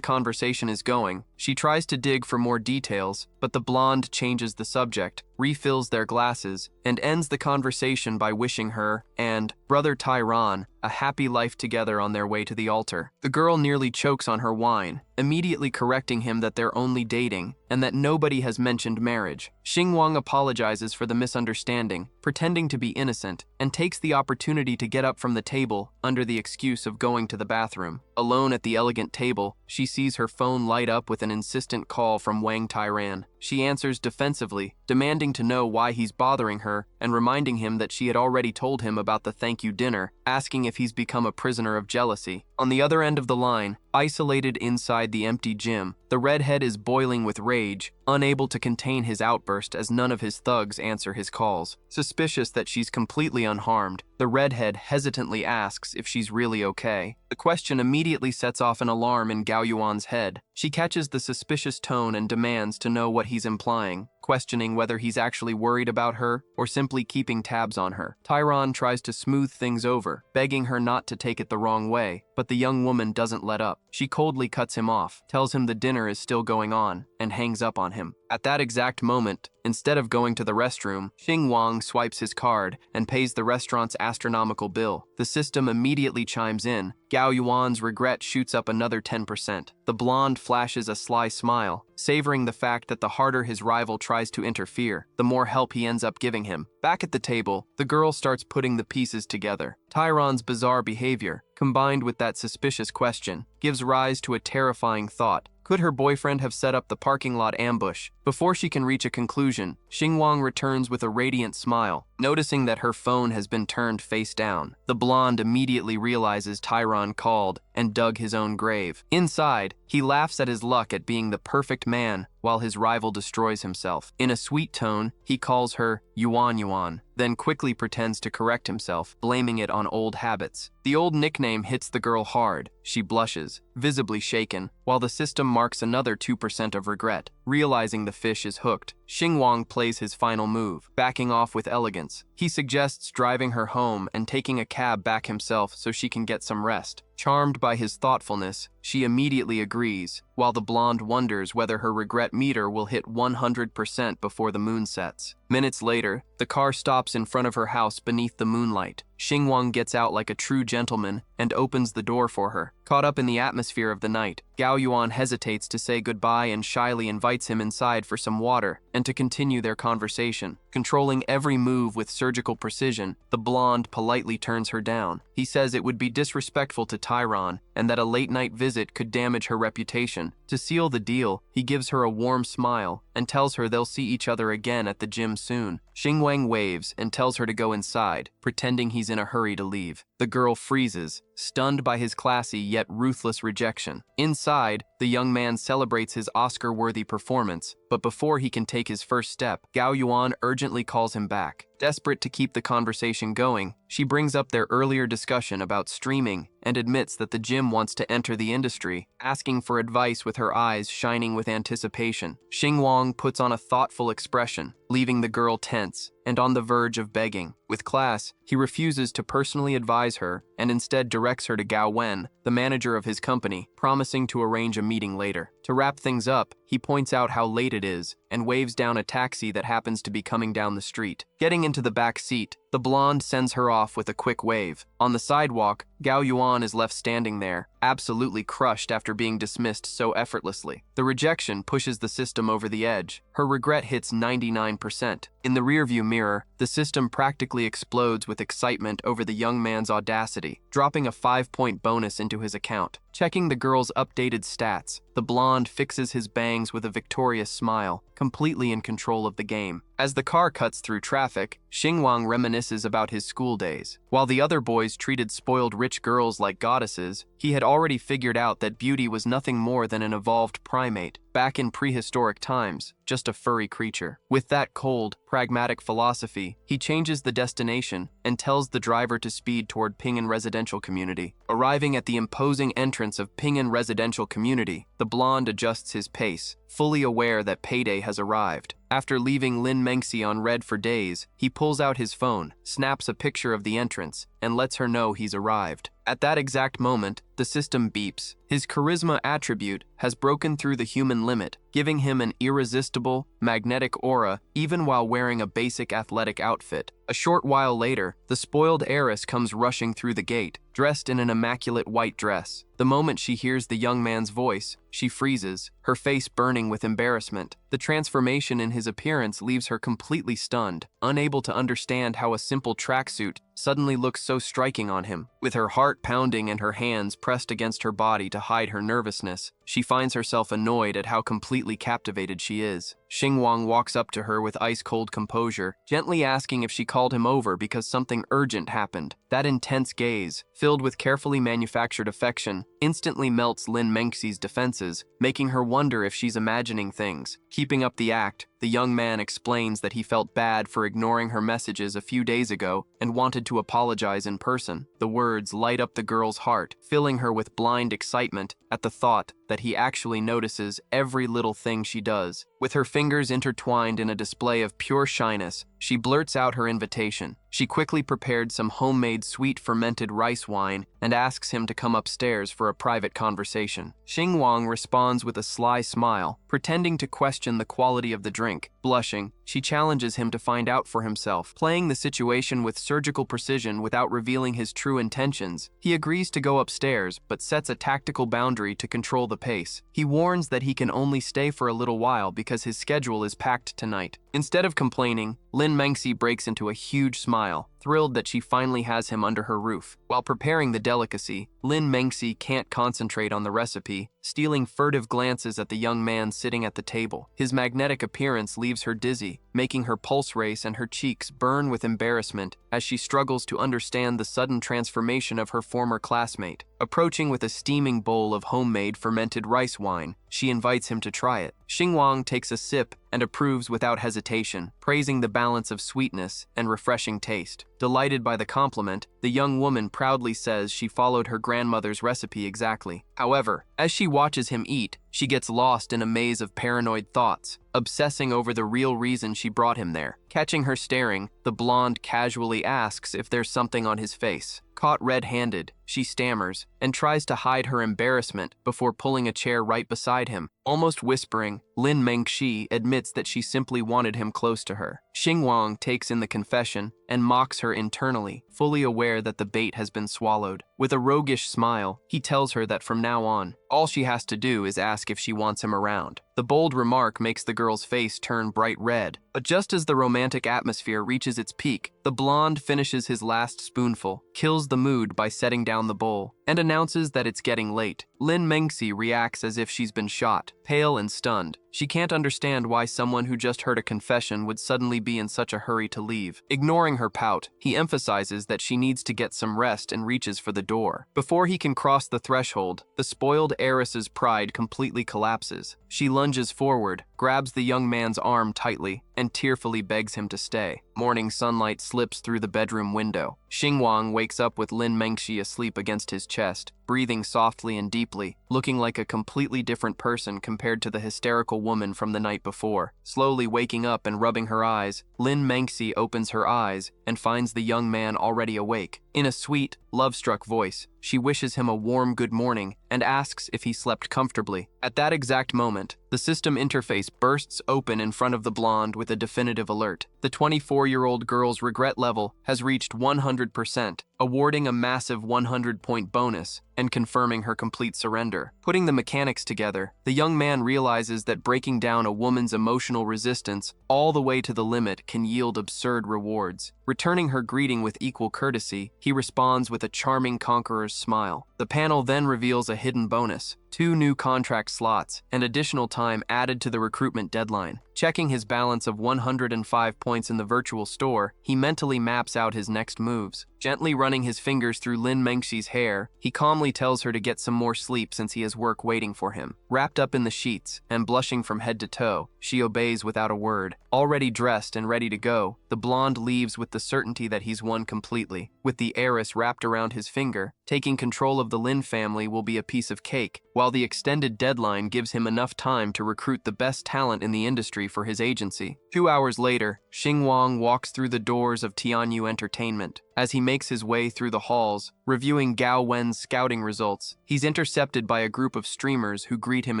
conversation is going, she tries to dig for more details, but the blonde changes the subject, refills their glasses, and ends the conversation by wishing her and brother Tyron a happy life together on their way to the altar. The girl nearly chokes on her wine, immediately correcting him that they're only dating and that nobody has mentioned marriage. Xingwang apologizes for the misunderstanding, pretending to be innocent, and takes the opportunity to get up from the table under the excuse of going to the bathroom. Alone at the elegant table, she sees her phone light up with an insistent call from Wang Tyran. She answers defensively, demanding to know why he's bothering her and reminding him that she had already told him about the thank you dinner, asking if he's become a prisoner of jealousy. On the other end of the line, isolated inside the empty gym, the redhead is boiling with rage, unable to contain his outburst as none of his thugs answer his calls. Suspicious that she's completely unharmed, the redhead hesitantly asks if she's really okay. The question immediately sets off an alarm in Gao Yuan's head. She catches the suspicious tone and demands to know what he's implying, questioning whether he's actually worried about her or simply keeping tabs on her. Tyron tries to smooth things over, begging her not to take it the wrong way, but the young woman doesn't let up. She coldly cuts him off, tells him the dinner is still going on, and hangs up on him. At that exact moment, instead of going to the restroom, Xingwang swipes his card and pays the restaurant's astronomical bill. The system immediately chimes in. Gao Yuan's regret shoots up another 10%. The blonde flashes a sly smile, savoring the fact that the harder his rival tries to interfere, the more help he ends up giving him. Back at the table, the girl starts putting the pieces together. Tyron's bizarre behavior, combined with that suspicious question, gives rise to a terrifying thought. Could her boyfriend have set up the parking lot ambush? Before she can reach a conclusion, Xingwang returns with a radiant smile, noticing that her phone has been turned face down. The blonde immediately realizes Tyron called and dug his own grave. Inside, he laughs at his luck at being the perfect man while his rival destroys himself. In a sweet tone, he calls her Yuan, then quickly pretends to correct himself, blaming it on old habits. The old nickname hits the girl hard. She blushes, visibly shaken, while the system marks another 2% of regret. Realizing the fish is hooked, Xingwang plays his final move, backing off with elegance. He suggests driving her home and taking a cab back himself so she can get some rest. Charmed by his thoughtfulness, she immediately agrees, while the blonde wonders whether her regret meter will hit 100% before the moon sets. Minutes later, the car stops in front of her house beneath the moonlight. Xingwang gets out like a true gentleman and opens the door for her. Caught up in the atmosphere of the night, Gao Yuan hesitates to say goodbye and shyly invites him inside for some water and to continue their conversation. Controlling every move with surgical precision, the blonde politely turns her down. He says it would be disrespectful to Tyron and that a late-night visit could damage her reputation. To seal the deal, he gives her a warm smile and tells her they'll see each other again at the gym soon. Xingwang waves and tells her to go inside, pretending he's in a hurry to leave. The girl freezes, stunned by his classy yet ruthless rejection. Inside, the young man celebrates his Oscar-worthy performance, but before he can take his first step, Gao Yuan urgently calls him back. Desperate to keep the conversation going, she brings up their earlier discussion about streaming and admits that the gym wants to enter the industry, asking for advice with her eyes shining with anticipation. Xingwang puts on a thoughtful expression, leaving the girl tense and on the verge of begging. With class, he refuses to personally advise her and instead directs her to Gao Wen, the manager of his company, promising to arrange a meeting later. To wrap things up, he points out how late it is and waves down a taxi that happens to be coming down the street. Getting into the back seat, the blonde sends her off with a quick wave. On the sidewalk, Gao Yuan is left standing there, absolutely crushed after being dismissed so effortlessly. The rejection pushes the system over the edge. Her regret hits 99%. In the rearview mirror, the system practically explodes with excitement over the young man's audacity, dropping a 5-point bonus into his account. Checking the girl's updated stats, the blonde fixes his bangs with a victorious smile, completely in control of the game. As the car cuts through traffic, Xingwang reminisces about his school days. While the other boys treated spoiled rich girls like goddesses, he had already figured out that beauty was nothing more than an evolved primate, back in prehistoric times, just a furry creature. With that cold, pragmatic philosophy, he changes the destination and tells the driver to speed toward Ping'an Residential Community. Arriving at the imposing entrance of Ping'an Residential Community, the blonde adjusts his pace, fully aware that payday has arrived. After leaving Lin Mengxi on red for days, he pulls out his phone, snaps a picture of the entrance, and lets her know he's arrived. At that exact moment, the system beeps. His charisma attribute has broken through the human limit, giving him an irresistible, magnetic aura even while wearing a basic athletic outfit. A short while later, the spoiled heiress comes rushing through the gate, dressed in an immaculate white dress. The moment she hears the young man's voice, she freezes, her face burning with embarrassment. The transformation in his appearance leaves her completely stunned, unable to understand how a simple tracksuit suddenly looks so striking on him. With her heart pounding and her hands pressed against her body to hide her nervousness, she finds herself annoyed at how completely captivated she is. Xingwang walks up to her with ice-cold composure, gently asking if she called him over because something urgent happened. That intense gaze, filled with carefully manufactured affection, instantly melts Lin Mengxi's defenses, making her wonder if she's imagining things. Keeping up the act, the young man explains that he felt bad for ignoring her messages a few days ago and wanted to apologize in person. The words light up the girl's heart, filling her with blind excitement at the thought that he actually notices every little thing she does. With her fingers intertwined in a display of pure shyness, she blurts out her invitation. She quickly prepared some homemade sweet fermented rice wine and asks him to come upstairs for a private conversation. Xingwang responds with a sly smile, pretending to question the quality of the drink. Blushing, she challenges him to find out for himself, playing the situation with surgical precision without revealing his true intentions. He agrees to go upstairs, but sets a tactical boundary to control the pace. He warns that he can only stay for a little while because his schedule is packed tonight. Instead of complaining, Lin Mengxi breaks into a huge smile, thrilled that she finally has him under her roof. While preparing the delicacy, Lin Mengxi can't concentrate on the recipe, stealing furtive glances at the young man sitting at the table. His magnetic appearance leaves her dizzy, making her pulse race and her cheeks burn with embarrassment as she struggles to understand the sudden transformation of her former classmate. Approaching with a steaming bowl of homemade fermented rice wine, she invites him to try it. Xingwang takes a sip and approves without hesitation, praising the balance of sweetness and refreshing taste. Delighted by the compliment, the young woman proudly says she followed her grandmother's recipe exactly. However, as she watches him eat, she gets lost in a maze of paranoid thoughts, obsessing over the real reason she brought him there. Catching her staring, the blonde casually asks if there's something on his face. Caught red-handed, she stammers and tries to hide her embarrassment before pulling a chair right beside him. Almost whispering, Lin Mengxi admits that she simply wanted him close to her. Xingwang takes in the confession and mocks her internally, fully aware that the bait has been swallowed. With a roguish smile, he tells her that from now on, all she has to do is ask if she wants him around. The bold remark makes the girl's face turn bright red, but just as the romantic atmosphere reaches its peak, the blonde finishes his last spoonful, kills the mood by setting down the bowl, and announces that it's getting late. Lin Mengxi reacts as if she's been shot, pale and stunned. She can't understand why someone who just heard a confession would suddenly be in such a hurry to leave. Ignoring her pout, he emphasizes that she needs to get some rest and reaches for the door. Before he can cross the threshold, the spoiled heiress's pride completely collapses. She lunges forward, grabs the young man's arm tightly, and tearfully begs him to stay. Morning sunlight slips through the bedroom window. Xingwang wakes up with Lin Mengxi asleep against his chest, breathing softly and deeply, looking like a completely different person compared to the hysterical woman from the night before. Slowly waking up and rubbing her eyes, Lin Mengxi opens her eyes and finds the young man already awake. In a sweet, love-struck voice, she wishes him a warm good morning and asks if he slept comfortably. At that exact moment, the system interface bursts open in front of the blonde with a definitive alert. The 24-year-old girl's regret level has reached 100%, awarding a massive 100-point bonus and confirming her complete surrender. Putting the mechanics together, the young man realizes that breaking down a woman's emotional resistance all the way to the limit can yield absurd rewards. Returning her greeting with equal courtesy, he responds with a charming conqueror's smile. The panel then reveals a hidden bonus: 2 new contract slots and additional time added to the recruitment deadline. Checking his balance of 105 points in the virtual store, he mentally maps out his next moves. Gently running his fingers through Lin Mengxi's hair, he calmly tells her to get some more sleep since he has work waiting for him. Wrapped up in the sheets and blushing from head to toe, she obeys without a word. Already dressed and ready to go, the blonde leaves with the certainty that he's won completely. With the heiress wrapped around his finger, taking control of the Lin family will be a piece of cake, while the extended deadline gives him enough time to recruit the best talent in the industry for his agency. 2 hours later, Xingwang walks through the doors of Tianyu Entertainment. As he makes his way through the halls, reviewing Gao Wen's scouting results, he's intercepted by a group of streamers who greet him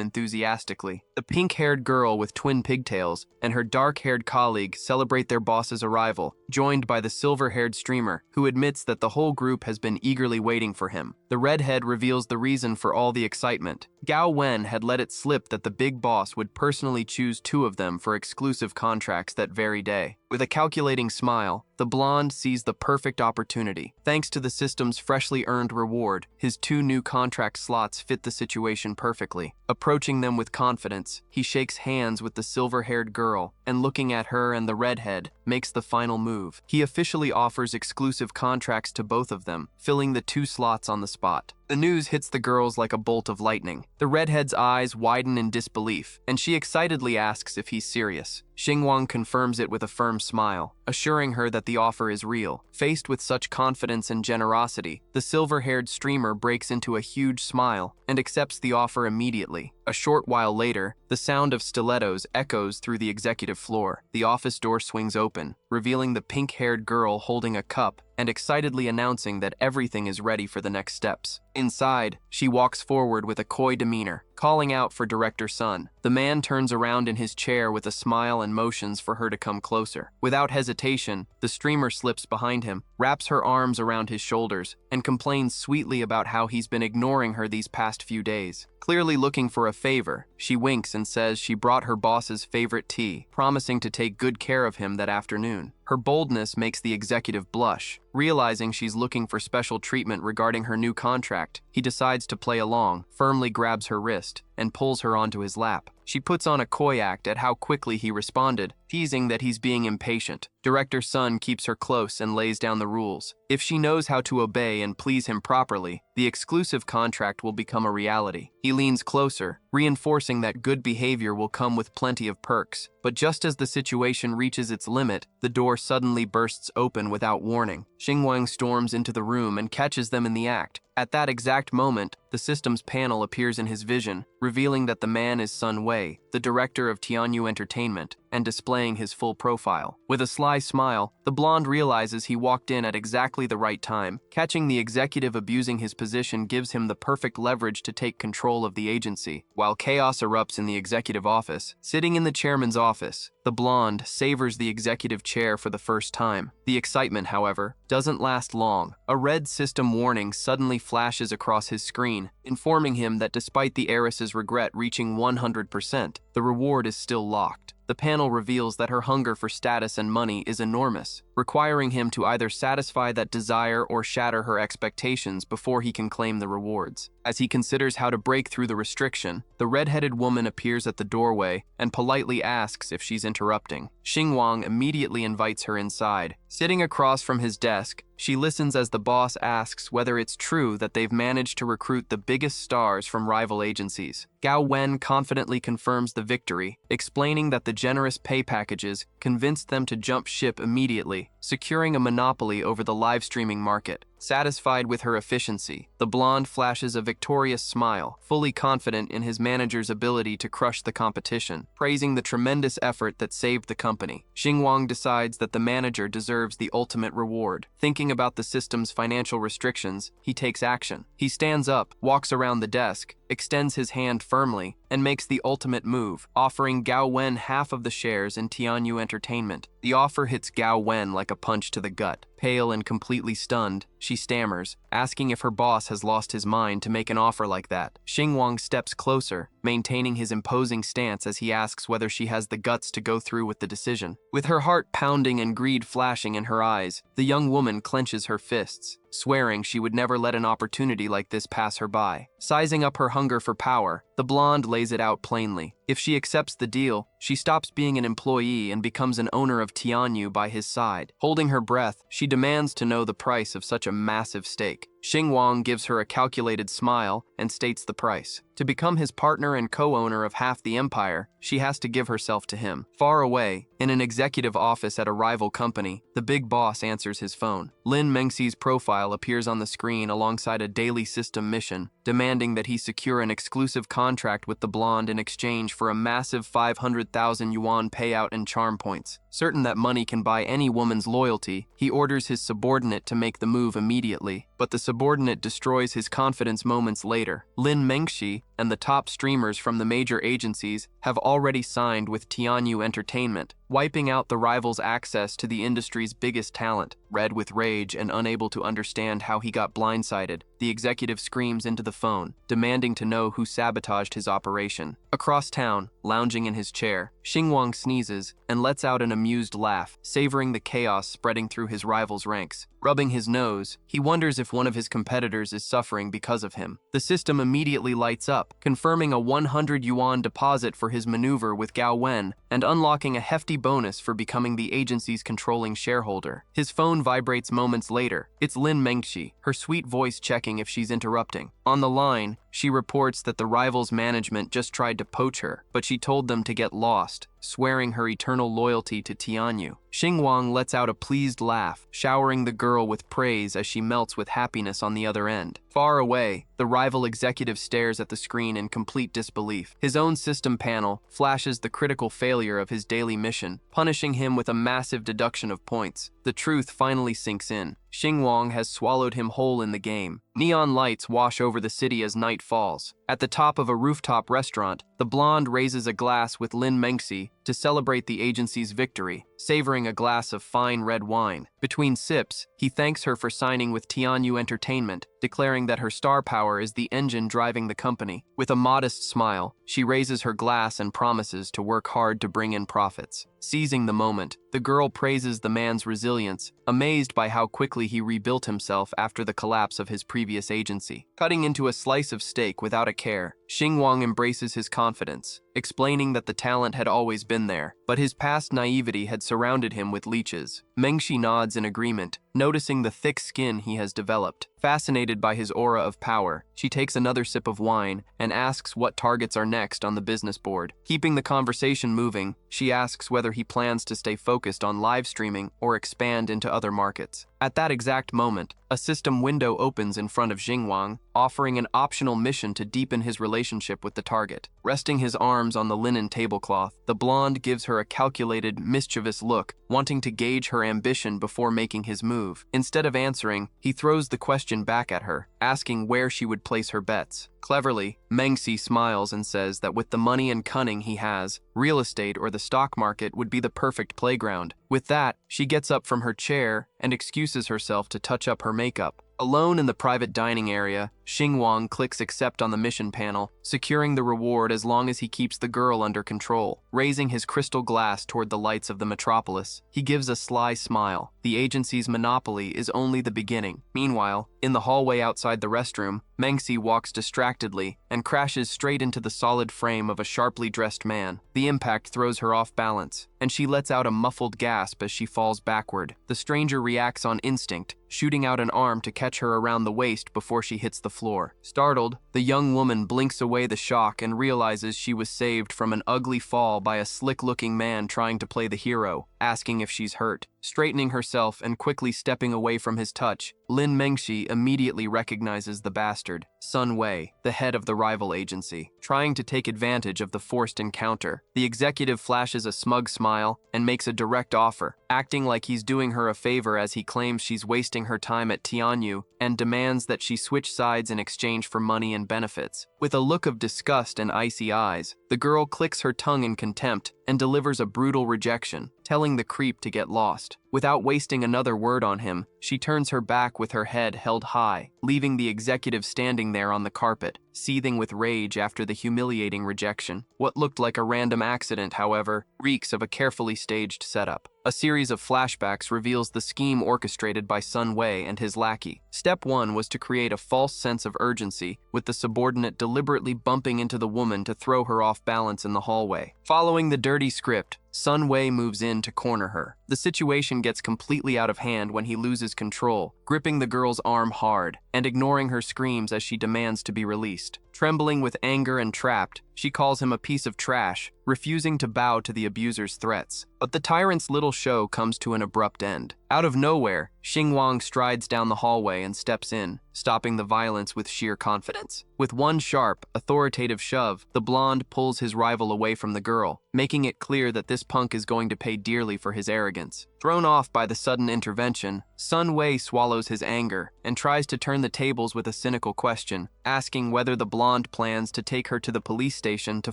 enthusiastically. The pink-haired girl with twin pigtails and her dark-haired colleague celebrate their boss's arrival, joined by the silver-haired streamer, who admits that the whole group has been eagerly waiting for him. The redhead reveals the reason for all the excitement. Gao Wen had let it slip that the big boss would personally choose 2 of them for exclusive contracts that very day. With a calculating smile, the blonde sees the perfect opportunity. Thanks to the system's freshly earned reward, his 2 new contract slots fit the situation perfectly. Approaching them with confidence, he shakes hands with the silver-haired girl, and looking at her and the redhead, makes the final move. He officially offers exclusive contracts to both of them, filling the 2 slots on the spot. The news hits the girls like a bolt of lightning. The redhead's eyes widen in disbelief, and she excitedly asks if he's serious. Xingwang confirms it with a firm smile, assuring her that the offer is real. Faced with such confidence and generosity, the silver-haired streamer breaks into a huge smile and accepts the offer immediately. A short while later, the sound of stilettos echoes through the executive floor. The office door swings open, revealing the pink-haired girl holding a cup and excitedly announcing that everything is ready for the next steps. Inside, she walks forward with a coy demeanor, calling out for Director Sun. The man turns around in his chair with a smile and motions for her to come closer. Without hesitation, the streamer slips behind him, wraps her arms around his shoulders, and complains sweetly about how he's been ignoring her these past few days. Clearly looking for a favor, she winks and says she brought her boss's favorite tea, promising to take good care of him that afternoon. Her boldness makes the executive blush. Realizing she's looking for special treatment regarding her new contract, he decides to play along, firmly grabs her wrist, and pulls her onto his lap. She puts on a coy act at how quickly he responded, teasing that he's being impatient. Director Sun keeps her close and lays down the rules. If she knows how to obey and please him properly, the exclusive contract will become a reality. He leans closer, reinforcing that good behavior will come with plenty of perks. But just as the situation reaches its limit, the door suddenly bursts open without warning. Xingwang storms into the room and catches them in the act. At that exact moment, the system's panel appears in his vision, revealing that the man is Sun Wei, the director of Tianyu Entertainment, and displaying his full profile. With a sly smile, the blonde realizes he walked in at exactly the right time. Catching the executive abusing his position gives him the perfect leverage to take control of the agency. While chaos erupts in the executive office, sitting in the chairman's office, the blonde savors the executive chair for the first time. The excitement, however, doesn't last long. A red system warning suddenly flashes across his screen, informing him that despite the heiress's regret reaching 100%, the reward is still locked. The panel reveals that her hunger for status and money is enormous, requiring him to either satisfy that desire or shatter her expectations before he can claim the rewards. As he considers how to break through the restriction, the red-headed woman appears at the doorway and politely asks if she's interrupting. Xingwang immediately invites her inside. Sitting across from his desk, she listens as the boss asks whether it's true that they've managed to recruit the biggest stars from rival agencies. Gao Wen confidently confirms the victory, explaining that the generous pay packages convinced them to jump ship immediately, securing a monopoly over the live streaming market. Satisfied with her efficiency, the blonde flashes a victorious smile, fully confident in his manager's ability to crush the competition, praising the tremendous effort that saved the company. Xingwang decides that the manager deserves the ultimate reward. Thinking about the system's financial restrictions, he takes action. He stands up, walks around the desk, extends his hand firmly, and makes the ultimate move, offering Gao Wen half of the shares in Tianyu Entertainment. The offer hits Gao Wen like a punch to the gut. Pale and completely stunned, she stammers, asking if her boss has lost his mind to make an offer like that. Xingwang steps closer, maintaining his imposing stance as he asks whether she has the guts to go through with the decision. With her heart pounding and greed flashing in her eyes, the young woman clenches her fists, swearing she would never let an opportunity like this pass her by. Sizing up her hunger for power, the blonde lays it out plainly. If she accepts the deal, she stops being an employee and becomes an owner of Tianyu by his side. Holding her breath, she demands to know the price of such a massive stake. Xingwang gives her a calculated smile and states the price. To become his partner and co-owner of half the empire, she has to give herself to him. Far away, in an executive office at a rival company, the big boss answers his phone. Lin Mengxi's profile appears on the screen alongside a daily system mission, demanding that he secure an exclusive contract with the blonde in exchange for a massive 500,000 yuan payout and charm points. Certain that money can buy any woman's loyalty, he orders his subordinate to make the move immediately. But the subordinate destroys his confidence moments later. Lin Mengxi and the top streamers from the major agencies have already signed with Tianyu Entertainment, wiping out the rival's access to the industry's biggest talent. Red with rage and unable to understand how he got blindsided, the executive screams into the phone, demanding to know who sabotaged his operation. Across town, lounging in his chair, Xingwang sneezes and lets out an amused laugh, savoring the chaos spreading through his rival's ranks. Rubbing his nose, he wonders if one of his competitors is suffering because of him. The system immediately lights up, confirming a 100 yuan deposit for his maneuver with Gao Wen and unlocking a hefty bonus for becoming the agency's controlling shareholder. His phone vibrates moments later. It's Lin Mengxi, her sweet voice checking if she's interrupting. On the line, she reports that the rival's management just tried to poach her, but she told them to get lost, swearing her eternal loyalty to Tianyu. Xingwang lets out a pleased laugh, showering the girl with praise as she melts with happiness on the other end. Far away, the rival executive stares at the screen in complete disbelief. His own system panel flashes the critical failure of his daily mission, punishing him with a massive deduction of points. The truth finally sinks in. Xingwang has swallowed him whole in the game. Neon lights wash over the city as night falls. At the top of a rooftop restaurant, the blonde raises a glass with Lin Mengxi to celebrate the agency's victory, savoring a glass of fine red wine. Between sips, he thanks her for signing with Tianyu Entertainment, declaring that her star power is the engine driving the company. With a modest smile, she raises her glass and promises to work hard to bring in profits. Seizing the moment, the girl praises the man's resilience, amazed by how quickly he rebuilt himself after the collapse of his previous agency. Cutting into a slice of steak without a care, Xingwang embraces his confidence, explaining that the talent had always been there, but his past naivety had surrounded him with leeches. Mengxi nods in agreement, noticing the thick skin he has developed. Fascinated by his aura of power, she takes another sip of wine and asks what targets are next on the business board. Keeping the conversation moving, she asks whether he plans to stay focused on live streaming or expand into other markets. At that exact moment, a system window opens in front of Xingwang, offering an optional mission to deepen his relationship with the target. Resting his arms on the linen tablecloth, the blonde gives her a calculated, mischievous look, wanting to gauge her ambition before making his move. Instead of answering, he throws the question back at her, asking where she would place her bets. Cleverly, Mengxi smiles and says that with the money and cunning he has, real estate or the stock market would be the perfect playground. With that, she gets up from her chair and excuses herself to touch up her makeup. Alone in the private dining area, Xingwang clicks accept on the mission panel, securing the reward as long as he keeps the girl under control. Raising his crystal glass toward the lights of the metropolis, he gives a sly smile. The agency's monopoly is only the beginning. Meanwhile, in the hallway outside the restroom, Mengxi walks distractedly and crashes straight into the solid frame of a sharply dressed man. The impact throws her off balance, and she lets out a muffled gasp as she falls backward. The stranger reacts on instinct, shooting out an arm to catch her around the waist before she hits the floor. Startled, the young woman blinks away the shock and realizes she was saved from an ugly fall by a slick-looking man trying to play the hero, asking if she's hurt. Straightening herself and quickly stepping away from his touch, Lin Mengxi immediately recognizes the bastard, Sun Wei, the head of the rival agency. Trying to take advantage of the forced encounter, the executive flashes a smug smile and makes a direct offer, acting like he's doing her a favor as he claims she's wasting her time at Tianyu and demands that she switch sides in exchange for money and benefits. With a look of disgust and icy eyes, the girl clicks her tongue in contempt and delivers a brutal rejection, telling the creep to get lost. Without wasting another word on him, she turns her back with her head held high, leaving the executive standing there on the carpet, seething with rage after the humiliating rejection. What looked like a random accident, however, reeks of a carefully staged setup. A series of flashbacks reveals the scheme orchestrated by Sun Wei and his lackey. Step 1 was to create a false sense of urgency, with the subordinate deliberately bumping into the woman to throw her off balance in the hallway. Following the dirty script, Sun Wei moves in to corner her. The situation gets completely out of hand when he loses control, gripping the girl's arm hard and ignoring her screams as she demands to be released. Trembling with anger and trapped, She calls him a piece of trash, refusing to bow to the abuser's threats. But the tyrant's little show comes to an abrupt end. Out of nowhere, Xingwang strides down the hallway and steps in, stopping the violence with sheer confidence. With one sharp, authoritative shove, the blonde pulls his rival away from the girl, making it clear that this punk is going to pay dearly for his arrogance. Thrown off by the sudden intervention, Sun Wei swallows his anger and tries to turn the tables with a cynical question, asking whether the blonde plans to take her to the police station to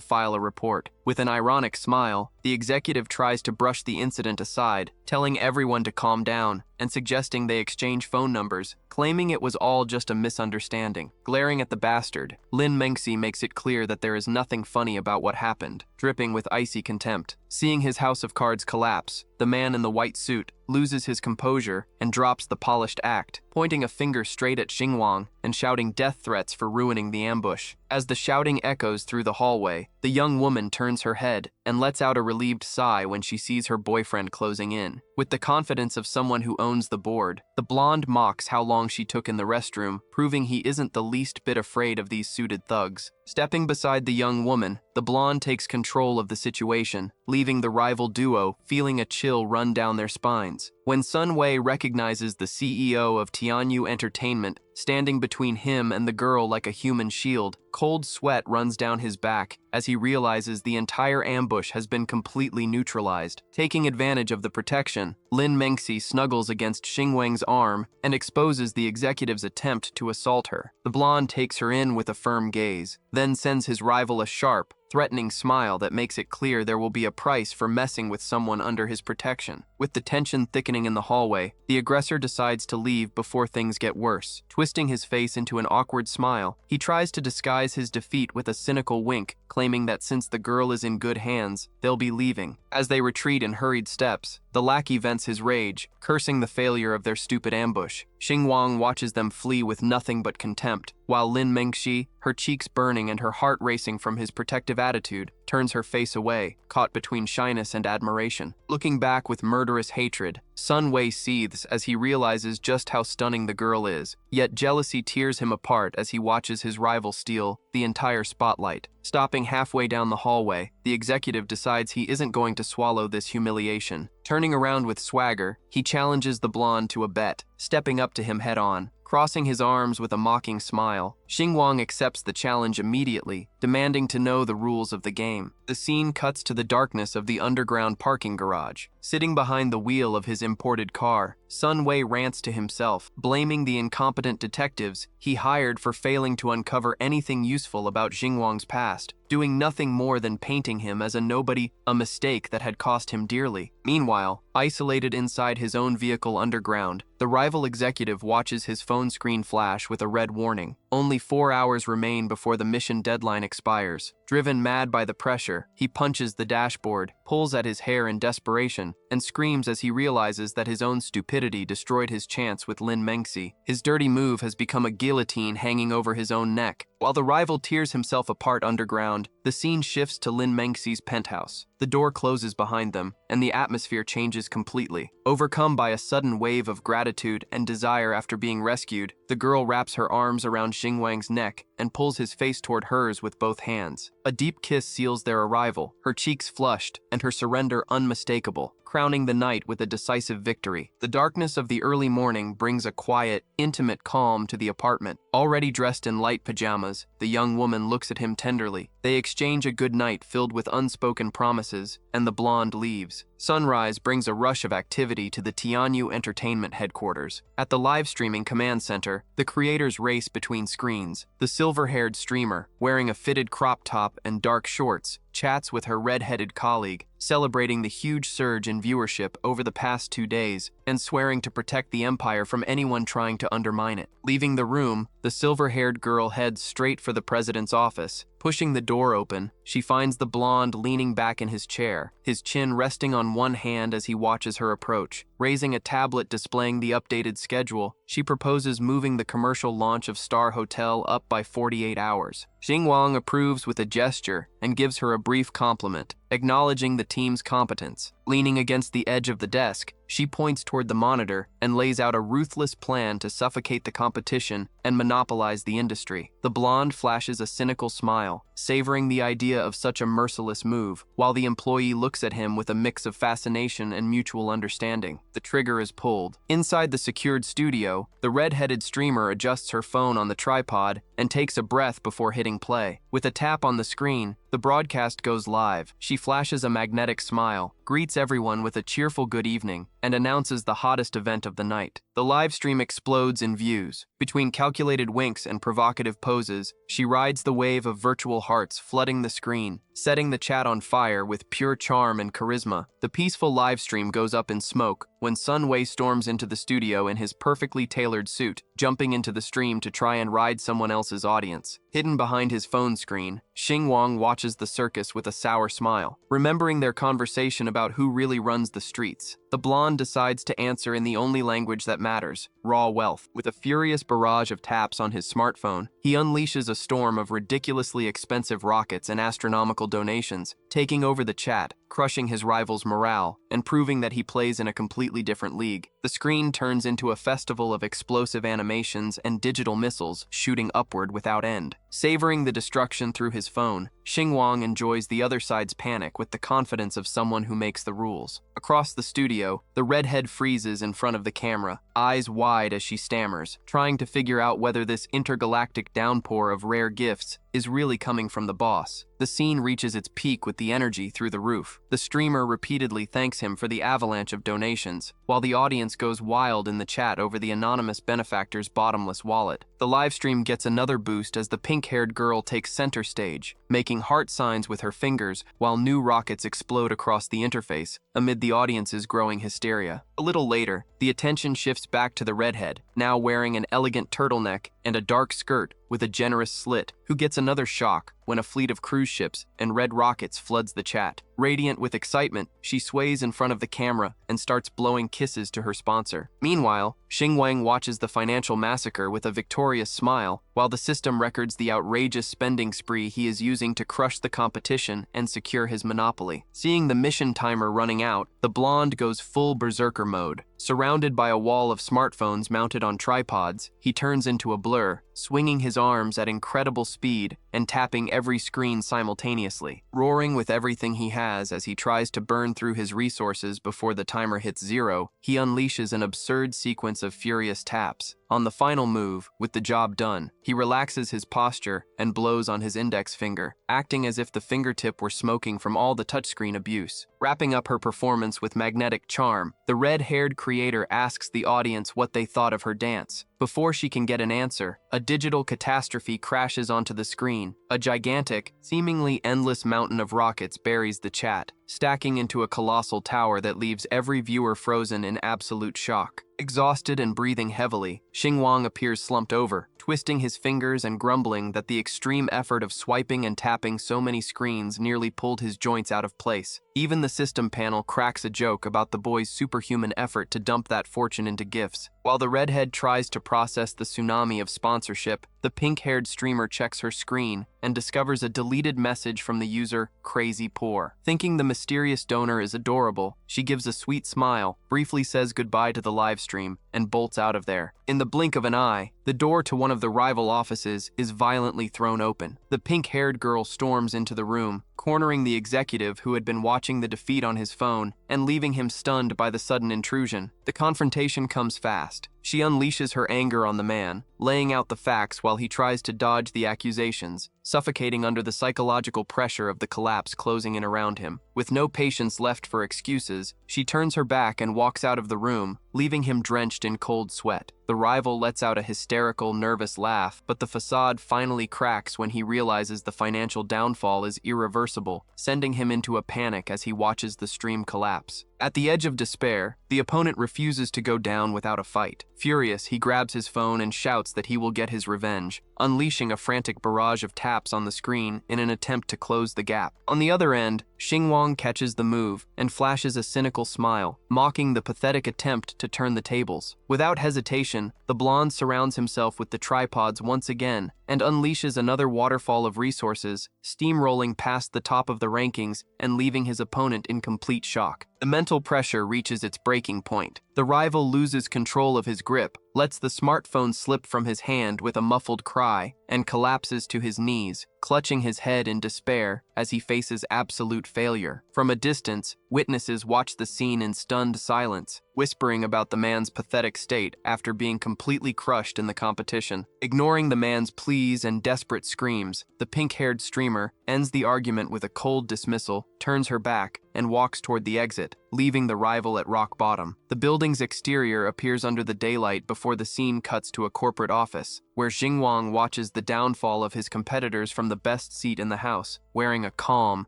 file a report. With an ironic smile, the executive tries to brush the incident aside, telling everyone to calm down and suggesting they exchange phone numbers, claiming it was all just a misunderstanding. Glaring at the bastard, Lin Mengxi makes it clear that there is nothing funny about what happened, dripping with icy contempt. Seeing his house of cards collapse, the man in the white suit loses his composure and drops the polished act, pointing a finger straight at Xingwang and shouting death threats for ruining the ambush. As the shouting echoes through the hallway, the young woman turns her head and lets out a relieved sigh when she sees her boyfriend closing in. With the confidence of someone who owns the board, the blonde mocks how long she took in the restroom, proving he isn't the least bit afraid of these suited thugs. Stepping beside the young woman, the blonde takes control of the situation, leaving the rival duo feeling a chill run down their spines. When Sun Wei recognizes the CEO of Tianyu Entertainment standing between him and the girl like a human shield, cold sweat runs down his back as he realizes the entire ambush has been completely neutralized. Taking advantage of the protection, Lin Mengxi snuggles against Xingwang's arm and exposes the executive's attempt to assault her. The blonde takes her in with a firm gaze, then sends his rival a sharp, threatening smile that makes it clear there will be a price for messing with someone under his protection. With the tension thickening in the hallway, the aggressor decides to leave before things get worse. Twisting his face into an awkward smile, he tries to disguise his defeat with a cynical wink, claiming that since the girl is in good hands, they'll be leaving. As they retreat in hurried steps, the lackey vents his rage, cursing the failure of their stupid ambush. Xingwang watches them flee with nothing but contempt, while Lin Mengxi, her cheeks burning and her heart racing from his protective attitude, turns her face away, caught between shyness and admiration. Looking back with murderous hatred, Sun Wei seethes as he realizes just how stunning the girl is, yet jealousy tears him apart as he watches his rival steal the entire spotlight. Stopping halfway down the hallway, the executive decides he isn't going to swallow this humiliation. Turning around with swagger, he challenges the blonde to a bet, stepping up to him head-on. Crossing his arms with a mocking smile, Xingwang accepts the challenge immediately, demanding to know the rules of the game. The scene cuts to the darkness of the underground parking garage. Sitting behind the wheel of his imported car, Sun Wei rants to himself, blaming the incompetent detectives he hired for failing to uncover anything useful about Xingwang's past, doing nothing more than painting him as a nobody, a mistake that had cost him dearly. Meanwhile, isolated inside his own vehicle underground, the rival executive watches his phone screen flash with a red warning. Only 4 hours remain before the mission deadline expires. Driven mad by the pressure, he punches the dashboard, pulls at his hair in desperation, and screams as he realizes that his own stupidity destroyed his chance with Lin Mengxi. His dirty move has become a guillotine hanging over his own neck. While the rival tears himself apart underground, the scene shifts to Lin Mengxi's penthouse. The door closes behind them, and the atmosphere changes completely. Overcome by a sudden wave of gratitude and desire after being rescued, the girl wraps her arms around Xingwang's neck and pulls his face toward hers with both hands. A deep kiss seals their arrival, her cheeks flushed and her surrender unmistakable, crowning the night with a decisive victory. The darkness of the early morning brings a quiet, intimate calm to the apartment. Already dressed in light pajamas, the young woman looks at him tenderly. They exchange a good night filled with unspoken promises, and the blonde leaves. Sunrise brings a rush of activity to the Tianyu Entertainment headquarters. At the live streaming command center, the creators race between screens. The silver-haired streamer, wearing a fitted crop top and dark shorts, chats with her red-headed colleague, celebrating the huge surge in viewership over the past 2 days and swearing to protect the empire from anyone trying to undermine it. Leaving the room, the silver-haired girl heads straight for the president's office. Pushing the door open, she finds the blonde leaning back in his chair, his chin resting on one hand as he watches her approach. Raising a tablet displaying the updated schedule, she proposes moving the commercial launch of Star Hotel up by 48 hours. Xingwang approves with a gesture and gives her a brief compliment, acknowledging the team's competence. Leaning against the edge of the desk, She points toward the monitor and lays out a ruthless plan to suffocate the competition and monopolize the industry. The blonde flashes a cynical smile, savoring the idea of such a merciless move, while the employee looks at him with a mix of fascination and mutual understanding. The trigger is pulled. Inside the secured studio, the red-headed streamer adjusts her phone on the tripod and takes a breath before hitting play. With a tap on the screen, the broadcast goes live. She flashes a magnetic smile, greets everyone with a cheerful good evening, and announces the hottest event of the night. The live stream explodes in views. Between calculated winks and provocative poses, she rides the wave of virtual hearts flooding the screen, setting the chat on fire with pure charm and charisma. The peaceful live stream goes up in smoke when Sun Wei storms into the studio in his perfectly tailored suit, jumping into the stream to try and ride someone else's audience. Hidden behind his phone screen, Xing Wang watches the circus with a sour smile. Remembering their conversation about who really runs the streets, the blonde decides to answer in the only language that matters, raw wealth. With a furious barrage of taps on his smartphone, he unleashes a storm of ridiculously expensive rockets and astronomical donations, taking over the chat, crushing his rival's morale, and proving that he plays in a completely different league. The screen turns into a festival of explosive animations and digital missiles shooting upward without end. Savoring the destruction through his phone, Xing Wang enjoys the other side's panic with the confidence of someone who makes the rules. Across the studio, the redhead freezes in front of the camera, eyes wide as she stammers, trying to figure out whether this intergalactic downpour of rare gifts is really coming from the boss. The scene reaches its peak with the energy through the roof. The streamer repeatedly thanks him for the avalanche of donations, while the audience goes wild in the chat over the anonymous benefactor's bottomless wallet. The livestream gets another boost as the pink-haired girl takes center stage, making heart signs with her fingers while new rockets explode across the interface amid the audience's growing hysteria. A little later, the attention shifts back to the redhead, now wearing an elegant turtleneck and a dark skirt with a generous slit, who gets another shock when a fleet of cruise ships and red rockets floods the chat. Radiant with excitement, she sways in front of the camera and starts blowing kisses to her sponsor. Meanwhile, Xing Wang watches the financial massacre with a victorious smile, while the system records the outrageous spending spree he is using to crush the competition and secure his monopoly. Seeing the mission timer running out, the blonde goes full berserker mode. Surrounded by a wall of smartphones mounted on tripods, he turns into a blur, swinging his arms at incredible speed and tapping every screen simultaneously, roaring with everything he has as he tries to burn through his resources before the timer hits 0. He unleashes an absurd sequence of furious taps. On the final move, with the job done, he relaxes his posture and blows on his index finger, acting as if the fingertip were smoking from all the touchscreen abuse. Wrapping up her performance with magnetic charm, the red-haired creator asks the audience what they thought of her dance. Before she can get an answer, a digital catastrophe crashes onto the screen. A gigantic, seemingly endless mountain of rockets buries the chat, stacking into a colossal tower that leaves every viewer frozen in absolute shock. Exhausted and breathing heavily, Xing Wang appears slumped over, twisting his fingers and grumbling that the extreme effort of swiping and tapping so many screens nearly pulled his joints out of place. Even the system panel cracks a joke about the boy's superhuman effort to dump that fortune into gifts. While the redhead tries to process the tsunami of sponsorship, the pink-haired streamer checks her screen and discovers a deleted message from the user Crazy Poor. Thinking the mysterious donor is adorable, she gives a sweet smile, briefly says goodbye to the live stream, and bolts out of there. In the blink of an eye, the door to one of the rival offices is violently thrown open. The pink-haired girl storms into the room, cornering the executive who had been watching the defeat on his phone and leaving him stunned by the sudden intrusion. The confrontation comes fast. She unleashes her anger on the man, laying out the facts while he tries to dodge the accusations, suffocating under the psychological pressure of the collapse closing in around him. With no patience left for excuses, she turns her back and walks out of the room, leaving him drenched in cold sweat. The rival lets out a hysterical, nervous laugh, but the facade finally cracks when he realizes the financial downfall is irreversible, sending him into a panic as he watches the stream collapse. At the edge of despair, the opponent refuses to go down without a fight. Furious, he grabs his phone and shouts that he will get his revenge, unleashing a frantic barrage of taps on the screen in an attempt to close the gap. On the other end, Xing Wang catches the move and flashes a cynical smile, mocking the pathetic attempt to turn the tables. Without hesitation, the blonde surrounds himself with the tripods once again and unleashes another waterfall of resources, steamrolling past the top of the rankings and leaving his opponent in complete shock. The mental pressure reaches its breaking point. The rival loses control of his grip, lets the smartphone slip from his hand with a muffled cry, and collapses to his knees, clutching his head in despair as he faces absolute failure. From a distance, witnesses watch the scene in stunned silence, whispering about the man's pathetic state after being completely crushed in the competition. Ignoring the man's pleas and desperate screams, the pink-haired streamer ends the argument with a cold dismissal, turns her back, and walks toward the exit, leaving the rival at rock bottom. The building's exterior appears under the daylight before the scene cuts to a corporate office, where Xingwang watches the downfall of his competitors from the best seat in the house, wearing a calm,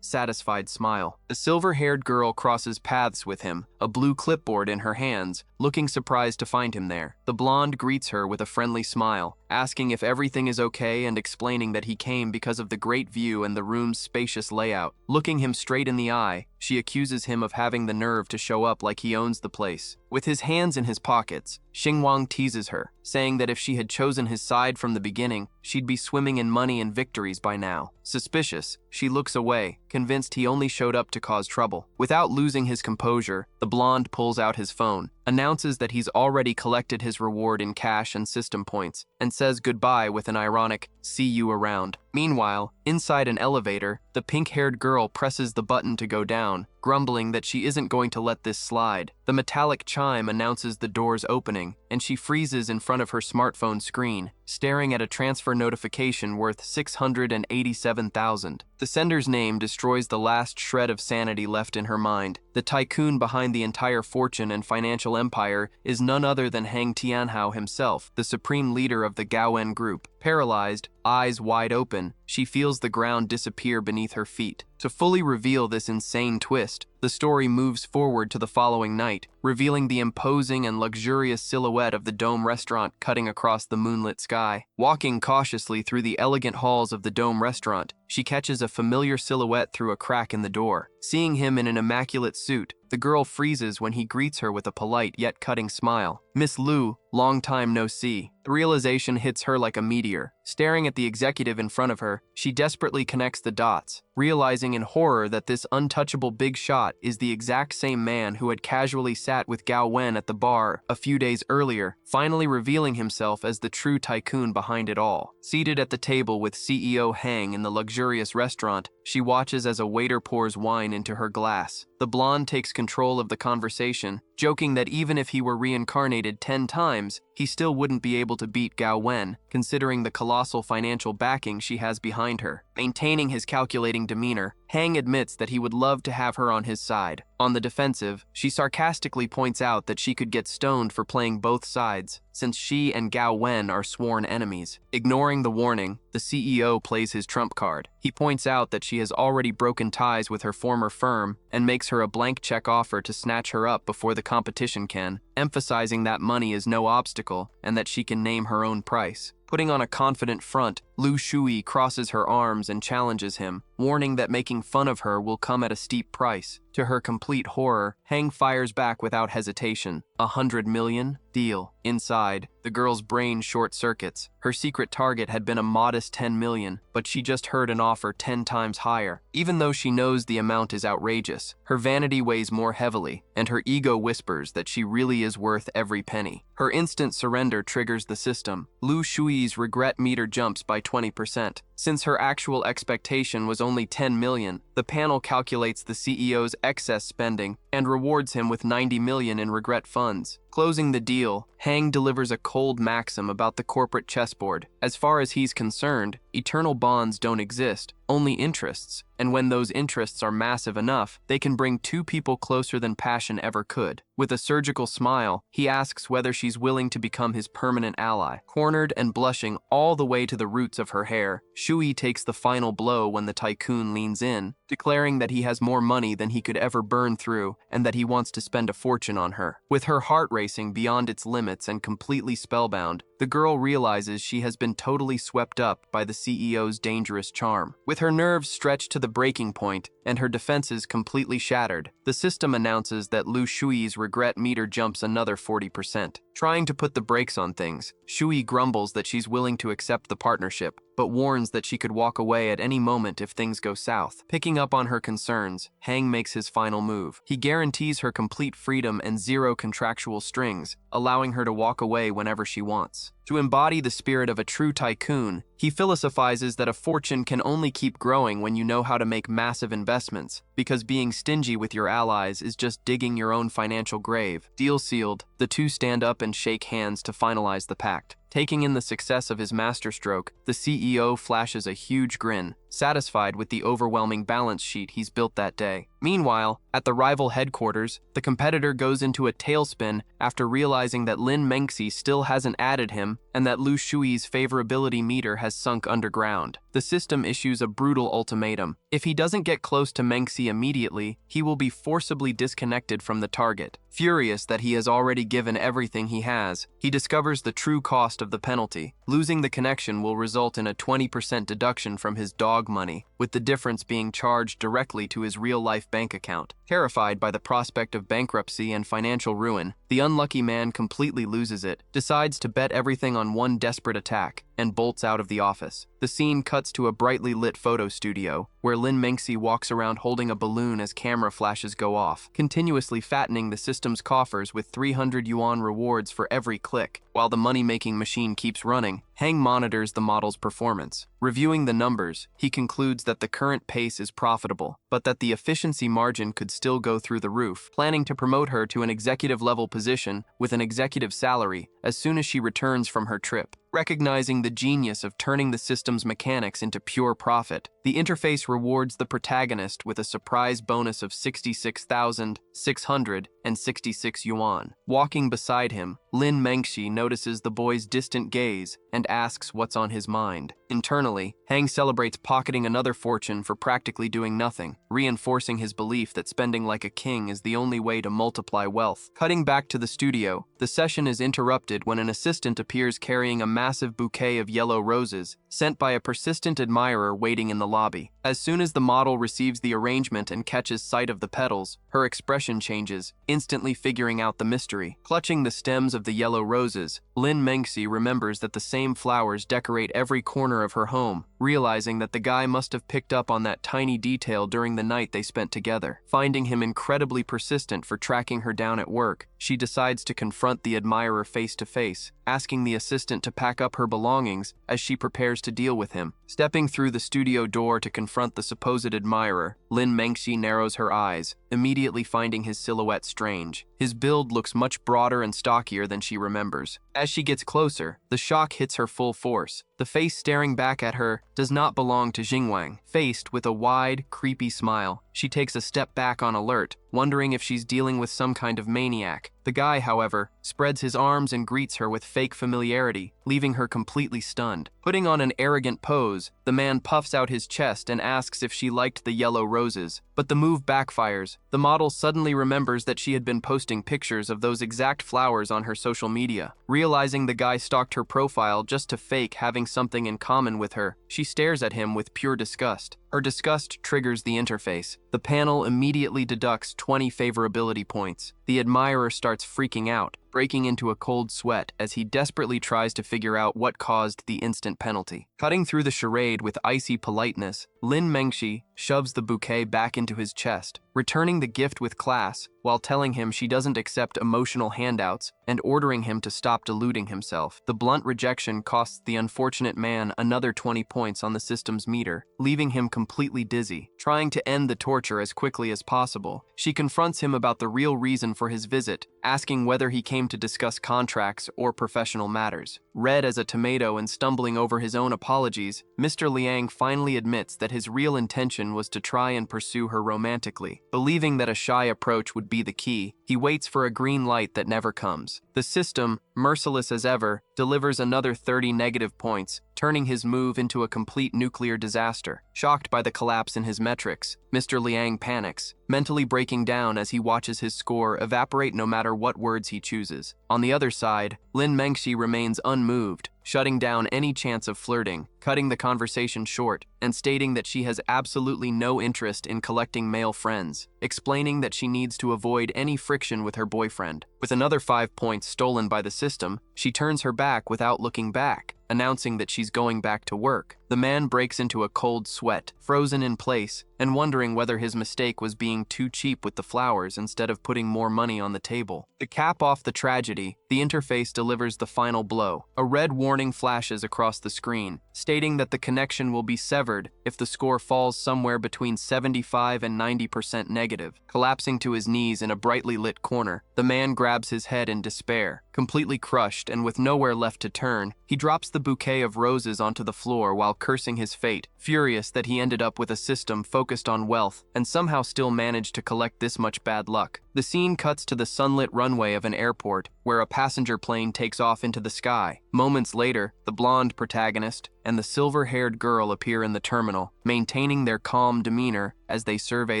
satisfied smile. The silver-haired girl crosses paths with him, a blue clipboard in her hands, looking surprised to find him there. The blonde greets her with a friendly smile, asking if everything is okay and explaining that he came because of the great view and the room's spacious layout. Looking him straight in the eye, she accuses him of having the nerve to show up like he owns the place. With his hands in his pockets, Xingwang teases her, saying that if she had chosen his side from the beginning, she'd be swimming in money and victories by now. Suspicious, she looks away, convinced he only showed up to cause trouble. Without losing his composure, the blonde pulls out his phone, announces that he's already collected his reward in cash and system points, and says goodbye with an ironic, "See you around." Meanwhile, inside an elevator, the pink-haired girl presses the button to go down, grumbling that she isn't going to let this slide. The metallic chime announces the door's opening, and she freezes in front of her smartphone screen, staring at a transfer notification worth 687,000. The sender's name destroys the last shred of sanity left in her mind. The tycoon behind the entire fortune and financial empire is none other than Hang Tianhao himself, the supreme leader of the Gaoen group. Paralyzed, eyes wide open, she feels the ground disappear beneath her feet. To fully reveal this insane twist, the story moves forward to the following night, revealing the imposing and luxurious silhouette of the Dome restaurant cutting across the moonlit sky. Walking cautiously through the elegant halls of the Dome restaurant, she catches a familiar silhouette through a crack in the door. Seeing him in an immaculate suit, the girl freezes when he greets her with a polite yet cutting smile. "Miss Lu, long time no see." The realization hits her like a meteor. Staring at the executive in front of her, she desperately connects the dots, realizing in horror that this untouchable big shot is the exact same man who had casually sat with Gao Wen at the bar a few days earlier, finally revealing himself as the true tycoon behind it all. Seated at the table with CEO Hang in the luxurious restaurant, she watches as a waiter pours wine into her glass. The blonde takes control of the conversation, joking that even if he were reincarnated 10 times, he still wouldn't be able to beat Gao Wen, considering the colossal financial backing she has behind her. Maintaining his calculating demeanor, Hang admits that he would love to have her on his side. On the defensive, she sarcastically points out that she could get stoned for playing both sides, since she and Gao Wen are sworn enemies. Ignoring the warning, the CEO plays his trump card. He points out that she has already broken ties with her former firm and makes her a blank check offer to snatch her up before the competition can, emphasizing that money is no obstacle and that she can name her own price. Putting on a confident front, Lu Shui crosses her arms and challenges him, warning that making fun of her will come at a steep price. To her complete horror, Hang fires back without hesitation. 100 million? Deal. Inside, the girl's brain short-circuits. Her secret target had been a modest 10 million, but she just heard an offer 10 times higher. Even though she knows the amount is outrageous, her vanity weighs more heavily, and her ego whispers that she really is worth every penny. Her instant surrender triggers the system. Lu Shui's regret meter jumps by 20%. Since her actual expectation was only 10 million, the panel calculates the CEO's excess spending and rewards him with 90 million in regret funds. Closing the deal, Hang delivers a cold maxim about the corporate chessboard. As far as he's concerned, eternal bonds don't exist, only interests, and when those interests are massive enough, they can bring two people closer than passion ever could. With a surgical smile, he asks whether she's willing to become his permanent ally. Cornered and blushing all the way to the roots of her hair, Shui takes the final blow when the tycoon leans in, declaring that he has more money than he could ever burn through and that he wants to spend a fortune on her. With her heart racing beyond its limits and completely spellbound, the girl realizes she has been totally swept up by the CEO's dangerous charm. With her nerves stretched to the breaking point and her defenses completely shattered, the system announces that Lu Shui's regret meter jumps another 40%. Trying to put the brakes on things, Shui grumbles that she's willing to accept the partnership, but warns that she could walk away at any moment if things go south. Picking Picking up on her concerns, Hang makes his final move. He guarantees her complete freedom and zero contractual strings, allowing her to walk away whenever she wants. To embody the spirit of a true tycoon, he philosophizes that a fortune can only keep growing when you know how to make massive investments, because being stingy with your allies is just digging your own financial grave. Deal sealed, the two stand up and shake hands to finalize the pact. Taking in the success of his masterstroke, the CEO flashes a huge grin, satisfied with the overwhelming balance sheet he's built that day. Meanwhile, at the rival headquarters, the competitor goes into a tailspin after realizing that Lin Mengxi still hasn't added him and that Lu Shui's favorability meter has sunk underground. The system issues a brutal ultimatum. If he doesn't get close to Mengxi immediately, he will be forcibly disconnected from the target. Furious that he has already given everything he has, he discovers the true cost of the penalty. Losing the connection will result in a 20% deduction from his dog money, with the difference being charged directly to his real-life bank account. Terrified by the prospect of bankruptcy and financial ruin, the unlucky man completely loses it, decides to bet everything on one desperate attack, and bolts out of the office. The scene cuts to a brightly lit photo studio, where Lin Mengxi walks around holding a balloon as camera flashes go off, continuously fattening the system's coffers with 300 yuan rewards for every click. While the money-making machine keeps running, Hang monitors the model's performance. Reviewing the numbers, he concludes that the current pace is profitable, but that the efficiency margin could still go through the roof, planning to promote her to an executive-level position with an executive salary as soon as she returns from her trip. Recognizing the genius of turning the system's mechanics into pure profit, the interface rewards the protagonist with a surprise bonus of 66,666 yuan. Walking beside him, Lin Mengxi notices the boy's distant gaze and asks what's on his mind. Internally, Hang celebrates pocketing another fortune for practically doing nothing, reinforcing his belief that spending like a king is the only way to multiply wealth. Cutting back to the studio, the session is interrupted when an assistant appears carrying a massive bouquet of yellow roses, sent by a persistent admirer waiting in the lobby. As soon as the model receives the arrangement and catches sight of the petals, her expression changes, instantly figuring out the mystery. Clutching the stems of the yellow roses, Lin Mengxi remembers that the same flowers decorate every corner of her home, realizing that the guy must have picked up on that tiny detail during the night they spent together. Finding him incredibly persistent for tracking her down at work, she decides to confront the admirer face to face, asking the assistant to pack up her belongings as she prepares to deal with him. Stepping through the studio door to confront the supposed admirer, Lin Mengxi narrows her eyes, immediately finding his silhouette strange. His build looks much broader and stockier than she remembers. As she gets closer, the shock hits her full force. The face staring back at her does not belong to Jingwang. Faced with a wide, creepy smile, she takes a step back on alert, wondering if she's dealing with some kind of maniac. The guy, however, spreads his arms and greets her with fake familiarity, leaving her completely stunned. Putting on an arrogant pose, the man puffs out his chest and asks if she liked the yellow roses. But the move backfires. The model suddenly remembers that she had been posting pictures of those exact flowers on her social media. Realizing the guy stalked her profile just to fake having something in common with her, she stares at him with pure disgust. Her disgust triggers the interface. The panel immediately deducts 20 favorability points. The admirer starts freaking out, breaking into a cold sweat as he desperately tries to figure out what caused the instant penalty. Cutting through the charade with icy politeness, Lin Mengxi shoves the bouquet back into his chest, returning the gift with class while telling him she doesn't accept emotional handouts and ordering him to stop deluding himself. The blunt rejection costs the unfortunate man another 20 points on the system's meter, leaving him completely dizzy. Trying to end the torture as quickly as possible, she confronts him about the real reason for his visit, asking whether he came to discuss contracts or professional matters. Red as a tomato and stumbling over his own apologies, Mr. Liang finally admits that his real intention was to try and pursue her romantically. Believing that a shy approach would be the key, he waits for a green light that never comes. The system, merciless as ever, delivers another 30 negative points, turning his move into a complete nuclear disaster. Shocked by the collapse in his metrics, Mr. Liang panics, mentally breaking down as he watches his score evaporate no matter what words he chooses. On the other side, Lin Mengxi remains unmoved, shutting down any chance of flirting, cutting the conversation short, and stating that she has absolutely no interest in collecting male friends, explaining that she needs to avoid any friction with her boyfriend. With another 5 points stolen by the system, she turns her back without looking back, announcing that she's going back to work. The man breaks into a cold sweat, frozen in place, and wondering whether his mistake was being too cheap with the flowers instead of putting more money on the table. To cap off the tragedy, the interface delivers the final blow. A red warning flashes across the screen, stating that the connection will be severed if the score falls somewhere between 75 and 90% negative. Collapsing to his knees in a brightly lit corner, the man grabs his head in despair. Completely crushed and with nowhere left to turn, he drops the bouquet of roses onto the floor while cursing his fate, furious that he ended up with a system focused on wealth and somehow still managed to collect this much bad luck. The scene cuts to the sunlit runway of an airport where a passenger plane takes off into the sky. Moments later, the blonde protagonist and the silver-haired girl appear in the terminal, maintaining their calm demeanor as they survey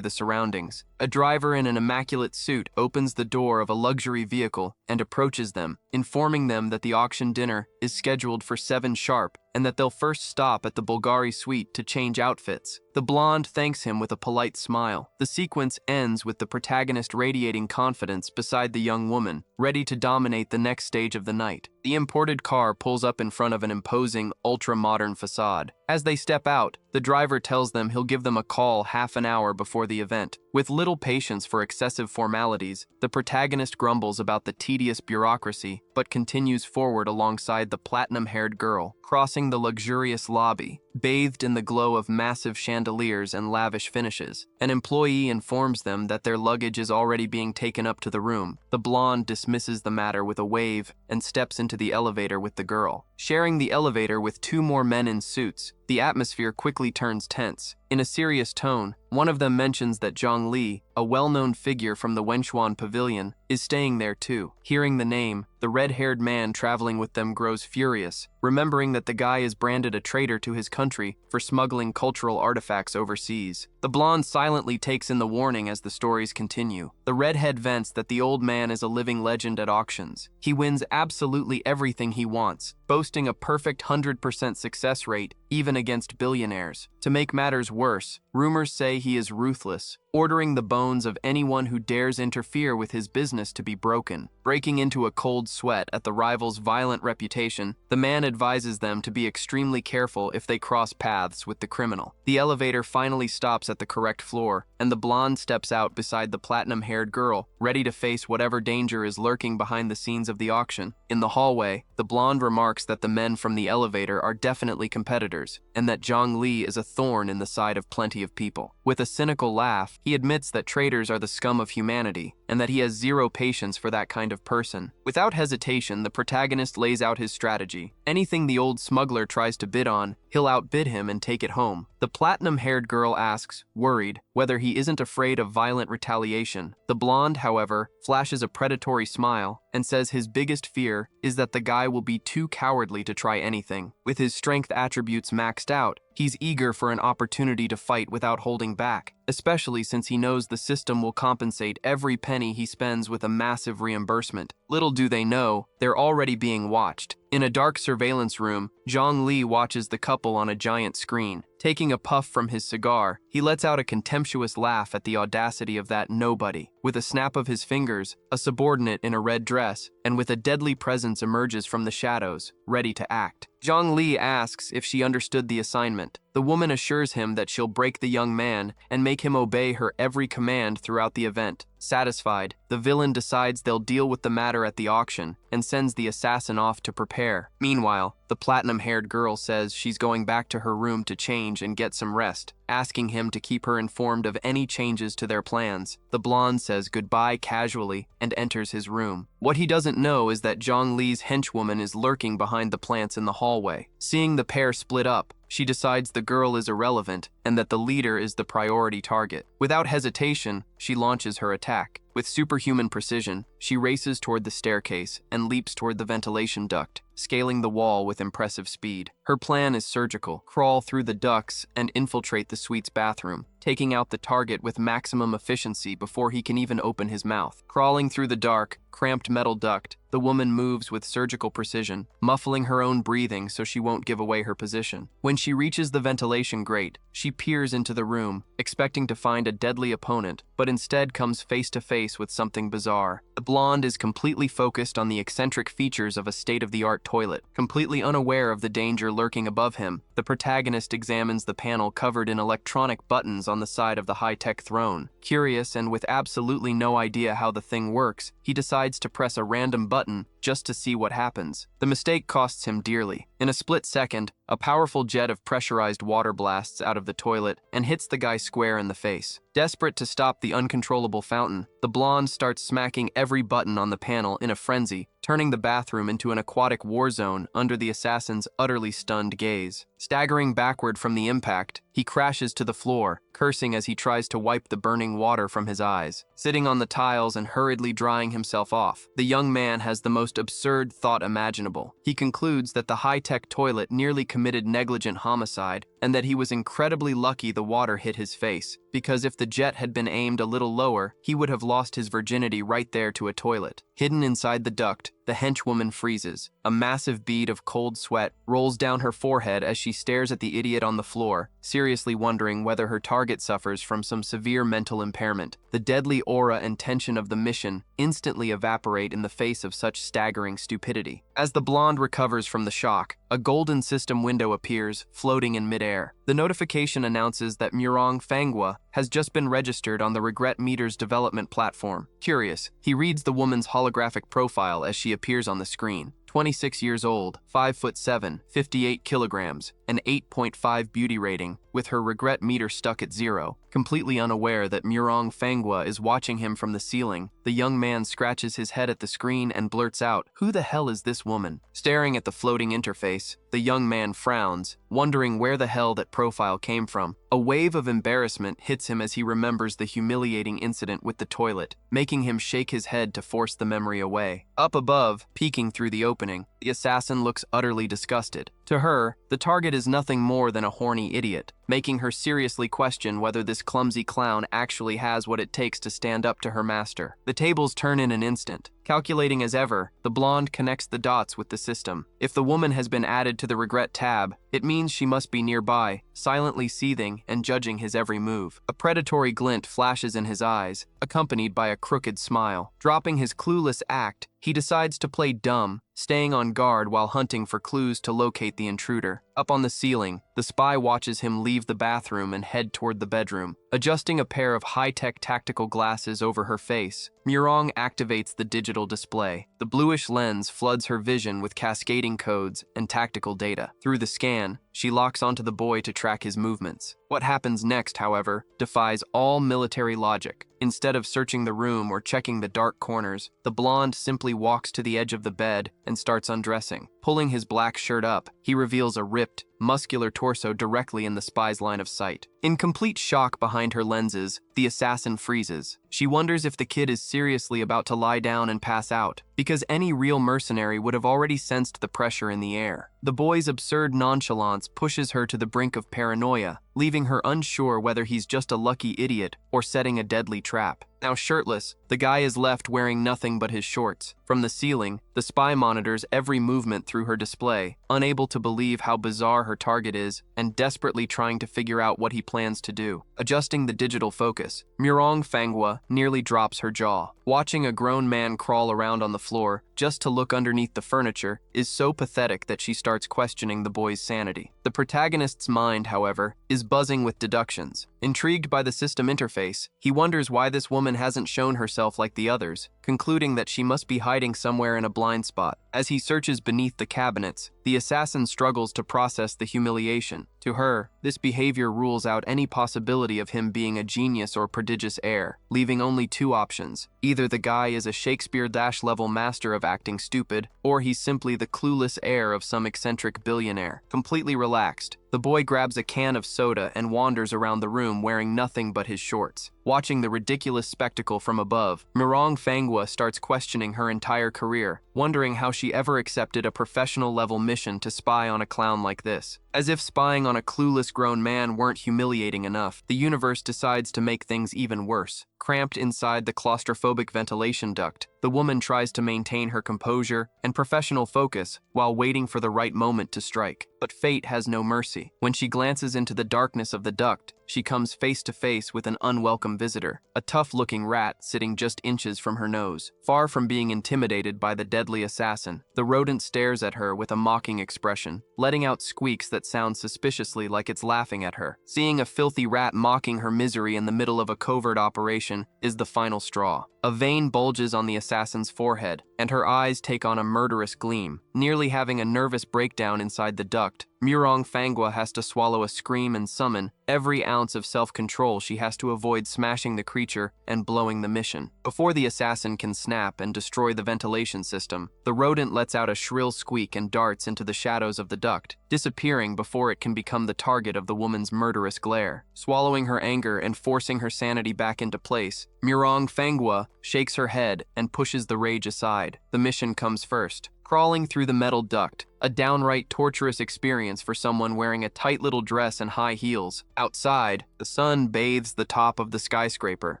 the surroundings. A driver in an immaculate suit opens the door of a luxury vehicle and approaches them, informing them that the auction dinner is scheduled for 7 sharp and that they'll first stop at the Bulgari suite to change outfits. The blonde thanks him with a polite smile. The sequence ends with the protagonist radiating confidence beside the young woman, ready to dominate the next stage of the night. The imported car pulls up in front of an imposing, ultra-modern facade. As they step out, the driver tells them he'll give them a call half an hour before the event. With little patience for excessive formalities, the protagonist grumbles about the tedious bureaucracy, but continues forward alongside the platinum-haired girl, crossing the luxurious lobby, bathed in the glow of massive chandeliers and lavish finishes. An employee informs them that their luggage is already being taken up to the room. The blonde dismisses the matter with a wave and steps into the elevator with the girl. Sharing the elevator with 2 more men in suits, the atmosphere quickly turns tense. In a serious tone, one of them mentions that Zhang Li, a well-known figure from the Wenchuan Pavilion, is staying there too. Hearing the name, the red-haired man traveling with them grows furious, remembering that the guy is branded a traitor to his country for smuggling cultural artifacts overseas. The blonde silently takes in the warning as the stories continue. The redhead vents that the old man is a living legend at auctions. He wins absolutely everything he wants, boasting a perfect 100% success rate even against billionaires. To make matters worse, rumors say he is ruthless, ordering the bones of anyone who dares interfere with his business to be broken. Breaking into a cold sweat at the rival's violent reputation, the man advises them to be extremely careful if they cross paths with the criminal. The elevator finally stops at the correct floor, and the blonde steps out beside the platinum-haired girl, ready to face whatever danger is lurking behind the scenes of the auction. In the hallway, the blonde remarks that the men from the elevator are definitely competitors, and that Zhang Li is a thorn in the side of plenty of people. With a cynical laugh, he admits that traitors are the scum of humanity, and that he has zero patience for that kind of person. Without hesitation, the protagonist lays out his strategy. Anything the old smuggler tries to bid on, he'll outbid him and take it home. The platinum-haired girl asks, worried, whether he isn't afraid of violent retaliation. The blonde, however, flashes a predatory smile and says his biggest fear is that the guy will be too cowardly to try anything. With his strength attributes maxed out, he's eager for an opportunity to fight without holding back, especially since he knows the system will compensate every penny he spends with a massive reimbursement. Little do they know, they're already being watched. In a dark surveillance room, Zhang Li watches the couple on a giant screen. Taking a puff from his cigar, he lets out a contemptuous laugh at the audacity of that nobody. With a snap of his fingers, a subordinate in a red dress and with a deadly presence emerges from the shadows, ready to act. Zhang Li asks if she understood the assignment. The woman assures him that she'll break the young man and make him obey her every command throughout the event. Satisfied, the villain decides they'll deal with the matter at the auction and sends the assassin off to prepare. Meanwhile, the platinum-haired girl says she's going back to her room to change and get some rest, asking him to keep her informed of any changes to their plans. The blonde says goodbye casually and enters his room. What he doesn't know is that Zhang Li's henchwoman is lurking behind the plants in the hallway. Seeing the pair split up, she decides the girl is irrelevant and that the leader is the priority target. Without hesitation, she launches her attack. With superhuman precision, she races toward the staircase and leaps toward the ventilation duct, scaling the wall with impressive speed. Her plan is surgical: crawl through the ducts and infiltrate the suite's bathroom, taking out the target with maximum efficiency before he can even open his mouth. Crawling through the dark, cramped metal duct, the woman moves with surgical precision, muffling her own breathing so she won't give away her position. When she reaches the ventilation grate, she peers into the room, expecting to find a deadly opponent, but instead comes face to face with something bizarre. The blonde is completely focused on the eccentric features of a state-of-the-art toilet. Completely unaware of the danger lurking above him, the protagonist examines the panel covered in electronic buttons on the side of the high-tech throne. Curious and with absolutely no idea how the thing works, he decides to press a random button just to see what happens. The mistake costs him dearly. In a split second, a powerful jet of pressurized water blasts out of the toilet and hits the guy square in the face. Desperate to stop the uncontrollable fountain, the blonde starts smacking every button on the panel in a frenzy, turning the bathroom into an aquatic war zone under the assassin's utterly stunned gaze. Staggering backward from the impact, he crashes to the floor, cursing as he tries to wipe the burning water from his eyes. Sitting on the tiles and hurriedly drying himself off, the young man has the most absurd thought imaginable. He concludes that the high-tech toilet nearly committed negligent homicide and that he was incredibly lucky the water hit his face, because if the jet had been aimed a little lower, he would have lost his virginity right there to a toilet. Hidden inside the duct, the henchwoman freezes. A massive bead of cold sweat rolls down her forehead as she stares at the idiot on the floor, seriously wondering whether her target suffers from some severe mental impairment. The deadly aura and tension of the mission instantly evaporate in the face of such staggering stupidity. As the blonde recovers from the shock, a golden system window appears, floating in midair. The notification announces that Manhwa has just been registered on the Regret Meter's development platform. Curious, he reads the woman's holographic profile as she appears on the screen. 26 years old, 5'7", 58 kilograms, an 8.5 beauty rating, with her regret meter stuck at 0. Completely unaware that Manhwa is watching him from the ceiling, the young man scratches his head at the screen and blurts out, "Who the hell is this woman?" Staring at the floating interface, the young man frowns, wondering where the hell that profile came from. A wave of embarrassment hits him as he remembers the humiliating incident with the toilet, making him shake his head to force the memory away. Up above, peeking through the opening, the assassin looks utterly disgusted. To her, the target is nothing more than a horny idiot, making her seriously question whether this clumsy clown actually has what it takes to stand up to her master. The tables turn in an instant. Calculating as ever, the blonde connects the dots with the system. If the woman has been added to the regret tab, it means she must be nearby, silently seething and judging his every move. A predatory glint flashes in his eyes, accompanied by a crooked smile. Dropping his clueless act, he decides to play dumb, staying on guard while hunting for clues to locate the intruder. Up on the ceiling, the spy watches him leave the bathroom and head toward the bedroom. Adjusting a pair of high-tech tactical glasses over her face, Murong activates the digital display. The bluish lens floods her vision with cascading codes and tactical data. Through the scan, she locks onto the boy to track his movements. What happens next, however, defies all military logic. Instead of searching the room or checking the dark corners, the blonde simply walks to the edge of the bed and starts undressing. Pulling his black shirt up, he reveals a ripped, muscular torso directly in the spy's line of sight. In complete shock behind her lenses, the assassin freezes. She wonders if the kid is seriously about to lie down and pass out, because any real mercenary would have already sensed the pressure in the air. The boy's absurd nonchalance pushes her to the brink of paranoia, leaving her unsure whether he's just a lucky idiot or setting a deadly trap. Now shirtless, the guy is left wearing nothing but his shorts. From the ceiling, the spy monitors every movement through her display, unable to believe how bizarre her target is and desperately trying to figure out what he plans to do. Adjusting the digital focus, Manhwa nearly drops her jaw. Watching a grown man crawl around on the floor just to look underneath the furniture is so pathetic that she starts questioning the boy's sanity. The protagonist's mind, however, is buzzing with deductions. Intrigued by the system interface, he wonders why this woman hasn't shown herself like the others, concluding that she must be hiding somewhere in a blind spot. As he searches beneath the cabinets, the assassin struggles to process the humiliation. To her, this behavior rules out any possibility of him being a genius or prodigious heir, leaving only two options. Either the guy is a Shakespeare-level master of acting stupid, or he's simply the clueless heir of some eccentric billionaire. Completely relaxed, the boy grabs a can of soda and wanders around the room wearing nothing but his shorts. Watching the ridiculous spectacle from above, Manhwa starts questioning her entire career, wondering how she ever accepted a professional-level mission to spy on a clown like this. As if spying on a clueless grown man weren't humiliating enough, the universe decides to make things even worse. Cramped inside the claustrophobic ventilation duct, the woman tries to maintain her composure and professional focus while waiting for the right moment to strike. But fate has no mercy. When she glances into the darkness of the duct, she comes face to face with an unwelcome visitor, a tough-looking rat sitting just inches from her nose. Far from being intimidated by the deadly assassin, the rodent stares at her with a mocking expression, letting out squeaks that sound suspiciously like it's laughing at her. Seeing a filthy rat mocking her misery in the middle of a covert operation is the final straw. A vein bulges on the assassin's forehead, and her eyes take on a murderous gleam. Nearly having a nervous breakdown inside the duct, Manhwa has to swallow a scream and summon every ounce of self-control she has to avoid smashing the creature and blowing the mission. Before the assassin can snap and destroy the ventilation system, the rodent lets out a shrill squeak and darts into the shadows of the duct, disappearing before it can become the target of the woman's murderous glare. Swallowing her anger and forcing her sanity back into place, Manhwa shakes her head and pushes the rage aside. The mission comes first. Crawling through the metal duct, a downright torturous experience for someone wearing a tight little dress and high heels. Outside, the sun bathes the top of the skyscraper.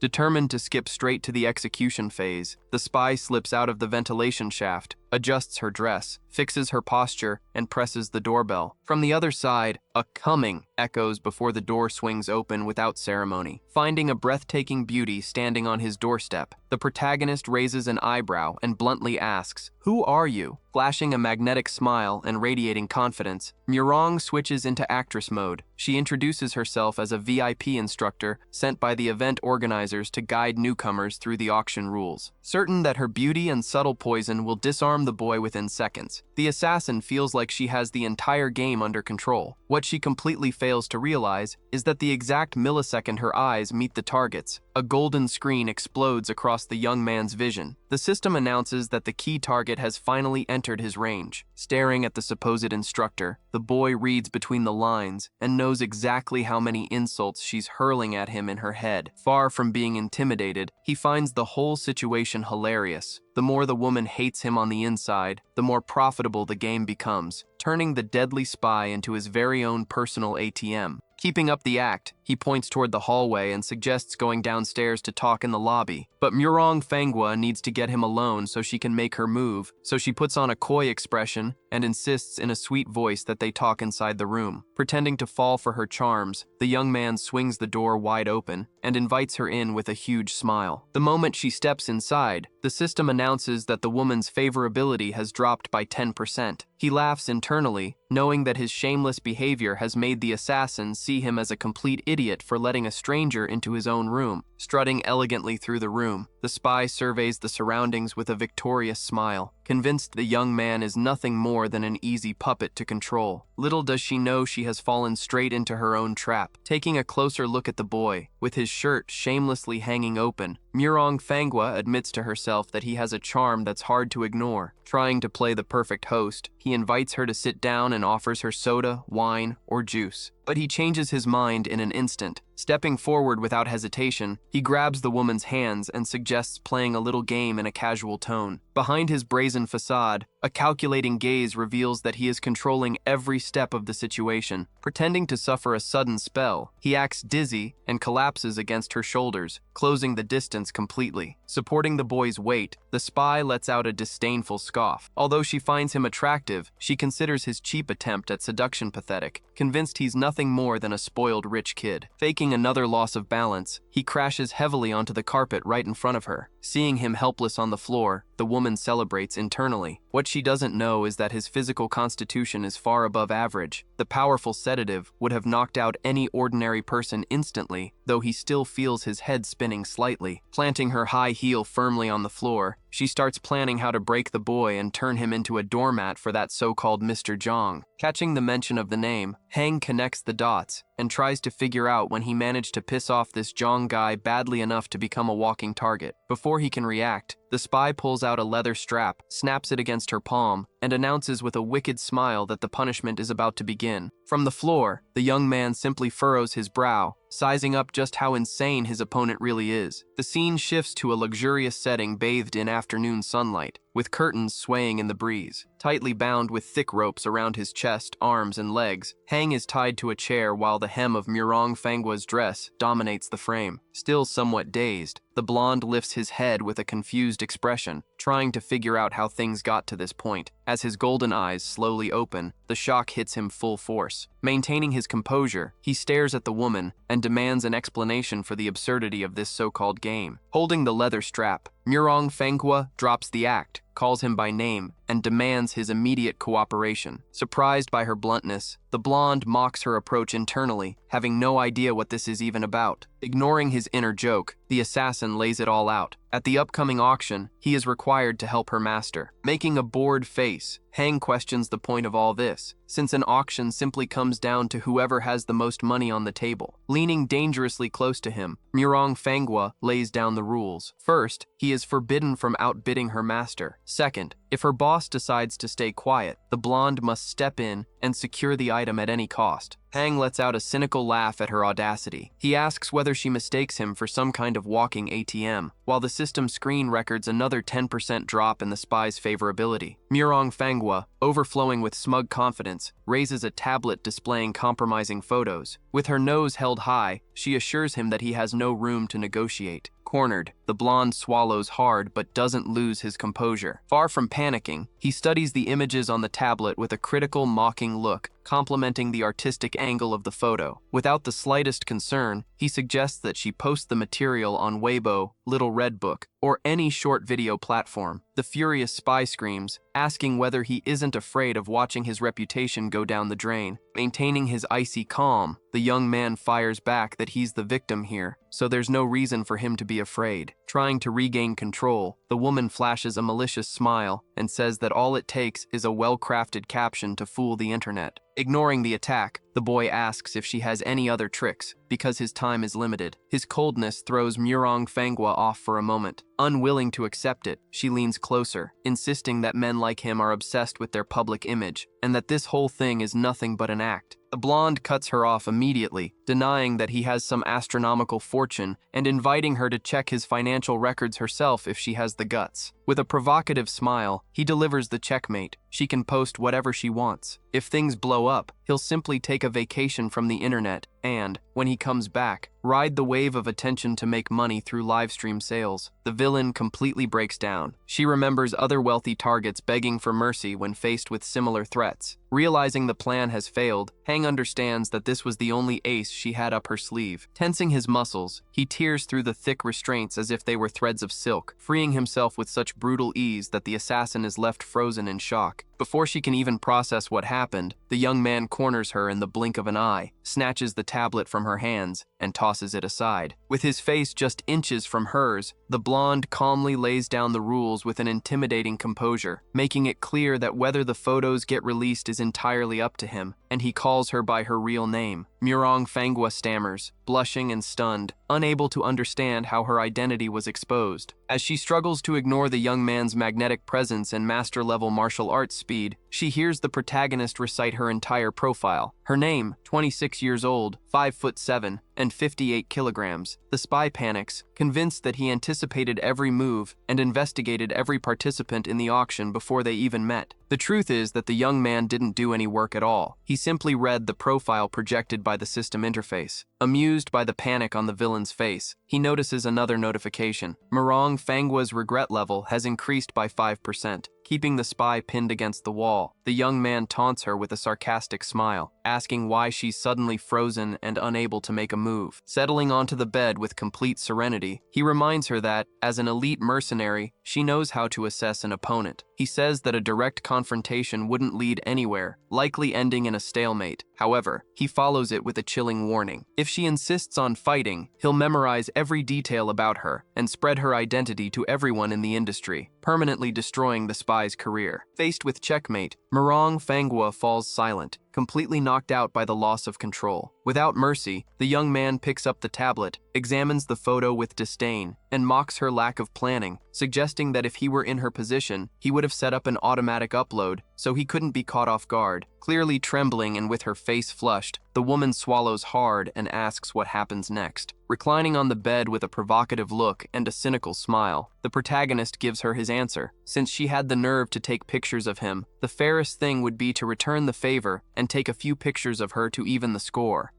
Determined to skip straight to the execution phase, the spy slips out of the ventilation shaft, adjusts her dress, fixes her posture, and presses the doorbell. From the other side, a "coming" echoes before the door swings open without ceremony. Finding a breathtaking beauty standing on his doorstep, the protagonist raises an eyebrow and bluntly asks, "Who are you?" Flashing a magnetic smile and radiating confidence, Murong switches into actress mode. She introduces herself as a VIP instructor sent by the event organizers to guide newcomers through the auction rules. Certain that her beauty and subtle poison will disarm the boy within seconds, the assassin feels like she has the entire game under control. What she completely fails to realize is that the exact millisecond her eyes meet the targets, a golden screen explodes across the young man's vision. The system announces that the key target has finally entered his range. Staring at the supposed instructor, the boy reads between the lines and knows exactly how many insults she's hurling at him in her head. Far from being intimidated, he finds the whole situation hilarious. The more the woman hates him on the inside, the more profitable the game becomes, turning the deadly spy into his very own personal ATM. Keeping up the act, he points toward the hallway and suggests going downstairs to talk in the lobby. But Manhwa needs to get him alone so she can make her move, so she puts on a coy expression and insists in a sweet voice that they talk inside the room. Pretending to fall for her charms, the young man swings the door wide open and invites her in with a huge smile. The moment she steps inside, the system announces that the woman's favorability has dropped by 10%. He laughs internally, knowing that his shameless behavior has made the assassin see him as a complete idiot for letting a stranger into his own room. Strutting elegantly through the room, the spy surveys the surroundings with a victorious smile, convinced the young man is nothing more than an easy puppet to control. Little does she know she has fallen straight into her own trap. Taking a closer look at the boy, with his shirt shamelessly hanging open, Manhwa admits to herself that he has a charm that's hard to ignore. Trying to play the perfect host, he invites her to sit down and offers her soda, wine, or juice. But he changes his mind in an instant. Stepping forward without hesitation, he grabs the woman's hands and suggests playing a little game in a casual tone. Behind his brazen facade, a calculating gaze reveals that he is controlling every step of the situation. Pretending to suffer a sudden spell, he acts dizzy and collapses against her shoulders, closing the distance completely. Supporting the boy's weight, the spy lets out a disdainful scoff. Although she finds him attractive, she considers his cheap attempt at seduction pathetic, convinced he's nothing more than a spoiled rich kid. Faking another loss of balance, he crashes heavily onto the carpet right in front of her. Seeing him helpless on the floor, the woman celebrates internally. What she doesn't know is that his physical constitution is far above average. The powerful sedative would have knocked out any ordinary person instantly, though he still feels his head spinning slightly. Planting her high heel firmly on the floor, she starts planning how to break the boy and turn him into a doormat for that so-called Mr. Jong. Catching the mention of the name, Hang connects the dots and tries to figure out when he managed to piss off this Jong guy badly enough to become a walking target. Before he can react, the spy pulls out a leather strap, snaps it against her palm, and announces with a wicked smile that the punishment is about to begin. From the floor, the young man simply furrows his brow, sizing up just how insane his opponent really is. The scene shifts to a luxurious setting bathed in afternoon sunlight. with curtains swaying in the breeze. Tightly bound with thick ropes around his chest, arms, and legs, Hang is tied to a chair while the hem of Murong Fangwa's dress dominates the frame. Still somewhat dazed, the blonde lifts his head with a confused expression, trying to figure out how things got to this point. As his golden eyes slowly open, the shock hits him full force. Maintaining his composure, he stares at the woman and demands an explanation for the absurdity of this so-called game. Holding the leather strap, Murong Fangwa drops the act, calls him by name, and demands his immediate cooperation. Surprised by her bluntness, the blonde mocks her approach internally, having no idea what this is even about. Ignoring his inner joke, the assassin lays it all out. At the upcoming auction, he is required to help her master. Making a bored face, Hang questions the point of all this, since an auction simply comes down to whoever has the most money on the table. Leaning dangerously close to him, Murong Fangwa lays down the rules. First, he is forbidden from outbidding her master. Second, if her boss decides to stay quiet, the blonde must step in and secure the item at any cost. Hang lets out a cynical laugh at her audacity. He asks whether she mistakes him for some kind of walking ATM, while the system screen records another 10% drop in the spy's favorability. Murong Fangwa, overflowing with smug confidence, raises a tablet displaying compromising photos. With her nose held high, she assures him that he has no room to negotiate. Cornered, the blonde swallows hard but doesn't lose his composure. Far from panicking, he studies the images on the tablet with a critical, mocking look, complimenting the artistic angle of the photo. Without the slightest concern, he suggests that she post the material on Weibo, Little Red Book, or any short video platform. The furious spy screams, asking whether he isn't afraid of watching his reputation go down the drain. Maintaining his icy calm, the young man fires back that he's the victim here, so there's no reason for him to be afraid. Trying to regain control, the woman flashes a malicious smile and says that all it takes is a well-crafted caption to fool the internet. Ignoring the attack, the boy asks if she has any other tricks, because his time is limited. His coldness throws Murong Fangwa off for a moment. Unwilling to accept it, she leans closer, insisting that men like him are obsessed with their public image, and that this whole thing is nothing but an act. The blonde cuts her off immediately, denying that he has some astronomical fortune and inviting her to check his financial records herself if she has the guts. With a provocative smile, he delivers the checkmate. She can post whatever she wants. If things blow up, he'll simply take a vacation from the internet and, when he comes back, ride the wave of attention to make money through livestream sales. The villain completely breaks down. She remembers other wealthy targets begging for mercy when faced with similar threats. Realizing the plan has failed, Hang understands that this was the only ace she had up her sleeve. Tensing his muscles, he tears through the thick restraints as if they were threads of silk, freeing himself with such brutal ease that the assassin is left frozen in shock. Before she can even process what happened, the young man corners her in the blink of an eye, snatches the tablet from her hands, and tosses it aside. With his face just inches from hers, the blonde calmly lays down the rules with an intimidating composure, making it clear that whether the photos get released is entirely up to him, and he calls her by her real name. Murong Fangwa stammers, blushing and stunned, unable to understand how her identity was exposed. As she struggles to ignore the young man's magnetic presence and master-level martial arts speed, she hears the protagonist recite her entire profile. Her name, 26 years old, 5'7", and 58 kilograms. The spy panics, convinced that he anticipated every move and investigated every participant in the auction before they even met. The truth is that the young man didn't do any work at all. He simply read the profile projected by the system interface. Amused by the panic on the villain's face, he notices another notification. Murong Fangwa's regret level has increased by 5%. Keeping the spy pinned against the wall, the young man taunts her with a sarcastic smile, asking why she's suddenly frozen and unable to make a move. Settling onto the bed with complete serenity, he reminds her that, as an elite mercenary, she knows how to assess an opponent. He says that a direct confrontation wouldn't lead anywhere, likely ending in a stalemate. However, he follows it with a chilling warning. If she insists on fighting, he'll memorize every detail about her and spread her identity to everyone in the industry, permanently destroying the spy's career. Faced with checkmate, Murong Fangwa falls silent, completely knocked out by the loss of control. Without mercy, the young man picks up the tablet, examines the photo with disdain, and mocks her lack of planning, suggesting that if he were in her position, he would have set up an automatic upload so he couldn't be caught off guard. Clearly trembling and with her face flushed, the woman swallows hard and asks what happens next. Reclining on the bed with a provocative look and a cynical smile, the protagonist gives her his answer. Since she had the nerve to take pictures of him, the fairest thing would be to return the favor and take a few pictures of her to even the score.